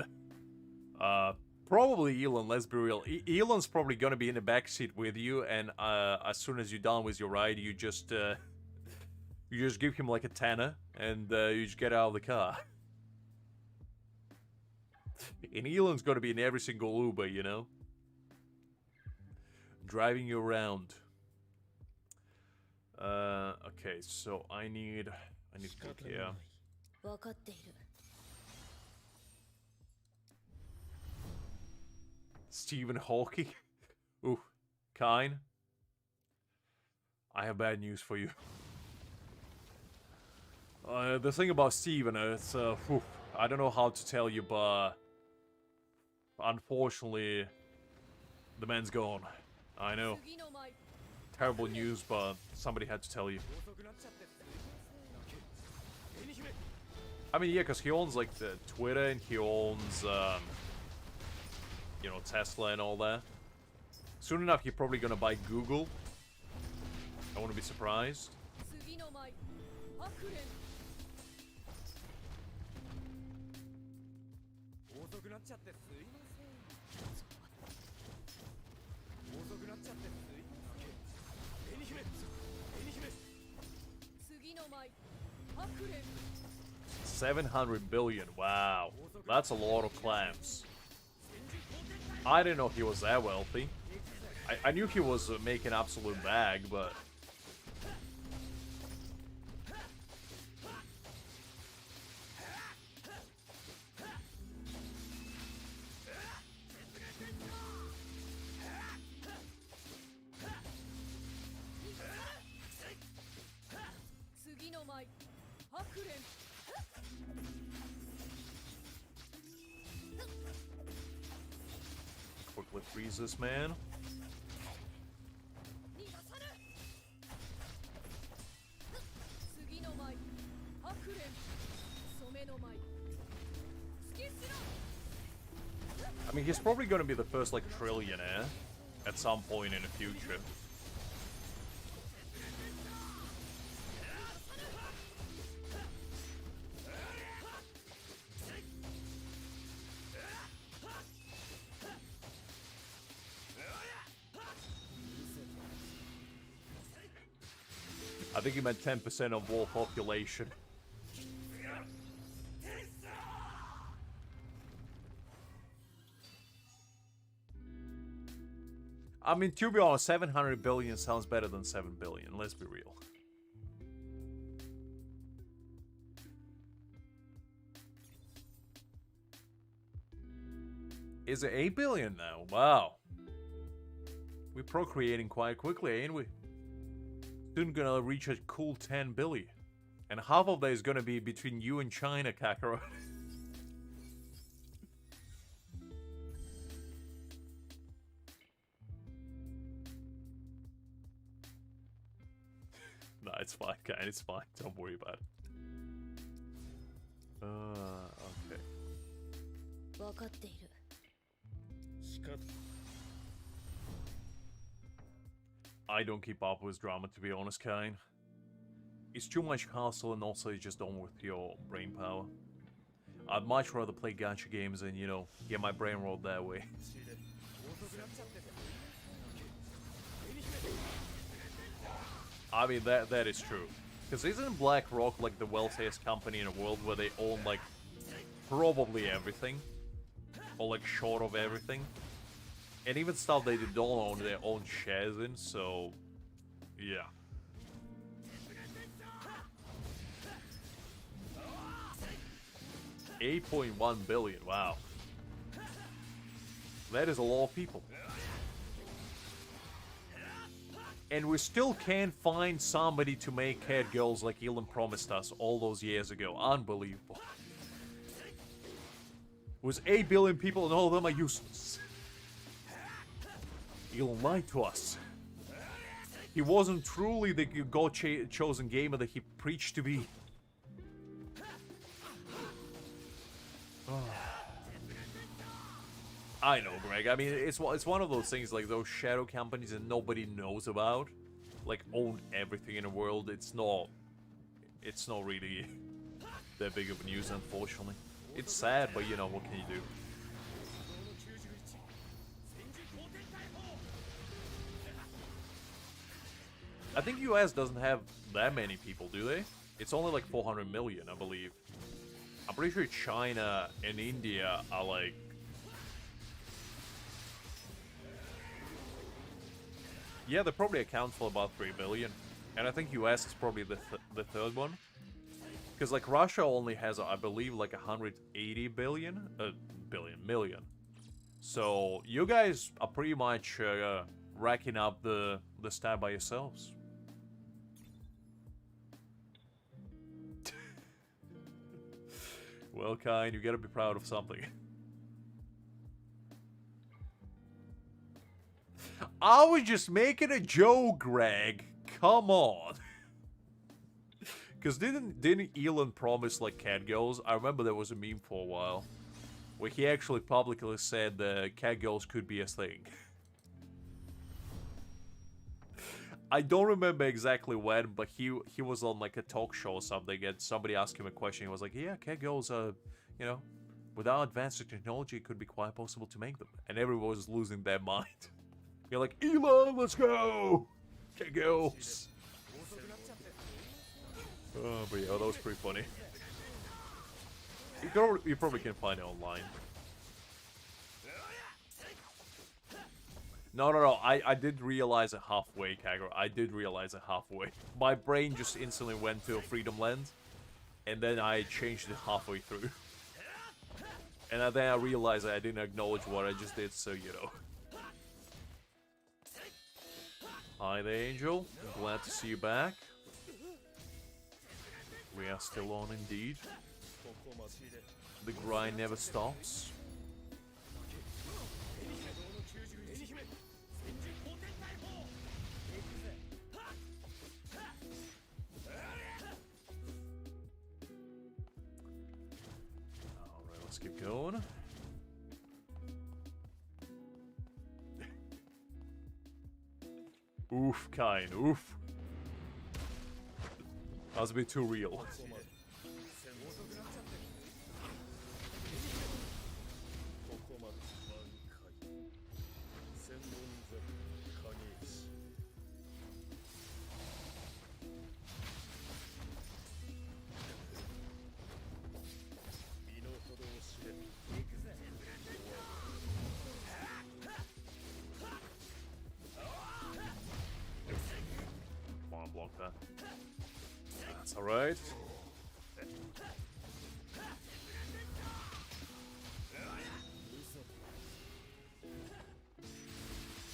probably Elon, let's be real. Elon's probably gonna be in the backseat with you, and as soon as you're done with your ride, you just give him like a tenner, and you just get out of the car. And Elon's gonna be in every single Uber, you know? Driving you around. Okay, so I need quick here. Stephen Hawking? Ooh, Kine? I have bad news for you. The thing about Stephen, it's, I don't know how to tell you, but unfortunately, the man's gone. I know. Terrible news, but somebody had to tell you. I mean, yeah, because he owns, like, the Twitter, and he owns, you know, Tesla and all that. Soon enough, you're probably gonna buy Google. I wouldn't be surprised. $700 billion, wow. That's a lot of clams. I didn't know he was that wealthy. I knew he was making absolute bag, but... Freeze this man. I mean, he's probably gonna be the first, like, trillionaire at some point in the future. I think he meant 10% of world population. I mean, to be honest, 700 billion sounds better than 7 billion, let's be real. Is it 8 billion now? Wow. We're procreating quite quickly, ain't we? Soon gonna reach a cool 10 billion. And half of that is gonna be between you and China, Kakarot. Nah, it's fine, guys. It's fine. Don't worry about it. Okay. I don't keep up with drama, to be honest, Kane. It's too much hassle, and also it's just done with your brain power. I'd much rather play gacha games and, you know, get my brain rolled that way. I mean, that is true. Because isn't BlackRock like the wealthiest company in the world where they own, like, probably everything? Or, like, short of everything? And even stuff they don't own their own shares in, so... yeah. $8.1 billion, wow. That is a lot of people. And we still can't find somebody to make cat girls like Elon promised us all those years ago. Unbelievable. It was 8 billion people and all of them are useless. Elon lied to us. He wasn't truly the God-chosen gamer that he preached to be. I know, Greg. I mean, it's one of those things, like those shadow companies that nobody knows about, like own everything in the world. It's not really that big of news, unfortunately. It's sad, but you know, what can you do? I think US doesn't have that many people, do they? It's only like 400 million, I believe. I'm pretty sure China and India are like... yeah, they probably account for about 3 billion. And I think US is probably the third one. Because like Russia only has, I believe, like 180 million. So you guys are pretty much racking up the stat by yourselves. Well, Kine, you gotta be proud of something. I was just making a joke, Greg. Come on. Because didn't Elon promise, like, cat girls? I remember there was a meme for a while where he actually publicly said that cat girls could be a thing. I don't remember exactly when, but he was on, like, a talk show or something, and somebody asked him a question. He was like, yeah, cat girls are, you know, without advanced technology, it could be quite possible to make them. And everyone was losing their mind. You're like, Elon, let's go! Cat girls! Oh, but yeah, that was pretty funny. You probably can find it online. No, I did realize it halfway, Kagura. I did realize it halfway. My brain just instantly went to Freedom Land, and then I changed it halfway through. And then I realized that I didn't acknowledge what I just did, so you know. Hi there, Angel. I'm glad to see you back. We are still on, indeed. The grind never stops. Let's keep going. Oof, Kain, oof. That was a bit too real. Come on, block that. That's alright.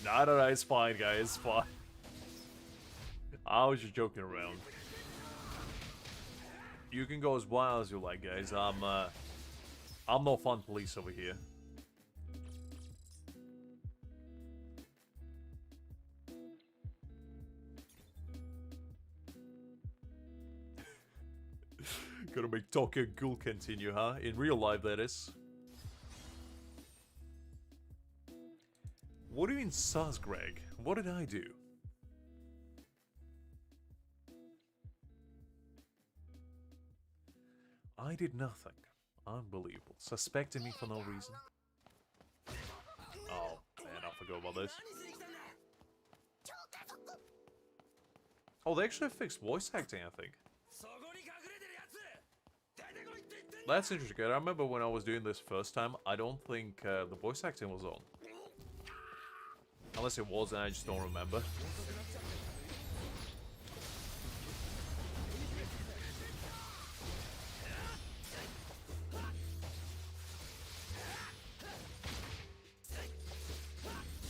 No, it's fine, guys, it's fine. I was just joking around. You can go as wild as you like, guys. I'm no fun police over here. Gonna make Tokyo Ghoul continue, huh? In real life, that is. What do you mean sus, Greg? What did I do? I did nothing. Unbelievable. Suspecting me for no reason. Oh, man, I forgot about this. Oh, they actually fixed voice acting, I think. That's interesting. I remember when I was doing this first time, I don't think the voice acting was on. Unless it was, and I just don't remember.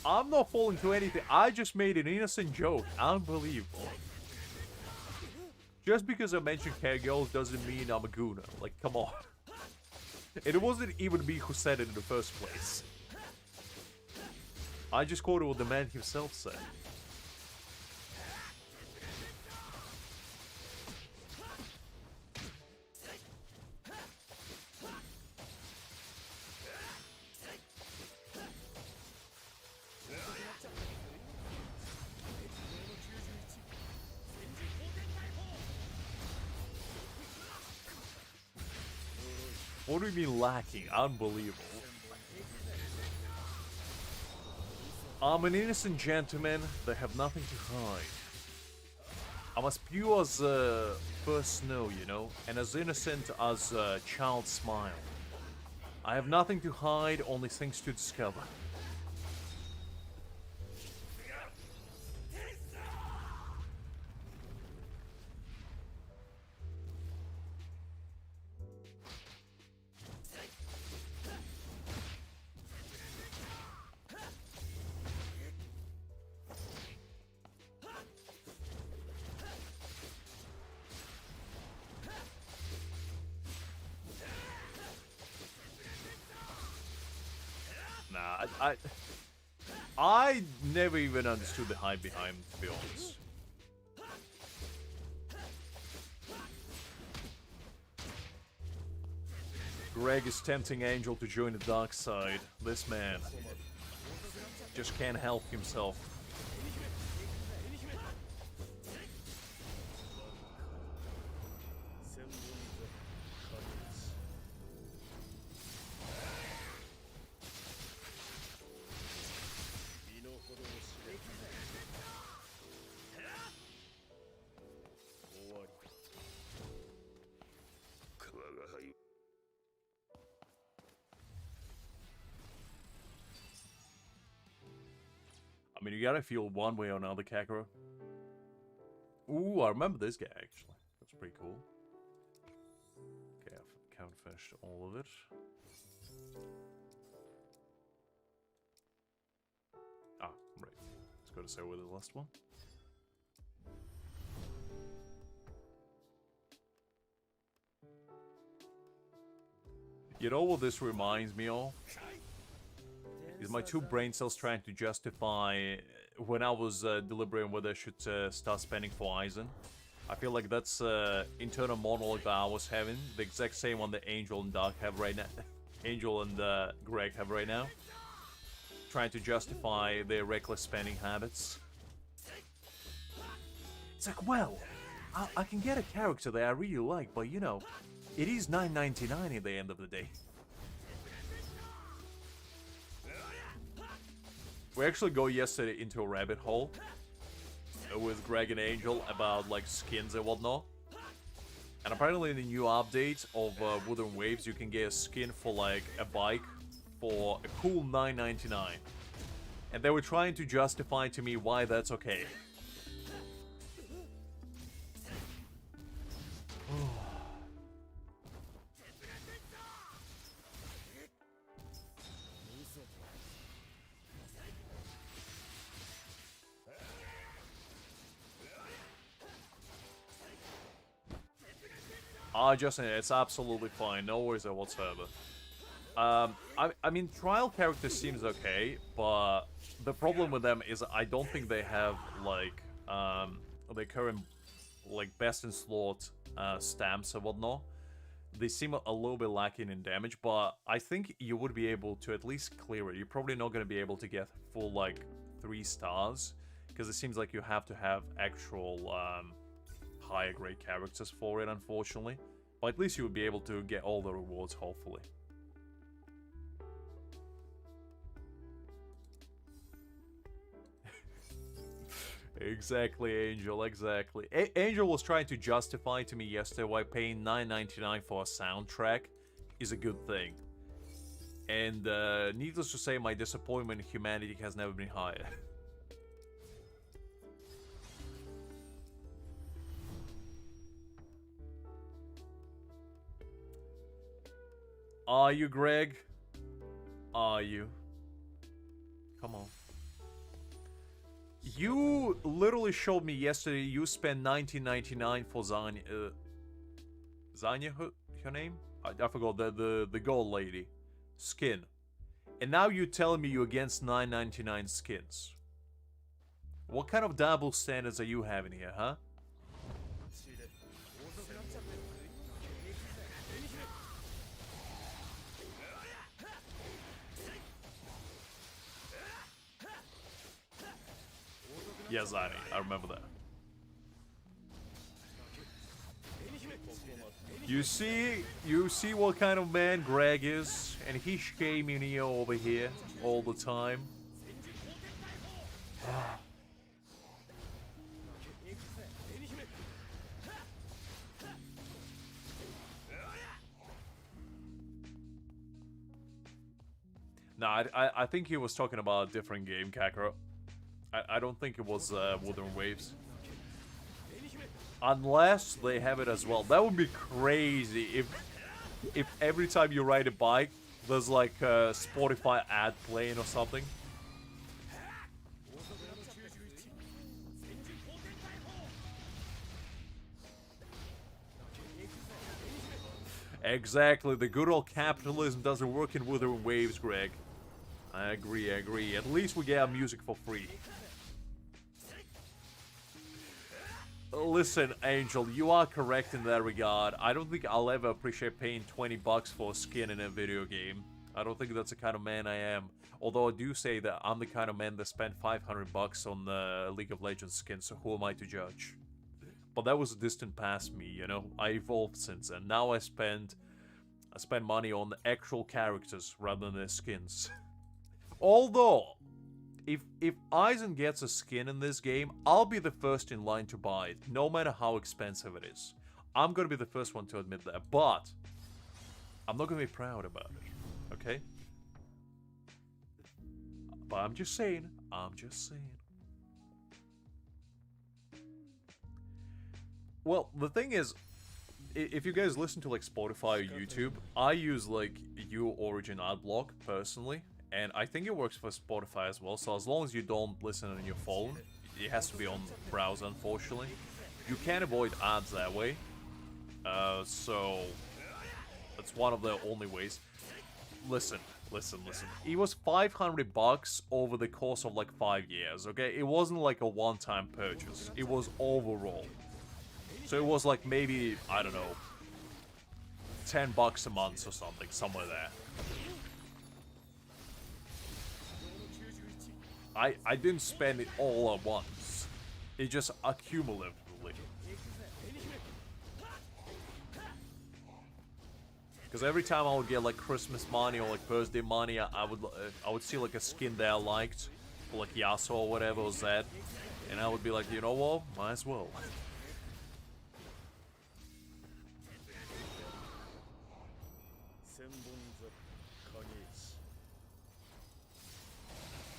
I'm not falling to anything. I just made an innocent joke. Unbelievable. Just because I mentioned cat girls doesn't mean I'm a gooner. Like, come on. And it wasn't even me who said it in the first place. I just quoted what the man himself said. What do you mean lacking? Unbelievable. I'm an innocent gentleman that have nothing to hide. I'm as pure as first snow, you know, and as innocent as a child's smile. I have nothing to hide, only things to discover. Nah, I never even understood the hype behind, to be honest. Greg is tempting Angel to join the dark side. This man just can't help himself. I mean, you gotta feel one way or another, Kakura. Ooh, I remember this guy, actually. That's pretty cool. Okay, I've kind of finished all of it. Ah, right. Let's go to start with the last one. You know what this reminds me of? Is my two brain cells trying to justify when I was deliberating whether I should start spending for Aizen. I feel like that's internal monologue that I was having, the exact same one that Angel and Dark have right now. Angel and Greg have right now. Trying to justify their reckless spending habits. It's like, well, I can get a character that I really like, but you know, it is $9.99 at the end of the day. We actually go yesterday into a rabbit hole with Greg and Angel about like skins and whatnot. And apparently in the new update of Wooden Waves, you can get a skin for like a bike for a cool $9.99. And they were trying to justify to me why that's okay. Justin, it's absolutely fine. No worries whatsoever. I mean, trial characters seems okay, but the problem with them is I don't think they have, like, the current, like, best in slot stamps and whatnot. They seem a little bit lacking in damage, but I think you would be able to at least clear it. You're probably not going to be able to get full, like, 3 stars, because it seems like you have to have actual higher grade characters for it, unfortunately. But at least you would be able to get all the rewards, hopefully. Exactly, Angel, exactly. Angel was trying to justify to me yesterday why paying $9.99 for a soundtrack is a good thing. And needless to say, my disappointment in humanity has never been higher. Are you, Greg? Are you? Come on. You literally showed me yesterday you spent $19.99 for Zanya. Zanya, her name? I forgot, the gold lady. Skin. And now you're telling me you're against $9.99 skins. What kind of double standards are you having here, huh? Yeah, Zani, I remember that. You see what kind of man Greg is, and he's shaming you over here all the time. No, I think he was talking about a different game, Kakarot. I don't think it was Wooden Waves. Unless they have it as well. That would be crazy if every time you ride a bike, there's like a Spotify ad playing or something. Exactly, the good old capitalism doesn't work in Wooden Waves, Greg. I agree, I agree. At least we get our music for free. Listen, Angel, you are correct in that regard. I don't think I'll ever appreciate paying $20 for a skin in a video game. I don't think that's the kind of man I am. Although I do say that I'm the kind of man that spent $500 on the League of Legends skin, so who am I to judge? But that was a distant past me, you know? I evolved since then. Now I spend money on actual characters rather than their skins. Although, if Aizen gets a skin in this game, I'll be the first in line to buy it, no matter how expensive it is. I'm gonna be the first one to admit that, but I'm not gonna be proud about it, okay? But I'm just saying, Well, the thing is, if you guys listen to like Spotify or YouTube, I use like Origin Adblock personally. And I think it works for Spotify as well, so as long as you don't listen on your phone, it has to be on browser, unfortunately. You can avoid ads that way, so that's one of the only ways. Listen. It was $500 over the course of like 5 years, okay? It wasn't like a one-time purchase, it was overall. So it was like maybe, I don't know, $10 a month or something, somewhere there. I didn't spend it all at once. It just accumulatively. Because every time I would get like Christmas money or like birthday money, I would see like a skin that I liked, or like Yasuo or whatever was that, and I would be like, you know what, might as well.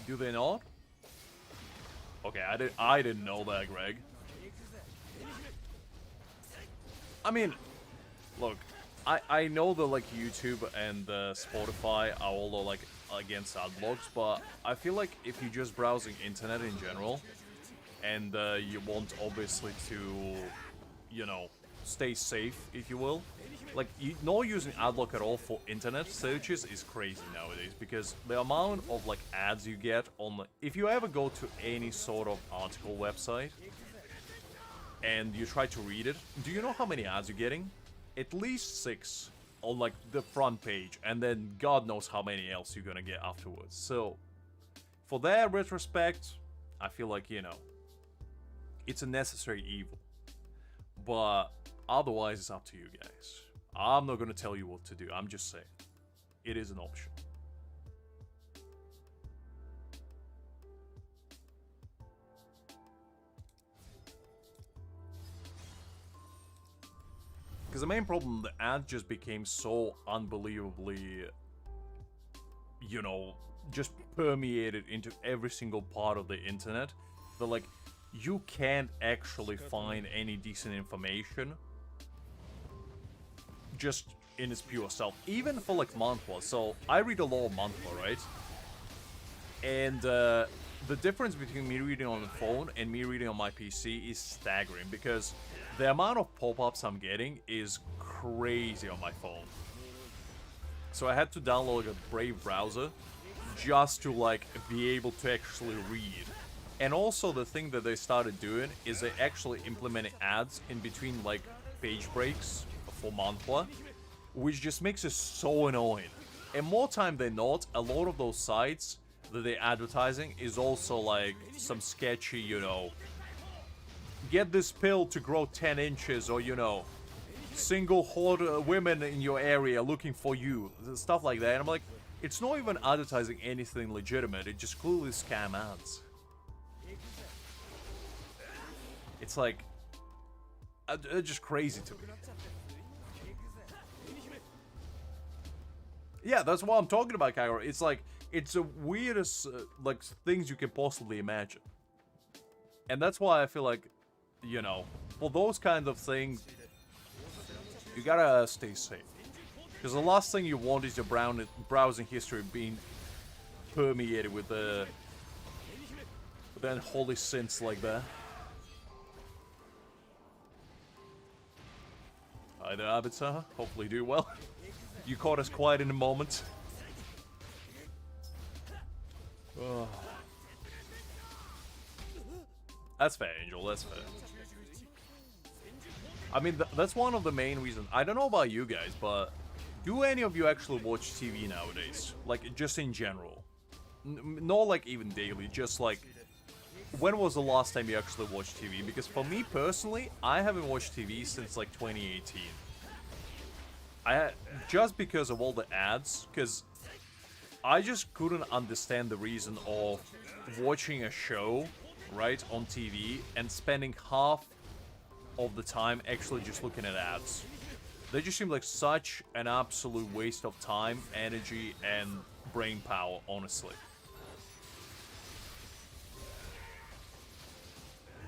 Do they not? Okay, I didn't know that, Greg. I mean, look, I know that like YouTube and Spotify are all like against ad blocks, but I feel like if you're just browsing internet in general, and you want obviously to, you know, stay safe, if you will, like not using adblock at all for internet searches is crazy nowadays, because the amount of like ads you get on the, if you ever go to any sort of article website and you try to read it, do you know how many ads you're getting? At least 6 on like the front page, and then God knows how many else you're gonna get afterwards. So for that retrospect, I feel like, you know, it's a necessary evil, but otherwise it's up to you guys. I'm not gonna tell you what to do, I'm just saying it is an option. Because the main problem, the ad just became so unbelievably, you know, just permeated into every single part of the internet that, like, you can't actually find any decent information just in its pure self. Even for, like, manhwa. So, I read a lot of manhwa, right? And, the difference between me reading on the phone and me reading on my PC is staggering, because the amount of pop-ups I'm getting is crazy on my phone. So I had to download a Brave browser just to like be able to actually read. And also the thing that they started doing is they actually implemented ads in between like page breaks for manhwa, which just makes it so annoying. And more time than not, a lot of those sites that they're advertising is also like some sketchy, you know, get this pill to grow 10 inches, or, you know, single hot women in your area looking for you, stuff like that. And I'm like, it's not even advertising anything legitimate, it just clearly scam ads. It's like, it's just crazy to me. Yeah, that's what I'm talking about, Kairo. It's like, it's the weirdest, like, things you can possibly imagine. And that's why I feel like, you know, for those kind of things, you gotta stay safe. Because the last thing you want is your browsing history being permeated with the unholy sins like that. Hi there, Abita. Hopefully you do well. You caught us quiet in a moment. Oh. That's fair, Angel, that's fair. I mean, that's one of the main reasons. I don't know about you guys, but do any of you actually watch TV nowadays? Like, just in general. Not like even daily, just like, when was the last time you actually watched TV? Because for me personally, I haven't watched TV since like 2018. Just because of all the ads, because I just couldn't understand the reason of watching a show, right, on TV and spending half of the time actually just looking at ads. They just seem like such an absolute waste of time, energy, and brain power, honestly.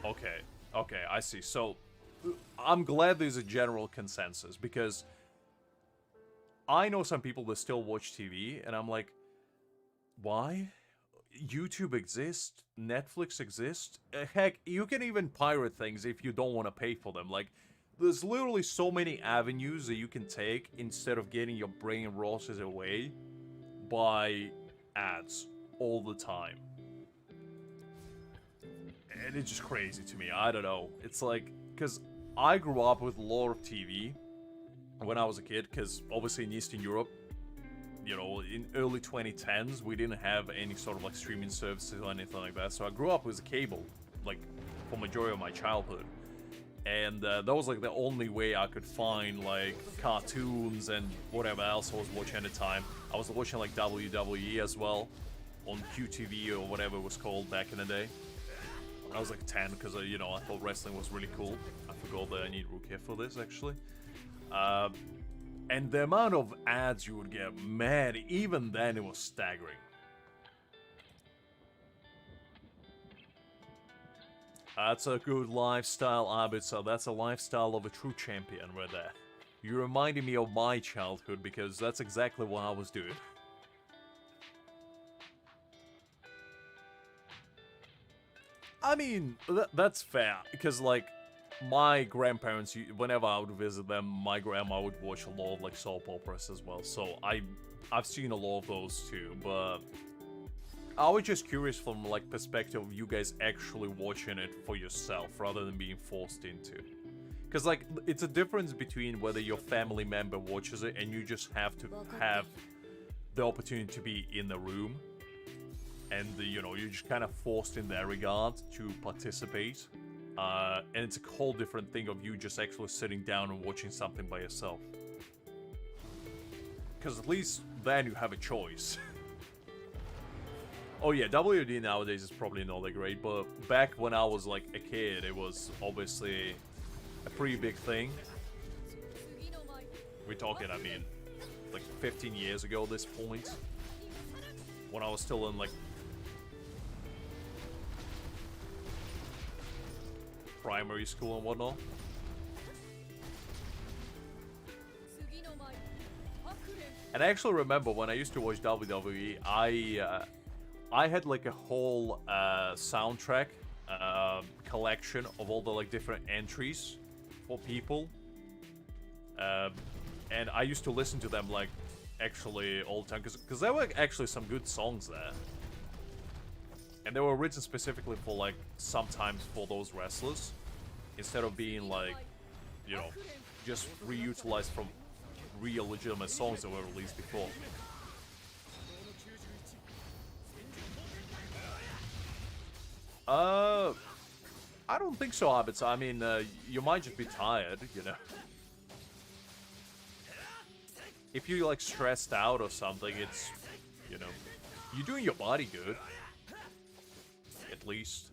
Okay, I see. So, I'm glad there's a general consensus, because I know some people that still watch TV, and I'm like, why? YouTube exists, Netflix exists. Heck, you can even pirate things if you don't want to pay for them. Like, there's literally so many avenues that you can take instead of getting your brain rotted away by ads all the time. And it's just crazy to me. I don't know. It's like, because I grew up with a lot of TV, when I was a kid, because obviously in Eastern Europe, you know, in early 2010s, we didn't have any sort of like streaming services or anything like that. So I grew up with a cable, like for majority of my childhood, and that was like the only way I could find like cartoons and whatever else I was watching at the time. I was watching like WWE as well on QTV or whatever it was called back in the day. I was like 10 because you know, I thought wrestling was really cool. I forgot that I need root care for this actually. And the amount of ads you would get, man, even then it was staggering. That's a good lifestyle, Abitsa. That's a lifestyle of a true champion right there. You reminded me of my childhood because that's exactly what I was doing. I mean, that's fair, because, like, my grandparents, whenever I would visit them, my grandma would watch a lot of, like, soap operas as well, so I've seen a lot of those too, but I was just curious from, like, perspective of you guys actually watching it for yourself, rather than being forced into. Because, like, it's a difference between whether your family member watches it and you just have to have the opportunity to be in the room, and you know, you're just kind of forced in that regard to participate. And it's a whole different thing of you just actually sitting down and watching something by yourself. Because at least then you have a choice. Oh yeah, WD nowadays is probably not that great, but back when I was like a kid, it was obviously a pretty big thing. We're talking, I mean, like 15 years ago at this point. When I was still in like primary school and whatnot. And I actually remember when I used to watch WWE, I had like a whole soundtrack collection of all the like different entries for people, and I used to listen to them like actually all the time because there were actually some good songs there. And they were written specifically for, like, sometimes for those wrestlers. Instead of being, like, you know, just reutilized from real legitimate songs that were released before. I don't think so, Abitsa. I mean, you might just be tired, you know. If you're, like, stressed out or something, it's, you know, you're doing your body good. At least.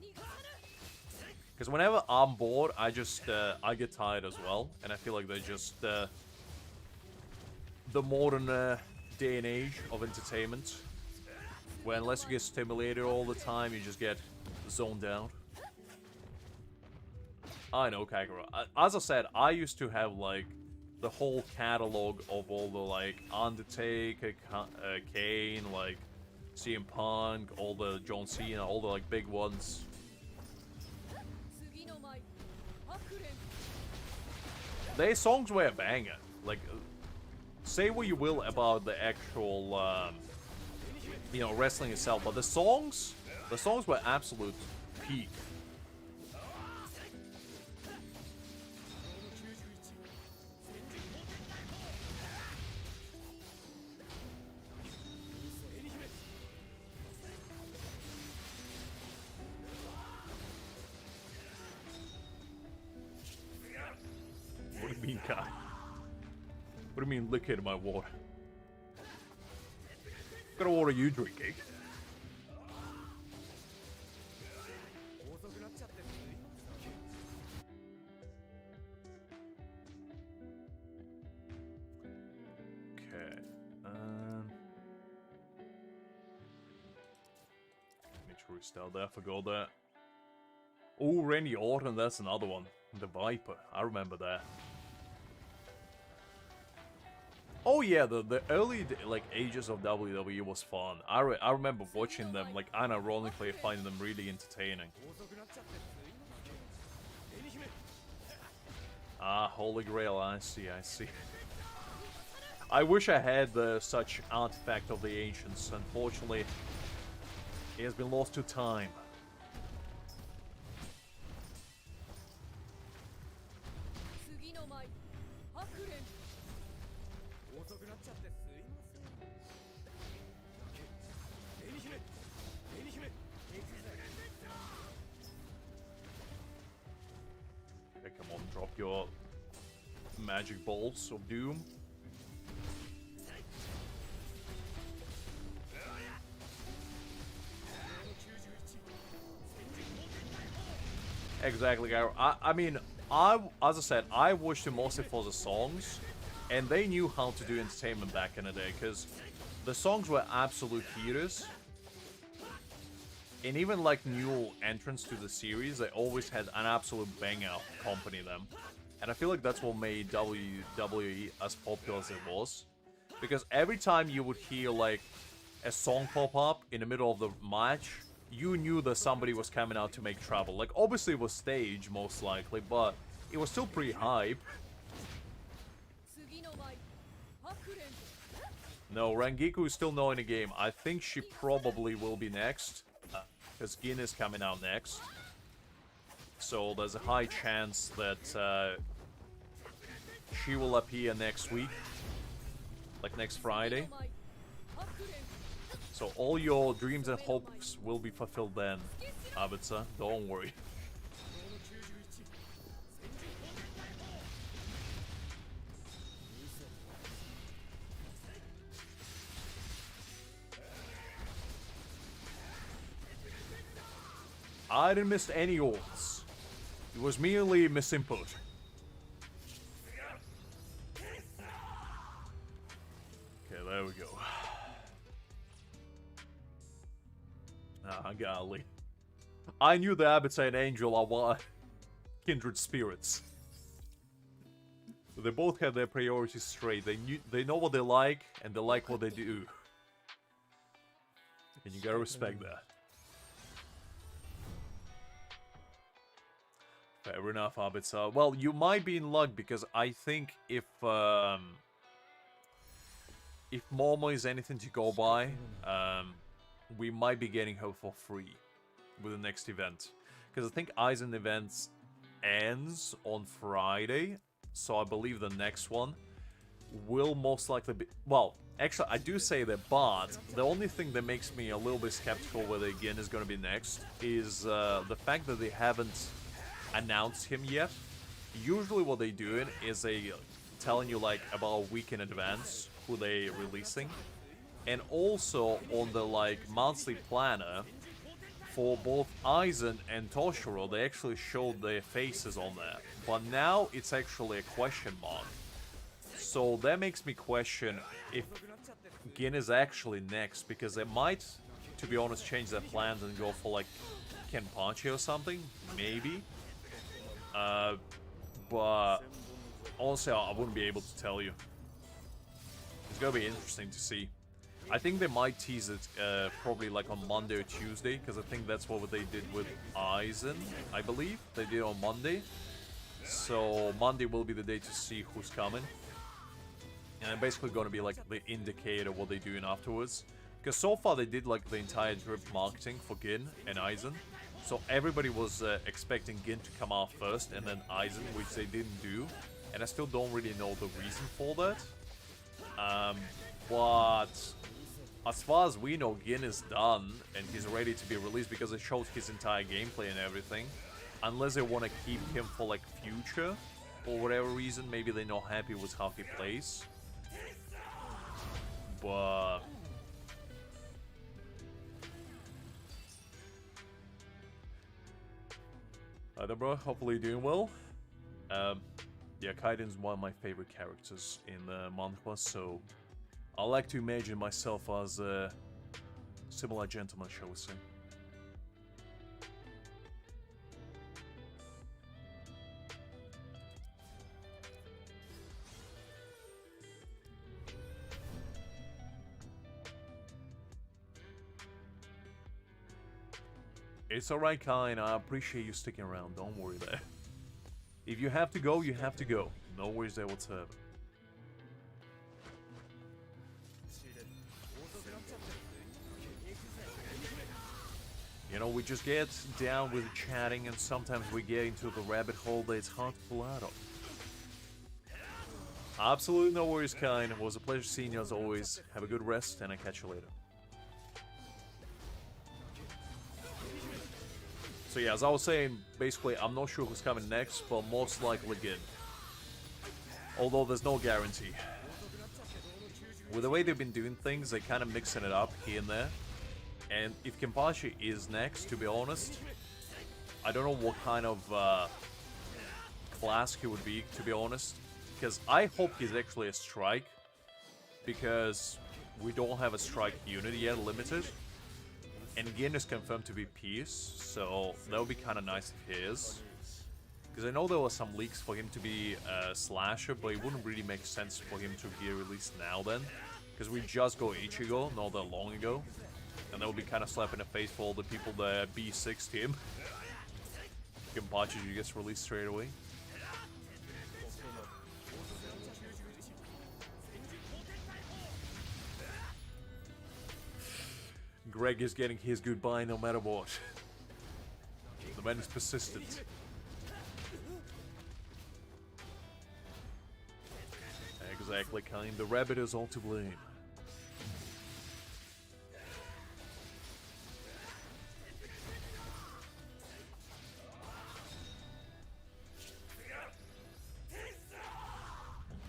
Because whenever I'm bored, I I get tired as well. And I feel like they're just the modern day and age of entertainment. Where unless you get stimulated all the time, you just get zoned out. I know, Kagura. As I said, I used to have, like, the whole catalog of all the, like, Undertaker, Kane, like, CM Punk, all the John Cena, all the like big ones. Their songs were a banger. Like, say what you will about the actual, you know, wrestling itself, but the songs were absolute peak. What do you mean, Kai? What do you mean, liquid in my water? What kind of water are you drinking? Okay. Make sure we start there. Forgot that. Oh, Randy Orton, that's another one. The Viper. I remember that. Oh yeah, the early like ages of WWE was fun. I remember watching them, like, unironically finding them really entertaining. Ah, Holy Grail, I see. I wish I had such artifact of the ancients. Unfortunately, it has been lost to time. Okay, come on, drop your magic bolts of doom. Exactly, I mean, as I said, I watched it mostly for the songs, and they knew how to do entertainment back in the day, because the songs were absolute heaters. And even like new entrants to the series, they always had an absolute banger accompany them. And I feel like that's what made WWE as popular as it was. Because every time you would hear like a song pop up in the middle of the match, you knew that somebody was coming out to make trouble. Like, obviously it was staged, most likely, but it was still pretty hype. No, Rangiku is still not in the game. I think she probably will be next, because Gin is coming out next. So there's a high chance that she will appear next week. Like next Friday. So all your dreams and hopes will be fulfilled then, Abitsa. Don't worry. I didn't miss any ults. It was merely misinput. Okay, there we go. Ah, golly. I knew the Abitsa and Angel are kindred spirits. They both have their priorities straight. They know what they like, and they like what they do. And you gotta respect that. Fair enough, Abitsa. Well, you might be in luck, because I think if Momo is anything to go by, we might be getting her for free with the next event. Because I think Aizen events ends on Friday, so I believe the next one will most likely be... Well, actually, I do say that, but the only thing that makes me a little bit skeptical whether again is going to be next is the fact that they haven't announced him yet. Usually what they do is they telling you like about a week in advance who they releasing. And also on the like monthly planner for both Aizen and Toshiro, they actually showed their faces on there. But now it's actually a question mark. So that makes me question if Gin is actually next, because they might, to be honest, change their plans and go for like Kenpachi or something, maybe. But honestly, I wouldn't be able to tell you. It's gonna be interesting to see. I think they might tease it probably like on Monday or Tuesday, because I think that's what they did with Aizen, I believe. They did on Monday. So Monday will be the day to see who's coming. And I'm basically going to be like the indicator of what they're doing afterwards. Because so far they did like the entire drip marketing for Gin and Aizen. So everybody was expecting Gin to come out first and then Aizen, which they didn't do. And I still don't really know the reason for that. But as far as we know, Gin is done and he's ready to be released because it shows his entire gameplay and everything. Unless they want to keep him for like future for whatever reason. Maybe they're not happy with how he plays. But I don't know, bro. Hopefully you're doing well. Yeah, Kaiden's one of my favorite characters in the manhwa, so I like to imagine myself as a similar gentleman, shall we say. It's alright, Kain. I appreciate you sticking around. Don't worry there. If you have to go, you have to go. No worries there whatsoever. You know, we just get down with chatting and sometimes we get into the rabbit hole that it's hard to pull out of. Absolutely no worries, kind. It was a pleasure seeing you as always. Have a good rest, and I'll catch you later. So yeah, as I was saying, basically, I'm not sure who's coming next, but most likely Gin. Although there's no guarantee. With the way they've been doing things, they're kind of mixing it up here and there. And if Kenpachi is next, to be honest, I don't know what kind of class he would be, to be honest. Because I hope he's actually a strike. Because we don't have a strike unit yet, limited. And Gin is confirmed to be Peace, so that would be kind of nice if he is. Because I know there were some leaks for him to be a slasher, but it wouldn't really make sense for him to be released now then. Because we just got Ichigo not that long ago. And that would be kind of slap in the face for all the people that B6'd him. Kenpachi gets released straight away. Greg is getting his goodbye no matter what. The man is persistent. Exactly, kind. The rabbit is all to blame.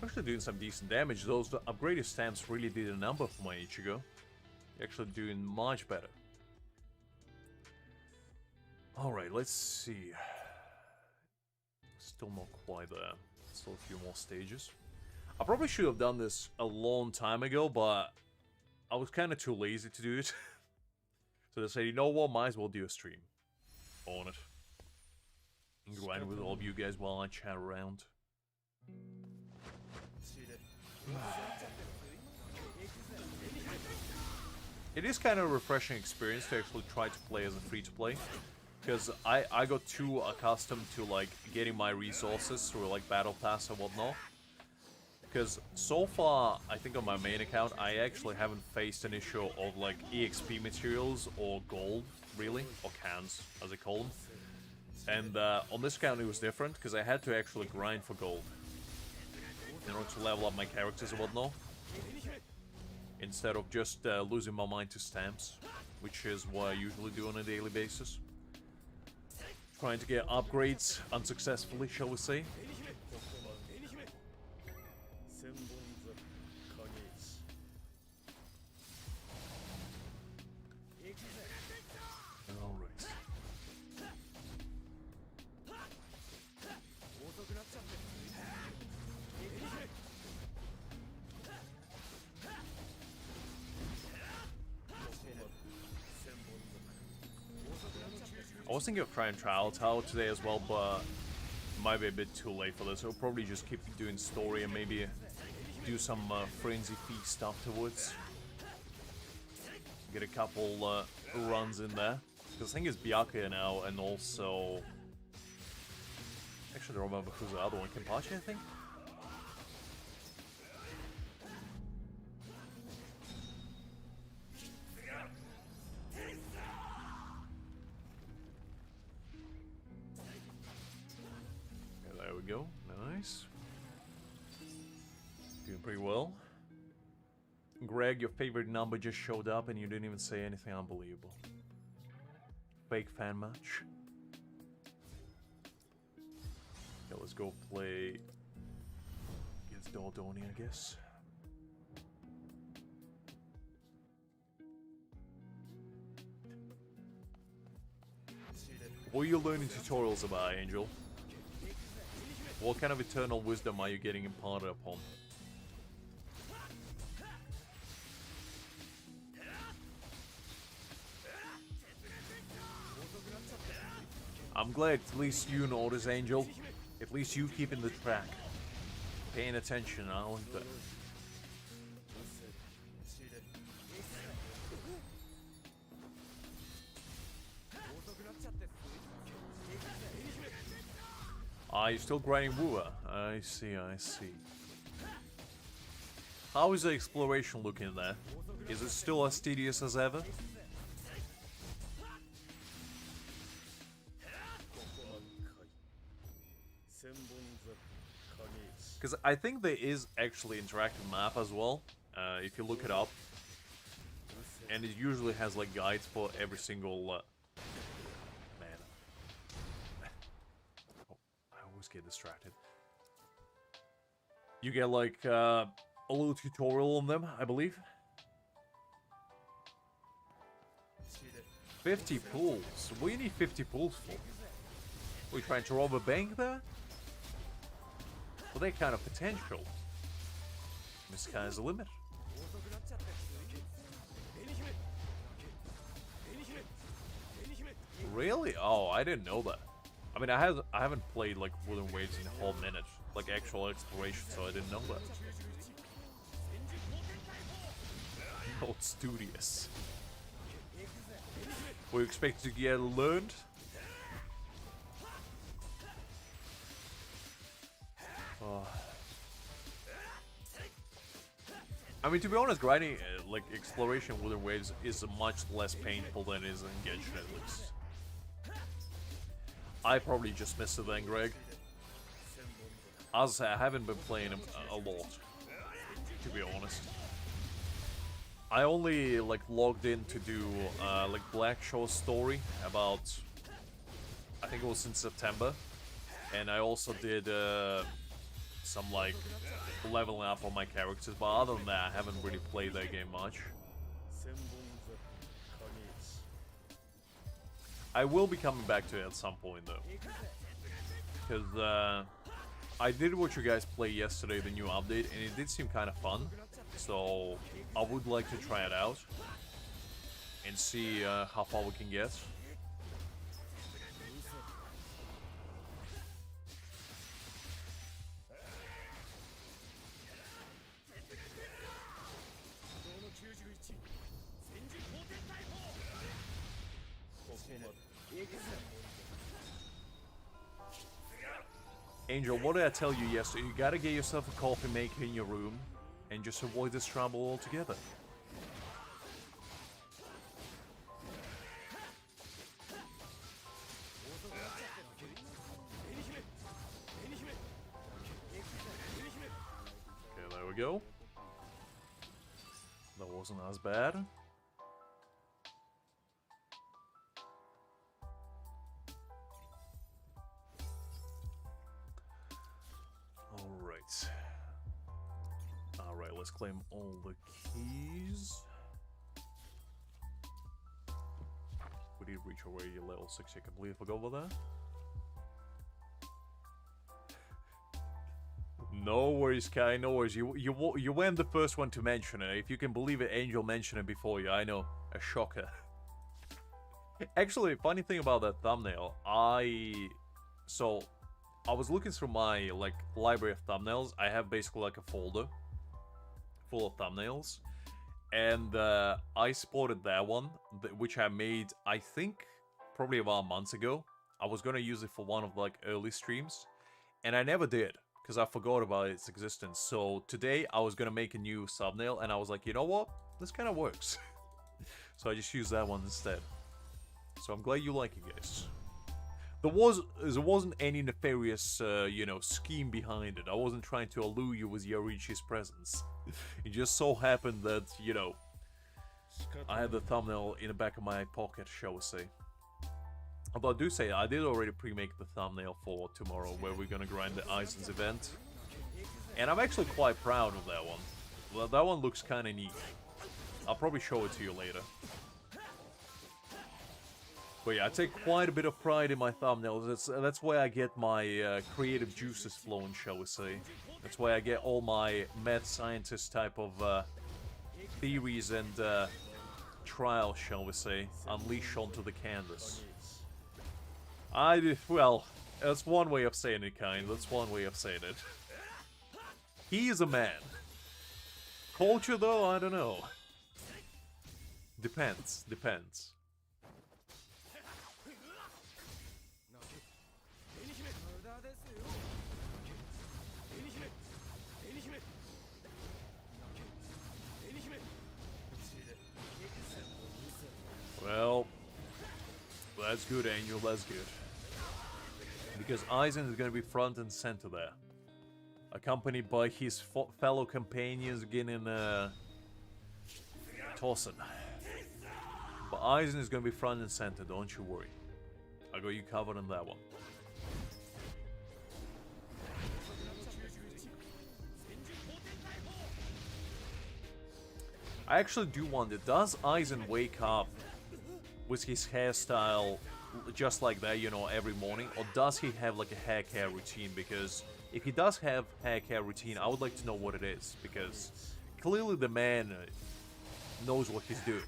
Actually doing some decent damage. Those upgraded stamps really did a number for my Ichigo. Actually doing much better. Alright, let's see. Still not quite there. Still a few more stages. I probably should have done this a long time ago, but I was kind of too lazy to do it. So they said, you know what, might as well do a stream on it. And grind with all of you guys while I chat around. It is kind of a refreshing experience to actually try to play as a free-to-play. Because I got too accustomed to, like, getting my resources through, like, Battle Pass and whatnot. Because so far, I think on my main account, I actually haven't faced an issue of, like, EXP materials or gold, really. Or cans, as they call them. And on this account, it was different, because I had to actually grind for gold. In order to level up my characters and whatnot. Instead of just losing my mind to stamps, which is what I usually do on a daily basis. Trying to get upgrades unsuccessfully, shall we say. Alright. I was thinking of trying Trial Tower today as well, but it might be a bit too late for this. I'll probably just keep doing story and maybe do some Frenzy Feast afterwards. Get a couple runs in there. Because I think it's Byakuya now, and also... Actually, I don't remember who's the other one. Kenpachi, I think? Go. Nice. Doing pretty well. Greg, your favorite number just showed up and you didn't even say anything. Unbelievable. Fake fan match. Okay, let's go play against Dordoni, I guess. What are you learning tutorials about, Angel? What kind of eternal wisdom are you getting imparted upon? I'm glad at least you notice, Angel. At least you keeping the track. Paying attention, I like that. Ah, you're still grinding Wua. I see, I see. How is the exploration looking there? Is it still as tedious as ever? Because I think there is actually interactive map as well, if you look it up. And it usually has like guides for every single... Man. Oh, I always get distracted. You get like a little tutorial on them, I believe. 50 pools? What do you need 50 pools for? Are we trying to rob a bank there? Well, that kind of potential. The sky's the limit. Really? Oh, I didn't know that. I mean, I haven't played like Wuthering Waves in a whole minute, like actual exploration, so I didn't know that. Not studious. Were you expected to get learned? Oh. I mean, to be honest, grinding like exploration Wuthering Waves is much less painful than it is in Genshin, at least. I probably just missed it then, Greg. As I say, I haven't been playing him a lot, to be honest. I only like logged in to do like Black Shaw's story about, I think it was in September, and I also did some like leveling up on my characters, but other than that, I haven't really played that game much. I will be coming back to it at some point though, because I did watch you guys play yesterday, the new update, and it did seem kind of fun, so I would like to try it out and see how far we can get. Angel, what did I tell you yesterday? You gotta get yourself a coffee maker in your room and just avoid this trouble altogether. Okay, there we go. That wasn't as bad. Alright, let's claim all the keys. We did reach already level 6, I can believe I go over there. No worries, Kai, no worries. You weren't the first one to mention it. If you can believe it, Angel mentioned it before you. I know. A shocker. Actually, funny thing about that thumbnail, I was looking through my like library of thumbnails. I have basically like a folder full of thumbnails, and I spotted that one, which I made, I think, probably about months ago. I was gonna use it for one of like early streams, and I never did because I forgot about its existence. So today I was gonna make a new thumbnail, and I was like, you know what, this kind of works. So I just used that one instead. So I'm glad you like it, guys. There wasn't any nefarious, you know, scheme behind it. I wasn't trying to allure you with Yorichi's presence. It just so happened that, you know, I had the thumbnail in the back of my pocket, shall we say. Although I do say, I did already pre-make the thumbnail for tomorrow, where we're gonna grind the Aizen's event. And I'm actually quite proud of that one. Well, that one looks kinda neat. I'll probably show it to you later. But yeah, I take quite a bit of pride in my thumbnails. That's where I get my creative juices flowing, shall we say. That's where I get all my mad scientist type of theories and trials, shall we say, unleashed onto the canvas. Well, that's one way of saying it, kind. That's one way of saying it. He is a man. Culture, though, I don't know. Depends. Well, that's good, Angel, that's good. Because Aizen is going to be front and center there. accompanied by his fellow companions getting tossing. But Aizen is gonna be front and center, don't you worry. I got you covered on that one. I actually do wonder, does Aizen wake up with his hairstyle just like that, you know, every morning? Or does he have like a hair care routine? Because if he does have hair care routine, I would like to know what it is. Because clearly the man knows what he's doing.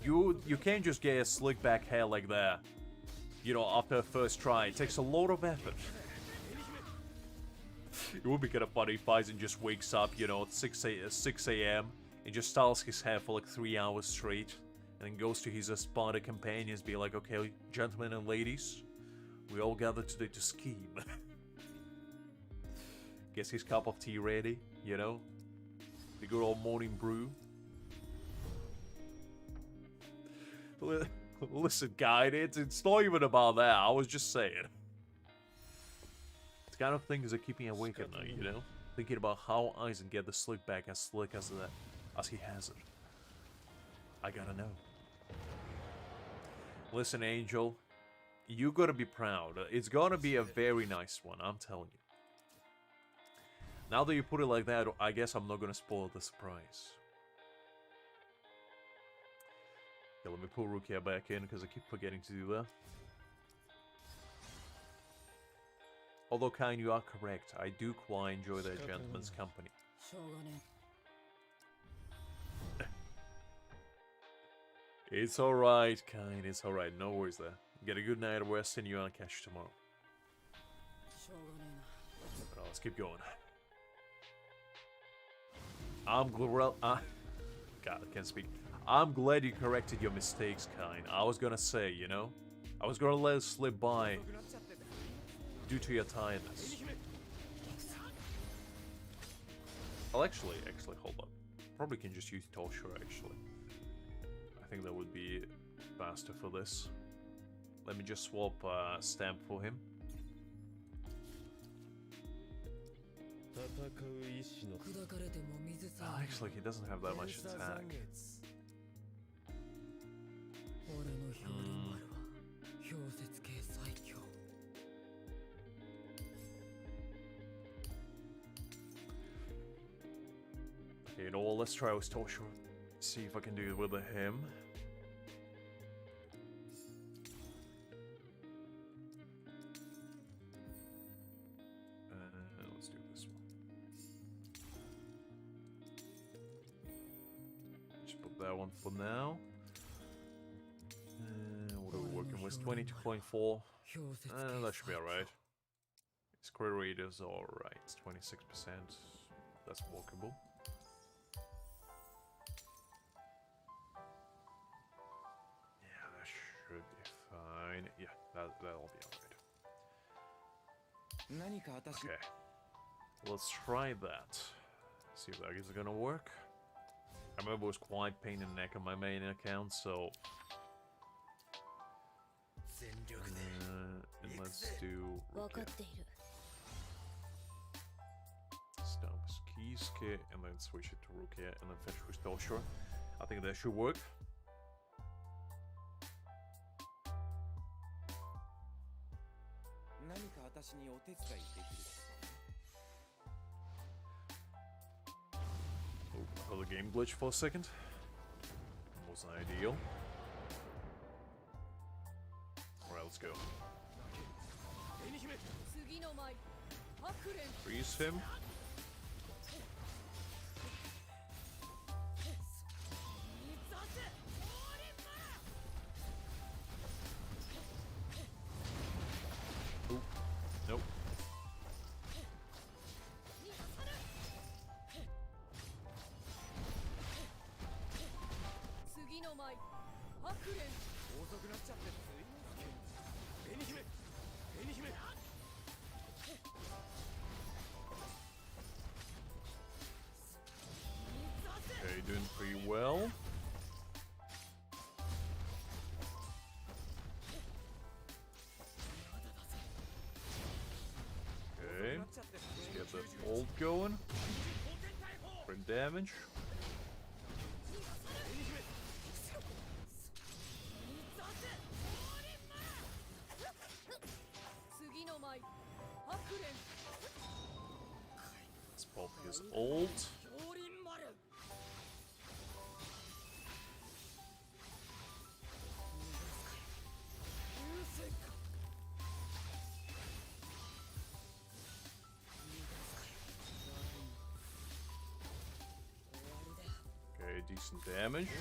You can't just get a slick back hair like that, you know, after a first try. It takes a lot of effort. It would be kind of funny if Aizen just wakes up, you know, at 6 a.m. and just styles his hair for like 3 hours straight. And then goes to his Sparta companions, be like, okay, gentlemen and ladies, we all gathered today to scheme. Gets his cup of tea ready, you know? The good old morning brew. Listen, guy, it's not even about that. I was just saying. It's kind of things that keep me awake at night, you know? Thinking about how Aizen get the slick back as slick as he has it. I gotta know. Listen, Angel, you gotta be proud. It's gonna be a very nice one, I'm telling you. Now that you put it like that, I guess I'm not gonna spoil the surprise. Okay, let me pull Rukia back in because I keep forgetting to do that. Although, Kain, you are correct. I do quite enjoy that gentleman's company. It's alright, Kain. It's alright. No worries there. Get a good night of rest and you, and I'll catch you tomorrow. But let's keep going. God, I can't speak. I'm glad you corrected your mistakes, Kain. I was gonna say, you know, I was gonna let it slip by due to your tiredness. I'll actually, hold up. Probably can just use Toshiro, actually. I think that would be faster for this. Let me just swap stamp for him. Actually, he doesn't have that much attack. Okay, you know what, let's try with Toshiro. See if I can do it with him. Let's do this one. Just put that one for now. What are we working with? 22.4. That should be alright. His crit rate is alright. It's 26%. That's walkable. Should be fine. Yeah, that'll be alright. Okay. Let's try that. See if that is gonna work. I remember it was quite pain in the neck on my main account, so... and let's do... Start with Kisuke, and then switch it to Rukia, and then finish with Toshiro. I think that should work. Oh, the game glitch for a second. Wasn't ideal. Alright, let's go. Freeze him. Oop. Nope. Okay, doing pretty well. Okay, let's get that keep going. Bring damage. Let's pop his ult. Okay, decent damage. Okay.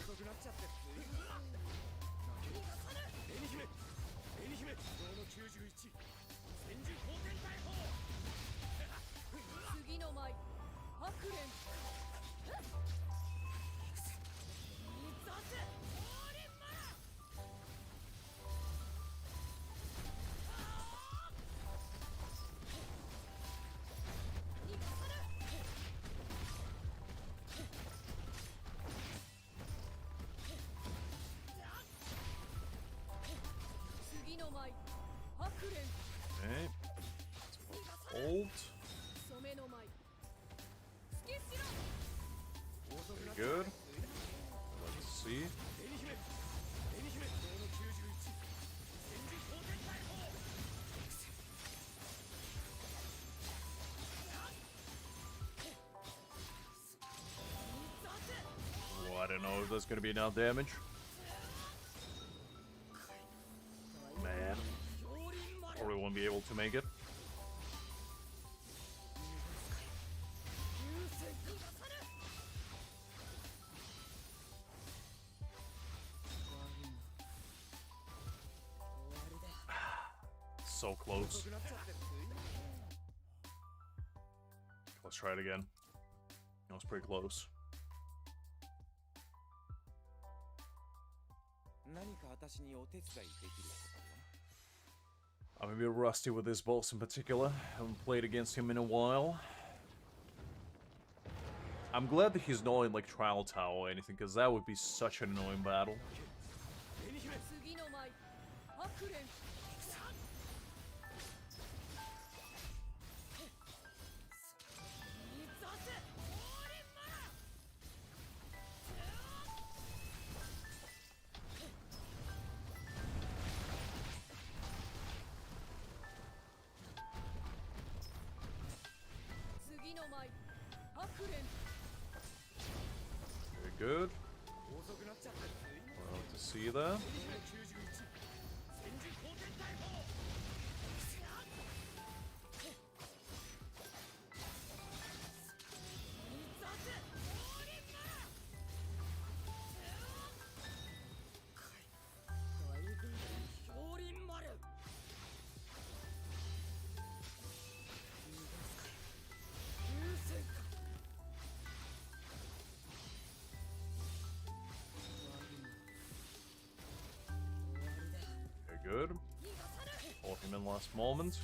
Ult. Very good. Let's see. Oh, I don't know if that's gonna be enough damage. Man. Probably won't be able to make it. So close. Let's try it again. That was pretty close. I'm a bit rusty with this boss in particular. Haven't played against him in a while. I'm glad that he's not in like Trial Tower or anything, because that would be such an annoying battle. Very good. Well to see that. Good. Caught him in last moment.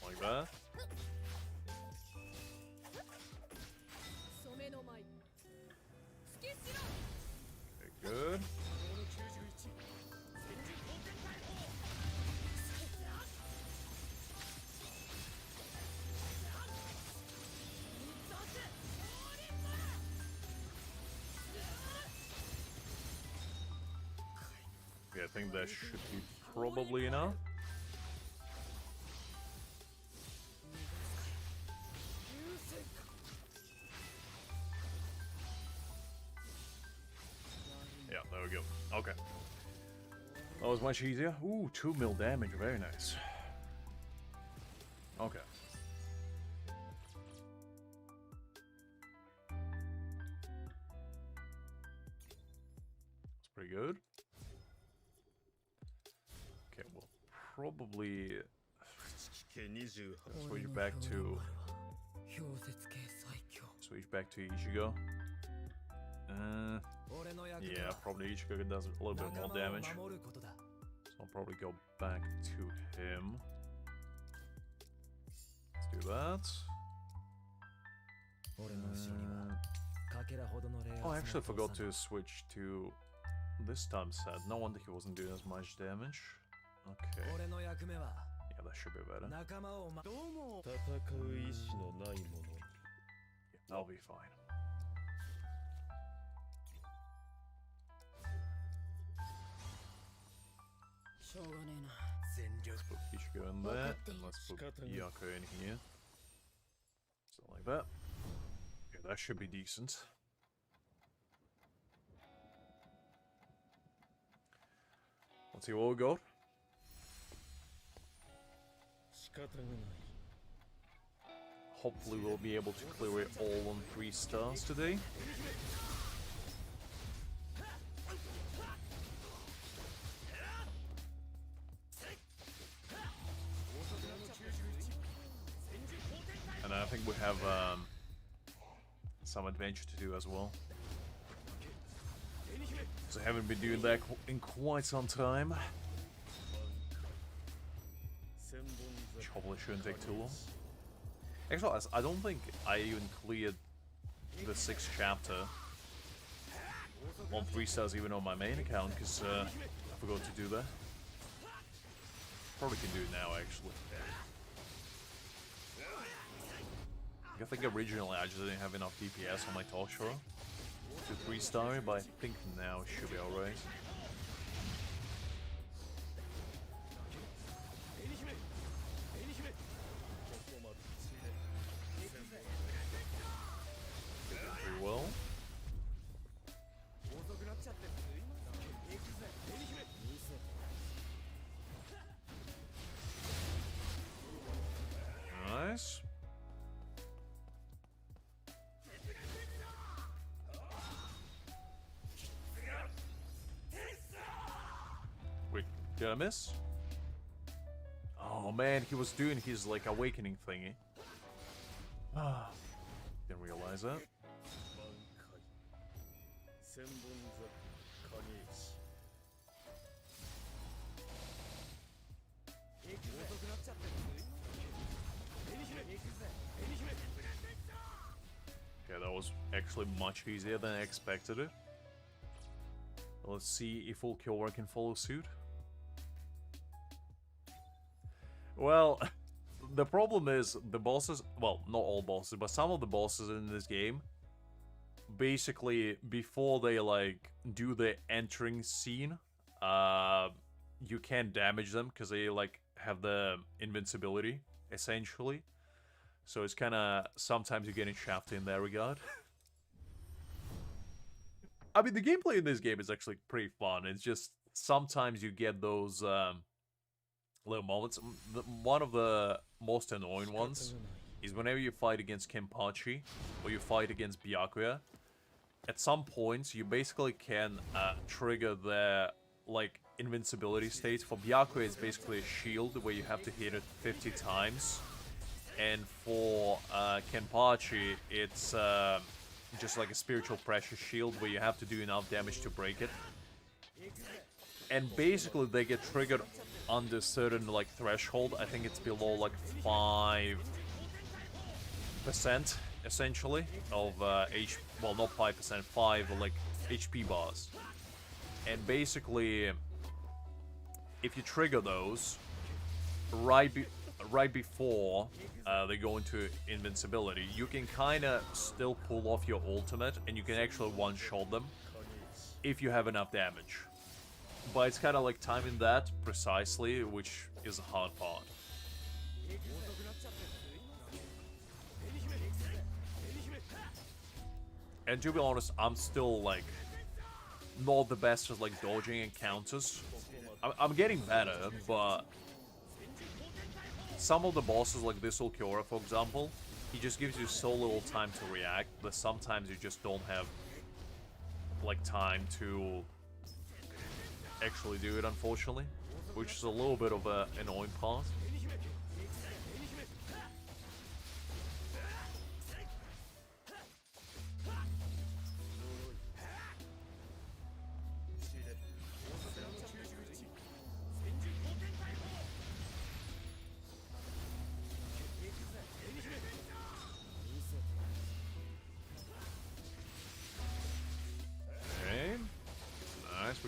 Like that. Okay, good. Okay, I think that should be probably enough. Yeah, there we go. Okay. That was much easier. Ooh, 2 mil damage. Very nice. Okay. That's pretty good. Okay, we'll probably switch back to Switch back to Ichigo. Yeah, probably Ichigo does a little bit more damage. So I'll probably go back to him. Let's do that. Oh, I actually forgot to switch to this time set. No wonder he wasn't doing as much damage. Okay. Yeah, that should be better. Yeah, I'll be fine. Let's put Ichigo in there, and let's put Yako in here. Something like that. Okay, that should be decent. Let's see what we got. Hopefully we'll be able to clear it all on 3 stars today. And I think we have some adventure to do as well. Because I haven't been doing that in quite some time. Which hopefully shouldn't take too long. Actually, I don't think I even cleared the 6th chapter on 3 stars even on my main account, because I forgot to do that. Probably can do it now, actually. I think originally I just didn't have enough DPS on my Toshiro to 3-star it, but I think now it should be alright. Pretty well. Nice. Wait, did I miss? Oh man, he was doing his like awakening thingy. Ah, didn't realize that. Okay, that was actually much easier than I expected it. Let's see if all Kyowa can follow suit. Well, the problem is the bosses, well, not all bosses, but some of the bosses in this game, basically, before they, like, do the entering scene, you can't damage them, because they, like, have the invincibility, essentially. So it's kind of, sometimes you're getting shafted in that regard. I mean, the gameplay in this game is actually pretty fun. It's just, sometimes you get those, little moments. One of the most annoying ones is whenever you fight against Kenpachi, or you fight against Byakuya, at some points, you basically can trigger their, like, invincibility states. For Byakuya, it's basically a shield where you have to hit it 50 times. And for Kenpachi, it's just like a spiritual pressure shield where you have to do enough damage to break it. And basically, they get triggered under certain, like, threshold. I think it's below, like, 5%, essentially, of well, not 5%, 5, like, HP bars. And basically, if you trigger those, right before they go into invincibility, you can kind of still pull off your ultimate, and you can actually one-shot them if you have enough damage. But it's kind of like timing that precisely, which is the hard part. And to be honest, I'm still, like, not the best at, like, dodging encounters. I'm getting better, but some of the bosses, like this Ulquiorra, for example, he just gives you so little time to react that sometimes you just don't have, like, time to actually do it, unfortunately, which is a little bit of an annoying part.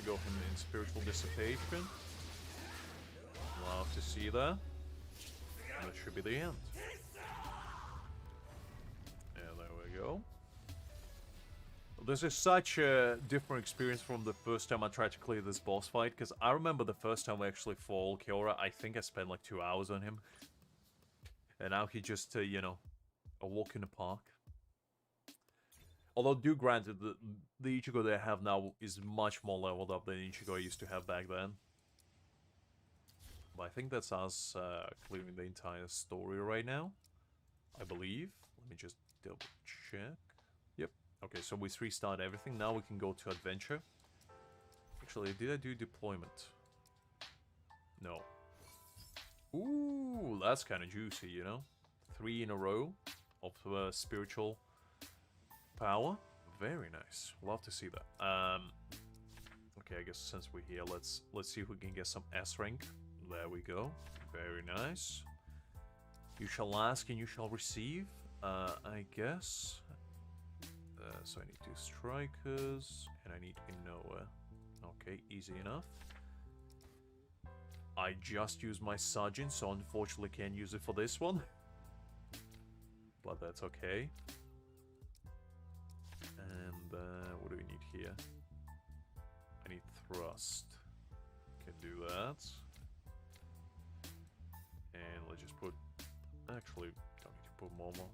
got him in spiritual dissipation. Love to see that. And that should be the end. Yeah, there we go. This is such a different experience from the first time I tried to clear this boss fight, because I remember the first time we actually fought Kiora, I think I spent like 2 hours on him. And now he just, you know, a walk in the park. Although, do granted, the Ichigo that I have now is much more leveled up than Ichigo I used to have back then. But I think that's us clearing the entire story right now, I believe. Let me just double check. Yep. Okay, so we restart everything. Now we can go to adventure. Actually, did I do deployment? No. Ooh, that's kind of juicy, you know? 3 in a row of spiritual power. Very nice. Love to see that. Okay, I guess since we're here, let's see if we can get some S rank. There we go. Very nice. You shall ask and you shall receive. I guess. So I need 2 strikers and I need Inoue. Okay, easy enough. I just used my Sajin, so unfortunately can't use it for this one. But that's okay. And what do we need here? I need Thrust. Can do that. And let's just put... Actually, don't need to put Momo.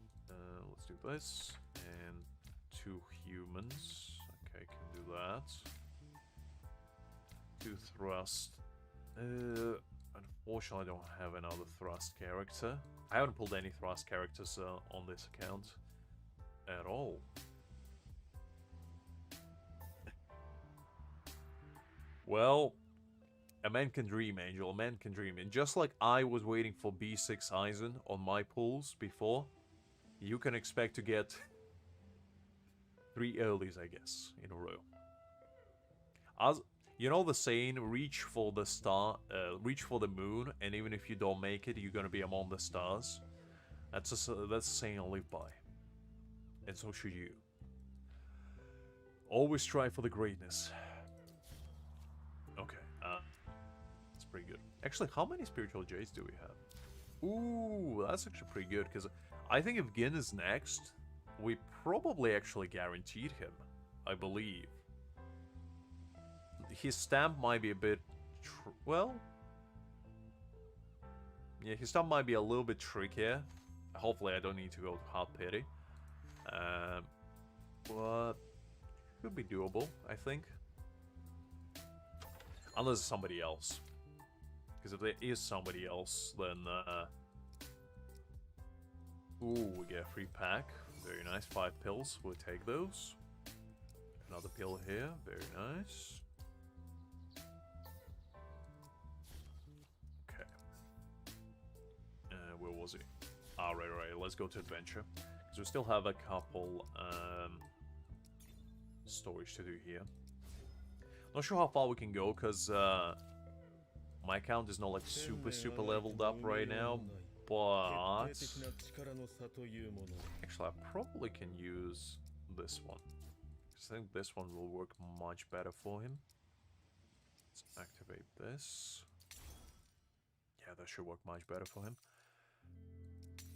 Let's do this. And 2 humans. Okay, can do that. 2 Thrust. Unfortunately, I don't have another Thrust character. I haven't pulled any Thrust characters on this account at all. Well, a man can dream, Angel. A man can dream. And just like I was waiting for B6 Aizen on my pulls before, you can expect to get 3 earlies, I guess, in a row. As you know the saying, reach for the star, reach for the moon, and even if you don't make it, you're gonna be among the stars. That's a saying I live by. And so should you. Always strive for the greatness. Okay, that's pretty good. Actually, how many spiritual Jades do we have? Ooh, that's actually pretty good, because I think if Gin is next, we probably actually guaranteed him, I believe. His stamp might be a bit... well... yeah, his stamp might be a little bit trickier. Hopefully I don't need to go to hard pity. But... should be doable, I think. Unless it's somebody else. Because if there is somebody else, then... ooh, we get a free pack. Very nice. 5 pills. We'll take those. Another pill here. Very nice. Okay. Where was he? Ah, right. Let's go to adventure. Because we still have a couple storage to do here. Not sure how far we can go, because my account is not like super leveled up right now. But actually, I probably can use this one. I think this one will work much better for him. Let's activate this. Yeah, that should work much better for him.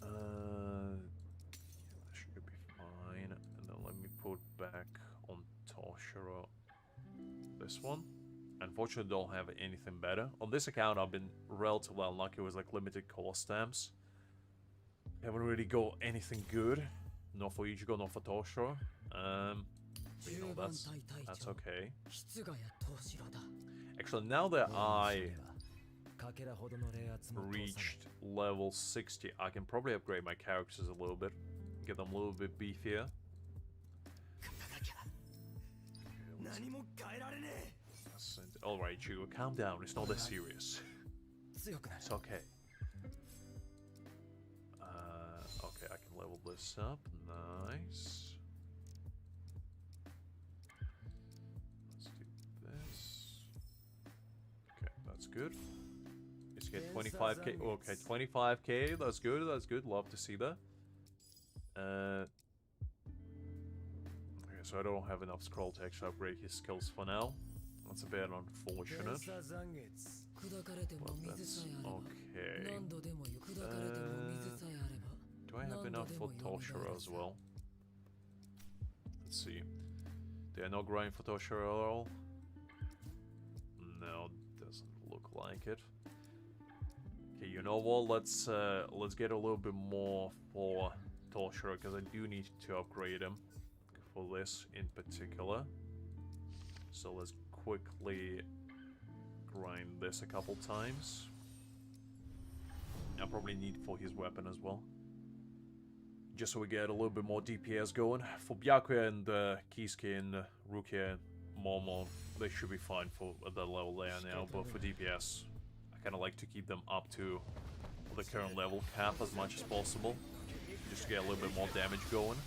That should be fine. And then let me put back on Toshiro this one. Unfortunately, don't have anything better. On this account, I've been relatively unlucky with like limited core stamps. Haven't really got anything good. Not for Ichigo, not for Toshiro. But you know, that's okay. Actually, now that I reached level 60, I can probably upgrade my characters a little bit. Get them a little bit beefier. Alright, Ichigo, calm down. It's not that serious. It's okay. Okay, I can level this up. Nice. Let's do this. Okay, that's good. Let's get 25k. Okay, 25k. That's good. That's good. Love to see that. Okay, so I don't have enough scroll to actually upgrade his skills for now. That's a bit unfortunate. But that's okay. Do I have enough for Toshiro as well? Let's see. They are not grinding for Toshiro at all? No, doesn't look like it. Okay, you know what? Let's get a little bit more for Toshiro, because I do need to upgrade him for this in particular. So let's quickly grind this a couple times. I probably need for his weapon as well, just so we get a little bit more DPS going. For Byakuya and Kisuke and Rukia and Momo, they should be fine for the level they are now, but for DPS, I kind of like to keep them up to the current level cap as much as possible, just to get a little bit more damage going.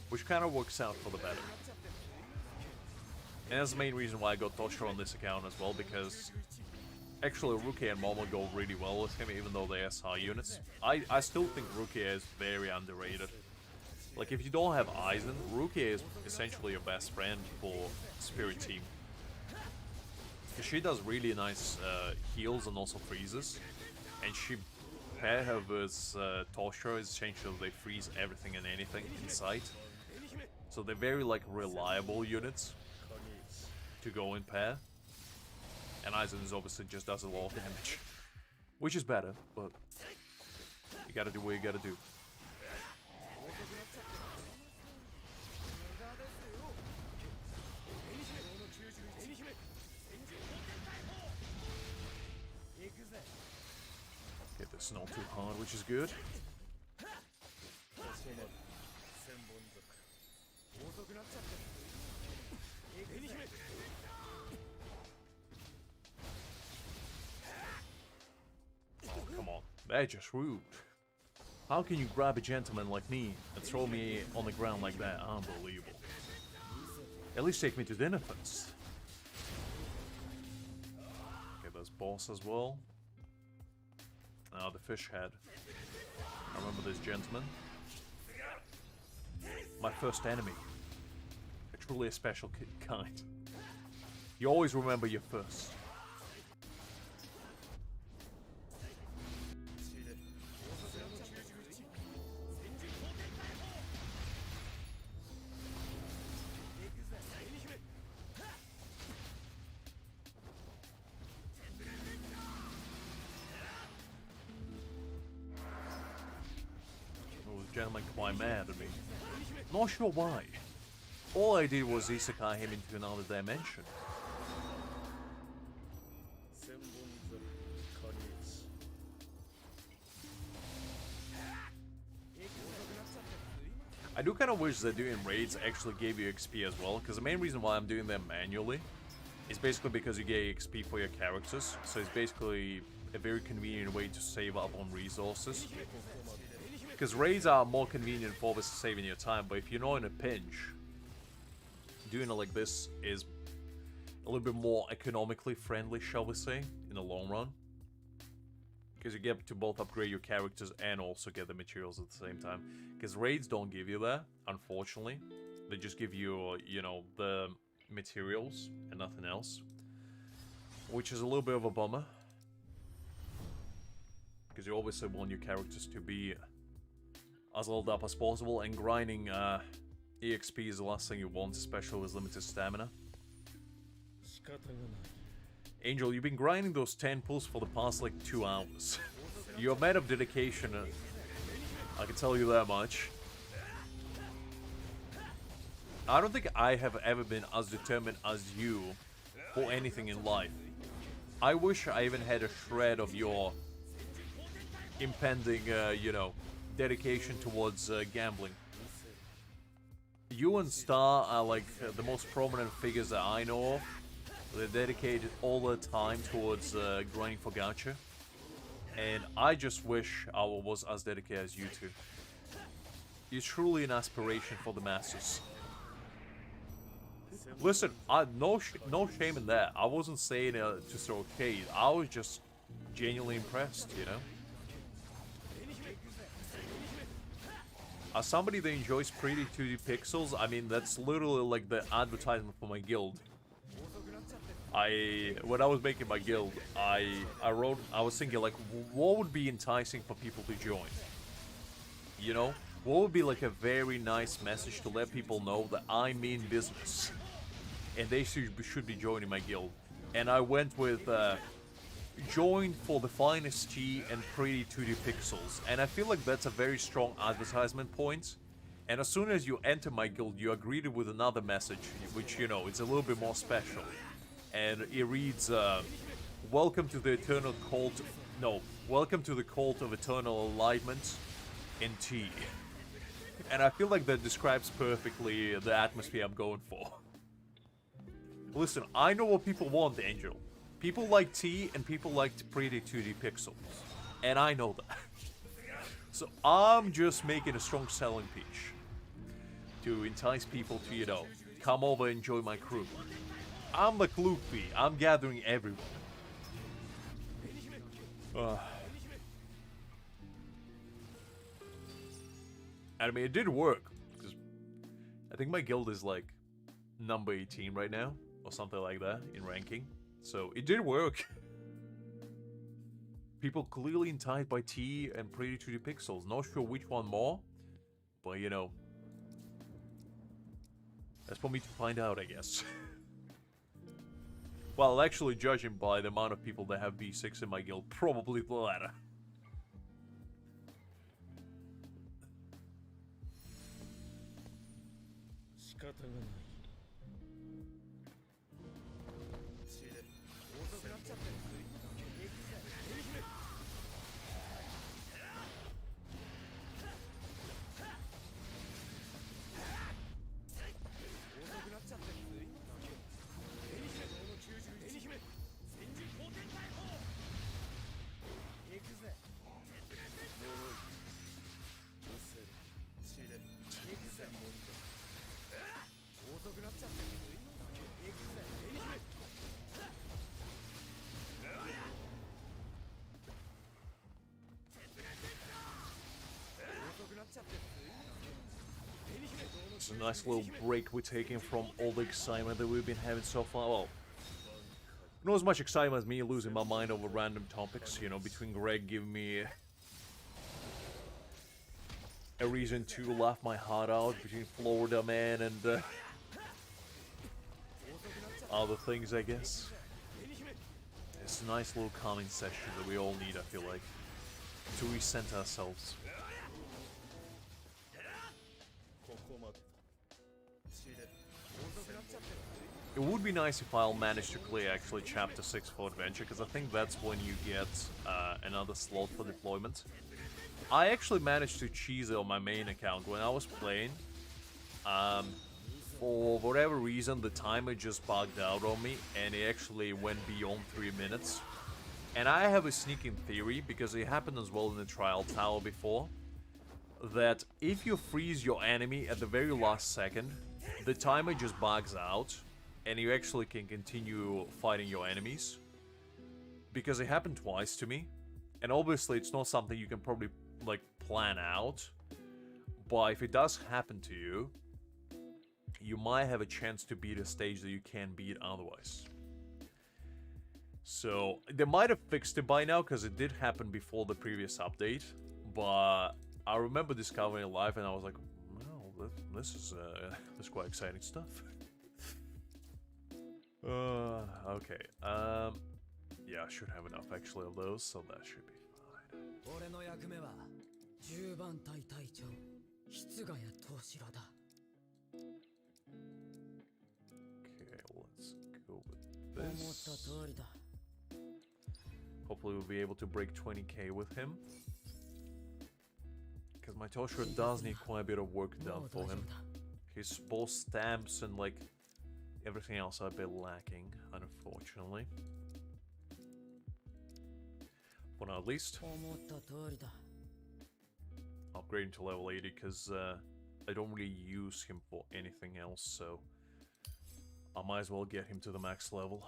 Which kind of works out for the better. And that's the main reason why I got Toshiro on this account as well, because actually Rukia and Momo go really well with him, even though they're SR units. I still think Rukia is very underrated. Like, if you don't have Aizen, Rukia is essentially your best friend for Spirit Team. Because she does really nice heals and also freezes. And she pair her with Toshiro, essentially they freeze everything and anything in sight. So they're very, like, reliable units to go in pair. And Aizen obviously just does a lot of damage, which is better, but you gotta do what you gotta do. Get this not too hard, which is good. Oh, come on. That's just rude. How can you grab a gentleman like me and throw me on the ground like that? Unbelievable. At least take me to dinner first. Okay, there's boss as well. Now the fish head. I remember this gentleman. My first enemy. Truly a special kind. You always remember your first. Oh, the gentleman quite mad at me. Not sure why. All I did was isekai him into another dimension. I do kind of wish that doing raids actually gave you XP as well, because the main reason why I'm doing them manually is basically because you get XP for your characters, so it's basically a very convenient way to save up on resources. Because raids are more convenient for obviously saving your time, but if you're not in a pinch, doing it like this is a little bit more economically friendly, shall we say, in the long run. Because you get to both upgrade your characters and also get the materials at the same time. Because raids don't give you that, unfortunately. They just give you, you know, the materials and nothing else. Which is a little bit of a bummer. Because you obviously want your characters to be as leveled up as possible, and grinding EXP is the last thing you want, especially with limited stamina. Angel, you've been grinding those 10 pulls for the past like 2 hours. You're a man of dedication, I can tell you that much. I don't think I have ever been as determined as you for anything in life. I wish I even had a shred of your impending, you know, dedication towards gambling. You and Star are like the most prominent figures that I know of. They're dedicated all their time towards grinding for gacha. And I just wish I was as dedicated as you two. You're truly an aspiration for the masses. Listen, no shame in that. I wasn't saying it to throw shade. I was just genuinely impressed, you know? As somebody that enjoys pretty 2D pixels, I mean, that's literally like the advertisement for my guild. When I was making my guild, I was thinking like, what would be enticing for people to join? You know? What would be like a very nice message to let people know that I mean business? And they should be joining my guild. And I went with, join for the finest tea and pretty 2D pixels. And I feel like that's a very strong advertisement point. And as soon as you enter my guild, you are greeted with another message, which, you know, it's a little bit more special. And it reads, welcome to the eternal cult... No, welcome to the cult of eternal enlightenment in tea. And I feel like that describes perfectly the atmosphere I'm going for. Listen, I know what people want, Angel. People like tea and people like pretty 2D pixels. And I know that. So I'm just making a strong selling pitch to entice people to, you know, come over and join my crew. I'm like Luffy. I'm gathering everyone. I mean, it did work. Because I think my guild is like number 18 right now. Or something like that in ranking. So it did work. People clearly enticed by T and pretty 2D pixels. Not sure which one more. But you know. That's for me to find out, I guess. Well, actually judging by the amount of people that have B6 in my guild, probably the latter. It's a nice little break we're taking from all the excitement that we've been having so far. Well, not as much excitement as me losing my mind over random topics, you know, between Greg giving me a reason to laugh my heart out, between Florida Man and other things, I guess. It's a nice little calming session that we all need, I feel like, to recenter ourselves. It would be nice if I'll manage to clear actually Chapter 6 for Adventure, because I think that's when you get another slot for deployment. I actually managed to cheese it on my main account when I was playing. For whatever reason, the timer just bugged out on me, and it actually went beyond 3 minutes. And I have a sneaking theory, because it happened as well in the Trial Tower before, that if you freeze your enemy at the very last second, the timer just bugs out, and you actually can continue fighting your enemies. Because it happened twice to me, and obviously it's not something you can probably, like, plan out, but if it does happen to you, you might have a chance to beat a stage that you can't beat otherwise. So, they might have fixed it by now, because it did happen before the previous update, but I remember discovering it live, and I was like, wow, this is quite exciting stuff. Okay, yeah, I should have enough actually of those, so that should be fine. Okay, let's go with this. Hopefully we'll be able to break 20k with him. Because my Toshiro does need quite a bit of work done for him. His both stamps and like everything else are a bit lacking, unfortunately. For now at least. Upgrading to level 80 because I don't really use him for anything else, so I might as well get him to the max level.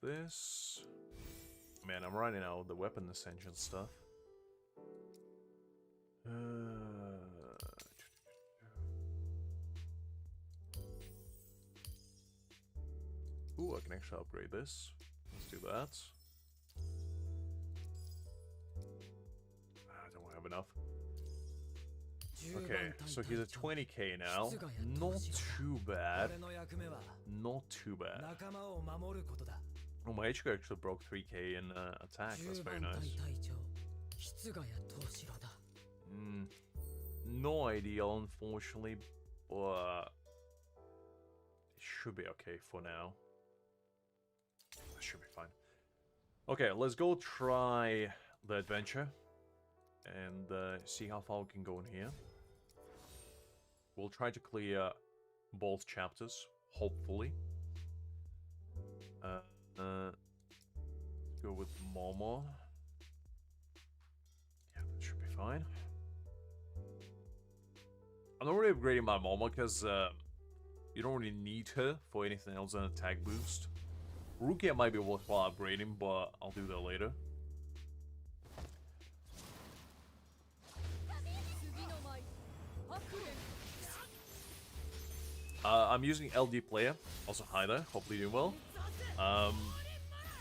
this. Man, I'm running out of the weapon ascension stuff. Ooh, I can actually upgrade this. Let's do that. I don't have enough. Okay, so he's at 20k now. Not too bad. Not too bad. Oh, my Ichigo actually broke 3k in attack. That's very nice. No ideal, unfortunately, but it should be okay for now. That should be fine. Okay, let's go try the adventure and see how far we can go in here. We'll try to clear both chapters, hopefully. Go with Momo. Yeah, that should be fine. I'm not really upgrading my Momo because you don't really need her for anything else than attack boost. Rukia might be worthwhile upgrading, but I'll do that later. I'm using LD player. Also, hi there. Hopefully doing well.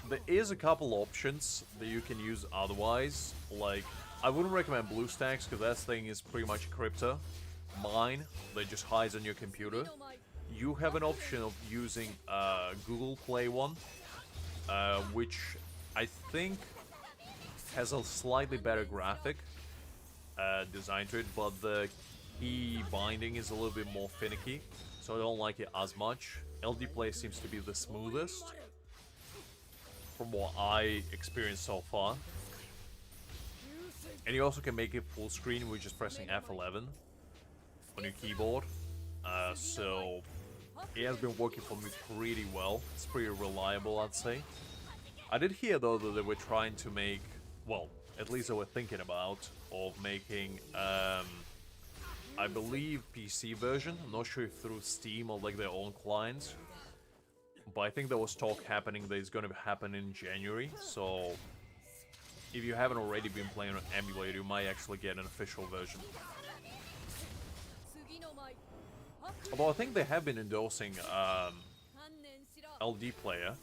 There is a couple options that you can use otherwise. Like, I wouldn't recommend BlueStacks because that thing is pretty much crypto. Mine, that just hides on your computer. You have an option of using Google Play one, which I think has a slightly better graphic design to it, but the key binding is a little bit more finicky, so I don't like it as much. LD Play seems to be the smoothest from what I experienced so far. And you also can make it full screen with just pressing F11 on your keyboard. So it has been working for me pretty well. It's pretty reliable, I'd say. I did hear though that they were trying to make, well, at least they were thinking about, of making, I believe PC version. I'm not sure if through Steam or like their own client. But I think there was talk happening that it's going to happen in January. So if you haven't already been playing on emulator, you might actually get an official version. Although I think they have been endorsing LD Player,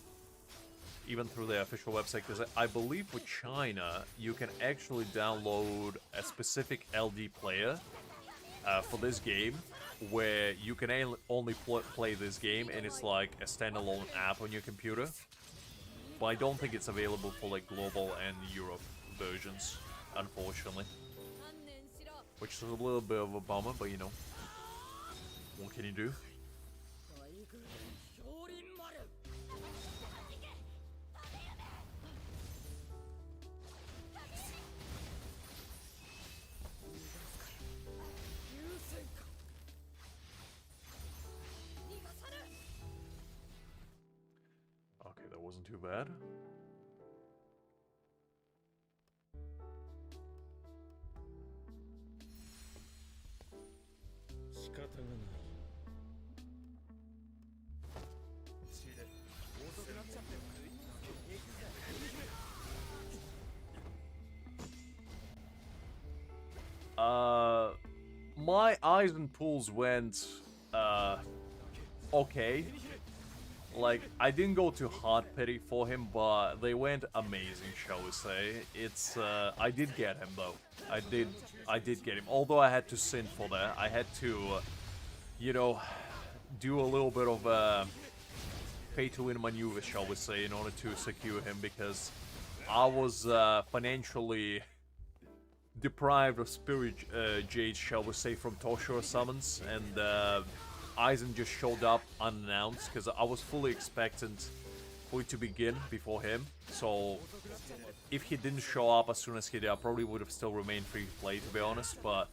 even through their official website, because I believe with China, you can actually download a specific LD Player for this game, where you can only play this game, and it's like a standalone app on your computer. But I don't think it's available for like global and Europe versions, unfortunately. Which is a little bit of a bummer, but you know. What can you do? Okay, that wasn't too bad. My eyes and pulls went, okay. Like, I didn't go too hard pity for him, but they went amazing, shall we say. It's, I did get him, though. I did get him. Although I had to sin for that. I had to, you know, do a little bit of a pay-to-win maneuver, shall we say, in order to secure him, because I was financially deprived of spirit jade, shall we say, from Toshiro summons, and Aizen just showed up unannounced, because I was fully expectant for it to begin before him. So if he didn't show up as soon as he did, I probably would have still remained free to play, to be honest. But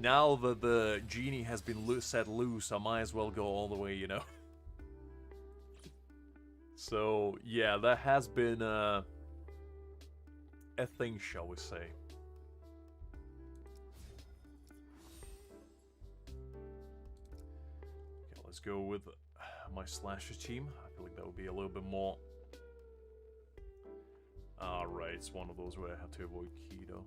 now that the genie has been set loose, I might as well go all the way, you know. So yeah, that has been a thing, shall we say. Let's go with my slasher team. I feel like that would be a little bit more Right, it's one of those where I have to avoid keto.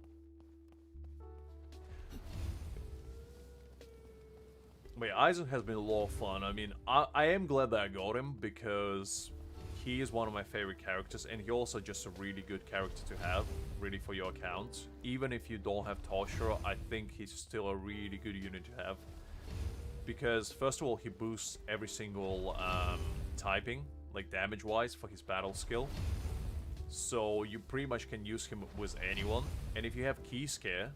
But yeah, Aizen has been a lot of fun. I mean, I am glad that I got him because he is one of my favorite characters, and he also just a really good character to have, really, for your account. Even if you don't have Toshiro, I think he's still a really good unit to have. Because, first of all, he boosts every single typing, like damage-wise, for his battle skill. So you pretty much can use him with anyone. And if you have Key Scare,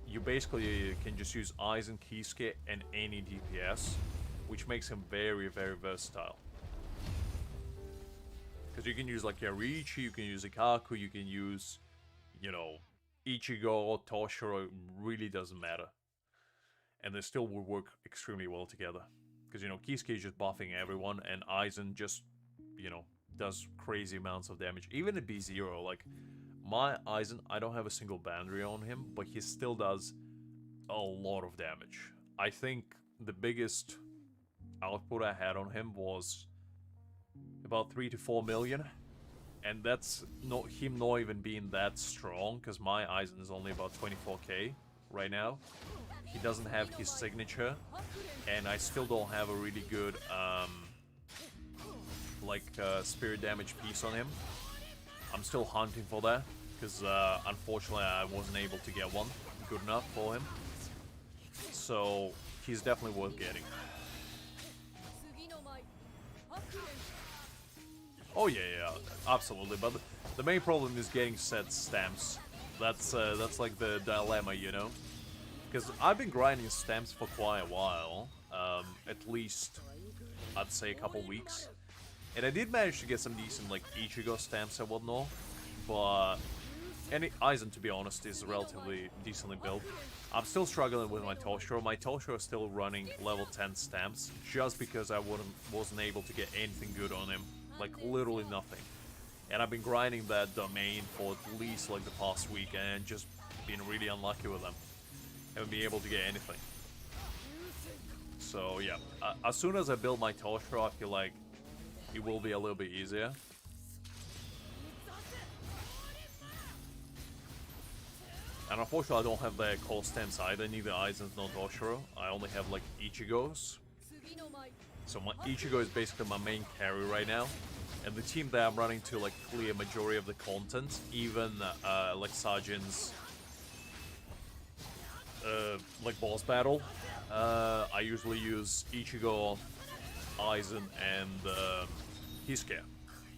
you basically can just use Aizen, Key Scare, and any DPS, which makes him very, very versatile. Because you can use like Yarichi, you can use Ikaku, you can use, you know, Ichigo, Toshiro, it really doesn't matter. And they still will work extremely well together. Because, you know, Kisuke is just buffing everyone, and Aizen just, you know, does crazy amounts of damage. Even at B0, like, my Aizen, I don't have a single boundary on him, but he still does a lot of damage. I think the biggest output I had on him was about 3 to 4 million. And that's not him not even being that strong, because my Aizen is only about 24k right now. He doesn't have his signature, and I still don't have a really good, spirit damage piece on him. I'm still hunting for that, because unfortunately I wasn't able to get one good enough for him. So he's definitely worth getting. Oh yeah, absolutely. But the main problem is getting set stamps. That's like the dilemma, you know. Because I've been grinding stamps for quite a while, at least I'd say a couple weeks, and I did manage to get some decent like Ichigo stamps and whatnot. But Aizen, to be honest, is relatively decently built. I'm still struggling with my Toshiro. My Toshiro is still running level 10 stamps just because I wasn't able to get anything good on him. Like, literally nothing. And I've been grinding that domain for at least, like, the past week and just been really unlucky with them. Haven't been able to get anything. So, yeah. As soon as I build my Toshiro, I feel like it will be a little bit easier. And unfortunately, I don't have the core stamps either, neither Aizen's nor Toshiro. I only have, like, Ichigo's. So my Ichigo is basically my main carry right now. And the team that I'm running to, like, clear majority of the content, even, like, Sajin's, like, boss battle, I usually use Ichigo, Aizen, and, Kisuke.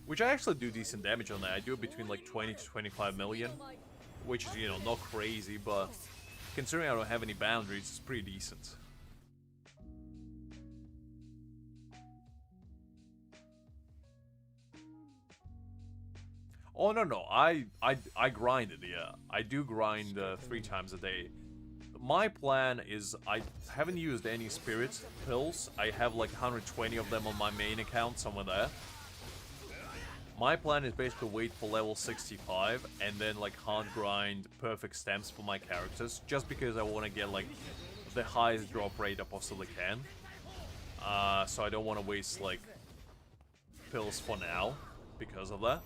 Which I actually do decent damage on that. I do it between, like, 20 to 25 million. Which is, you know, not crazy, but considering I don't have any boundaries, it's pretty decent. Oh, no, I grinded, yeah. I do grind 3 times a day. My plan is, I haven't used any spirit pills. I have like 120 of them on my main account, somewhere there. My plan is basically wait for level 65 and then like hard grind perfect stamps for my characters, just because I want to get like the highest drop rate I possibly can. So I don't want to waste like pills for now because of that.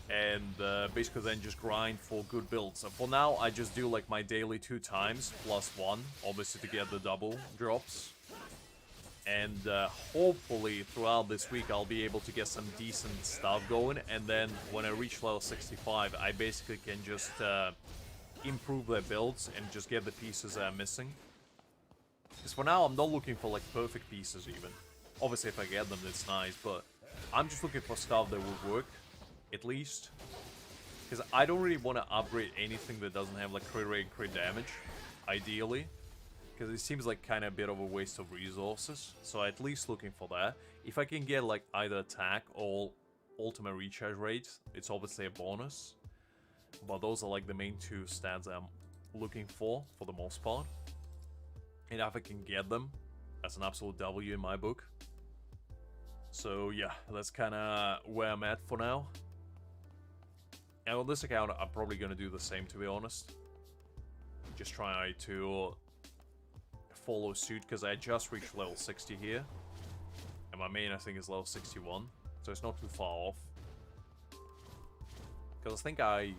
And basically then just grind for good builds. So for now I just do like my daily 2 times plus 1, obviously to get the double drops. And hopefully throughout this week I'll be able to get some decent stuff going, and then when I reach level 65 I basically can just improve their builds and just get the pieces I'm missing. Because for now I'm not looking for like perfect pieces even. Obviously if I get them it's nice, but I'm just looking for stuff that will work, at least. Because I don't really want to upgrade anything that doesn't have like crit rate and crit damage, ideally. Because it seems like kind of a bit of a waste of resources. So at least looking for that. If I can get like either attack or ultimate recharge rate, it's obviously a bonus. But those are like the main 2 stats I'm looking for the most part. And if I can get them, that's an absolute W in my book. So yeah, that's kind of where I'm at for now. And on this account, I'm probably going to do the same, to be honest. Just try to follow suit, because I just reached level 60 here. And my main, I think, is level 61. So it's not too far off. Because I think I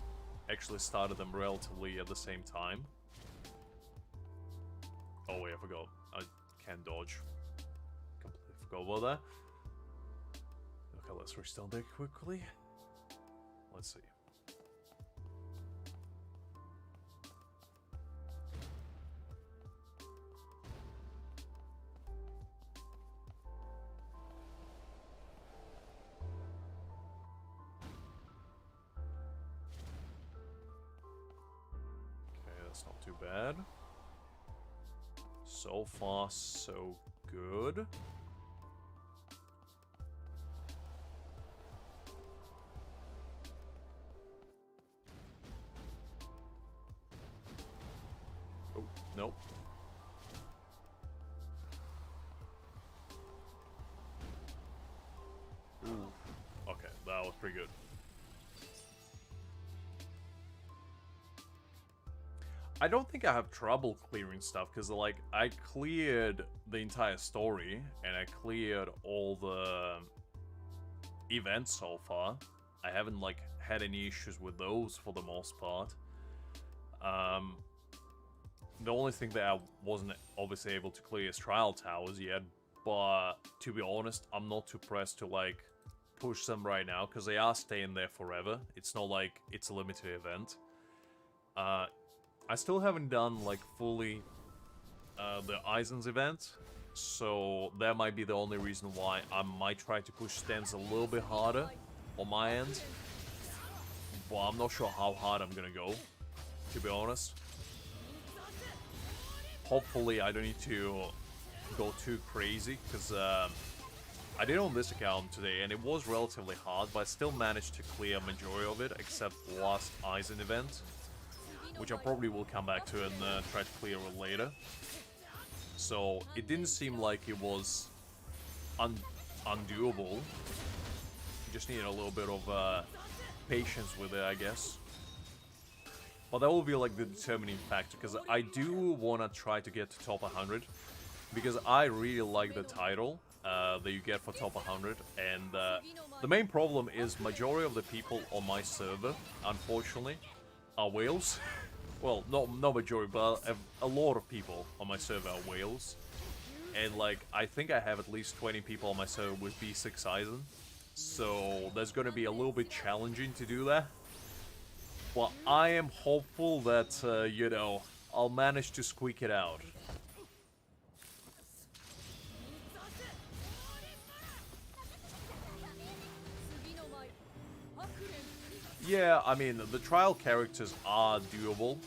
actually started them relatively at the same time. Oh wait, I forgot. I can't dodge. Completely forgot about that. Okay, let's restart deck quickly. Let's see. Okay, that's not too bad. So far, so good. Oh, nope. Ooh. Okay, that was pretty good. I don't think I have trouble clearing stuff, because, like, I cleared the entire story, and I cleared all the events so far. I haven't, like, had any issues with those for the most part. The only thing that I wasn't obviously able to clear is Trial Towers yet, but to be honest, I'm not too pressed to, like, push them right now, because they are staying there forever. It's not like it's a limited event. I still haven't done, like, fully the Eisen's event, so that might be the only reason why I might try to push stands a little bit harder on my end. But I'm not sure how hard I'm gonna go, to be honest. Hopefully I don't need to go too crazy, because I did on this account today, and it was relatively hard, but I still managed to clear a majority of it, except the last Eisen event, which I probably will come back to and try to clear it later. So it didn't seem like it was undoable. Just needed a little bit of patience with it, I guess. But that will be like the determining factor, because I do want to try to get to top 100, because I really like the title that you get for top 100, and the main problem is majority of the people on my server, unfortunately, are whales. Well, not majority, but a lot of people on my server are whales. And, like, I think I have at least 20 people on my server with B6 Eisen. So, that's gonna be a little bit challenging to do that. But I am hopeful that, you know, I'll manage to squeak it out. Yeah, I mean, the trial characters are doable,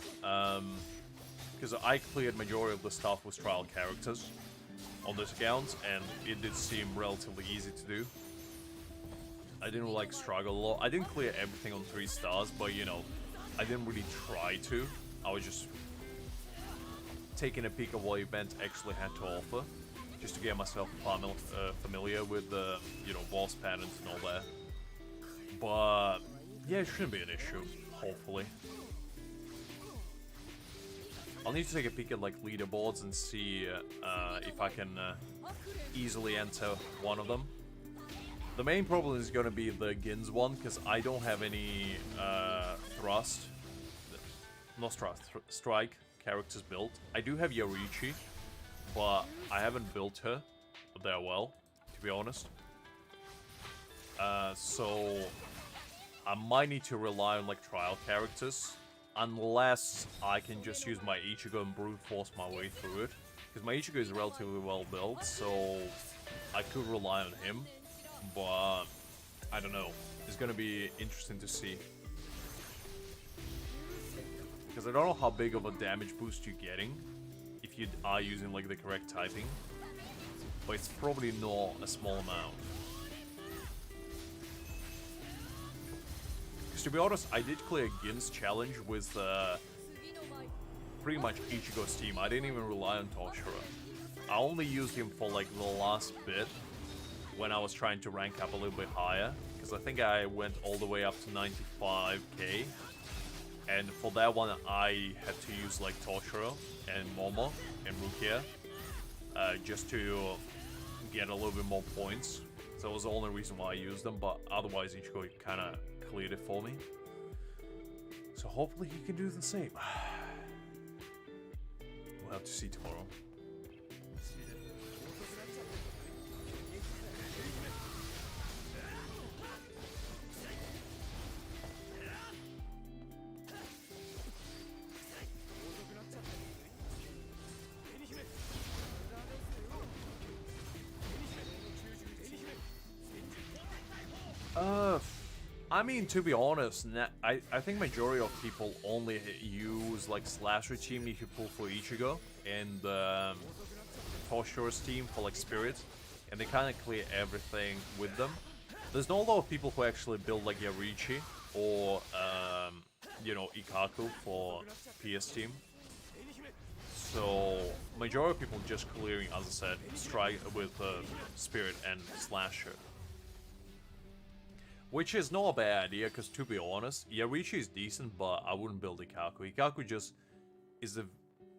because I cleared majority of the stuff with trial characters on this account, and it did seem relatively easy to do. I didn't, like, struggle a lot. I didn't clear everything on 3 stars, but, you know, I didn't really try to. I was just taking a peek at what event actually had to offer, just to get myself familiar with the, you know, boss patterns and all that. But yeah, it shouldn't be an issue, hopefully. I'll need to take a peek at, like, leaderboards and see if I can easily enter one of them. The main problem is going to be the Gins one, because I don't have any strike characters built. I do have Yoriichi, but I haven't built her that well, to be honest. So I might need to rely on, like, trial characters, unless I can just use my Ichigo and brute force my way through it. Because my Ichigo is relatively well built, so I could rely on him. But I don't know. It's gonna be interesting to see. Because I don't know how big of a damage boost you're getting if you are using, like, the correct typing. But it's probably not a small amount. Because to be honest, I did clear Gin's challenge with pretty much Ichigo's team. I didn't even rely on Toshiro. I only used him for, like, the last bit when I was trying to rank up a little bit higher. Because I think I went all the way up to 95k. And for that one, I had to use, like, Toshiro and Momo and Rukia just to get a little bit more points. So that was the only reason why I used them, but otherwise Ichigo kind of cleared it for me. So hopefully he can do the same. We'll have to see tomorrow. I mean, to be honest, I think majority of people only use like slasher team if you pull for Ichigo and Toshiro's team for like Spirit, and they kind of clear everything with them. There's not a lot of people who actually build like Yarichi or you know, Ikaku for PS team. So majority of people just clearing, as I said, strike with Spirit and Slasher. Which is not a bad idea, because to be honest, Yarichi is decent, but I wouldn't build Ikaku. Ikaku just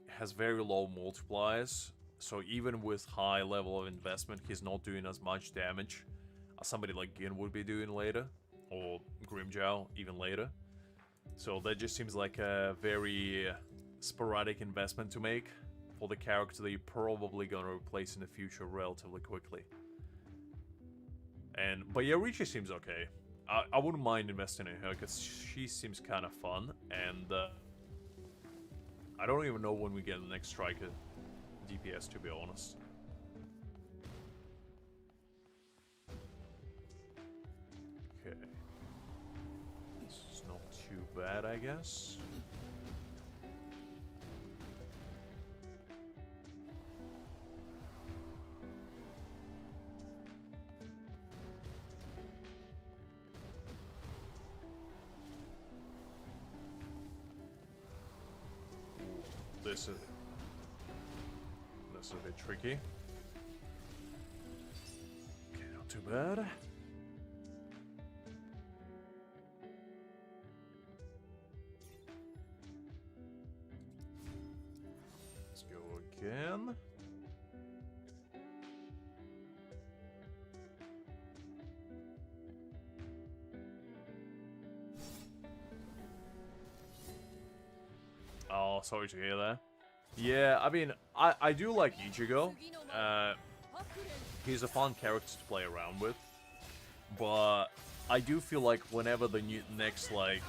has very low multipliers, so even with high level of investment, he's not doing as much damage as somebody like Gin would be doing later, or Grimmjow even later. So that just seems like a very sporadic investment to make for the character that you're probably gonna replace in the future relatively quickly. But Yarichi seems okay. I wouldn't mind investing in her because she seems kind of fun, and I don't even know when we get the next striker DPS, to be honest. Okay. This is not too bad, I guess. This is a bit tricky. Okay, not too bad. Let's go again. Oh, sorry to hear that. Yeah, I mean, I do like Ichigo. He's a fun character to play around with. But I do feel like whenever the next, like,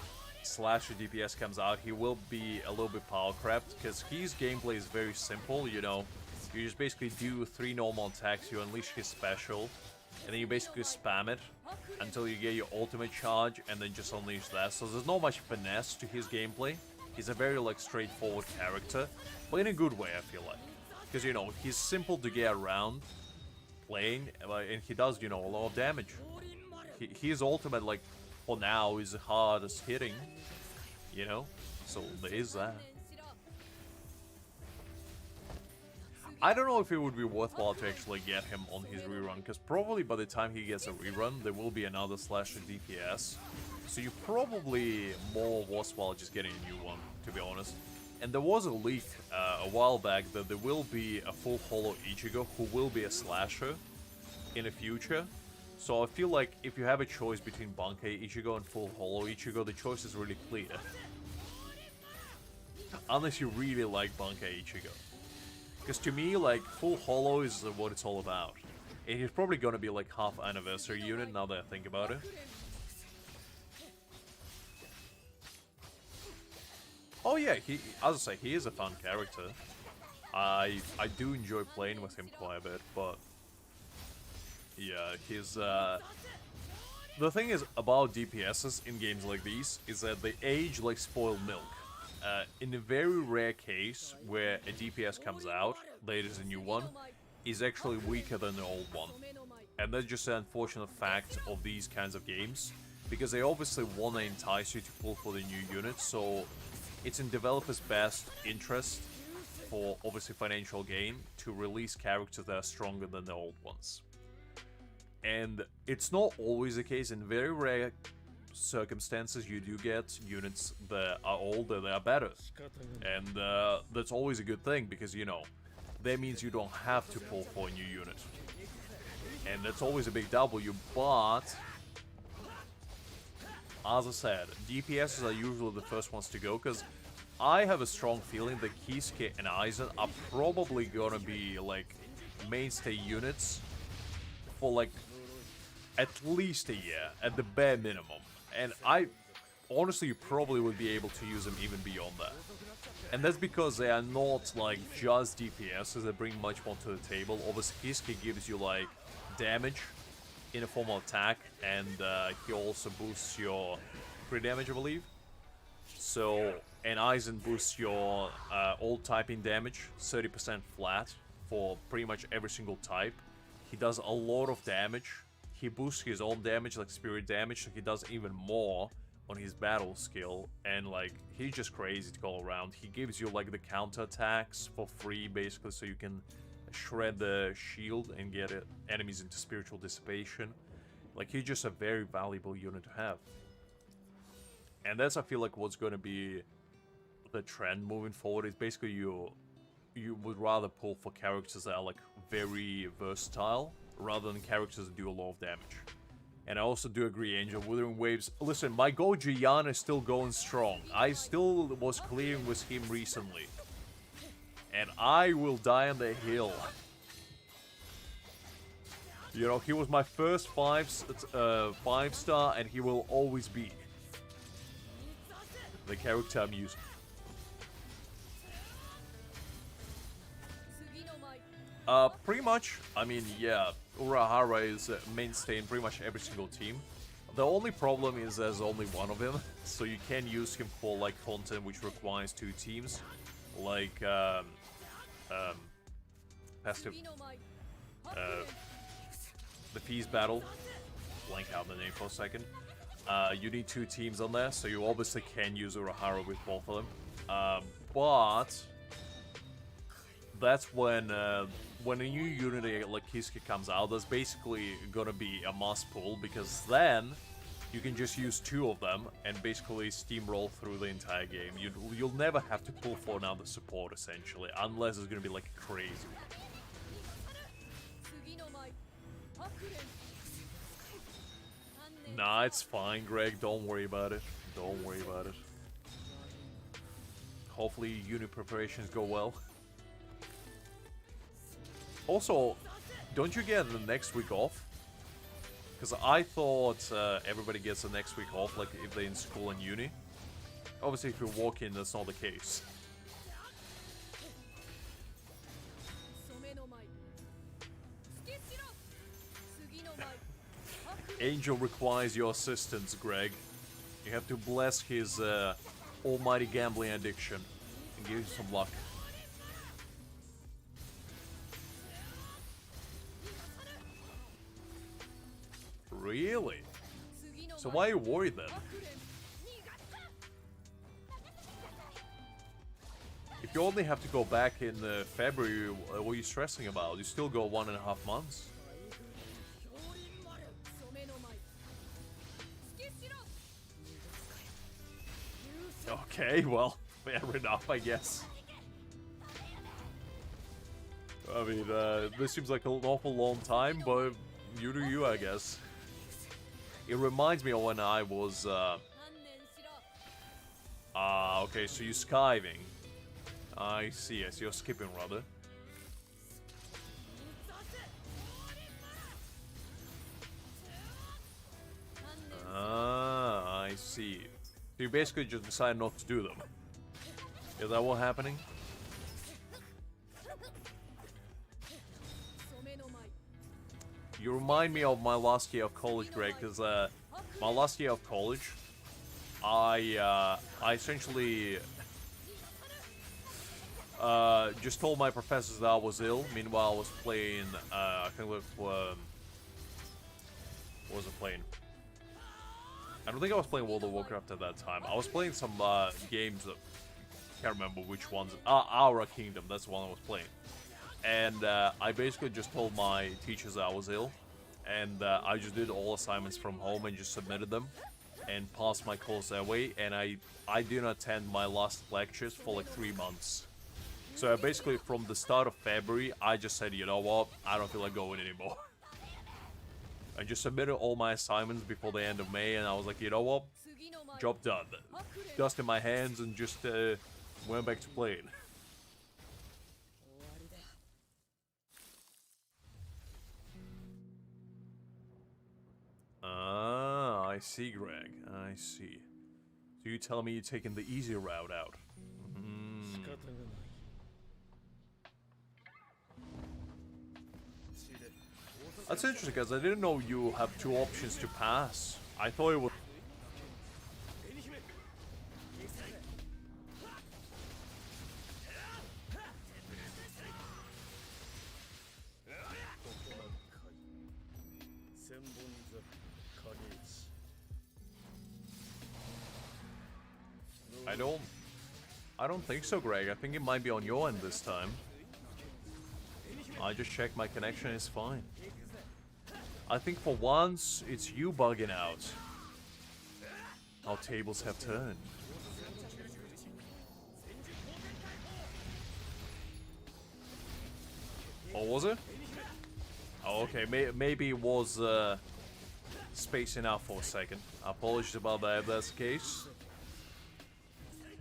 slasher DPS comes out, he will be a little bit power crept, because his gameplay is very simple, you know. You just basically do 3 normal attacks, you unleash his special, and then you basically spam it until you get your ultimate charge, and then just unleash that. So there's not much finesse to his gameplay. He's a very, like, straightforward character, but in a good way, I feel like. Because, you know, he's simple to get around playing, and he does, you know, a lot of damage. His ultimate, like, for now, is the hardest hitting, you know? So there is that. I don't know if it would be worthwhile to actually get him on his rerun, because probably by the time he gets a rerun, there will be another slasher DPS. So you're probably more worthwhile just getting a new one, to be honest. And there was a leak a while back that there will be a full holo Ichigo who will be a slasher in the future. So I feel like if you have a choice between bankai Ichigo and full holo Ichigo, the choice is really clear. Unless you really like bankai Ichigo. Because to me, like, full holo is what it's all about. And he's probably gonna be like half anniversary unit now that I think about it. Oh yeah, as I say, he is a fun character. I do enjoy playing with him quite a bit, but yeah, he's the thing is about DPSs in games like these is that they age like spoiled milk. In a very rare case where a DPS comes out, latest a new one, is actually weaker than the old one. And that's just an unfortunate fact of these kinds of games, because they obviously want to entice you to pull for the new unit, so it's in developers' best interest, for obviously financial gain, to release characters that are stronger than the old ones. And it's not always the case. In very rare circumstances, you do get units that are older, that are better. And that's always a good thing, because, you know, that means you don't have to pull for a new unit. And that's always a big W, but as I said, DPSs are usually the first ones to go, because I have a strong feeling that Kisuke and Aizen are probably gonna be, like, mainstay units for, like, at least a year, at the bare minimum. And I, honestly, you probably would be able to use them even beyond that. And that's because they are not, like, just DPSs, they bring much more to the table. Obviously, Kisuke gives you, like, damage in a form of attack, and he also boosts your crit damage, I believe. So, and Aizen boosts your old typing damage, 30% flat for pretty much every single type. He does a lot of damage. He boosts his own damage, like spirit damage, so he does even more on his battle skill, and like, he's just crazy to go around. He gives you like the counter attacks for free, basically, so you can shred the shield and get enemies into spiritual dissipation. Like, he's just a very valuable unit to have. And that's, I feel like, what's going to be the trend moving forward. Is basically you would rather pull for characters that are like very versatile rather than characters that do a lot of damage. And I also do agree, Angel, Withering Waves. Listen, my Goji Yan is still going strong. I still was clearing with him recently. And I will die on the hill. You know, he was my first 5-star, and he will always be the character I'm using. Pretty much, I mean, yeah, Urahara is a mainstay in pretty much every single team. The only problem is there's only one of him, so you can use him for, like, content which requires 2 teams. Like, passive, the Peace Battle, blank out the name for a second. You need 2 teams on there, so you obviously can use Urahara with both of them. But that's when a new unit like Kisuke comes out, that's basically gonna be a must pull, because then you can just use 2 of them and basically steamroll through the entire game. You'll never have to pull for another support, essentially, unless it's gonna be like crazy. Nah, it's fine, Greg. Don't worry about it. Don't worry about it. Hopefully unit preparations go well. Also, don't you get the next week off? Because I thought everybody gets the next week off, like if they're in school and uni. Obviously, if you're walking, that's not the case. Angel requires your assistance, Greg. You have to bless his almighty gambling addiction and give him some luck. Really? So why are you worried then? If you only have to go back in February, what are you stressing about? You still go 1.5 months. Okay, well, fair enough, I guess. I mean, this seems like an awful long time, but you do you, I guess. It reminds me of when I was, okay, so you're skiving. I see, you're skipping, rather. Ah, I see. So you basically just decide not to do them. Is that what's happening? You remind me of my last year of college, Greg, because my last year of college, I essentially just told my professors that I was ill. Meanwhile, I was playing, I think with, what was I playing? I don't think I was playing World of Warcraft at that time. I was playing some games, can't remember which ones. Aura Kingdom, that's the one I was playing. And I basically just told my teachers that I was ill, and I just did all assignments from home and just submitted them and passed my course that way. And I didn't attend my last lectures for like 3 months. So basically from the start of February, I just said, you know what, I don't feel like going anymore. I just submitted all my assignments before the end of May, and I was like, you know what? Job done. Dust in my hands and just went back to playing. Ah, I see, Greg. I see. So you tell me you're taking the easy route out. That's interesting, because I didn't know you have two options to pass. I thought it was... I don't think so, Greg. I think it might be on your end this time. I just checked my connection, it's fine. I think for once, it's you bugging out. Our tables have turned. Or was it? Oh, okay. Maybe it was spacing out for a second. Apologies about that if that's the case.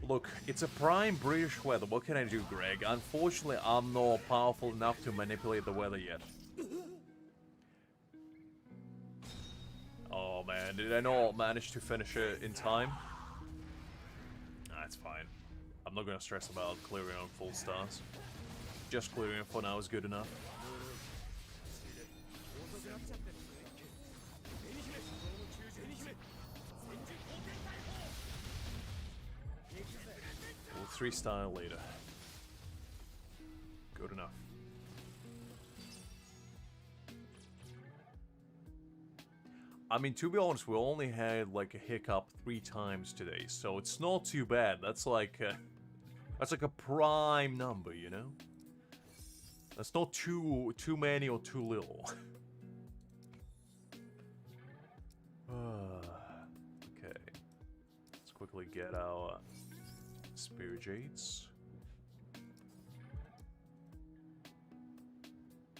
Look, it's a prime British weather. What can I do, Greg? Unfortunately, I'm not powerful enough to manipulate the weather yet. Oh man, did I not manage to finish it in time? That's fine. I'm not gonna stress about clearing on full stars. Just clearing it for now is good enough. Well, 3-star later. Good enough. I mean, to be honest, we only had like a hiccup 3 times today, so it's not too bad. That's like a prime number, you know? That's not too many or too little. Okay. Let's quickly get our Spirit Jades.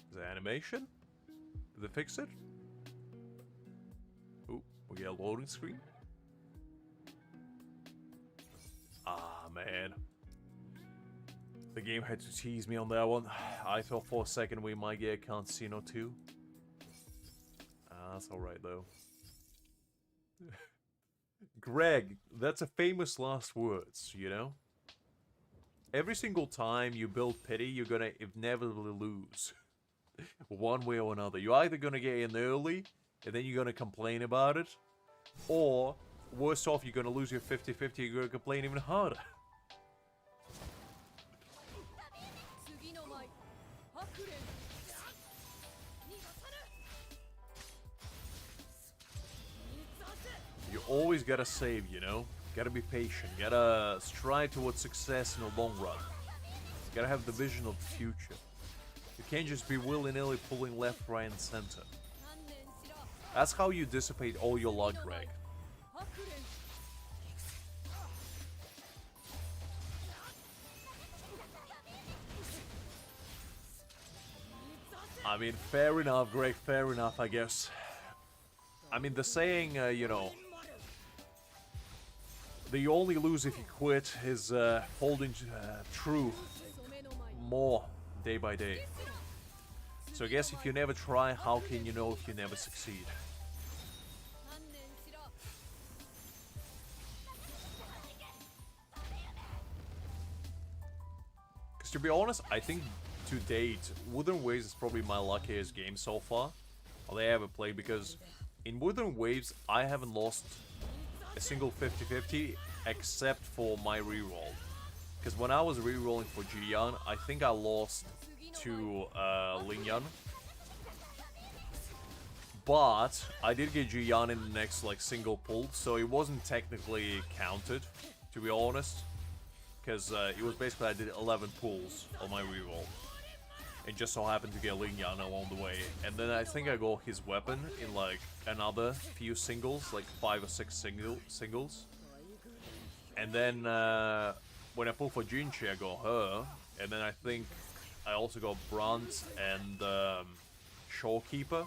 Is there animation? Did they fix it? Ooh, we get a loading screen. Ah, man. The game had to tease me on that one. I thought for a second we might get Casino 2. That's alright though. Greg, that's a famous last words, you know? Every single time you build pity, you're gonna inevitably lose. One way or another. You're either gonna get in early, and then you're gonna complain about it, or, worse off, you're gonna lose your 50-50, you're gonna complain even harder. You always gotta save, you know? Gotta be patient, gotta strive towards success in the long run. You gotta have the vision of the future. You can't just be willy-nilly pulling left, right, and center. That's how you dissipate all your luck, Greg. I mean, fair enough, Greg, fair enough, I guess. I mean, the saying, you know, the only lose if you quit is holding true more day by day. So I guess if you never try, how can you know if you never succeed? Because to be honest, I think to date, Wuthering Waves is probably my luckiest game so far. Or they ever played, because in Wuthering Waves, I haven't lost a single 50-50 except for my reroll. Because when I was rerolling for Jiyan, I think I lost to Lingyan. But I did get Jiyan in the next like single pull, so it wasn't technically counted, to be honest. Because it was basically I did 11 pulls on my reroll. It just so happened to get Lingyan along the way. And then I think I got his weapon in like another few singles, like 5 or 6 singles. And then when I pulled for Jinchi, I got her. And then I think I also got Brunt and Shorekeeper.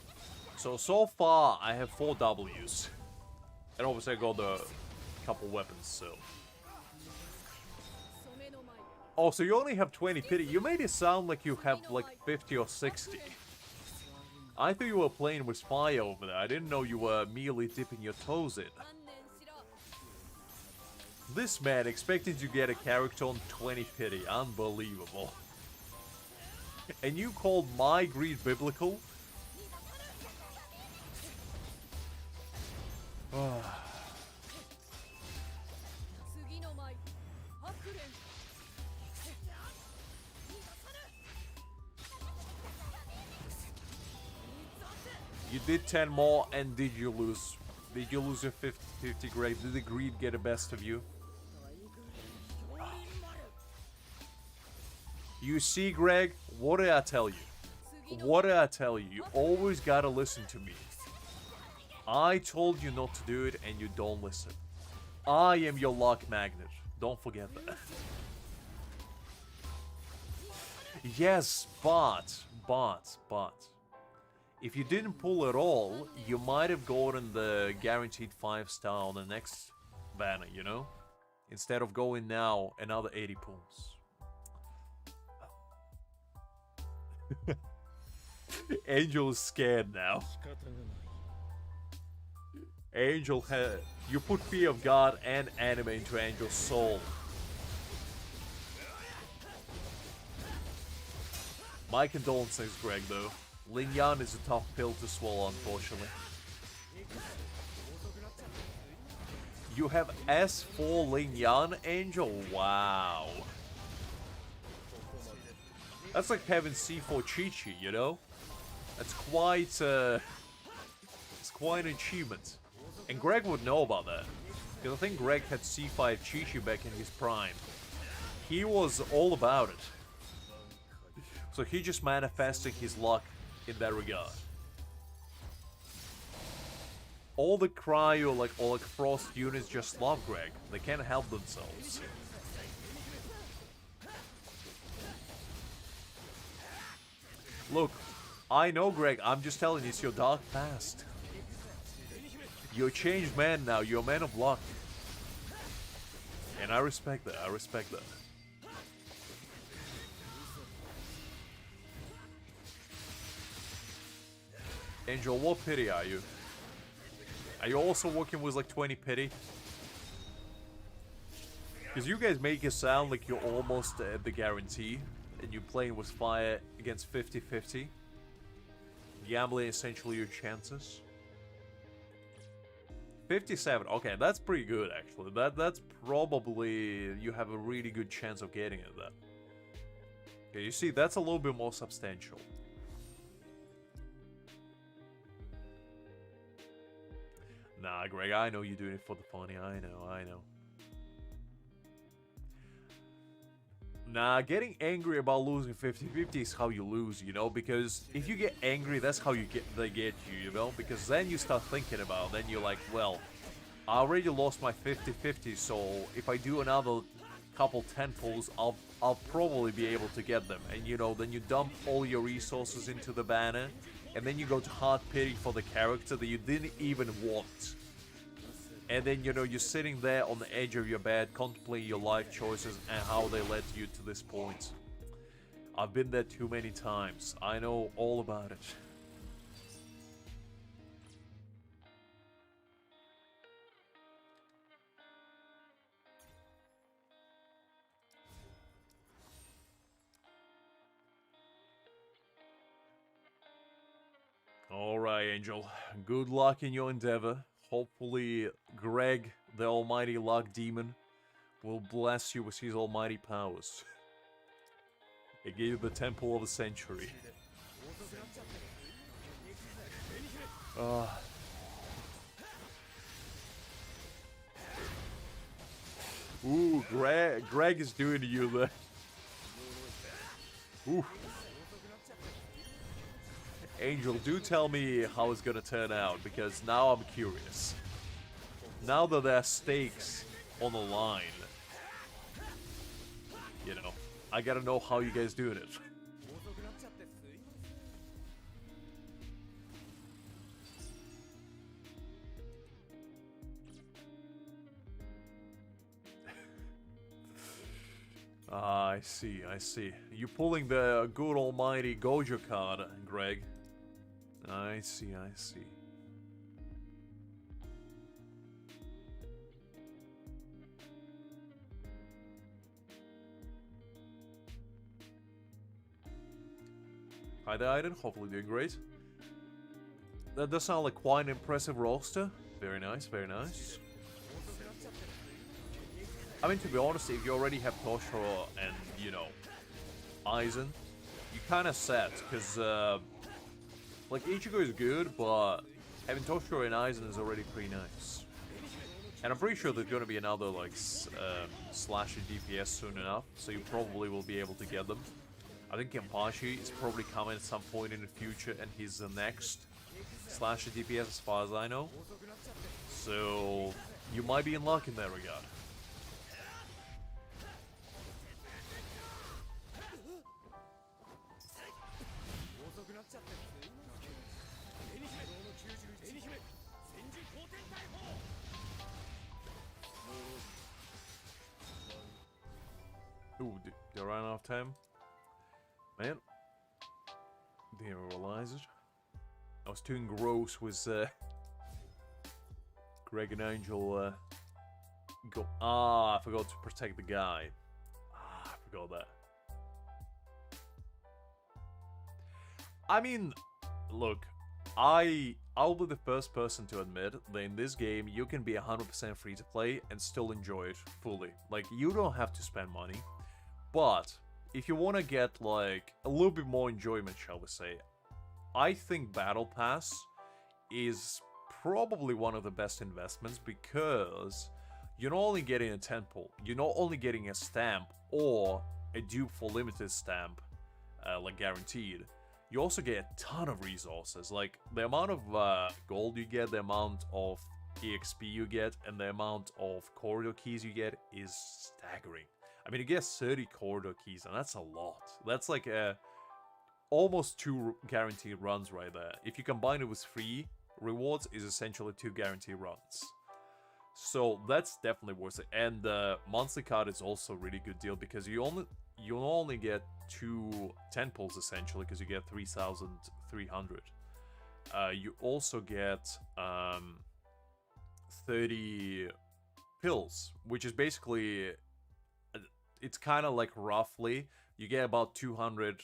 So far, I have 4 Ws. And obviously I got a couple weapons, so... Oh, so you only have 20 pity. You made it sound like you have like 50 or 60. I thought you were playing with fire over there. I didn't know you were merely dipping your toes in. This man expected to get a character on 20 pity. Unbelievable. And you called my greed biblical? You did 10 more, and did you lose? Did you lose your 50 grade? Did the greed get the best of you? You see, Greg, what did I tell you? What did I tell you? You always gotta listen to me. I told you not to do it, and you don't listen. I am your luck magnet. Don't forget that. Yes, but... If you didn't pull at all, you might have gotten the guaranteed 5-star on the next banner, you know? Instead of going now, another 80 pulls. Angel is scared now. Angel had... You put fear of God and anime into Angel's soul. My condolences, Greg, though. Lin Yan is a tough pill to swallow, unfortunately. You have S4 Lin Yan, Angel? Wow. That's like having C4 Chi-Chi, you know? That's quite, it's quite an achievement. And Greg would know about that. Because I think Greg had C5 Chi-Chi back in his prime. He was all about it. So he just manifesting his luck in that regard. All the cryo, or frost units just love Greg. They can't help themselves. Look, I know, Greg, I'm just telling you, it's your dark past. You're a changed man now, you're a man of luck. And I respect that, I respect that. Angel, what pity are you? Are you also working with like 20 pity? Because you guys make it sound like you're almost at the guarantee. And you're playing with fire against 50-50. Gambling essentially your chances. 57. Okay, that's pretty good actually. That's probably... You have a really good chance of getting it then. Okay, you see, that's a little bit more substantial. Nah, Greg, I know you're doing it for the funny. I know. Nah, getting angry about losing 50-50 is how you lose, you know? Because if you get angry, that's how they get you, you know? Because then you start thinking about it, then you're like, well, I already lost my 50-50, so if I do another couple 10 pulls, I'll probably be able to get them. And, you know, then you dump all your resources into the banner, and then you go to hard pity for the character that you didn't even want. And then, you know, you're sitting there on the edge of your bed, contemplating your life choices and how they led you to this point. I've been there too many times. I know all about it. Alright, Angel. Good luck in your endeavor. Hopefully, Greg, the almighty luck demon, will bless you with his almighty powers. He gave you the Temple of the Century. Ooh, Greg is doing to you there. Ooh. Angel, do tell me how it's gonna turn out, because now I'm curious. Now that there are stakes on the line, you know, I gotta know how you guys doing it. I see, I see. You're pulling the good almighty Gojo card, Greg. I see, I see. Hi there, Aiden. Hopefully doing great. That does sound like quite an impressive roster. Very nice, very nice. I mean, to be honest, if you already have Toshiro and, you know, Aizen, you kind of set, because, like, Ichigo is good, but having Toshiro and Aizen is already pretty nice. And I'm pretty sure there's going to be another, like, slasher DPS soon enough, so you probably will be able to get them. I think Kenpachi is probably coming at some point in the future, and he's the next slasher DPS as far as I know. So, you might be in luck in that regard. Ooh, they ran out of time. Man, didn't realize it. I was too engrossed with Greg and Angel go. I forgot to protect the guy. I forgot that. I mean, look, I'll be the first person to admit that in this game you can be 100% free to play and still enjoy it fully. Like, you don't have to spend money, but if you want to get, like, a little bit more enjoyment, shall we say, I think Battle Pass is probably one of the best investments, because you're not only getting a tentpole, you're not only getting a stamp or a dupe for limited stamp, like guaranteed, you also get a ton of resources. Like, the amount of gold you get, the amount of EXP you get, and the amount of corridor keys you get is staggering. I mean, you get 30 corridor keys, and that's a lot. That's like almost 2 guaranteed runs right there. If you combine it with 3 rewards, is essentially 2 guaranteed runs. So that's definitely worth it. And the monthly card is also a really good deal, because you only get 2 tentpoles essentially, because you get 3,300. You also get 30 pills, which is basically, it's kind of like roughly, you get about 300,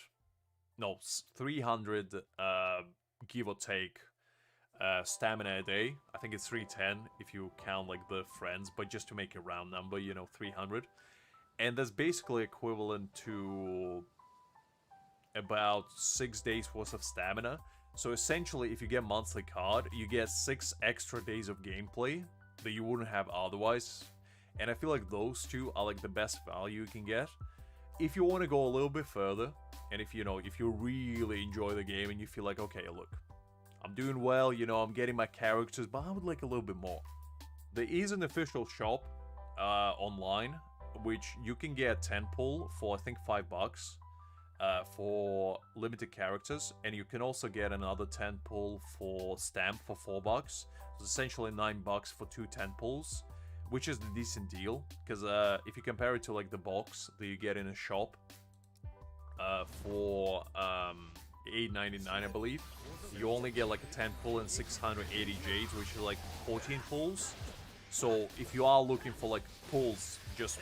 give or take, stamina a day. I think it's 310 if you count like the friends, but just to make a round number, 300. And that's basically equivalent to about 6 days worth of stamina. So essentially, if you get monthly card, you get 6 extra days of gameplay that you wouldn't have otherwise. And I feel like those two are like the best value you can get. If you want to go a little bit further, and if you really enjoy the game and you feel like, okay, look, I'm doing well, I'm getting my characters, but I would like a little bit more. There is an official shop online, which you can get 10 pull for, I think, $5 for limited characters, and you can also get another 10 pull for stamp for $4. So essentially $9 for 2 10 pulls, which is a decent deal, because if you compare it to like the box that you get in a shop for $8.99, I believe, you only get like a 10 pull and 680 jades, which is like 14 pulls. So if you are looking for like pulls just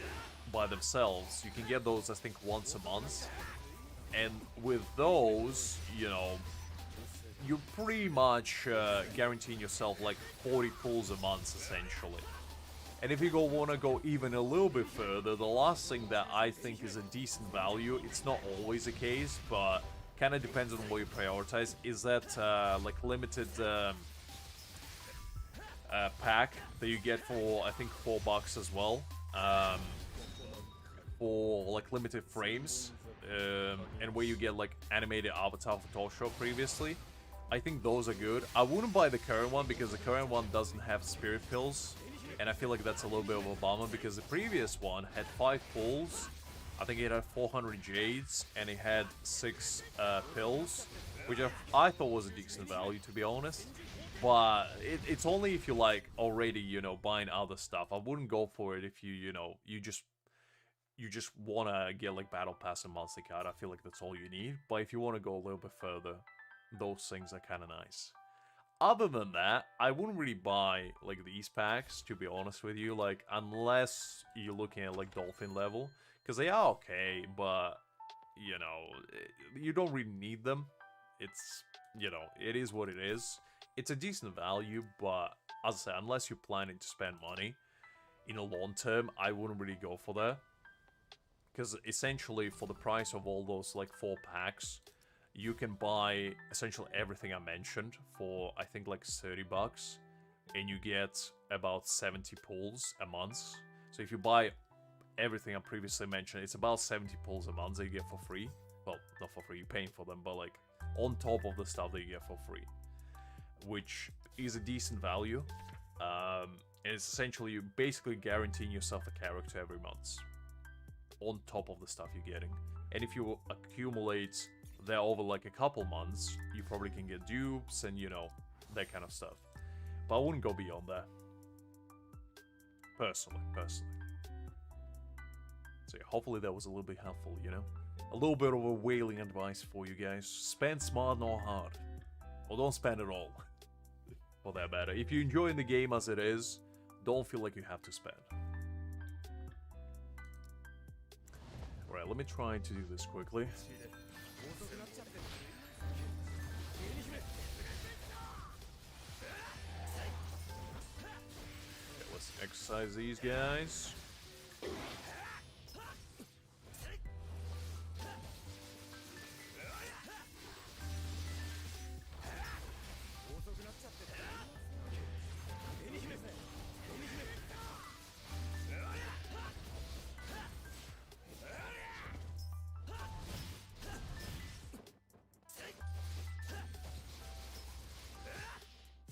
by themselves, you can get those, I think, once a month. And with those, you're pretty much guaranteeing yourself like 40 pulls a month, essentially. And if you want to go even a little bit further, the last thing that I think is a decent value, it's not always the case, but kind of depends on what you prioritize, is that like limited pack that you get for, I think, $4 as well, for like limited frames, and where you get like animated avatar for Toshiro previously. I think those are good. I wouldn't buy the current one, because the current one doesn't have spirit pills, and I feel like that's a little bit of a bummer, because the previous one had 5 pulls, I think it had 400 jades, and it had 6 pills, which I thought was a decent value, to be honest. But it's only if you like already, buying other stuff. I wouldn't go for it if you just you just want to get like battle pass and monster card, I feel like that's all you need. But if you want to go a little bit further, those things are kind of nice. Other than that, I wouldn't really buy like these packs, to be honest with you, like unless you're looking at like Dolphin level, because they are okay, but you know, you don't really need them. It's, you know, it is what it is. It's a decent value, but as I say, unless you're planning to spend money in a long term, I wouldn't really go for that. Because essentially, for the price of all those like 4 packs, you can buy essentially everything I mentioned for, I think, like 30 bucks. And you get about 70 pulls a month. So if you buy everything I previously mentioned, it's about 70 pulls a month that you get for free. Well, not for free, you're paying for them, but like on top of the stuff that you get for free. Which is a decent value. And it's essentially you basically guaranteeing yourself a character every month. On top of the stuff you're getting. And if you accumulate that over like a couple months, you probably can get dupes and, you know, that kind of stuff. But I wouldn't go beyond that. Personally. So yeah, hopefully that was a little bit helpful, you know? A little bit of a whaling advice for you guys. Spend smart, not hard. Or don't spend at all. For that matter. If you're enjoying the game as it is, don't feel like you have to spend. Alright, let me try to do this quickly. Okay, let's exercise these guys.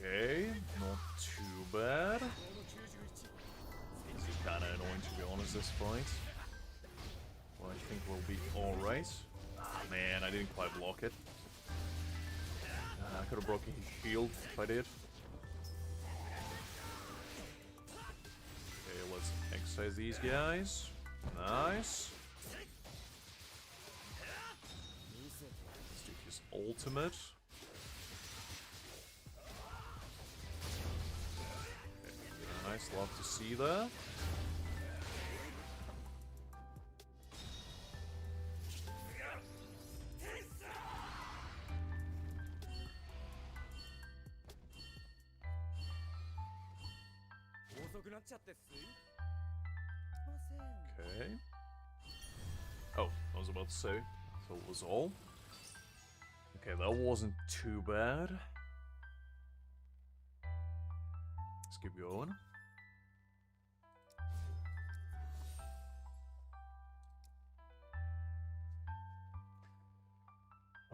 Okay, not too bad. This is kinda annoying, to be honest, this fight. Well, I think we'll be alright. Ah, man, I didn't quite block it. I could have broken his shield if I did. Okay, let's exercise these guys. Nice. Let's do his ultimate. Nice, love to see that. Okay. Oh, I was about to say, I thought it was all. Okay, that wasn't too bad. Let's keep going.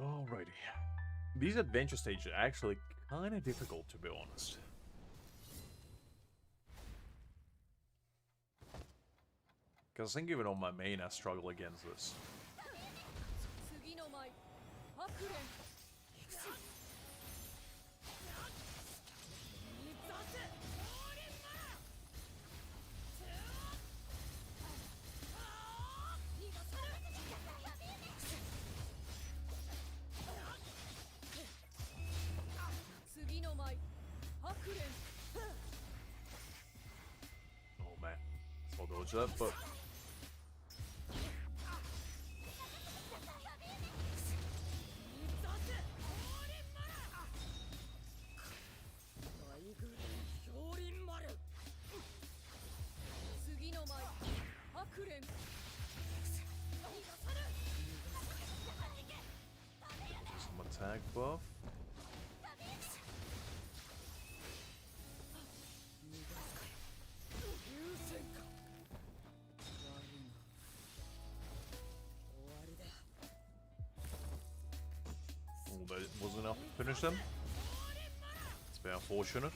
Alrighty. These adventure stages are actually kind of difficult, to be honest. Because I think even on my main, I struggle against this. Oh man, I'll dodge that, but... Some attack buff. Oh, that wasn't enough to finish them. It's been unfortunate.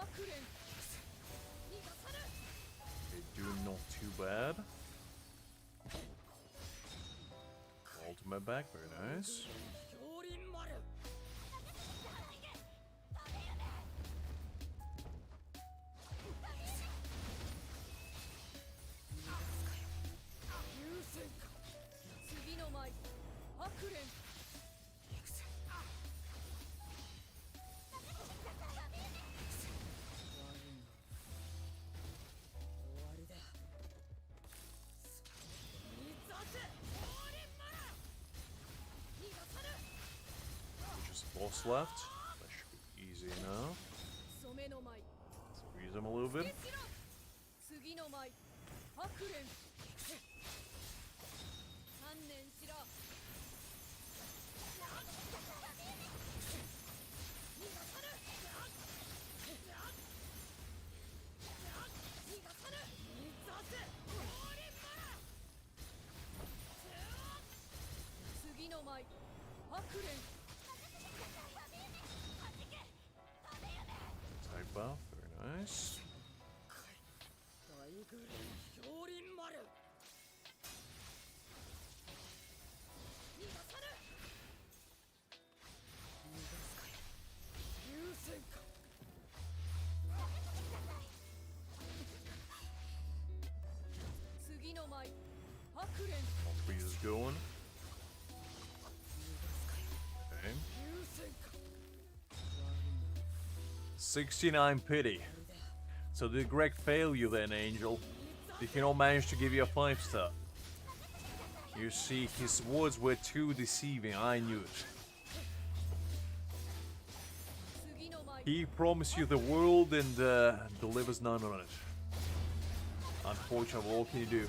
Okay, doing not too bad. Ultimate back, very nice. Just boss left. That should be easy enough. Squeeze him a little bit. Type buff, very nice. All three is going. Okay. 69 pity. So did Greg fail you then, Angel? Did he not manage to give you a 5-star? You see, his words were too deceiving, I knew it. He promised you the world and delivers none on it. Unfortunately, what can you do?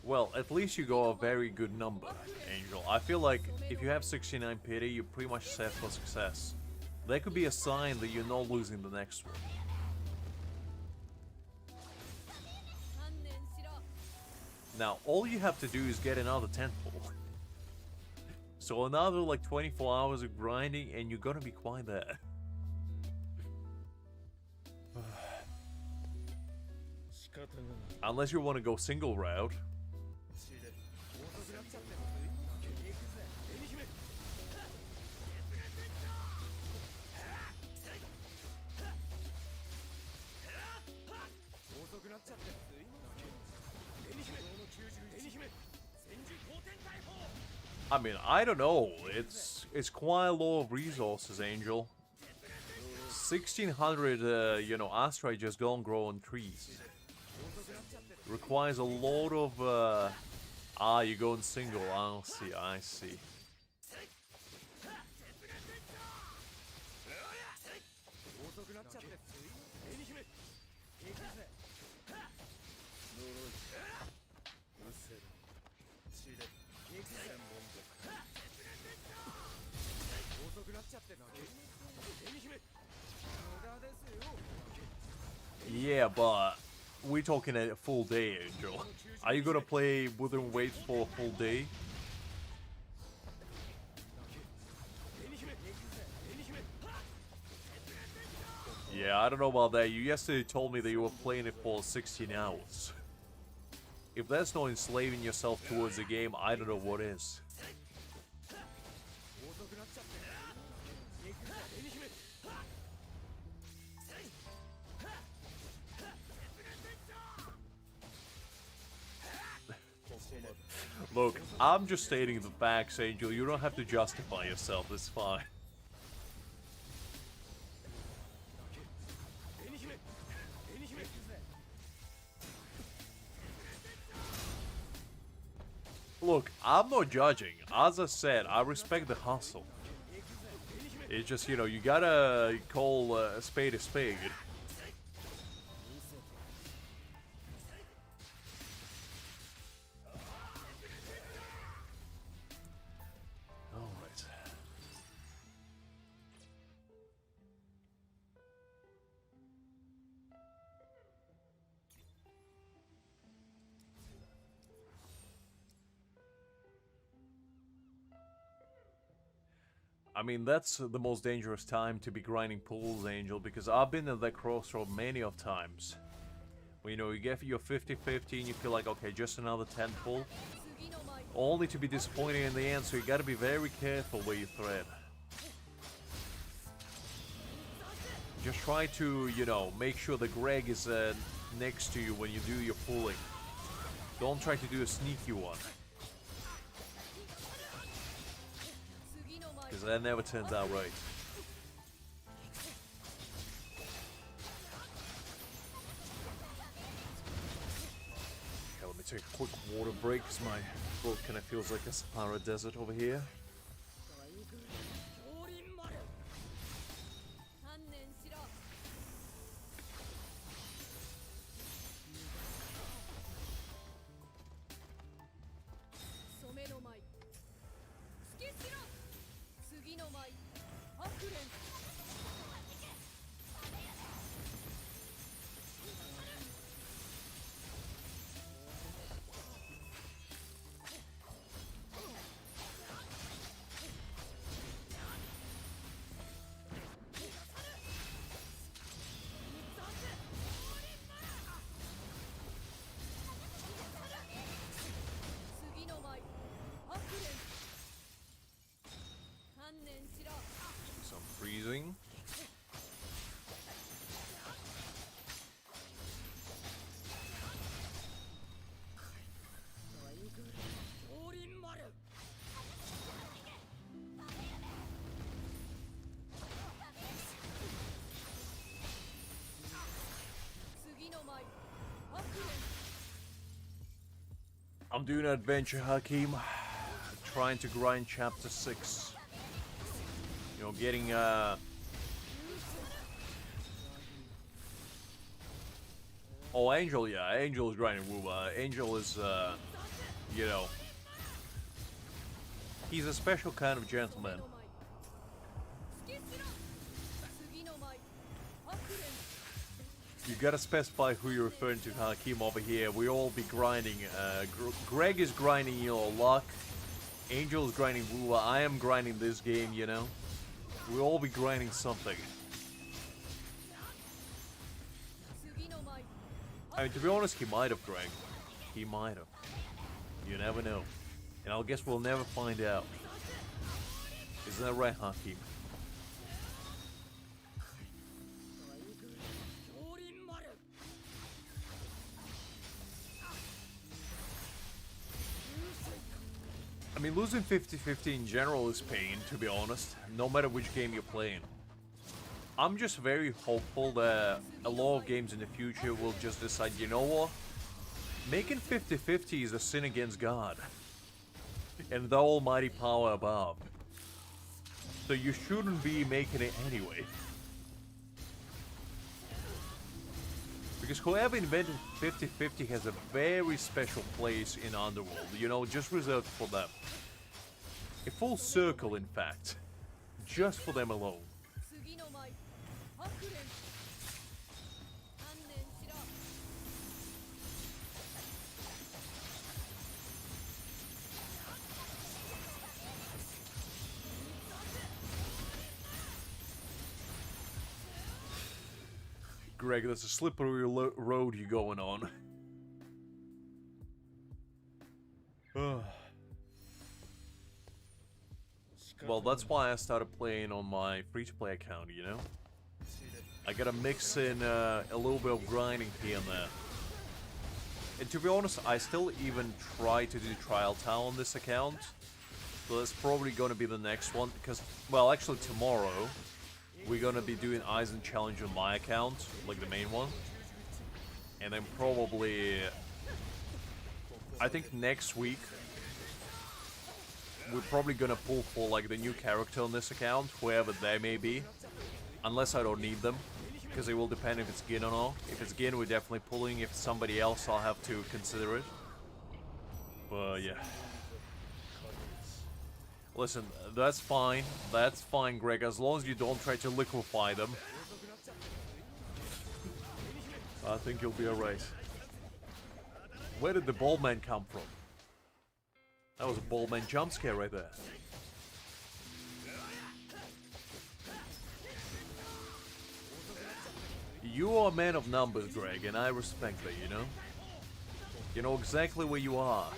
Well, at least you got a very good number, Angel. I feel like if you have 69 pity, you're pretty much set for success. That could be a sign that you're not losing the next one. Now, all you have to do is get another temple. So another like 24 hours of grinding and you're gonna be quite there. Unless you want to go single route. I mean, I don't know. It's quite a lot of resources, Angel. 1600, you know, asteroid just don't grow on trees. Requires a lot of, you're going single. I see. Yeah, but we're talking a full day, Angel. Are you gonna play Wuthering Waves for a full day? Yeah, I don't know about that. You yesterday told me that you were playing it for 16 hours. If that's not enslaving yourself towards the game, I don't know what is. Look, I'm just stating the facts, Angel. You don't have to justify yourself. It's fine. Look, I'm not judging. As I said, I respect the hustle. It's just, you know, you gotta call a spade a spade. Alright. I mean, that's the most dangerous time to be grinding pulls, Angel, because I've been at that crossroad many of times. When, you know, you get your 50-50 and you feel like, okay, just another 10 pull. Only to be disappointed in the end, so you gotta be very careful where you thread. Just try to, you know, make sure the Greg is next to you when you do your pulling. Don't try to do a sneaky one. Because that never turns out right. Okay, let me take a quick water break because my throat kind of feels like a Sahara desert over here. Some freezing. I'm doing an adventure, Hakim. Trying to grind chapter 6. You know, getting Oh, Angel, yeah, Angel is grinding Wuba. Angel is, you know, he's a special kind of gentleman. You gotta specify who you're referring to, Hakim, over here. We all be grinding. Greg is grinding, you know, luck. Angel is grinding Wuba. I am grinding this game, you know. We'll all be grinding something. I mean, to be honest, he might have, Greg. He might have. You never know. And I guess we'll never find out. Isn't that right, Hakim? I mean, losing 50-50 in general is pain, to be honest, no matter which game you're playing. I'm just very hopeful that a lot of games in the future will just decide, you know what? Making 50-50 is a sin against God and the almighty power above. So you shouldn't be making it anyway. Because whoever invented 50-50 has a very special place in Underworld, you know, just reserved for them. A full circle, in fact. Just for them alone. Greg, that's a slippery road you're going on. Well, that's why I started playing on my free-to-play account, you know? I gotta mix in a little bit of grinding here and there. And to be honest, I still even try to do Trial Town on this account. So that's probably gonna be the next one, because, well, actually tomorrow, we're gonna be doing Eisen Challenge on my account, like the main one. And then probably, I think next week, we're probably gonna pull for like the new character on this account, whoever they may be. Unless I don't need them, because it will depend if it's Gin or not. If it's Gin, we're definitely pulling. If it's somebody else, I'll have to consider it. But yeah. Listen, that's fine. That's fine, Greg, as long as you don't try to liquefy them. I think you'll be alright. Where did the bald man come from? That was a bald man jump scare right there. You are a man of numbers, Greg, and I respect that, you know? You know exactly where you are.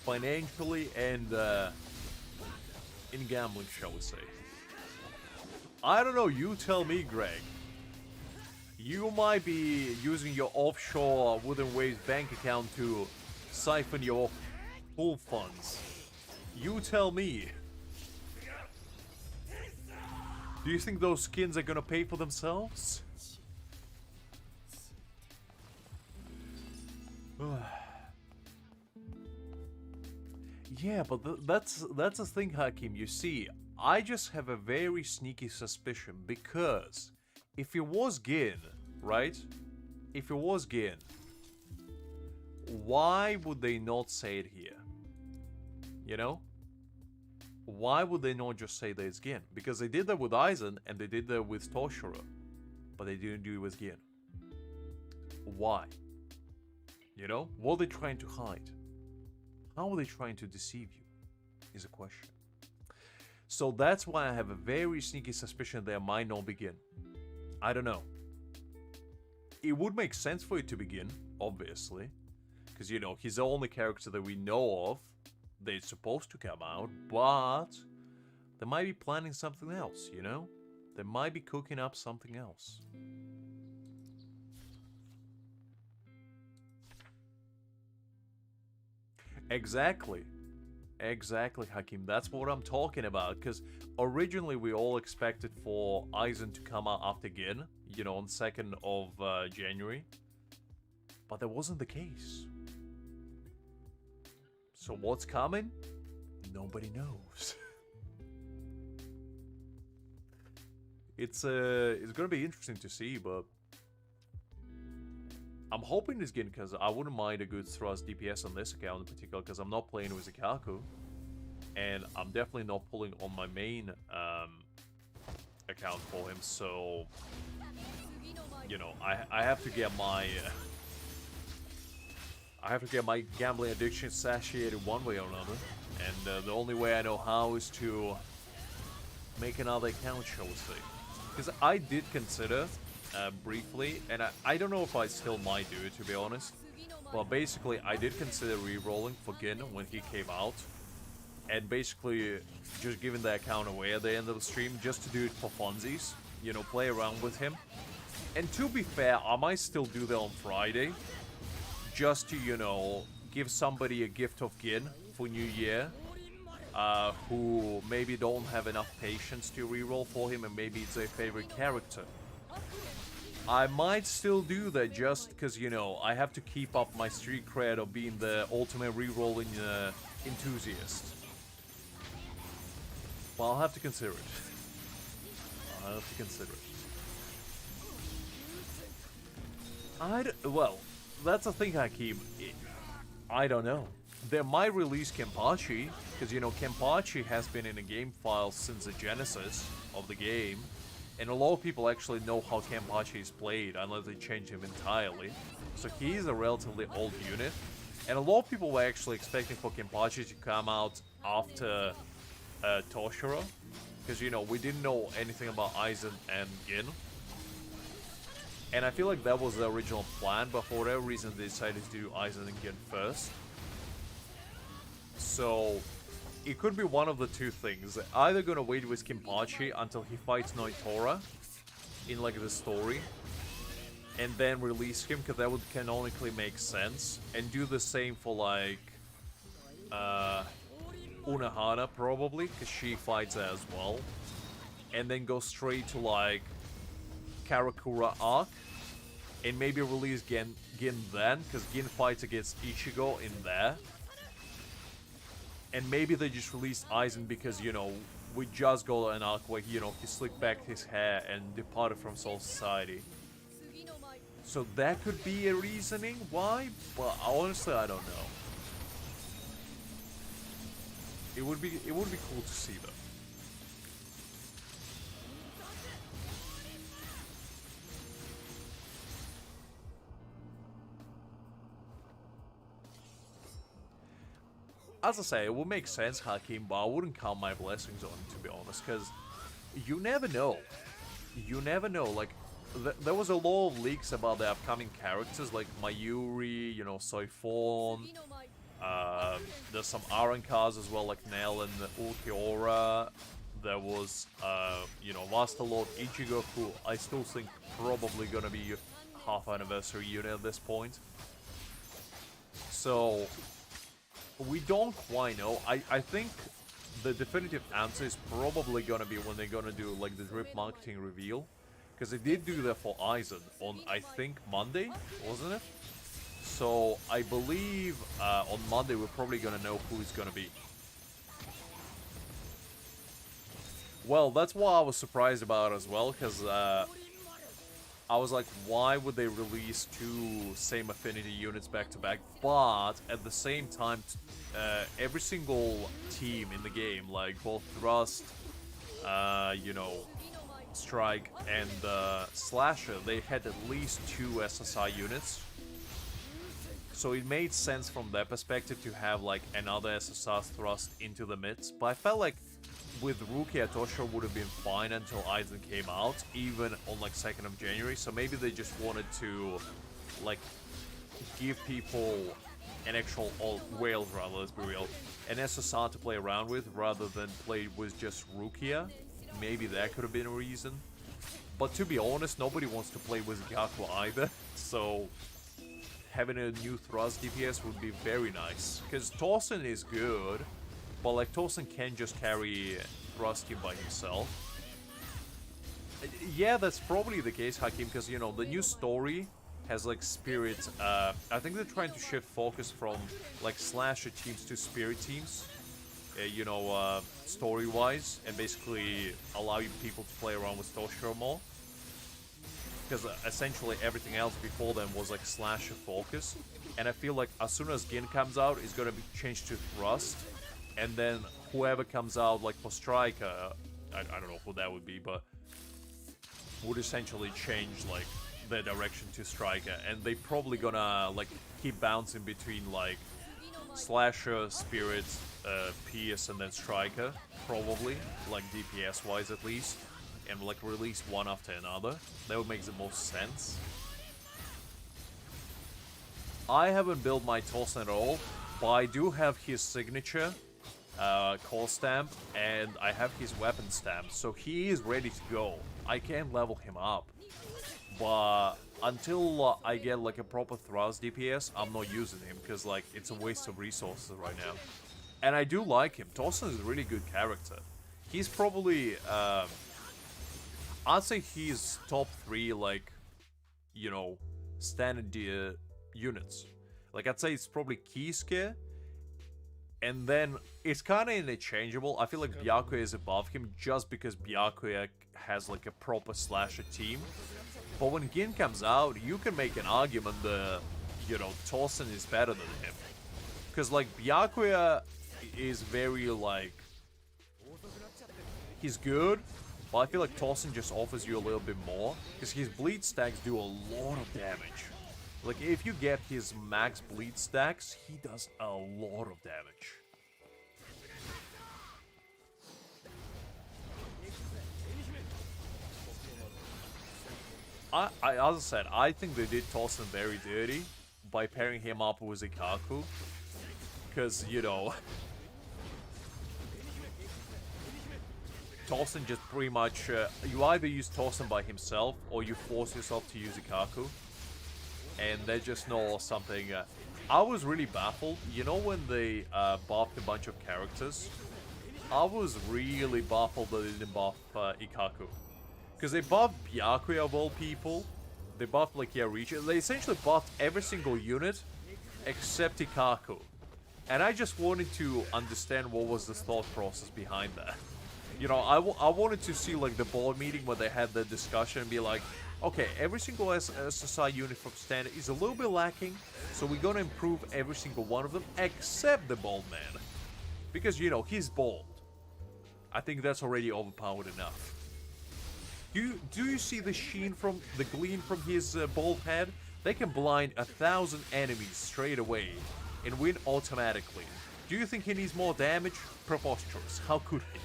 Financially and, in gambling, shall we say. I don't know, you tell me, Greg. You might be using your offshore Wooden Waves bank account to siphon your full funds. You tell me. Do you think those skins are gonna pay for themselves? Yeah, but that's the thing, Hakim. You see, I just have a very sneaky suspicion because if it was Gin, right? If it was Gin, why would they not say it here? You know? Why would they not just say that it's Gin? Because they did that with Aizen and they did that with Toshiro, but they didn't do it with Gin. Why? You know? What are they trying to hide? How are they trying to deceive you? Is a question. So that's why I have a very sneaky suspicion they might not begin. I don't know. It would make sense for it to begin, obviously. Because, you know, he's the only character that we know of that's supposed to come out. But they might be planning something else, you know? They might be cooking up something else. Exactly. Exactly, Hakim. That's what I'm talking about. Because originally we all expected for Aizen to come out after Gin, you know, on 2nd of January. But that wasn't the case. So what's coming? Nobody knows. It's gonna be interesting to see, but I'm hoping it's Gin because I wouldn't mind a good thrust DPS on this account in particular because I'm not playing with Ikaku. And I'm definitely not pulling on my main account for him, so... You know, I have to get my... I have to get my gambling addiction satiated one way or another. And the only way I know how is to make another account, shall we say. Because I did consider... briefly, and I don't know if I still might do it, to be honest, but basically I did consider re-rolling for Gin when he came out, and basically just giving the account away at the end of the stream just to do it for funsies, you know, play around with him. And to be fair, I might still do that on Friday, just to, you know, give somebody a gift of Gin for New Year, who maybe don't have enough patience to re-roll for him, and maybe it's their favorite character. I might still do that just because, you know, I have to keep up my street cred of being the ultimate re-rolling enthusiast. But I'll have to consider it. I'll have to consider it. Well, that's the thing, Hakim. I don't know. They might release Kenpachi, because, you know, Kenpachi has been in a game file since the genesis of the game. And a lot of people actually know how Kenpachi is played, unless they change him entirely. So he's a relatively old unit. And a lot of people were actually expecting for Kenpachi to come out after Toshiro. Because, you know, we didn't know anything about Aizen and Gin. And I feel like that was the original plan, but for whatever reason they decided to do Aizen and Gin first. So... it could be one of the two things. They're either gonna wait with Kenpachi until he fights Noitora in like the story, and then release him, because that would canonically make sense, and do the same for like Unohana probably, because she fights as well, and then go straight to like Karakura arc, and maybe release Gin then, because Gin fights against Ichigo in there. And maybe they just released Aizen because, you know, we just got an arc where, you know, he slicked back his hair and departed from Soul Society. So that could be a reasoning why, but honestly I don't know. It would be cool to see though. As I say, it would make sense, Hakim, but I wouldn't count my blessings on it, to be honest, because you never know. You never know. Like, there was a lot of leaks about the upcoming characters like Mayuri, you know, Soifon. There's some Aran cards as well, like Nell and Ulquiorra. There was, you know, Master Lord Ichigo, who I still think probably gonna be half anniversary unit at this point. So we don't quite know. I think the definitive answer is probably gonna be when they're gonna do like the drip marketing reveal, because they did do that for Aizen on, I think, Monday, wasn't it? So I believe on Monday we're probably gonna know who it's gonna be. Well, that's what I was surprised about as well, because I was like, why would they release two same affinity units back to back? But at the same time, every single team in the game, like both Thrust, you know, Strike and Slasher, they had at least two SSI units. So it made sense from their perspective to have like another SSR thrust into the midst. But I felt like with Rukia, Toshiro would have been fine until Aizen came out, even on like 2nd of January. So maybe they just wanted to like give people an actual whales, rather, let's be real, an SSR to play around with rather than play with just Rukia. Maybe that could have been a reason. But to be honest, nobody wants to play with Gyaku either. So having a new thrust DPS would be very nice. Because Torsen is good, but like Torsen can just carry thrust team by himself. Yeah, that's probably the case, Hakim, because you know the new story has like spirit. I think they're trying to shift focus from like slasher teams to spirit teams. You know, story-wise, and basically allow people to play around with Toshiro more. Because essentially everything else before then was like slasher focus, and I feel like as soon as Gin comes out, it's gonna be changed to thrust, and then whoever comes out like for Striker, I don't know who that would be, but would essentially change like their direction to Striker, and they probably gonna like keep bouncing between like Slasher, Spirit, PS, and then Striker, probably, like DPS wise at least. And like release one after another. That would make the most sense. I haven't built my Torsen at all, but I do have his signature call stamp, and I have his weapon stamp, so he is ready to go. I can level him up, but until I get like a proper thrust DPS, I'm not using him, because like it's a waste of resources right now. And I do like him. Torsen is a really good character. He's probably I'd say he's top 3, like, you know, standard units. Like, I'd say it's probably Kisuke, and then it's kind of interchangeable. I feel like Byakuya is above him just because Byakuya has, like, a proper slasher team. But when Gin comes out, you can make an argument that, you know, Torsen is better than him. Because, like, Byakuya is very, like, he's good, but I feel like Torsen just offers you a little bit more, because his bleed stacks do a lot of damage. Like, if you get his max bleed stacks, he does a lot of damage. As I said, I think they did Torsen very dirty by pairing him up with Ikaku. Because, you know, Torsen just pretty much, you either use Torsen by himself, or you force yourself to use Ikaku. And they just know something. I was really baffled. You know when they buffed a bunch of characters? I was really baffled that they didn't buff Ikaku. Because they buffed Byakuya of all people. They buffed like Yaricha. They essentially buffed every single unit except Ikaku. And I just wanted to understand what was the thought process behind that. You know, I wanted to see, like, the board meeting where they had the discussion and be like, okay, every single SSI unit from standard is a little bit lacking, so we're gonna improve every single one of them, except the bald man. Because, you know, he's bald. I think that's already overpowered enough. Do you see the sheen from, the gleam from his bald head? They can blind 1,000 enemies straight away and win automatically. Do you think he needs more damage? Preposterous. How could he?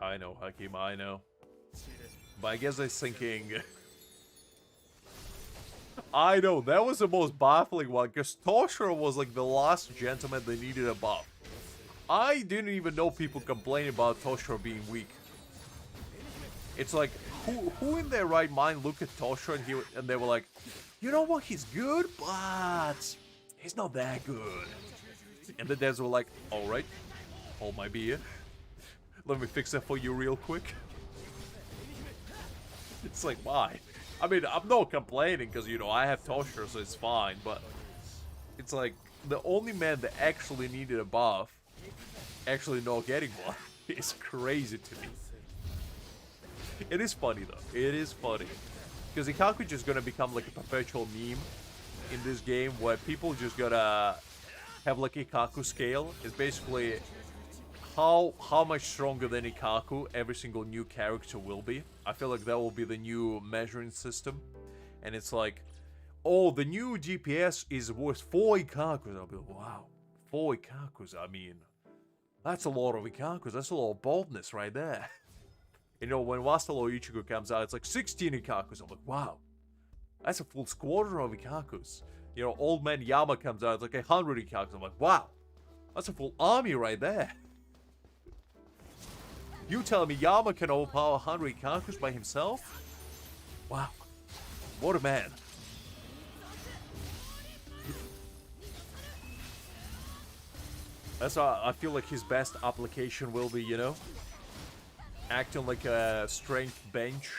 I know, Hakim, I know. But I guess they're thinking... I know, that was the most baffling one, because Toshiro was like the last gentleman that needed a buff. I didn't even know people complaining about Toshiro being weak. It's like, who in their right mind looked at Toshiro and they were like, you know what, he's good, but he's not that good. And the devs were like, alright, hold my beer. Let me fix that for you real quick. It's like, why? I mean, I'm not complaining because, you know, I have Toshiro, so it's fine, but it's like, the only man that actually needed a buff, actually not getting one, is crazy to me. It is funny, though. It is funny. Because Ikaku just gonna become, like, a perpetual meme in this game, where people just gonna have, like, Ikaku scale. It's basically how much stronger than Ikaku every single new character will be. I feel like that will be the new measuring system. And it's like, oh, the new DPS is worth 4 Ikakus. I'll be like, wow, 4 Ikakus, I mean, that's a lot of Ikakus. That's a lot of boldness right there. You know, when Wastel or Ichigo comes out, it's like 16 Ikakus. I'm like, wow, that's a full squadron of Ikakus. You know, Old Man Yama comes out, it's like 100 Ikakus. I'm like, wow, that's a full army right there. You telling me Yama can overpower 100 Ikakus by himself? Wow. What a man. That's why I feel like his best application will be, you know, acting like a strength bench.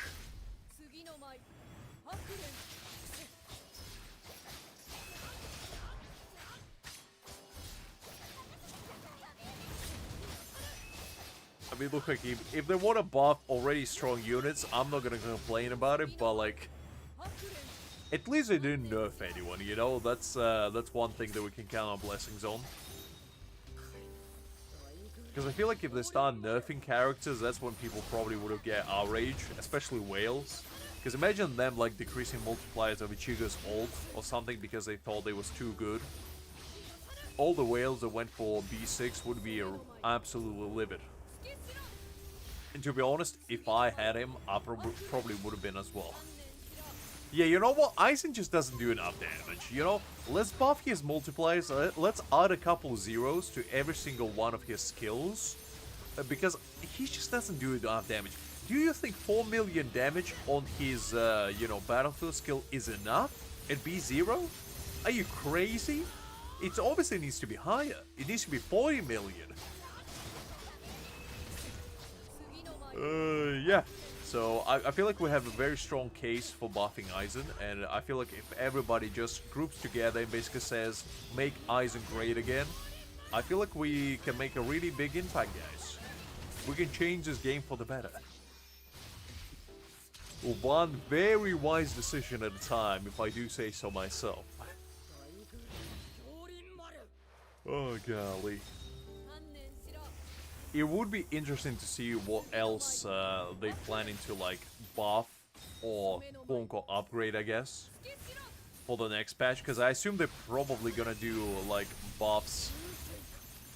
I mean, look, like, if they want to buff already strong units, I'm not gonna complain about it, but, like, at least they didn't nerf anyone, you know? That's one thing that we can count on blessings on. Because I feel like if they start nerfing characters, that's when people probably would have get outraged, especially whales. Because imagine them, like, decreasing multipliers of Ichigo's ult or something because they thought they was too good. All the whales that went for B6 would be absolutely livid. And to be honest, if I had him, I probably would have been as well. Yeah, you know what? Aizen just doesn't do enough damage, you know? Let's buff his multipliers, let's add a couple zeros to every single one of his skills. Because he just doesn't do enough damage. Do you think 4 million damage on his, you know, battlefield skill is enough at B0? Are you crazy? It obviously needs to be higher. It needs to be 40 million. Yeah. So, I feel like we have a very strong case for buffing Aizen, and I feel like if everybody just groups together and basically says, make Aizen great again, I feel like we can make a really big impact, guys. We can change this game for the better. One very wise decision at a time, if I do say so myself. Oh, golly. It would be interesting to see what else they planning to, like, buff or quote-unquote upgrade, I guess, for the next patch, because I assume they're probably gonna do, like, buffs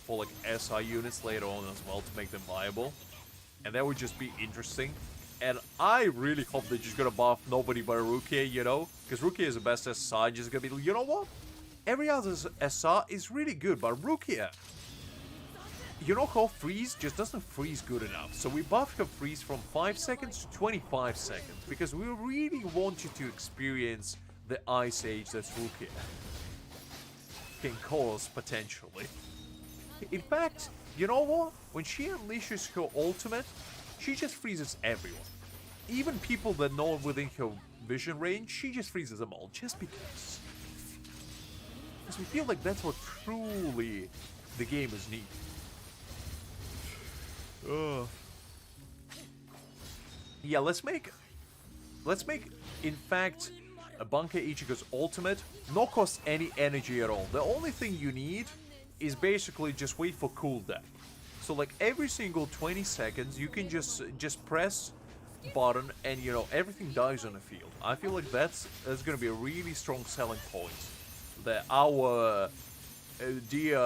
for, like, SI units later on as well to make them viable, and that would just be interesting. And I really hope they're just gonna buff nobody but Rukia, you know, because Rukia is the best SI, just gonna be, you know what? Every other SR is really good, but Rukia, you know how freeze just doesn't freeze good enough. So we buffed her freeze from 5 seconds to 25 seconds. Because we really want you to experience the Ice Age that's Rukia can cause, potentially. In fact, you know what? When she unleashes her ultimate, she just freezes everyone. Even people that are not within her vision range, she just freezes them all. Just because. Because we feel like that's what truly the gamers need. Yeah, let's make, in fact, a Bankai Ichigo's ultimate not cost any energy at all. The only thing you need is basically just wait for cooldown. So, like, every single 20 seconds, you can just press button and, you know, everything dies on the field. I feel like that's gonna be a really strong selling point that our dear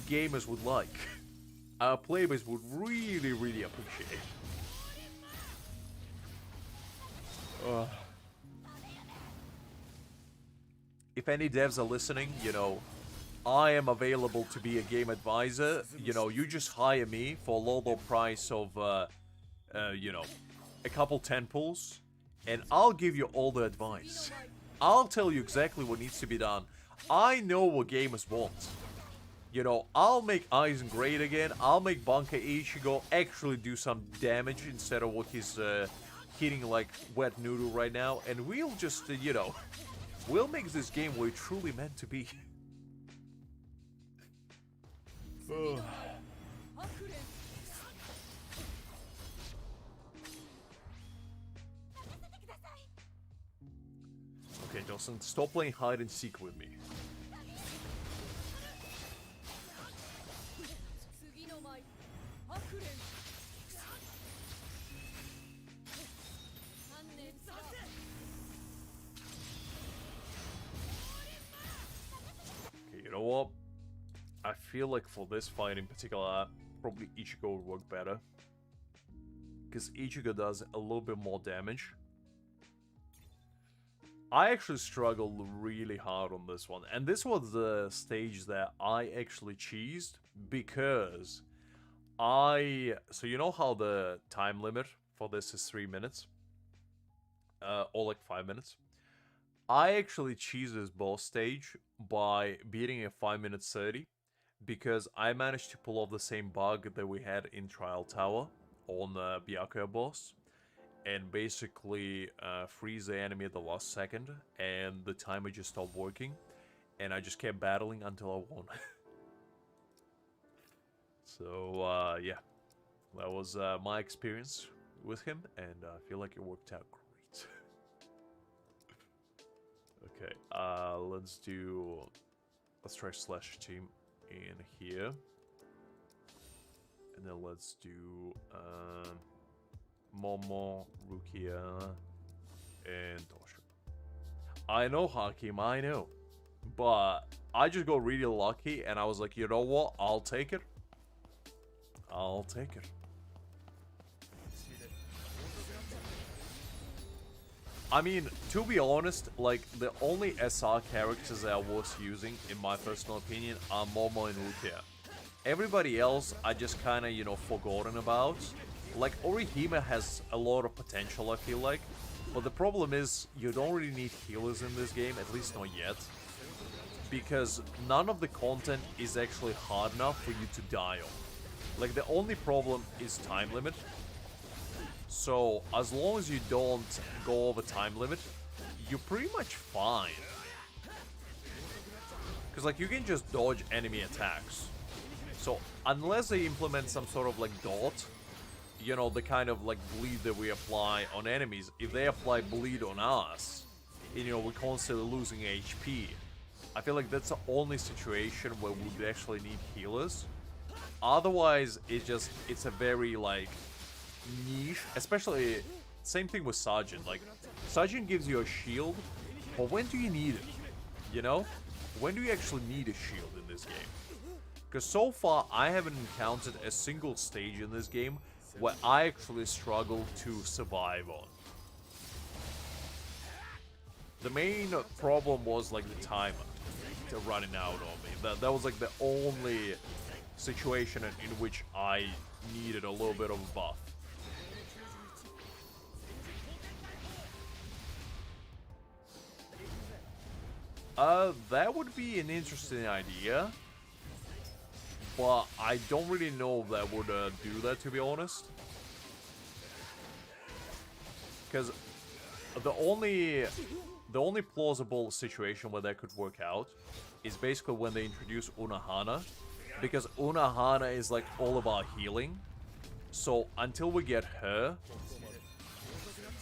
gamers would like. our playbase would really, really appreciate. If any devs are listening, you know, I am available to be a game advisor. You know, you just hire me for a low price of, you know, a couple 10 pulls, and I'll give you all the advice. I'll tell you exactly what needs to be done. I know what gamers want. You know, I'll make Aizen great again. I'll make Bankai Ichigo actually do some damage instead of what he's hitting like wet noodle right now. And we'll just, you know, we'll make this game what it truly meant to be. Okay, Johnson, stop playing hide and seek with me. Okay, you know what? I feel like for this fight in particular, probably Ichigo would work better. Because Ichigo does a little bit more damage. I actually struggled really hard on this one. And this was the stage that I actually cheesed. Because so you know how the time limit for this is 3 minutes? Or like 5 minutes? I actually cheesed this boss stage by beating a 5 minutes 30. Because I managed to pull off the same bug that we had in Trial Tower on the Byakuya boss. And basically freeze the enemy at the last second. And the timer just stopped working. And I just kept battling until I won. So, yeah. That was my experience with him. And I feel like it worked out great. Okay, let's try Slash Team in here. And then let's do Momo, Rukia, and Toshiro. I know Hakim, I know. But I just got really lucky and I was like, you know what? I'll take it. I'll take it. I mean, to be honest, like, the only SR characters that I was using, in my personal opinion, are Momo and Rukia. Everybody else, I just kind of, you know, forgotten about. Like, Orihime has a lot of potential, I feel like. But the problem is, you don't really need healers in this game, at least not yet. Because none of the content is actually hard enough for you to die on. Like, the only problem is time limit. So, as long as you don't go over time limit, you're pretty much fine. Because, like, you can just dodge enemy attacks. So, unless they implement some sort of, like, dot, you know, the kind of, like, bleed that we apply on enemies, if they apply bleed on us, and, you know, we're constantly losing HP, I feel like that's the only situation where we would actually need healers. Otherwise, it's a very, like, niche, especially, same thing with Sergeant. Like, Sergeant gives you a shield, but when do you need it? You know? When do you actually need a shield in this game? Because so far, I haven't encountered a single stage in this game where I actually struggled to survive on. The main problem was, like, the timer to running out on me. That was, like, the only situation in which I needed a little bit of a buff. That would be an interesting idea. But I don't really know if that would do that, to be honest. Because the only plausible situation where that could work out is basically when they introduce Unohana. Because Unohana is, like, all about healing. So until we get her,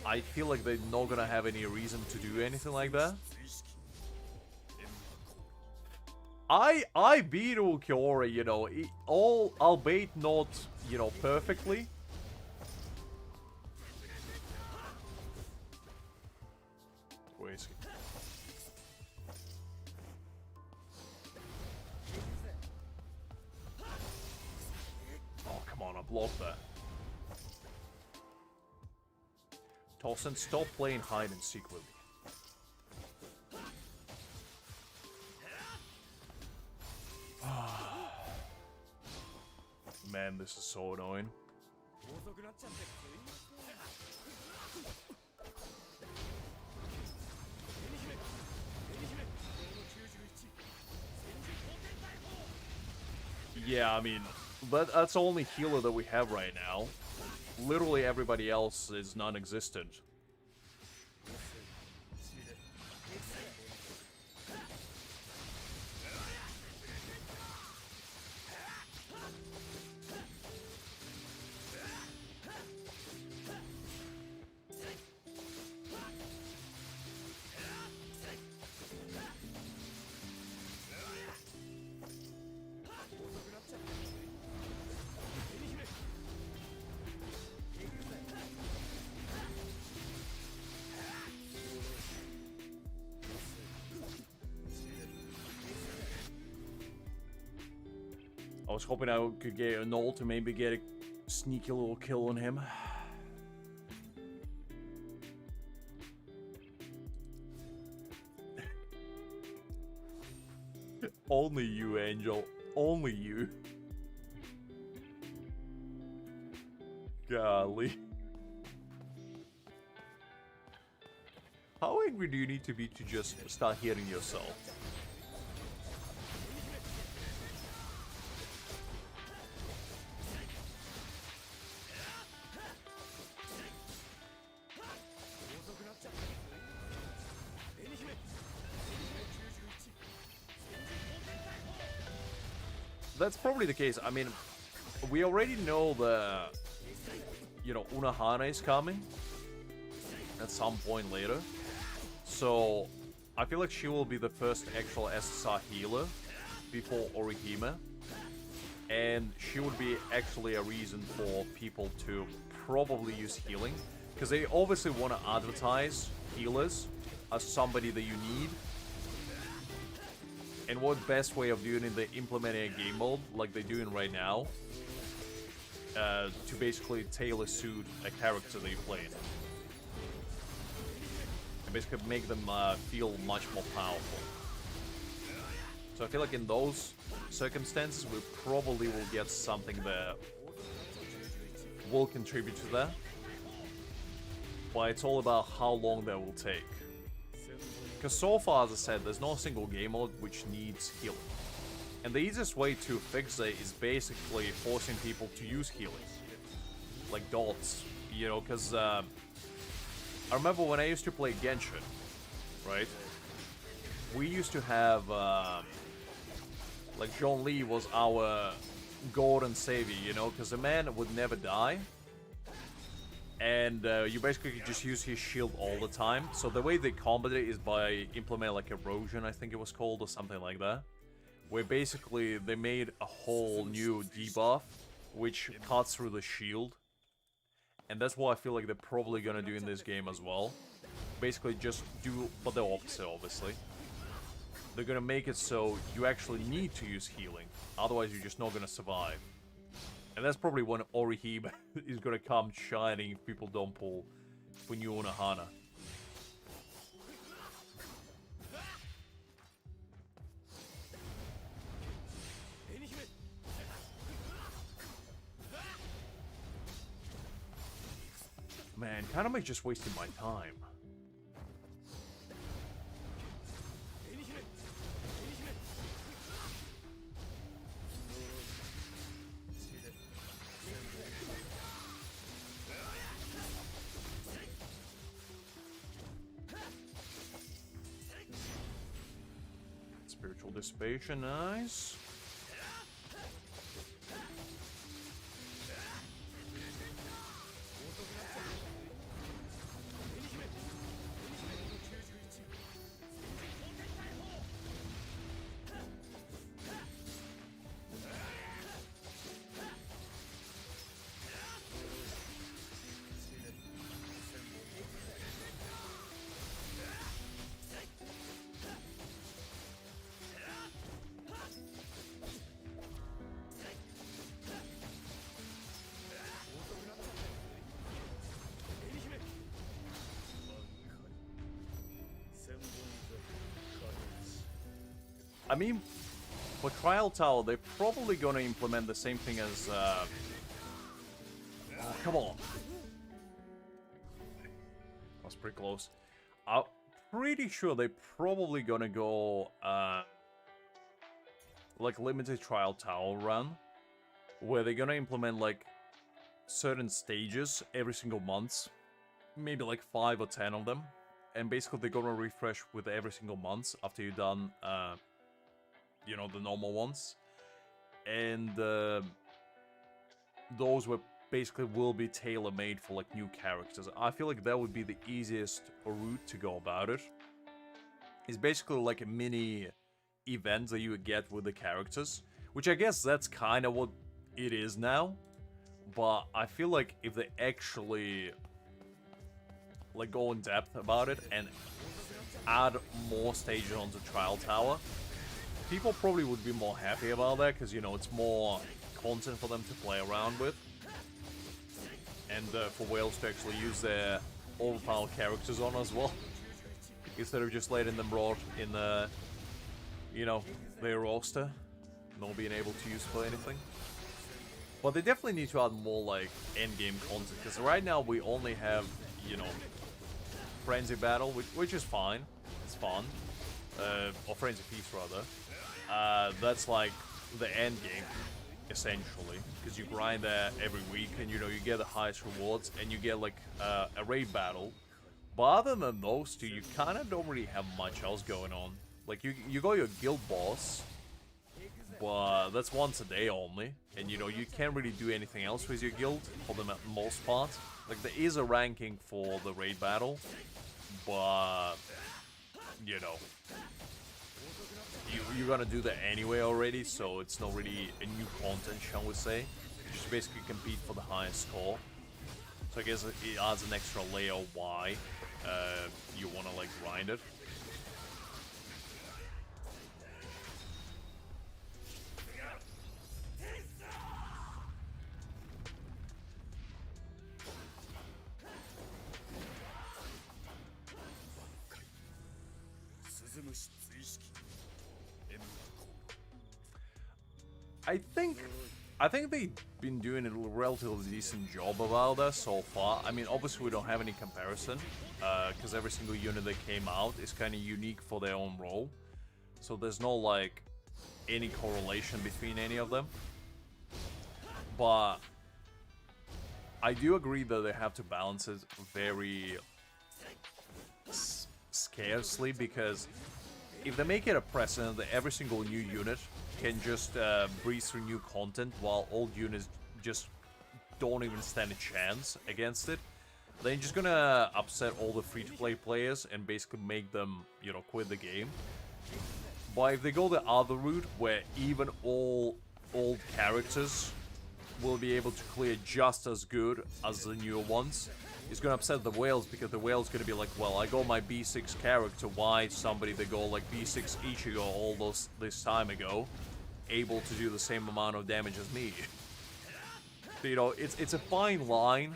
I feel like they're not gonna have any reason to do anything like that. I beat Ulquiorra, you know, albeit not, you know, perfectly. Wait. block that. Tosin, stop playing hide and seek with me. Man, this is so annoying. Yeah, I mean, that's the only healer that we have right now. Literally everybody else is non-existent. I was hoping I could get an ult to maybe get a sneaky little kill on him. Only you, Angel. Only you. Golly. How angry do you need to be to just start hitting yourself? That's probably the case. I mean, we already know the, you know, Unohana is coming at some point later. So, I feel like she will be the first actual SSR healer before Orihime. And she would be actually a reason for people to probably use healing. Because they obviously want to advertise healers as somebody that you need. And what best way of doing it than implementing a game mode like they're doing right now to basically tailor suit a character that you play. And basically make them feel much more powerful. So I feel like in those circumstances we probably will get something that will contribute to that. But it's all about how long that will take. Because so far, as I said, there's no single game mode which needs healing. And the easiest way to fix it is basically forcing people to use healing. Like dots, you know, because I remember when I used to play Genshin, right? We used to have, like Zhongli was our golden savior, you know, because the man would never die. And you basically just use his shield all the time. So the way they combat it is by implementing like erosion, I think it was called, or something like that. Where basically they made a whole new debuff, which cuts through the shield. And that's what I feel like they're probably gonna do in this game as well. Basically just do, but the opposite, obviously. They're gonna make it so you actually need to use healing. Otherwise you're just not gonna survive. And that's probably when Orihime is gonna come shining if people don't pull for new Unohana. Man, Kaname just wasted my time. Spiritual dissipation, nice. I mean, for Trial Tower, they're probably gonna implement the same thing as, oh, come on. That's pretty close. I'm pretty sure they're probably gonna go, like, limited Trial Tower run, where they're gonna implement, like, certain stages every single month. Maybe, like, 5 or 10 of them. And basically, they're gonna refresh with every single month after you're done, you know, the normal ones. And those were basically will be tailor-made for like new characters. I feel like that would be the easiest route to go about it. It's basically like a mini event that you would get with the characters, which I guess that's kind of what it is now. But I feel like if they actually like go in depth about it and add more stages onto Trial Tower, people probably would be more happy about that, because, you know, it's more content for them to play around with. And for whales to actually use their overpowered characters on as well. Instead of just letting them rot in the, you know, their roster. Not being able to use for anything. But they definitely need to add more, like, endgame content. Because right now we only have, you know, Frenzy Battle, which is fine. It's fun. Or Frenzy Feast, rather. That's like the end game, essentially, because you grind that every week, and, you know, you get the highest rewards, and you get like a raid battle. But other than those two, you kind of don't really have much else going on. Like, you got your guild boss, but that's once a day only, and, you know, you can't really do anything else with your guild for the most part. Like, there is a ranking for the raid battle, but, you know, you're gonna do that anyway already, so it's not really a new content, shall we say. You just basically compete for the highest score. So I guess it adds an extra layer of why you wanna, like, grind it. I think they've been doing a relatively decent job about that so far. I mean, obviously we don't have any comparison, because every single unit that came out is kind of unique for their own role. So there's no, like, any correlation between any of them. But I do agree that they have to balance it very scarcely, because if they make it a precedent that every single new unit can just breeze through new content while old units just don't even stand a chance against it, then you're just gonna upset all the free-to-play players and basically make them, you know, quit the game. But if they go the other route, where even all old characters will be able to clear just as good as the newer ones, it's gonna upset the whales, because the whale's gonna be like, well, I got my B6 character, why somebody that got like B6 Ichigo all this time ago able to do the same amount of damage as me? You know, it's a fine line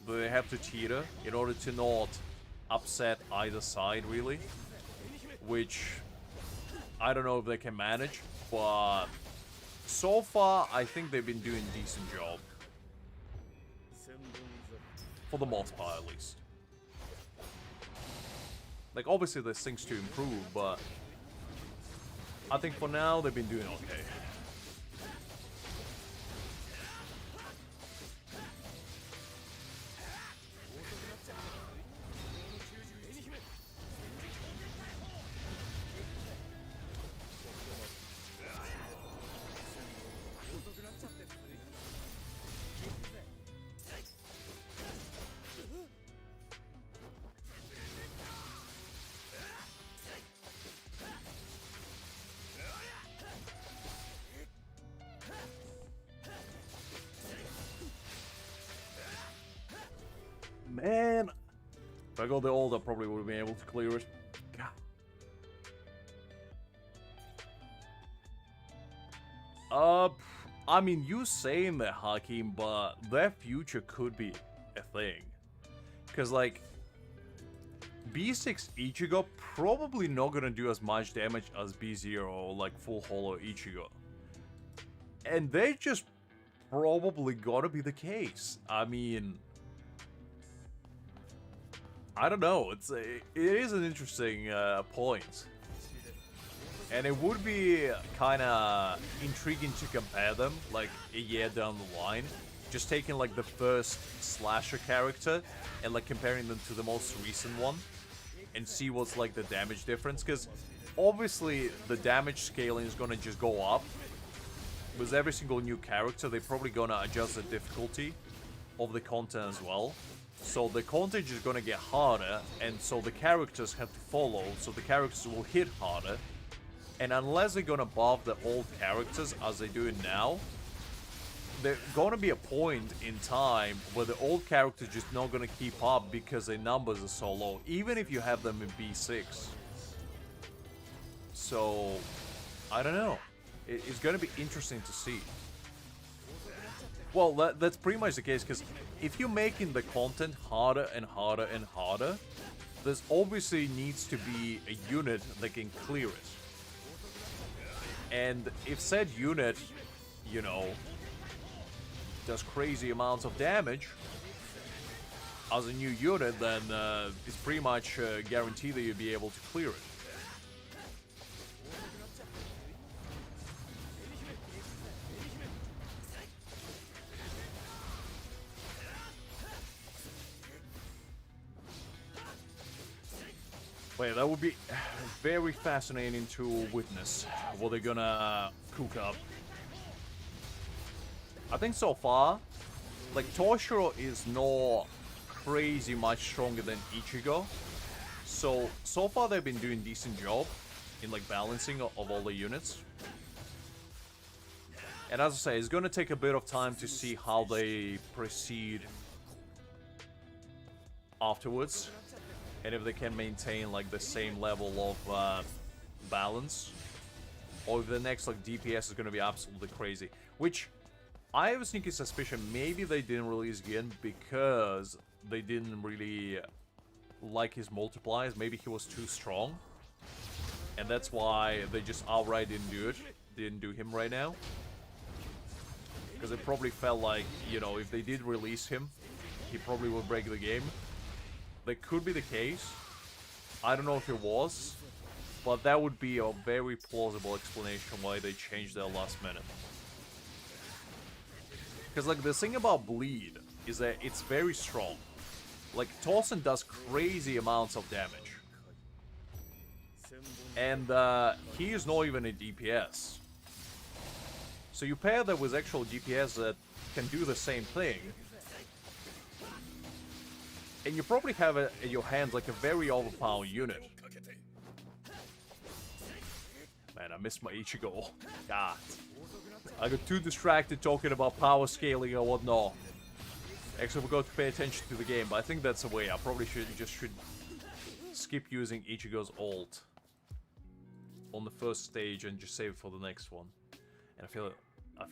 that they have to teeter in order to not upset either side, really. Which I don't know if they can manage, but so far I think they've been doing a decent job. For the most part, at least. Like, obviously there's things to improve, but I think for now they've been doing okay. Man, if I got the ult, I probably would have been able to clear it. God. I mean, you saying that, Hakim, but their future could be a thing. Because, like, B6 Ichigo probably not gonna do as much damage as B0 or like full holo Ichigo. And they just probably gotta be the case. I mean, I don't know. It is an interesting point. And it would be kind of intriguing to compare them, like, a year down the line. Just taking, like, the first slasher character and, like, comparing them to the most recent one. And see what's, like, the damage difference. Because, obviously, the damage scaling is gonna just go up. With every single new character, they're probably gonna adjust the difficulty of the content as well. So the content is gonna get harder, and so the characters have to follow, so the characters will hit harder. And unless they're gonna buff the old characters as they do it now, there's gonna be a point in time where the old characters just not gonna keep up because their numbers are so low, even if you have them in B6. So, I don't know. It's gonna be interesting to see. Well, that's pretty much the case, because if you're making the content harder and harder and harder, there's obviously needs to be a unit that can clear it. And if said unit, you know, does crazy amounts of damage as a new unit, then it's pretty much guaranteed that you'll be able to clear it. Wait, that would be very fascinating to witness what they're gonna cook up. I think so far, like, Toshiro is not crazy much stronger than Ichigo. So far they've been doing a decent job in, like, balancing of all the units. And as I say, it's gonna take a bit of time to see how they proceed afterwards. And if they can maintain, like, the same level of balance. Or if the next, like, DPS is gonna be absolutely crazy. Which, I have a sneaky suspicion maybe they didn't release Gin because they didn't really like his multipliers. Maybe he was too strong. And that's why they just outright didn't do it. Didn't do him right now. Because they probably felt like, you know, if they did release him, he probably would break the game. That could be the case. I don't know if it was, but that would be a very plausible explanation why they changed their last minute. Because, like, the thing about Bleed is that it's very strong. Like, Torsen does crazy amounts of damage. And he is not even a DPS. So you pair that with actual DPS that can do the same thing, and you probably have in your hands, like, a very overpowered unit. Man, I missed my Ichigo. God. I got too distracted talking about power scaling or whatnot. Actually, forgot to pay attention to the game, but I think that's the way. I probably should skip using Ichigo's ult on the first stage and just save it for the next one. And I feel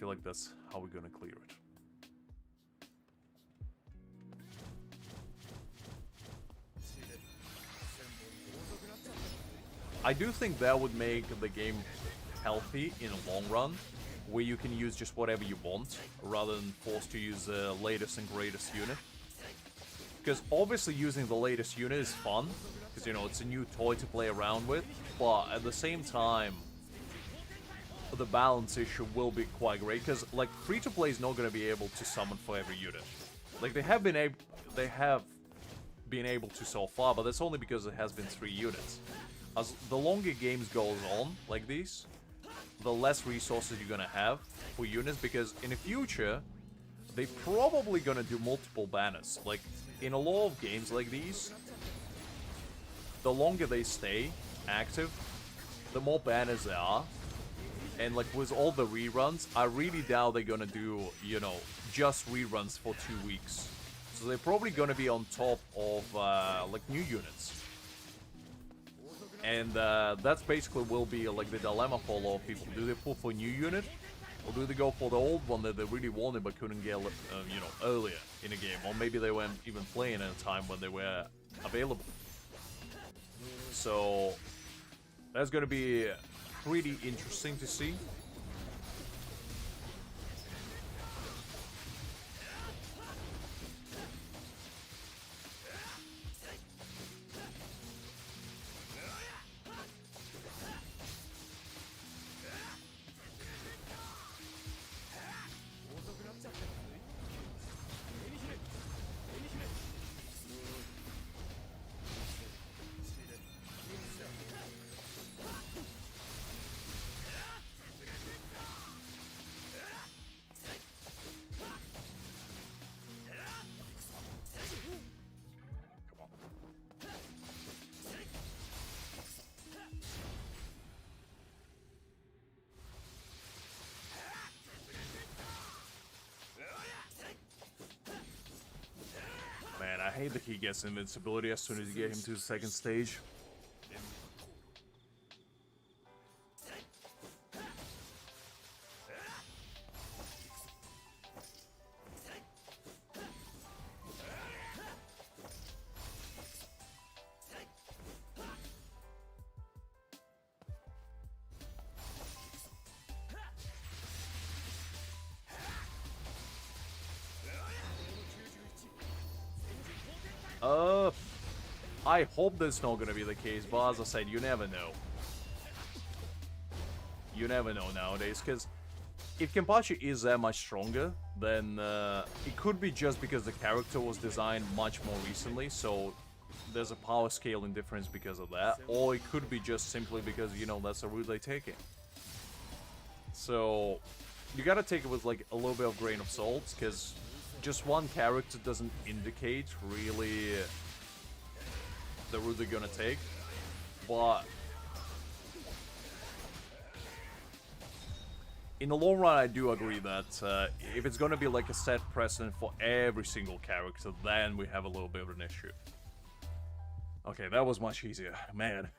like that's how we're gonna clear it. I do think that would make the game healthy in the long run, where you can use just whatever you want, rather than forced to use the latest and greatest unit. Because obviously using the latest unit is fun, because, you know, it's a new toy to play around with, but at the same time, the balance issue will be quite great, because, like, free-to-play is not going to be able to summon for every unit. Like, they have been able to so far, but that's only because it has been 3 units. As the longer games goes on, like these, the less resources you're gonna have for units, because in the future, they're probably gonna do multiple banners. Like, in a lot of games like these, the longer they stay active, the more banners there are. And, like, with all the reruns, I really doubt they're gonna do, you know, just reruns for 2 weeks. So they're probably gonna be on top of, like, new units. And that's basically will be, like, the dilemma for a lot of people. Do they pull for a new unit, or do they go for the old one that they really wanted but couldn't get, you know, earlier in the game? Or maybe they weren't even playing at a time when they were available. So that's gonna be pretty interesting to see. Man, I hate that he gets invincibility as soon as you get him to the second stage. I hope that's not gonna be the case, but as I said, you never know. You never know nowadays, because if Kenpachi is that much stronger, then it could be just because the character was designed much more recently, so there's a power scaling difference because of that, or it could be just simply because, you know, that's the route they take it. So you gotta take it with like a little bit of grain of salt, because just one character doesn't indicate really the route they're gonna take, but in the long run I do agree that if it's gonna be like a set precedent for every single character, then we have a little bit of an issue. Okay, that was much easier, man.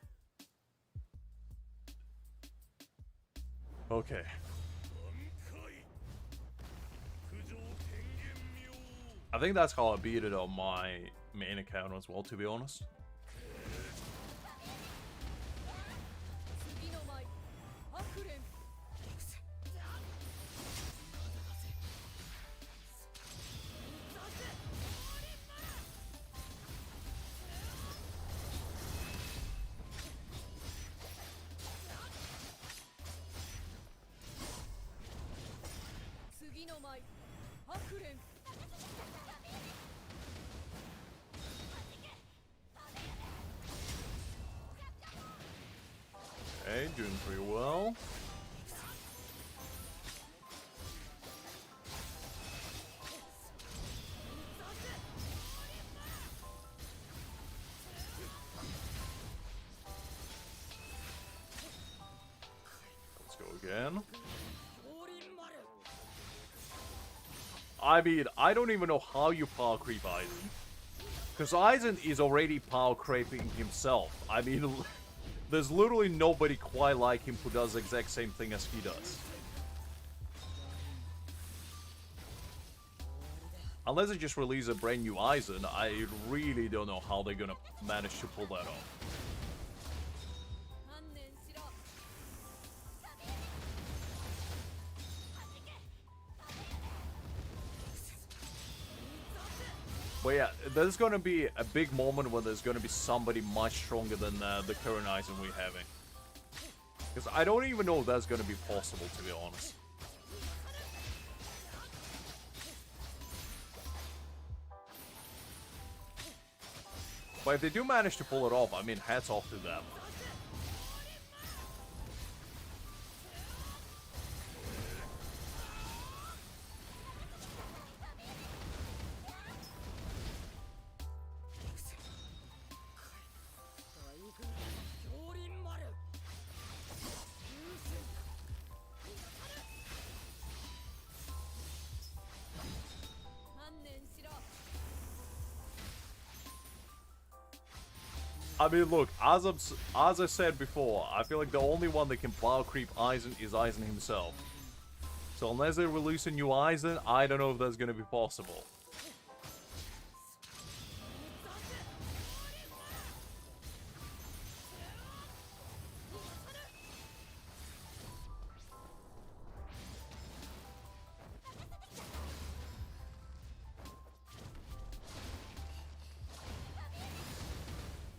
Okay. I think that's how I beat it on my main account as well, to be honest. Okay, doing pretty well. Let's go again. I mean, I don't even know how you power creep Aizen. Because Aizen is already power creeping himself. I mean, there's literally nobody quite like him who does the exact same thing as he does. Unless they just release a brand new Aizen, I really don't know how they're gonna manage to pull that off. But yeah, there's gonna be a big moment when there's gonna be somebody much stronger than the current Aizen we're having. Because I don't even know if that's gonna be possible, to be honest. But if they do manage to pull it off, I mean, hats off to them. I mean, look, as I said before, I feel like the only one that can power creep Aizen is Aizen himself. So unless they release a new Aizen, I don't know if that's going to be possible.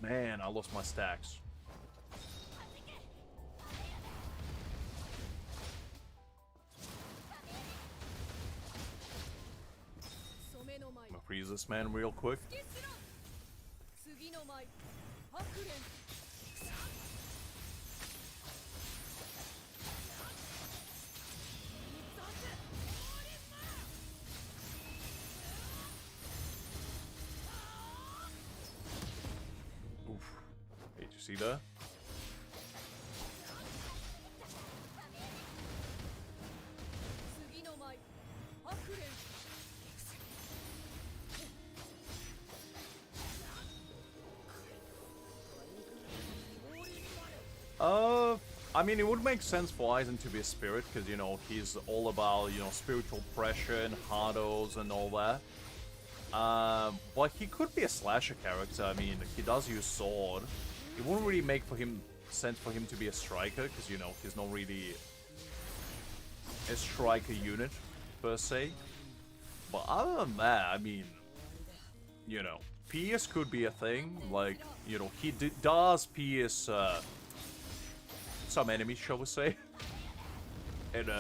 Man, I lost my stacks. I'm gonna freeze this man real quick. Oof. Hey, did you see that? I mean, it would make sense for Aizen to be a spirit, because, you know, he's all about, you know, spiritual pressure and hardos and all that. But he could be a slasher character. I mean, he does use sword. It wouldn't really make sense for him to be a striker, because, you know, he's not really a striker unit, per se. But other than that, I mean, you know, PS could be a thing. Like, you know, he does PS, some enemies, shall we say. And,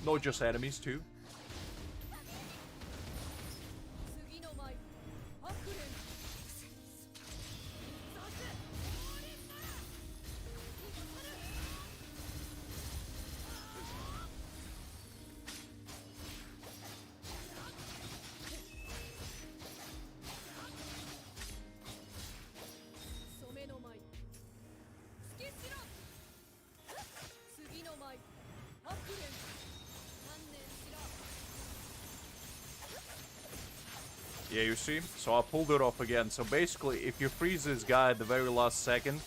not just enemies, too. Yeah, you see? So I pulled it off again. So basically, if you freeze this guy at the very last second,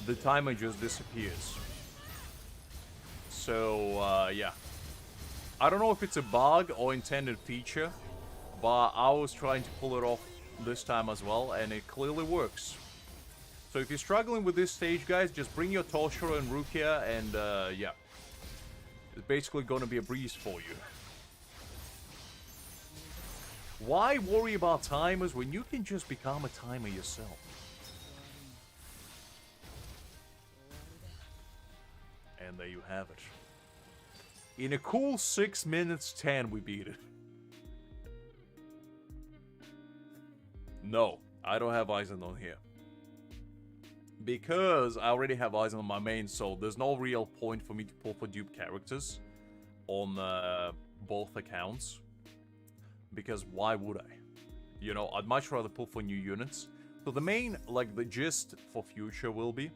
the timer just disappears. So, yeah. I don't know if it's a bug or intended feature, but I was trying to pull it off this time as well, and it clearly works. So if you're struggling with this stage, guys, just bring your Toshiro and Rukia, and, yeah. It's basically gonna be a breeze for you. Why worry about timers when you can just become a timer yourself? And there you have it. In a cool 6 minutes 10, we beat it. No, I don't have Aizen on here. Because I already have Aizen on my main, so there's no real point for me to pull for dupe characters on both accounts. Because why would I? You know, I'd much rather pull for new units. So the main, like, the gist for future will be,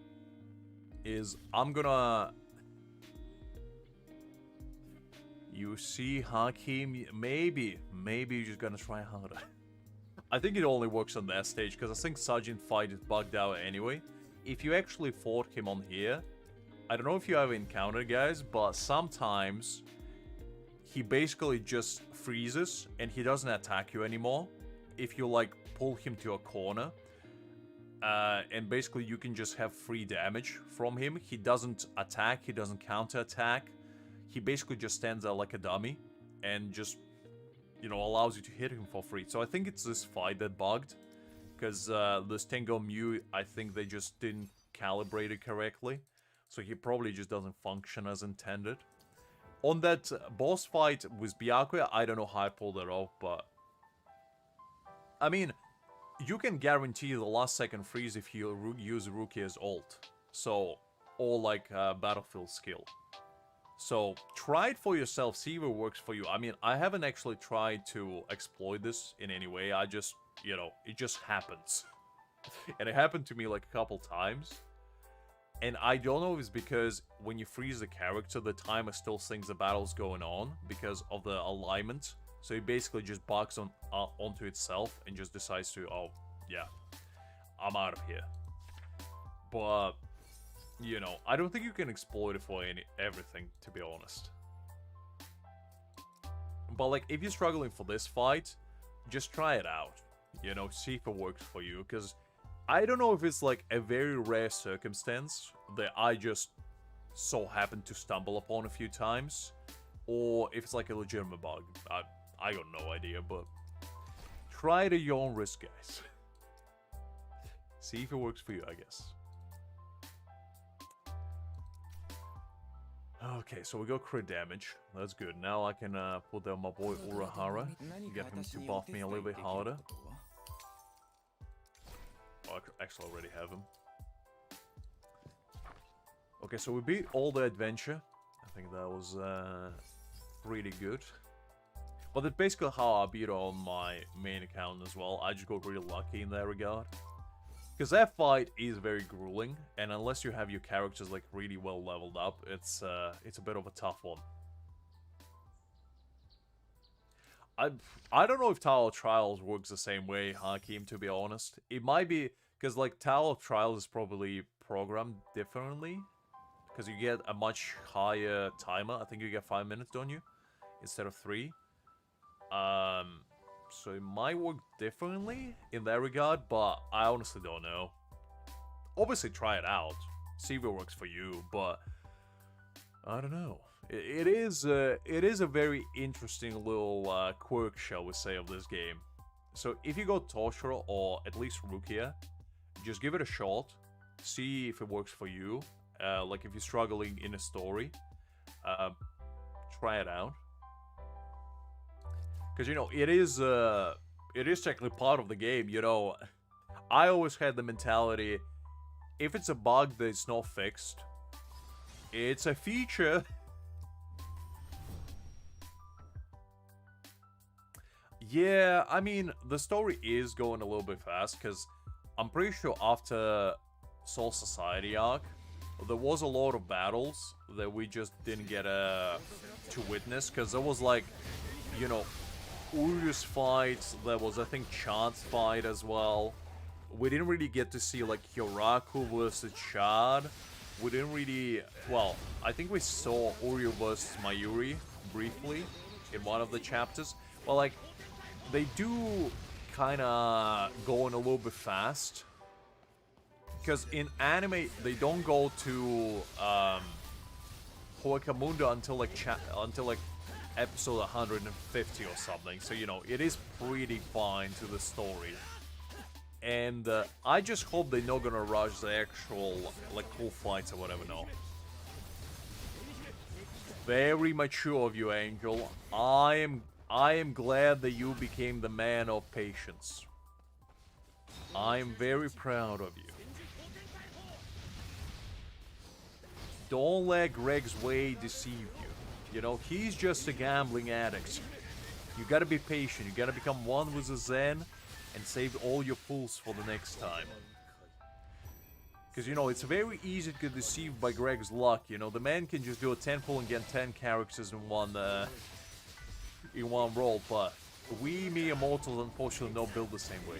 is I'm gonna... You see, Hakim, maybe you're just gonna try harder. I think it only works on that stage, because I think Sajin fight is bugged out anyway. If you actually fought him on here, I don't know if you ever encountered, guys, but sometimes he basically just freezes and he doesn't attack you anymore if you, like, pull him to a corner. And basically you can just have free damage from him. He doesn't attack, he doesn't counter-attack. He basically just stands there like a dummy and just, you know, allows you to hit him for free. So I think it's this fight that bugged, because this Tengo Mew, I think they just didn't calibrate it correctly. So he probably just doesn't function as intended. On that boss fight with Byakuya, I don't know how I pulled it off, but... I mean, you can guarantee the last second freeze if you use Rukia's ult. So, or like battlefield skill. So, try it for yourself, see if it works for you. I mean, I haven't actually tried to exploit this in any way. I just, you know, it just happens. And it happened to me like a couple times. And I don't know if it's because when you freeze the character, the timer still thinks the battle's going on because of the alignment. So it basically just bugs onto itself and just decides to, oh, yeah, I'm out of here. But, you know, I don't think you can exploit it for everything, to be honest. But, like, if you're struggling for this fight, just try it out. You know, see if it works for you, because I don't know if it's like a very rare circumstance that I just so happened to stumble upon a few times, or if it's like a legitimate bug. I got no idea, but try it at your own risk, guys. See if it works for you, I guess. Okay, so we got crit damage. That's good. Now I can put down my boy Urahara. Get him to buff me a little bit harder. Oh, I actually already have him. Okay, so we beat all the adventure. I think that was pretty good. But that's basically how I beat on my main account as well. I just got really lucky in that regard. Because that fight is very grueling, and unless you have your characters like really well leveled up, it's a bit of a tough one. I don't know if Tower of Trials works the same way, Hakim, to be honest. It might be, because like Tower of Trials is probably programmed differently. Because you get a much higher timer. I think you get 5 minutes, don't you? Instead of 3. So it might work differently in that regard, but I honestly don't know. Obviously try it out. See if it works for you, but I don't know. It is a very interesting little quirk, shall we say, of this game. So if you go Toshiro or at least Rukia, just give it a shot. See if it works for you. Like if you're struggling in a story, try it out. Because, you know, it is technically part of the game, you know. I always had the mentality, if it's a bug that's not fixed, it's a feature. Yeah, I mean, the story is going a little bit fast, because I'm pretty sure after Soul Society arc, there was a lot of battles that we just didn't get to witness, because there was like, you know, Uryu's fight, there was I think Chad's fight as well. We didn't really get to see like Hyoraku versus Chad. We didn't really, well, I think we saw Uryu versus Mayuri briefly in one of the chapters. Well, like, they do kind of go on a little bit fast. Because in anime, they don't go to Hoekamundo until like episode 150 or something. So, you know, it is pretty fine to the story. And I just hope they're not gonna rush the actual, like, cool fights or whatever, no. Very mature of you, Angel. I am glad that you became the man of patience. I am very proud of you. Don't let Greg's way deceive you. You know, he's just a gambling addict. You gotta be patient. You gotta become one with the Zen and save all your pulls for the next time. Because, you know, it's very easy to get deceived by Greg's luck. You know, the man can just do a 10 pull and get 10 characters in one roll, but we mere mortals unfortunately don't build the same way.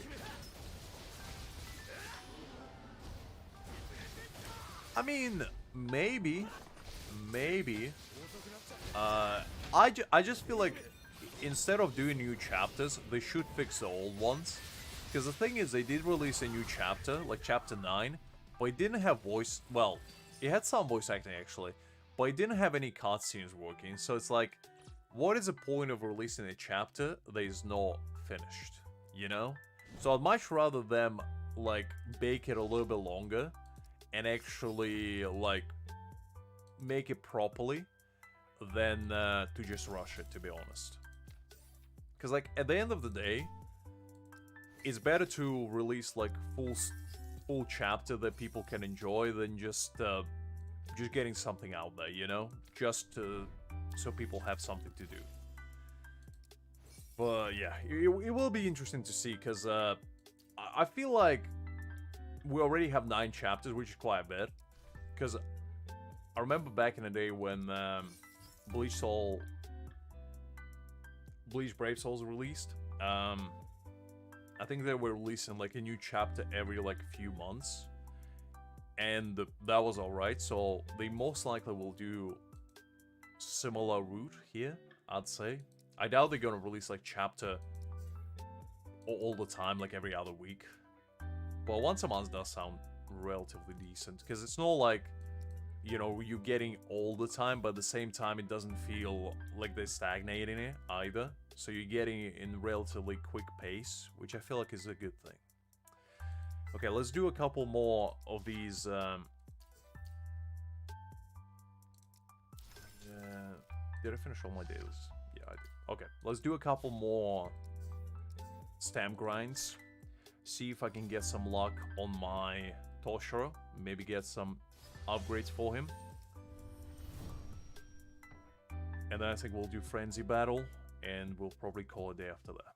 I mean, maybe. I just feel like instead of doing new chapters, they should fix the old ones. Because the thing is, they did release a new chapter, like chapter 9, but it didn't have voice, well, it had some voice acting actually, but it didn't have any cutscenes working, so it's like, what is the point of releasing a chapter that is not finished, you know? So I'd much rather them, like, bake it a little bit longer, and actually, like, make it properly, than to just rush it, to be honest. Because, like, at the end of the day, it's better to release, like, full chapter that people can enjoy than just getting something out there, you know? Just so people have something to do. But, yeah, it will be interesting to see, because I feel like we already have 9 chapters, which is quite a bit. Because I remember back in the day when Bleach Brave Souls released. I think they were releasing like a new chapter every like few months, and that was alright. So they most likely will do similar route here, I'd say. I doubt they're gonna release like chapter all the time, like every other week. But once a month does sound relatively decent, because it's not like, you know, you're getting all the time, but at the same time it doesn't feel like they're stagnating it either. So you're getting it in relatively quick pace, which I feel like is a good thing. Okay, let's do a couple more of these. Did I finish all my dailies? Yeah, I did. Okay, let's do a couple more stamp grinds. See if I can get some luck on my Toshiro. Maybe get some upgrades for him. And then I think we'll do Frenzy Battle, and we'll probably call it a day after that.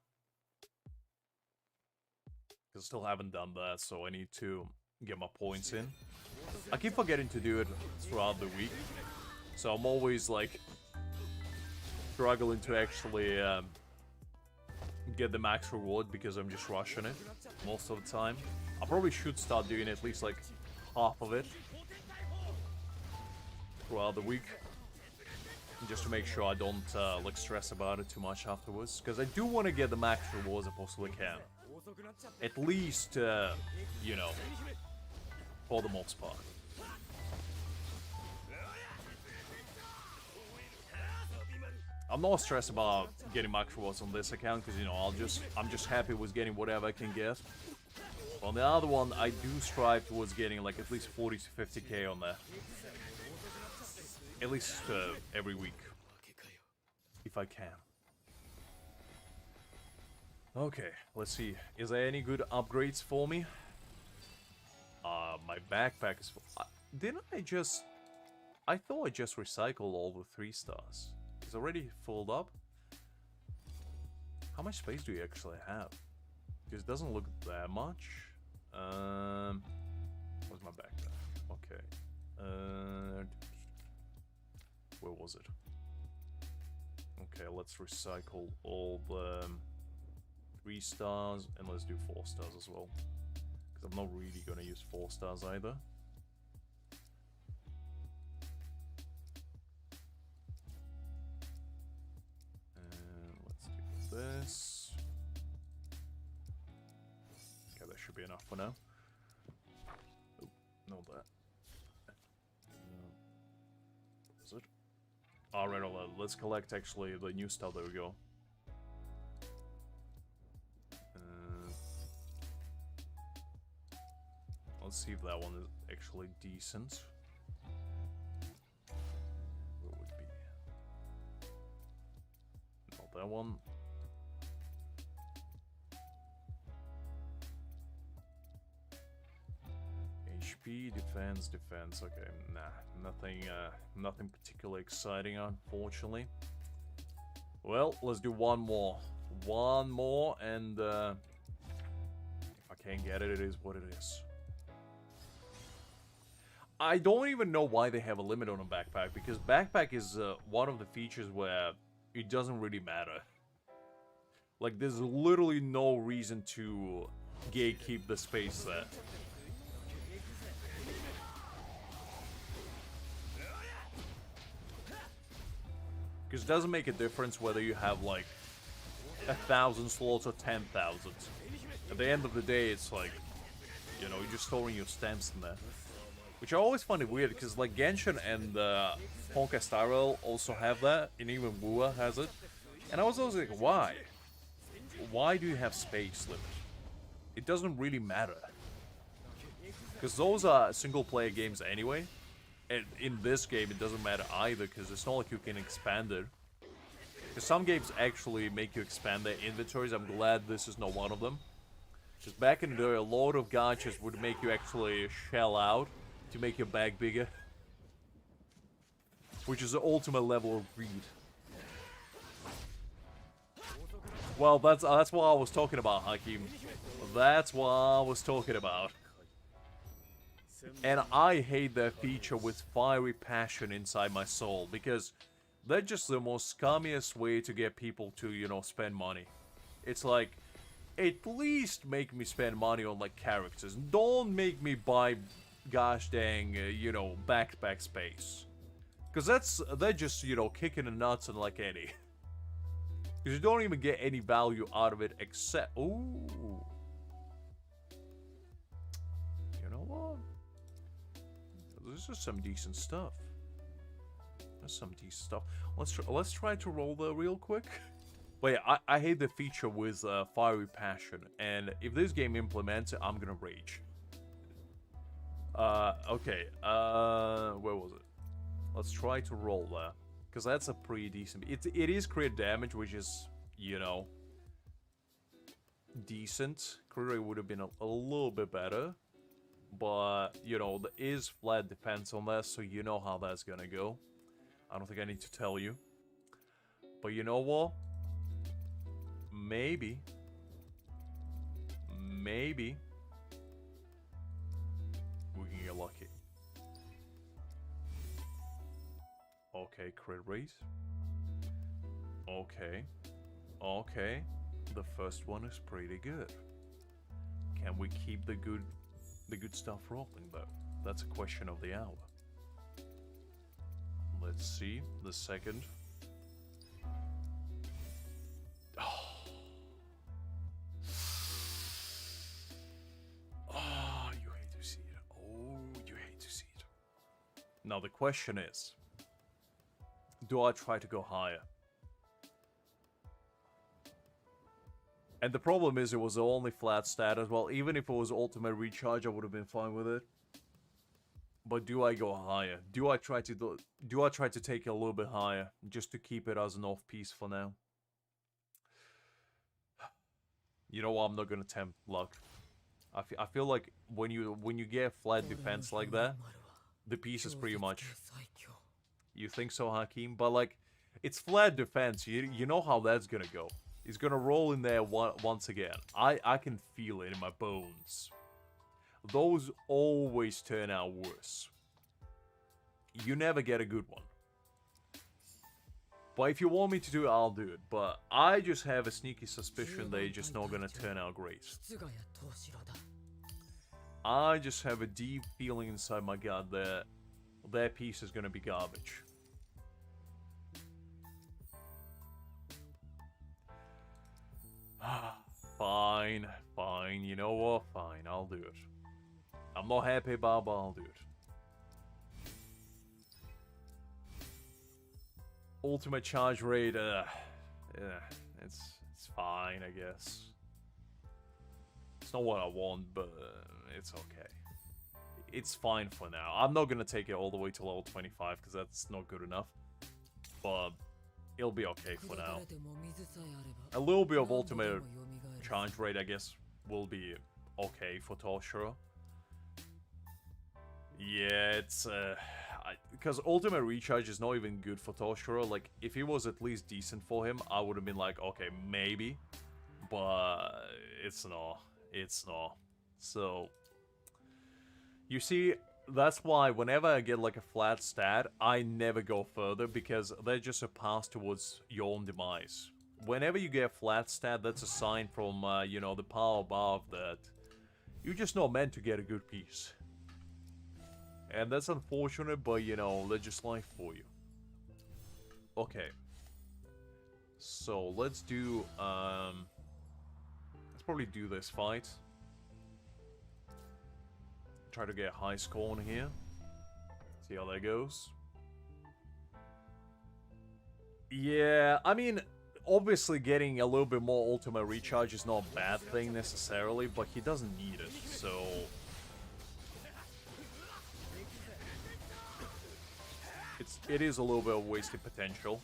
Because I still haven't done that, so I need to get my points in. I keep forgetting to do it throughout the week, so I'm always, like, struggling to actually get the max reward because I'm just rushing it most of the time. I probably should start doing at least, like, half of it throughout the week. Just to make sure I don't, like, stress about it too much afterwards. Because I do want to get the max rewards I possibly can. At least, you know, for the most part. I'm not stressed about getting max rewards on this account, because, you know, I'm just happy with getting whatever I can get. On the other one, I do strive towards getting, like, at least 40 to 50k on there. At least every week, if I can. Okay, let's see. Is there any good upgrades for me? My backpack is full. Didn't I just... I thought I just recycled all the 3 stars. It's already filled up. How much space do you actually have? Because it doesn't look that much. Where's my backpack? Okay. Where was it? Okay, let's recycle all the 3 stars, and let's do 4 stars as well. Because I'm not really gonna use 4 stars either. And let's do this. Okay, that should be enough for now. Oh, not that. Is it? Alright, let's collect actually the new stuff. There we go. Let's see if that one is actually decent. What would be? Not that one. HP, defense. Okay, nah, nothing particularly exciting, unfortunately. Well, let's do one more, and if I can't get it, it is what it is. I don't even know why they have a limit on a backpack, because backpack is one of the features where it doesn't really matter. Like, there's literally no reason to gatekeep the space there. Because it doesn't make a difference whether you have, like, 1,000 slots or 10,000. At the end of the day, it's like, you know, you're just storing your stamps in there. Which I always find it weird, because, like, Genshin and Honkai Star Rail also have that, and even Wua has it. And I was always like, why? Why do you have space limit? It doesn't really matter. Because those are single-player games anyway. And in this game, it doesn't matter either, because it's not like you can expand it. Because some games actually make you expand their inventories. I'm glad this is not one of them. Because back in the day, a lot of gachas would make you actually shell out to make your bag bigger. Which is the ultimate level of greed. Well, that's what I was talking about, Hakim. That's what I was talking about. And I hate that feature with fiery passion inside my soul, because that's just the most scummiest way to get people to, you know, spend money. It's like, at least make me spend money on, like, characters. Don't make me buy gosh dang, you know, backpack space. Because they're just, you know, kicking the nuts and like any. Because you don't even get any value out of it except... Ooh. You know what? This is some decent stuff. There's some decent stuff. Let's try to roll there real quick. But yeah, I hate the feature with Fiery Passion, and if this game implements it, I'm gonna rage. Okay, where was it? Let's try to roll there, because that's a pretty decent... It is crit damage, which is, you know, decent. Crit rate would have been a little bit better, but, you know, there is flat defense on that, so you know how that's gonna go. I don't think I need to tell you. But you know what? Maybe we can get lucky. Okay, crit rate. Okay. The first one is pretty good. Can we keep the good stuff rolling though? That's a question of the hour. Let's see the second. Now the question is, do I try to go higher? And the problem is it was the only flat stat as well. Even if it was ultimate recharge, I would have been fine with it. But do I go higher? Do I try to take it a little bit higher just to keep it as an off piece for now? You know what? I'm not gonna tempt luck. I feel like when you get flat defense like that, the piece is pretty much... You think so, Hakim? But like, it's flat defense. You know how that's gonna go. He's gonna roll in there once again. I can feel it in my bones. Those always turn out worse. You never get a good one. But if you want me to do it, I'll do it. But I just have a sneaky suspicion they're just not gonna turn out great. I just have a deep feeling inside my gut that their piece is gonna be garbage. Fine. You know what? Fine, I'll do it. I'm not happy about it, but I'll do it. Ultimate charge rate, yeah, it's fine, I guess. It's not what I want, but it's okay. It's fine for now. I'm not gonna take it all the way to level 25 because that's not good enough. But it'll be okay for now. A little bit of ultimate charge rate, I guess, will be okay for Toshiro. Yeah, it's because ultimate recharge is not even good for Toshiro. Like, if it was at least decent for him, I would have been like, okay, maybe. But it's not. It's not. So, you see, that's why whenever I get like a flat stat, I never go further because they're just a path towards your own demise. Whenever you get a flat stat, that's a sign from, you know, the power above that you're just not meant to get a good piece. And that's unfortunate, but, you know, that's just life for you. Okay. So, let's do, let's probably do this fight. Try to get a high score on here. See how that goes. Yeah, I mean, obviously getting a little bit more ultimate recharge is not a bad thing necessarily, but he doesn't need it, so... It is a little bit of wasted potential.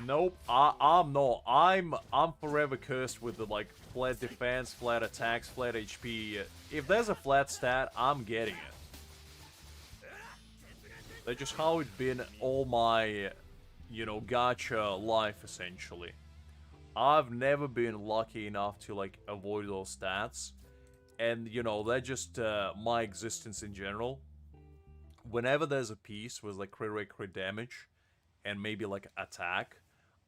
Nope, I'm not. I'm forever cursed with the, like, flat defense, flat attacks, flat HP. If there's a flat stat, I'm getting it. That's just how it's been all my, you know, gacha life, essentially. I've never been lucky enough to, like, avoid those stats. And, you know, that's just my existence in general. Whenever there's a piece with, like, crit rate, crit damage, and maybe, like, attack,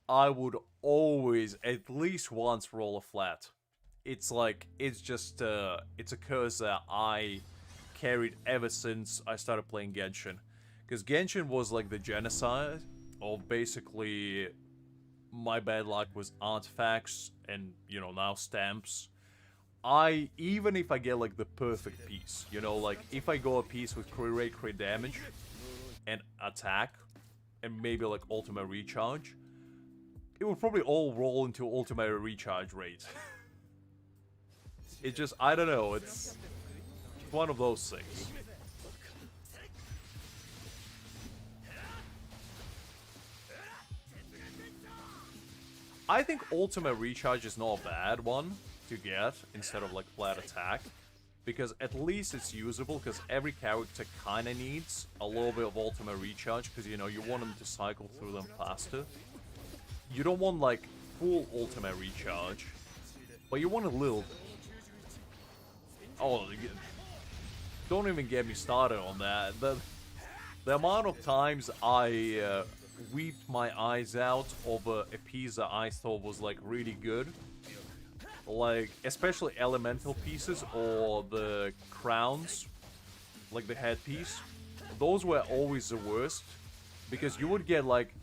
I would always, at least once, roll a flat. It's like, it's just, it's a curse that I carried ever since I started playing Genshin. Because Genshin was like the genocide of basically my bad luck was artifacts and, you know, now stamps. Even if I get like the perfect piece, you know, like if I go a piece with crit rate, crit damage, and attack, and maybe like ultimate recharge, it would probably all roll into ultimate recharge rate. It just, I don't know, it's one of those things. I think ultimate recharge is not a bad one to get instead of like flat attack, because at least it's usable, because every character kind of needs a little bit of ultimate recharge, because, you know, you want them to cycle through them faster. You don't want like full ultimate recharge, but you want a little. Oh, don't even get me started on that. The amount of times I weeped my eyes out over a piece that I thought was like really good, like especially elemental pieces or the crowns, like the headpiece. Those were always the worst, because you would get like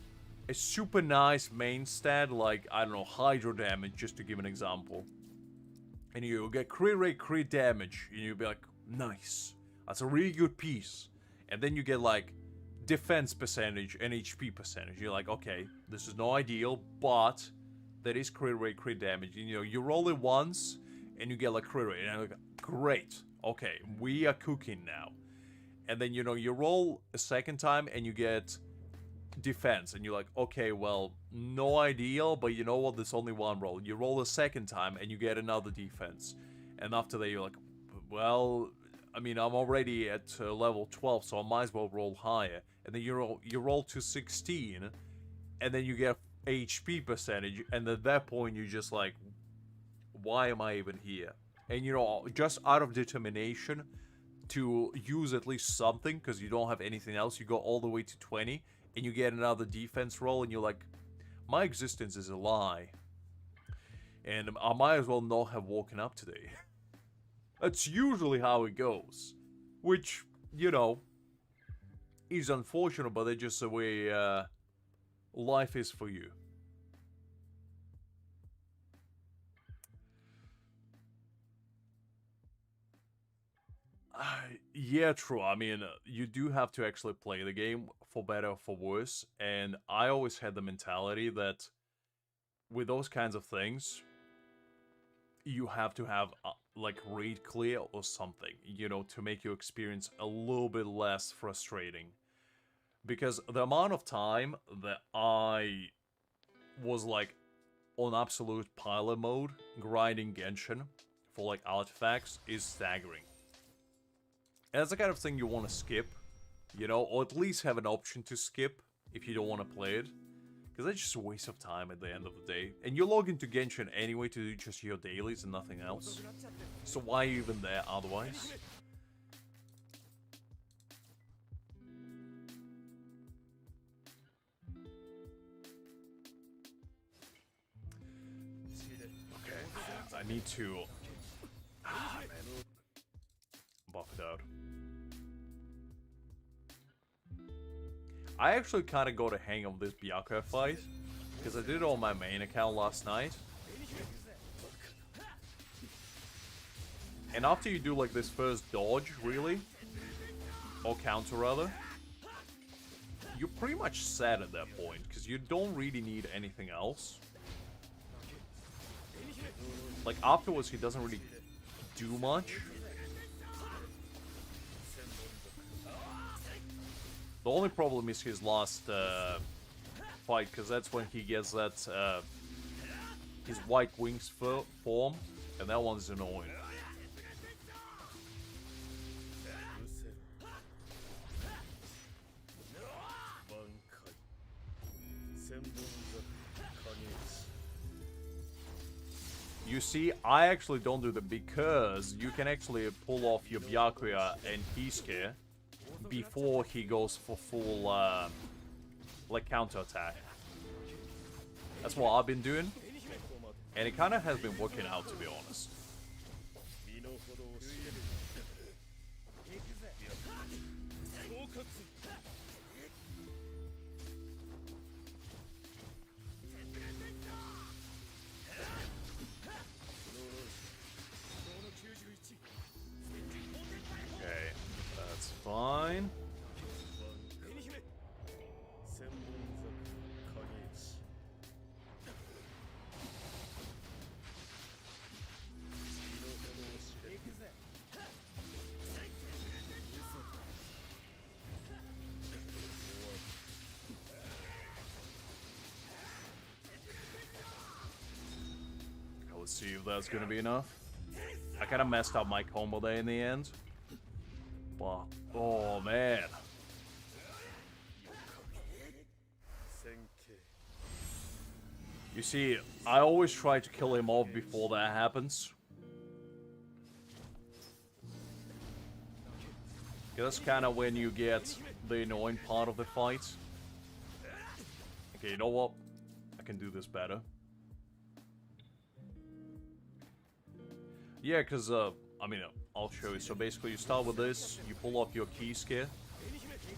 a super nice main stat, like, I don't know, hydro damage, just to give an example, and you get crit rate, crit damage, and you'd be like, nice, that's a really good piece. And then you get like defense percentage and HP percentage. You're like, okay, this is no ideal, but that is crit rate, crit damage. And, you know, you roll it once and you get like crit rate, and I'm like, great, okay, we are cooking now. And then, you know, you roll a second time and you get defense, and you're like, okay, well, no ideal, but you know what, there's only one roll. You roll a second time and you get another defense, and after that you're like, well, I mean, I'm already at level 12, so I might as well roll higher. And then you roll to 16, and then you get HP percentage, and at that point you're just like, why am I even here? And, you know, just out of determination to use at least something, because you don't have anything else, you go all the way to 20, and you get another defense roll, and you're like, my existence is a lie, and I might as well not have woken up today. That's usually how it goes, which, you know, is unfortunate, but that's just the way life is for you. Yeah, true. I mean, you do have to actually play the game, for better or for worse, and I always had the mentality that with those kinds of things, you have to have like raid clear or something, you know, to make your experience a little bit less frustrating. Because the amount of time that I was like on absolute pilot mode grinding Genshin for like artifacts is staggering. And that's the kind of thing you want to skip, you know, or at least have an option to skip if you don't want to play it. Because that's just a waste of time at the end of the day. And you log into Genshin anyway to do just your dailies and nothing else. So why even there otherwise? Okay, I need to buff it out. I actually kind of got a hang of this Byakuya fight, because I did it on my main account last night. And after you do like this first dodge, really, or counter rather, you're pretty much set at that point, because you don't really need anything else. Like afterwards he doesn't really do much. The only problem is his last fight, because that's when he gets that his white wings form, and that one's annoying. You see, I actually don't do that because you can actually pull off your Byakuya and Kisuke before he goes for full, like, counter-attack. That's what I've been doing, and it kind of has been working out, to be honest. Let's see if that's gonna be enough. I kind of messed up my combo there in the end. But, oh man. You see, I always try to kill him off before that happens. That's kind of when you get the annoying part of the fight. Okay, you know what? I can do this better. Yeah, because, I mean, I'll show you. So basically, you start with this, you pull off your key scare,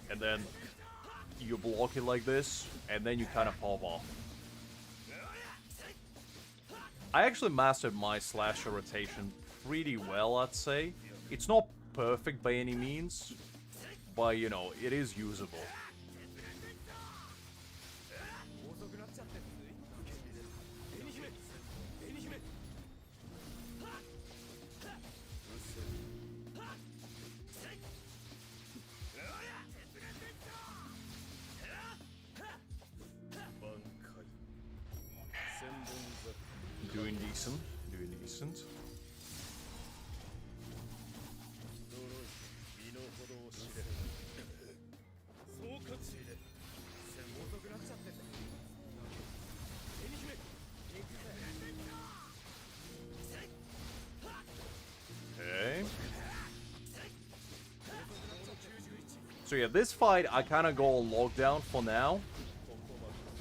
and then you block it like this, and then you kind of pop off. I actually mastered my slasher rotation pretty well, I'd say. It's not perfect by any means, but, you know, it is usable. Doing decent, doing decent. Okay. So yeah, this fight I kind of go on lockdown for now.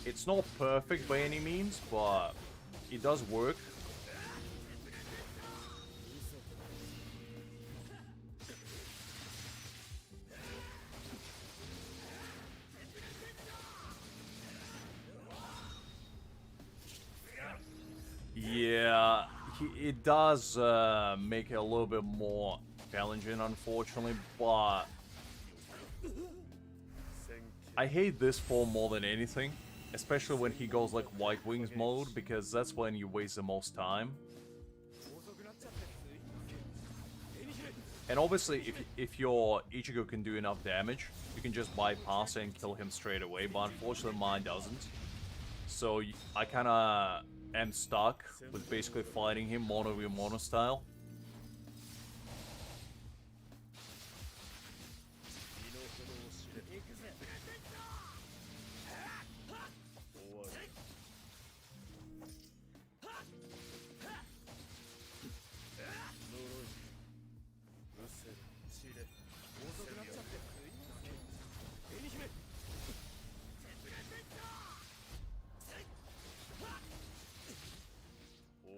It's not perfect by any means, but it does work. Yeah, it does make it a little bit more challenging, unfortunately, but I hate this form more than anything. Especially when he goes like White Wings mode, because that's when you waste the most time. And obviously, if your Ichigo can do enough damage, you can just bypass it and kill him straight away, but unfortunately mine doesn't. So I kinda am stuck with basically fighting him mono v mono style.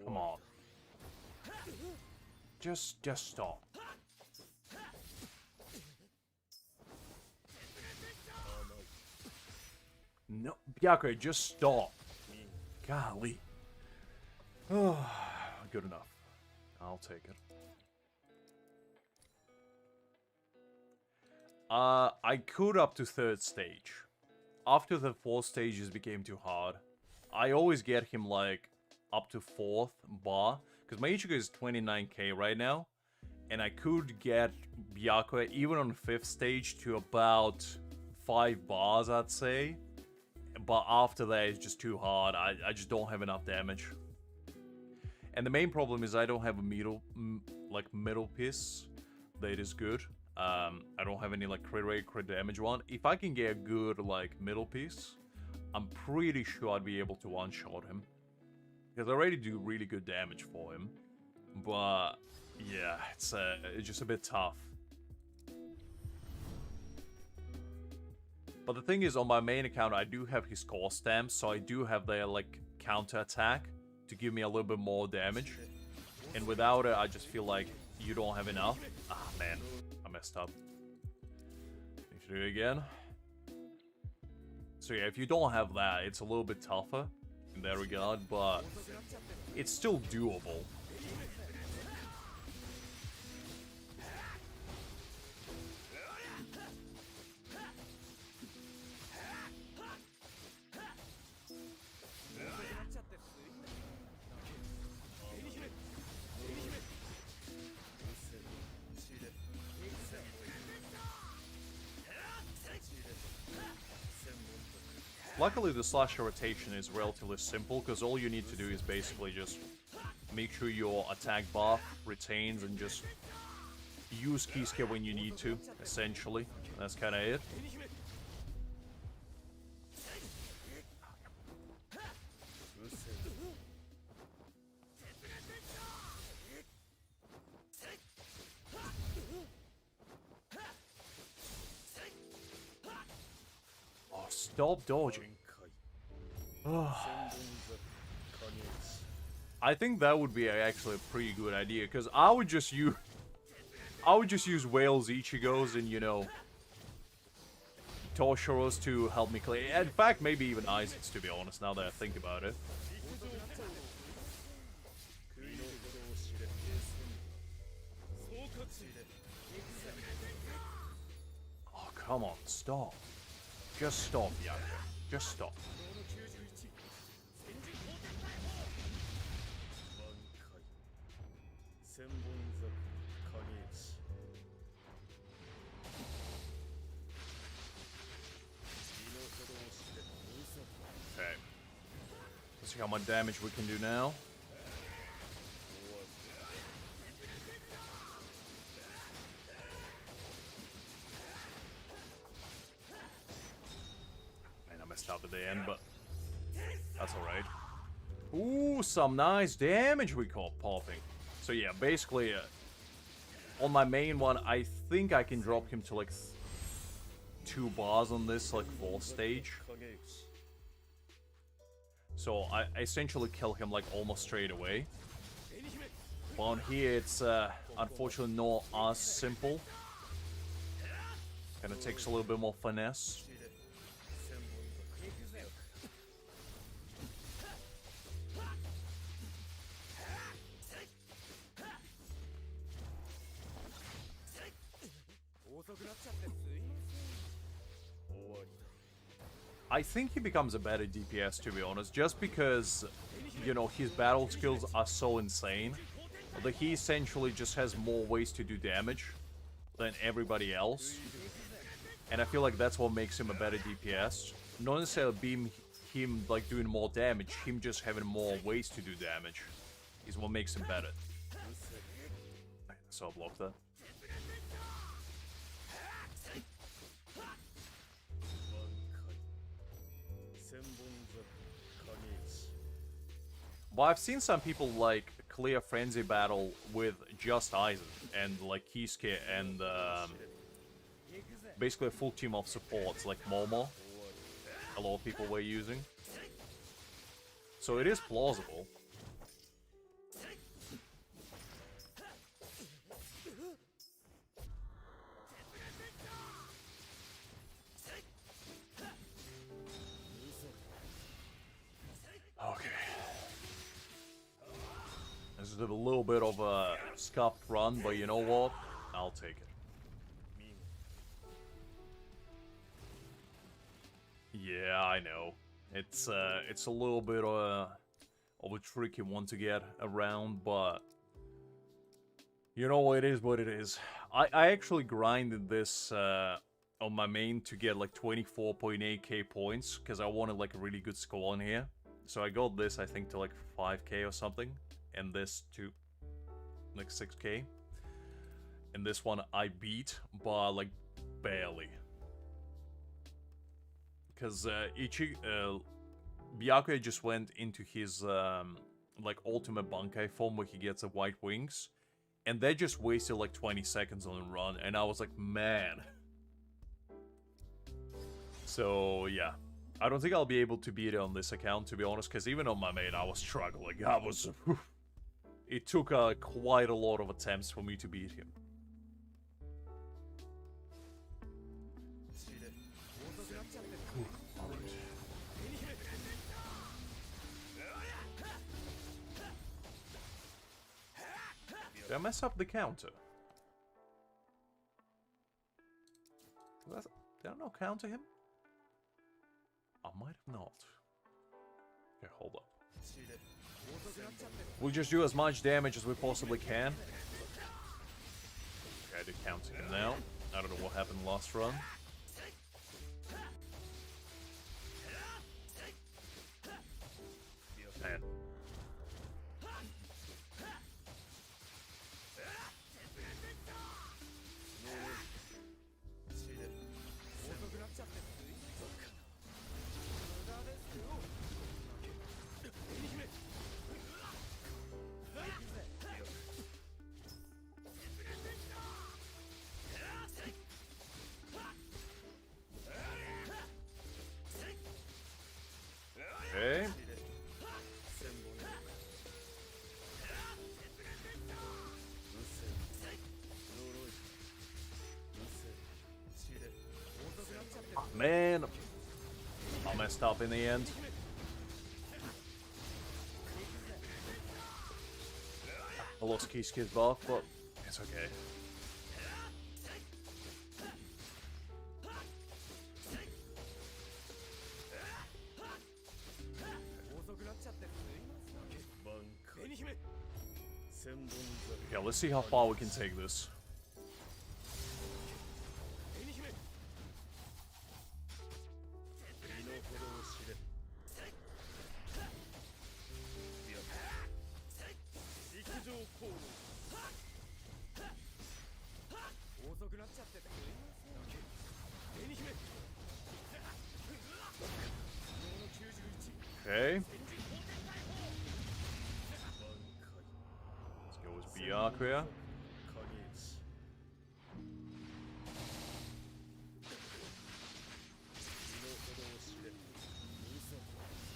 Come on. Just stop. No, Byakuya, just stop. Golly. Good enough. I'll take it. I could up to 3rd stage. After the 4th stages became too hard. I always get him like up to 4th bar, because my Ichigo is 29k right now, and I could get Byakuya even on 5th stage to about 5 bars, I'd say, but after that it's just too hard. I just don't have enough damage, and the main problem is I don't have a middle piece that is good. I don't have any like crit rate, crit damage one. If I can get a good like middle piece, I'm pretty sure I'd be able to one-shot him. Because I already do really good damage for him. But, yeah, it's just a bit tough. But the thing is, on my main account, I do have his core stamps, so I do have their, like, counter-attack to give me a little bit more damage. And without it, I just feel like you don't have enough. Ah, man, I messed up. Need to do it again. So yeah, if you don't have that, it's a little bit tougher in that regard, but it's still doable. Luckily, the slasher rotation is relatively simple, because all you need to do is basically just make sure your attack buff retains and just use Kisuke when you need to, essentially. That's kind of it. Oh, stop dodging. I think that would be actually a pretty good idea, because I would just use Whale's Ichigos and, you know, Toshiro's to help me clear. In fact, maybe even Isaac's, to be honest, now that I think about it. Oh, come on, stop. Just stop, Yaku. Just stop. Okay. Let's see how much damage we can do now. Man, I messed up at the end, but that's alright. Ooh, some nice damage we caught popping. So yeah, basically, on my main one, I think I can drop him to like 2 bars on this, like 4th stage. So I essentially kill him like almost straight away. But on here, it's unfortunately not as simple. Kinda takes a little bit more finesse. I think he becomes a better DPS, to be honest, just because, you know, his battle skills are so insane that he essentially just has more ways to do damage than everybody else. And I feel like that's what makes him a better DPS. Not necessarily being him, like, doing more damage, him just having more ways to do damage is what makes him better. So I'll block that. Well, I've seen some people, like, clear Frenzy Battle with just Aizen and, like, Kisuke and, basically a full team of supports, like Momo. A lot of people were using. So it is plausible. Okay. This is a little bit of a scuffed run, but you know what? I'll take it. Yeah, I know. It's a little bit of a tricky one to get around, but you know, it is what it is. I actually grinded this on my main to get like 24.8k points, because I wanted like a really good score in here. So I got this, I think, to like 5k or something, and this to like 6k. And this one I beat by like barely. Because Byakuya just went into his like ultimate bankai form where he gets the white wings, and they just wasted like 20 seconds on the run, and I was like, man. So yeah, I don't think I'll be able to beat it on this account, to be honest, because even on my main I was struggling. It took quite a lot of attempts for me to beat him. Did I mess up the counter? Did I not counter him? I might have not. Okay, hold up. We'll just do as much damage as we possibly can. Okay, I did counter him now. I don't know what happened last run. Man. messed up in the end. I lost Kisuke's buff, but it's okay. Yeah, let's see how far we can take this. Okay. Let's go with Byakuya.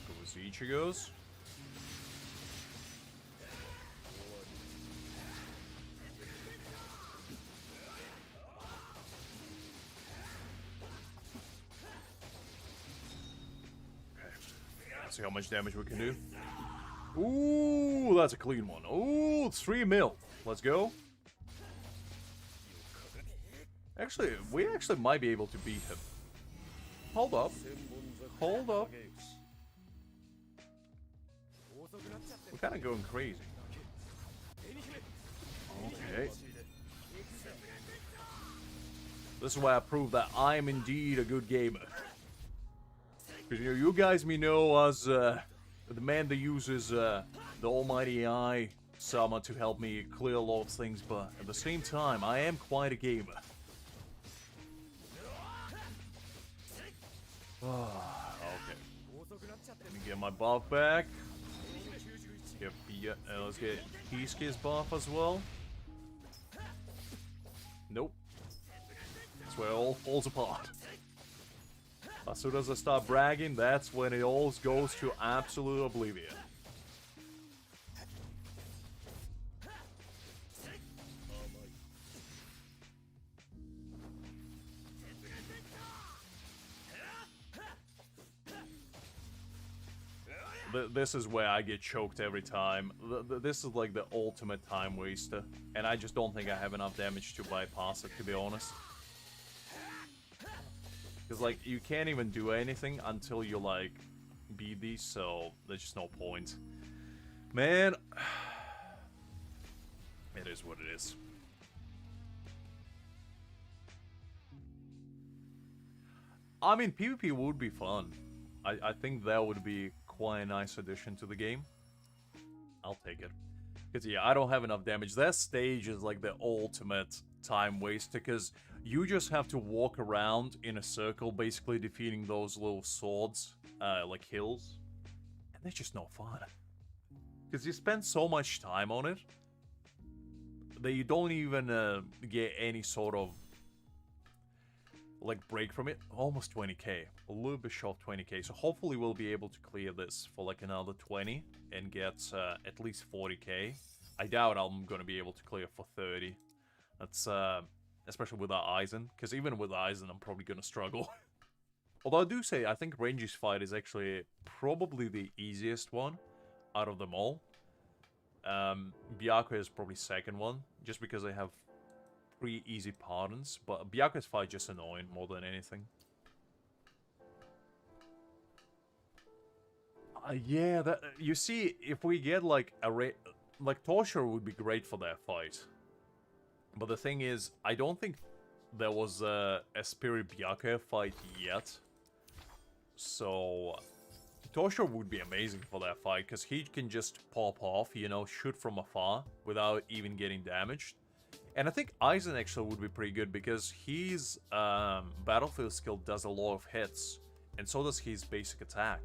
Go with Ichigo's. See how much damage we can do. Ooh, that's a clean one. Ooh, 3 mil. Let's go. Actually, we actually might be able to beat him. Hold up. Hold up. We're kind of going crazy. Okay. This is why I prove that I am indeed a good gamer. Because you guys may know as the man that uses the almighty AI Sama to help me clear a lot of things, but at the same time, I am quite a gamer. Okay. Let me get my buff back. Let's get Kisuke's buff as well. Nope. That's where it all falls apart. As soon as I start bragging, that's when it all goes to absolute oblivion. This is where I get choked every time. This is like the ultimate time waster. And I just don't think I have enough damage to bypass it, to be honest. Because, like, you can't even do anything until you, like, beat these, so there's just no point. Man. It is what it is. I mean, PvP would be fun. I think that would be quite a nice addition to the game. I'll take it. Because, yeah, I don't have enough damage. That stage is, like, the ultimate time waster, because you just have to walk around in a circle, basically defeating those little swords, like hills. And they're just no fun. Because you spend so much time on it that you don't even get any sort of, like, break from it. Almost 20k. A little bit short of 20k. So hopefully we'll be able to clear this for, like, another 20 and get at least 40k. I doubt I'm going to be able to clear for 30. That's, especially without Aizen, because even with Aizen, I'm probably going to struggle. Although I do say, I think Renji's fight is actually probably the easiest one out of them all. Byakuya is probably second one, just because they have pretty easy pardons, but Byakuya's fight is just annoying more than anything. Yeah, that, you see, if we get like like Toshiro would be great for that fight. But the thing is, I don't think there was a Spirit Byakuya fight yet. So, Toshiro would be amazing for that fight, because he can just pop off, you know, shoot from afar, without even getting damaged. And I think Aizen actually would be pretty good, because his battlefield skill does a lot of hits, and so does his basic attack.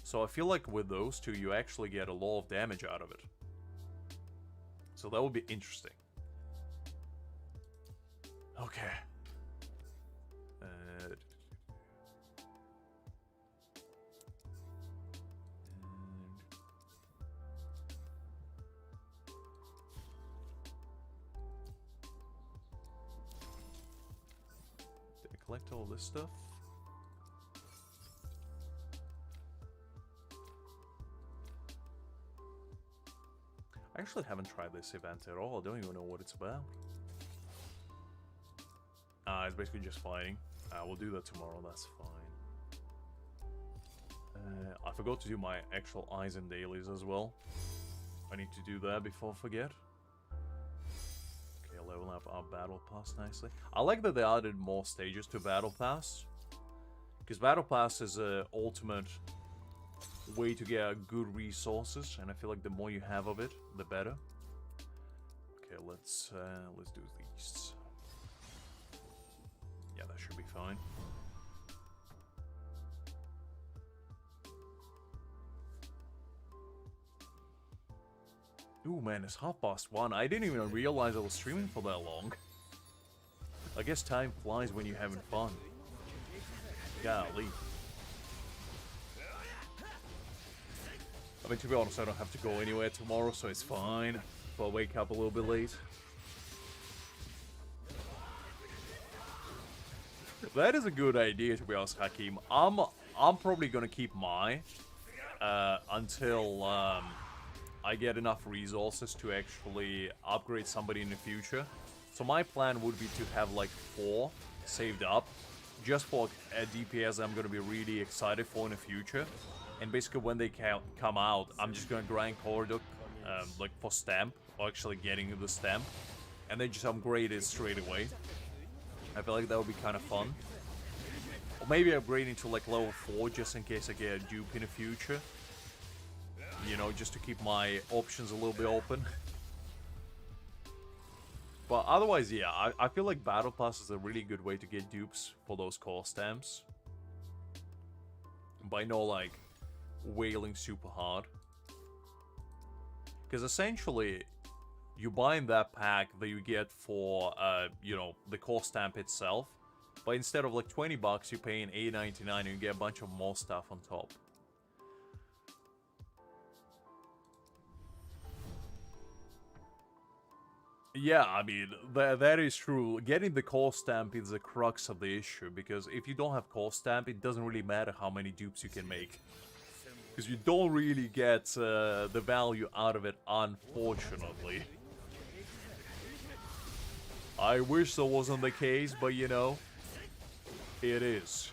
So I feel like with those two, you actually get a lot of damage out of it. So that would be interesting. Okay. Did I collect all this stuff? I actually haven't tried this event at all. I don't even know what it's about. It's basically just fighting. We'll do that tomorrow, that's fine. I forgot to do my actual eyes and dailies as well. I need to do that before I forget. Okay, level up our battle pass nicely. I like that they added more stages to battle pass. Because battle pass is a ultimate way to get good resources, and I feel like the more you have of it, the better. Okay, let's do these. Yeah, that should be fine. Ooh, man, it's 1:30. I didn't even realize I was streaming for that long. I guess time flies when you're having fun. Golly. I mean, to be honest, I don't have to go anywhere tomorrow, so it's fine if I wake up a little bit late. That is a good idea, to be honest, Hakim. I'm probably gonna keep mine until I get enough resources to actually upgrade somebody in the future. So my plan would be to have like 4 saved up, just for a DPS I'm gonna be really excited for in the future. And basically when they come out, I'm just gonna grind Corridor like for stamp, or actually getting the stamp, and then just upgrade it straight away. I feel like that would be kind of fun. Or maybe upgrading to like level 4 just in case I get a dupe in the future. You know, just to keep my options a little bit open. But otherwise, yeah, I feel like Battle Pass is a really good way to get dupes for those core stamps. By no, like, wailing super hard. Because essentially, you buy in that pack that you get for, you know, the core stamp itself. But instead of like 20 bucks, you're paying $8.99 and you get a bunch of more stuff on top. Yeah, I mean, that is true. Getting the core stamp is the crux of the issue, because if you don't have core stamp, it doesn't really matter how many dupes you can make. Because you don't really get the value out of it, unfortunately. I wish that wasn't the case, but you know, it is.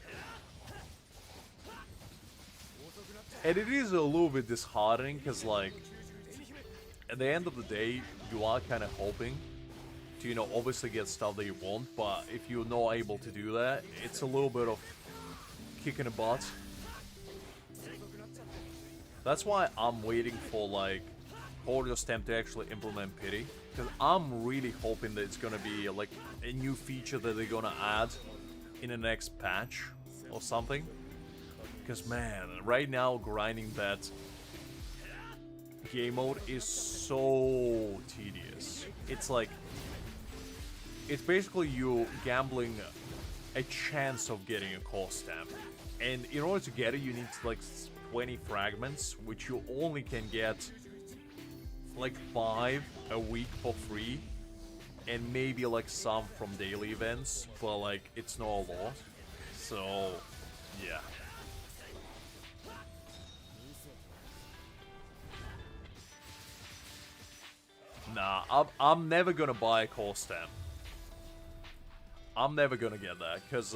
And it is a little bit disheartening, because like, at the end of the day, you are kind of hoping to, you know, obviously get stuff that you want, but if you're not able to do that, it's a little bit of kicking the butt. That's why I'm waiting for, like, Audio Stamp to actually implement Pity, because I'm really hoping that it's gonna be, like, a new feature that they're gonna add in the next patch or something. Because, man, right now, grinding that game mode is so tedious. It's like, it's basically you gambling a chance of getting a core stamp, and in order to get it you need like 20 fragments, which you only can get like 5 a week for free, and maybe like some from daily events, but like it's not a lot. So yeah. Nah, I'm never gonna buy a core stamp. I'm never gonna get that, because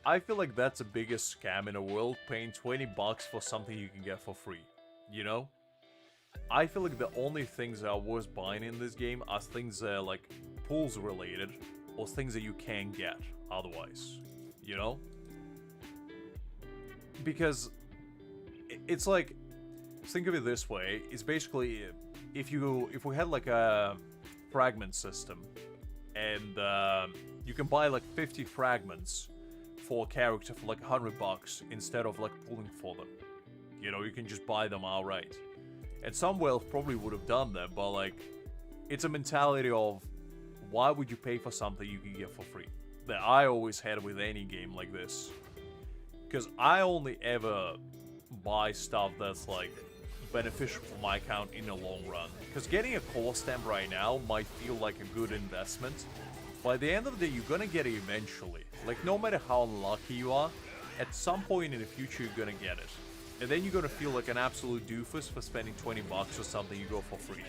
I feel like that's the biggest scam in the world, paying 20 bucks for something you can get for free, you know? I feel like the only things that are worth buying in this game are things that are like pools related, or things that you can get otherwise, you know? Because it's like, think of it this way, it's basically, if we had like a fragment system, and you can buy like 50 fragments for a character for like 100 bucks instead of like pulling for them. You know, you can just buy them outright. And some wealth probably would have done that, but like, it's a mentality of, why would you pay for something you can get for free? That I always had with any game like this. Because I only ever buy stuff that's like beneficial for my account in the long run. Because getting a core stamp right now might feel like a good investment. By the end of the day, you're gonna get it eventually. Like, no matter how unlucky you are, at some point in the future you're gonna get it. And then you're gonna feel like an absolute doofus for spending 20 bucks or something you go for free.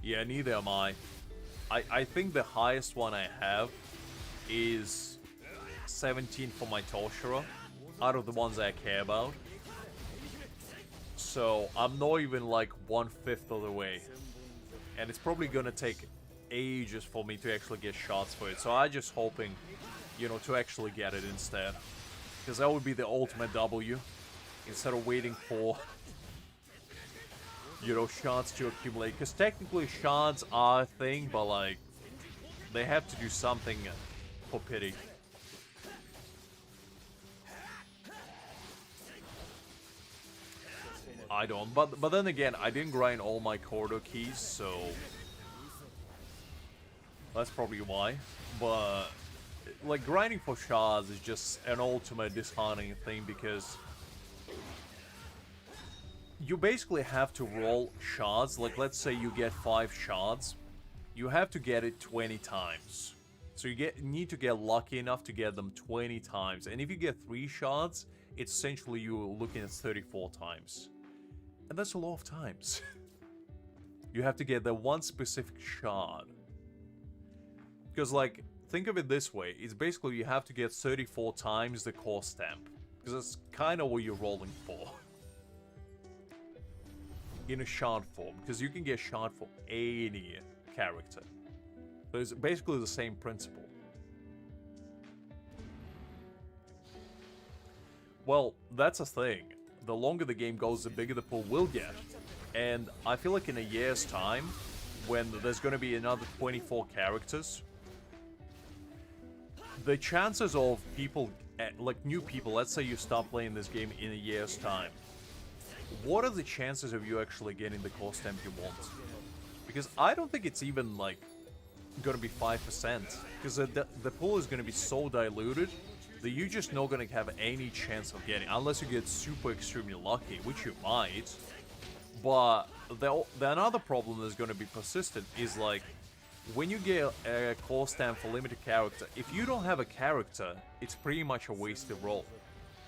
Yeah, neither am I. I think the highest one I have is 17 for my Toshiro, out of the ones I care about. So I'm not even like 1/5 of the way. And it's probably gonna take ages for me to actually get shots for it. So I'm just hoping, you know, to actually get it instead. Because that would be the ultimate W. Instead of waiting for, you know, shards to accumulate. Because technically shards are a thing, but like, they have to do something for pity. I don't, but then again, I didn't grind all my corridor keys, so that's probably why. But like grinding for shards is just an ultimate disheartening thing because you basically have to roll shards. Like let's say you get 5 shards, you have to get it 20 times. So you need to get lucky enough to get them 20 times. And if you get 3 shards, it's essentially you looking at 34 times. And that's a lot of times. You have to get the one specific shard. Because, like, think of it this way. It's basically you have to get 34 times the core stamp. Because that's kind of what you're rolling for. In a shard form. Because you can get shard for any character. So it's basically the same principle. Well, that's a thing. The longer the game goes, the bigger the pool will get. And I feel like in a year's time, when there's going to be another 24 characters, the chances of people, like new people, let's say you start playing this game in a year's time, what are the chances of you actually getting the core stamp you want? Because I don't think it's even, like, going to be 5%. Because the pool is going to be so diluted that you're just not going to have any chance of getting, unless you get super extremely lucky, which you might. But the another problem that's going to be persistent is, like, when you get a core stamp for limited character, if you don't have a character, it's pretty much a wasted roll.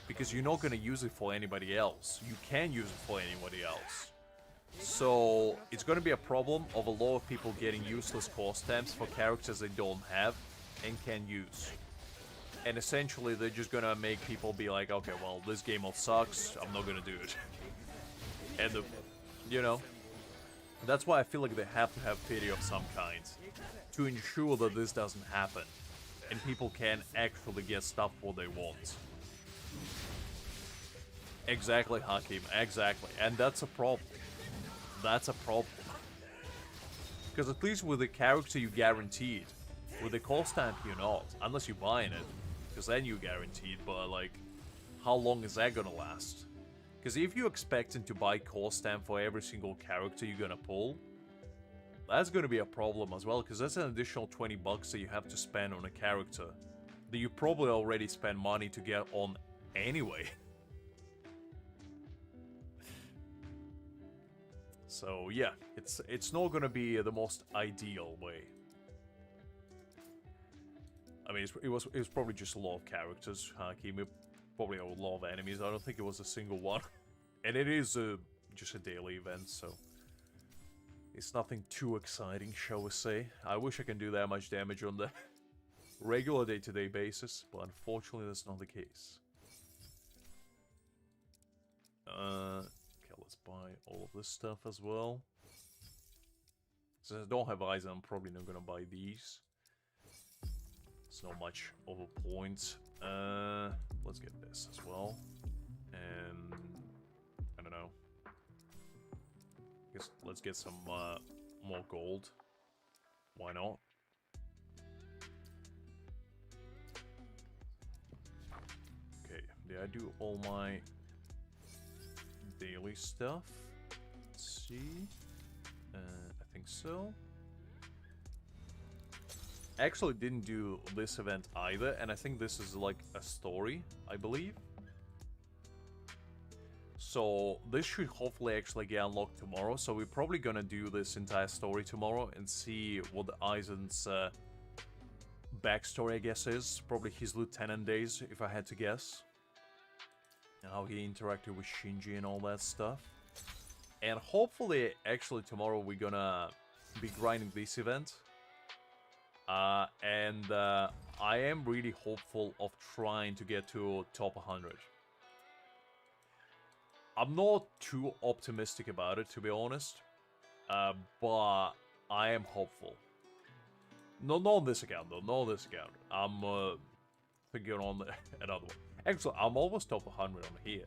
Because you're not going to use it for anybody else. You can use it for anybody else. So it's going to be a problem of a lot of people getting useless core stamps for characters they don't have and can use. And essentially, they're just gonna make people be like, okay, well, this game all sucks, I'm not gonna do it. And, you know, that's why I feel like they have to have pity of some kind. To ensure that this doesn't happen. And people can actually get stuff what they want. Exactly, Hakim, exactly. And that's a problem. That's a problem. Because at least with the character you guaranteed. With the core stamp you're not. Unless you're buying it. Because then you're guaranteed, but like, how long is that gonna last? Because if you're expecting to buy core stamp for every single character you're gonna pull, that's gonna be a problem as well, because that's an additional 20 bucks that you have to spend on a character that you probably already spent money to get on anyway. So yeah, it's not gonna be the most ideal way. I mean, it was probably just a lot of characters, Hakim. Probably a lot of enemies. I don't think it was a single one. And it is just a daily event, so it's nothing too exciting, shall we say. I wish I can do that much damage on the regular day-to-day basis, but unfortunately that's not the case. Okay, let's buy all of this stuff as well. Since I don't have eyes, I'm probably not gonna buy these. It's not much of a point. Let's get this as well. And I don't know. Guess let's get some more gold. Why not? Okay, did I do all my daily stuff? Let's see. I think so. I actually didn't do this event either, and I think this is like a story, I believe. So this should hopefully actually get unlocked tomorrow, so we're probably gonna do this entire story tomorrow and see what the Aizen's backstory, I guess, is. Probably his lieutenant days, if I had to guess. And how he interacted with Shinji and all that stuff. And hopefully, actually, tomorrow we're gonna be grinding this event. I am really hopeful of trying to get to top 100. I'm not too optimistic about it, to be honest. But I am hopeful. No, not on this account, though. Not on this account. I'm thinking on another one. Actually, I'm almost top 100 on here.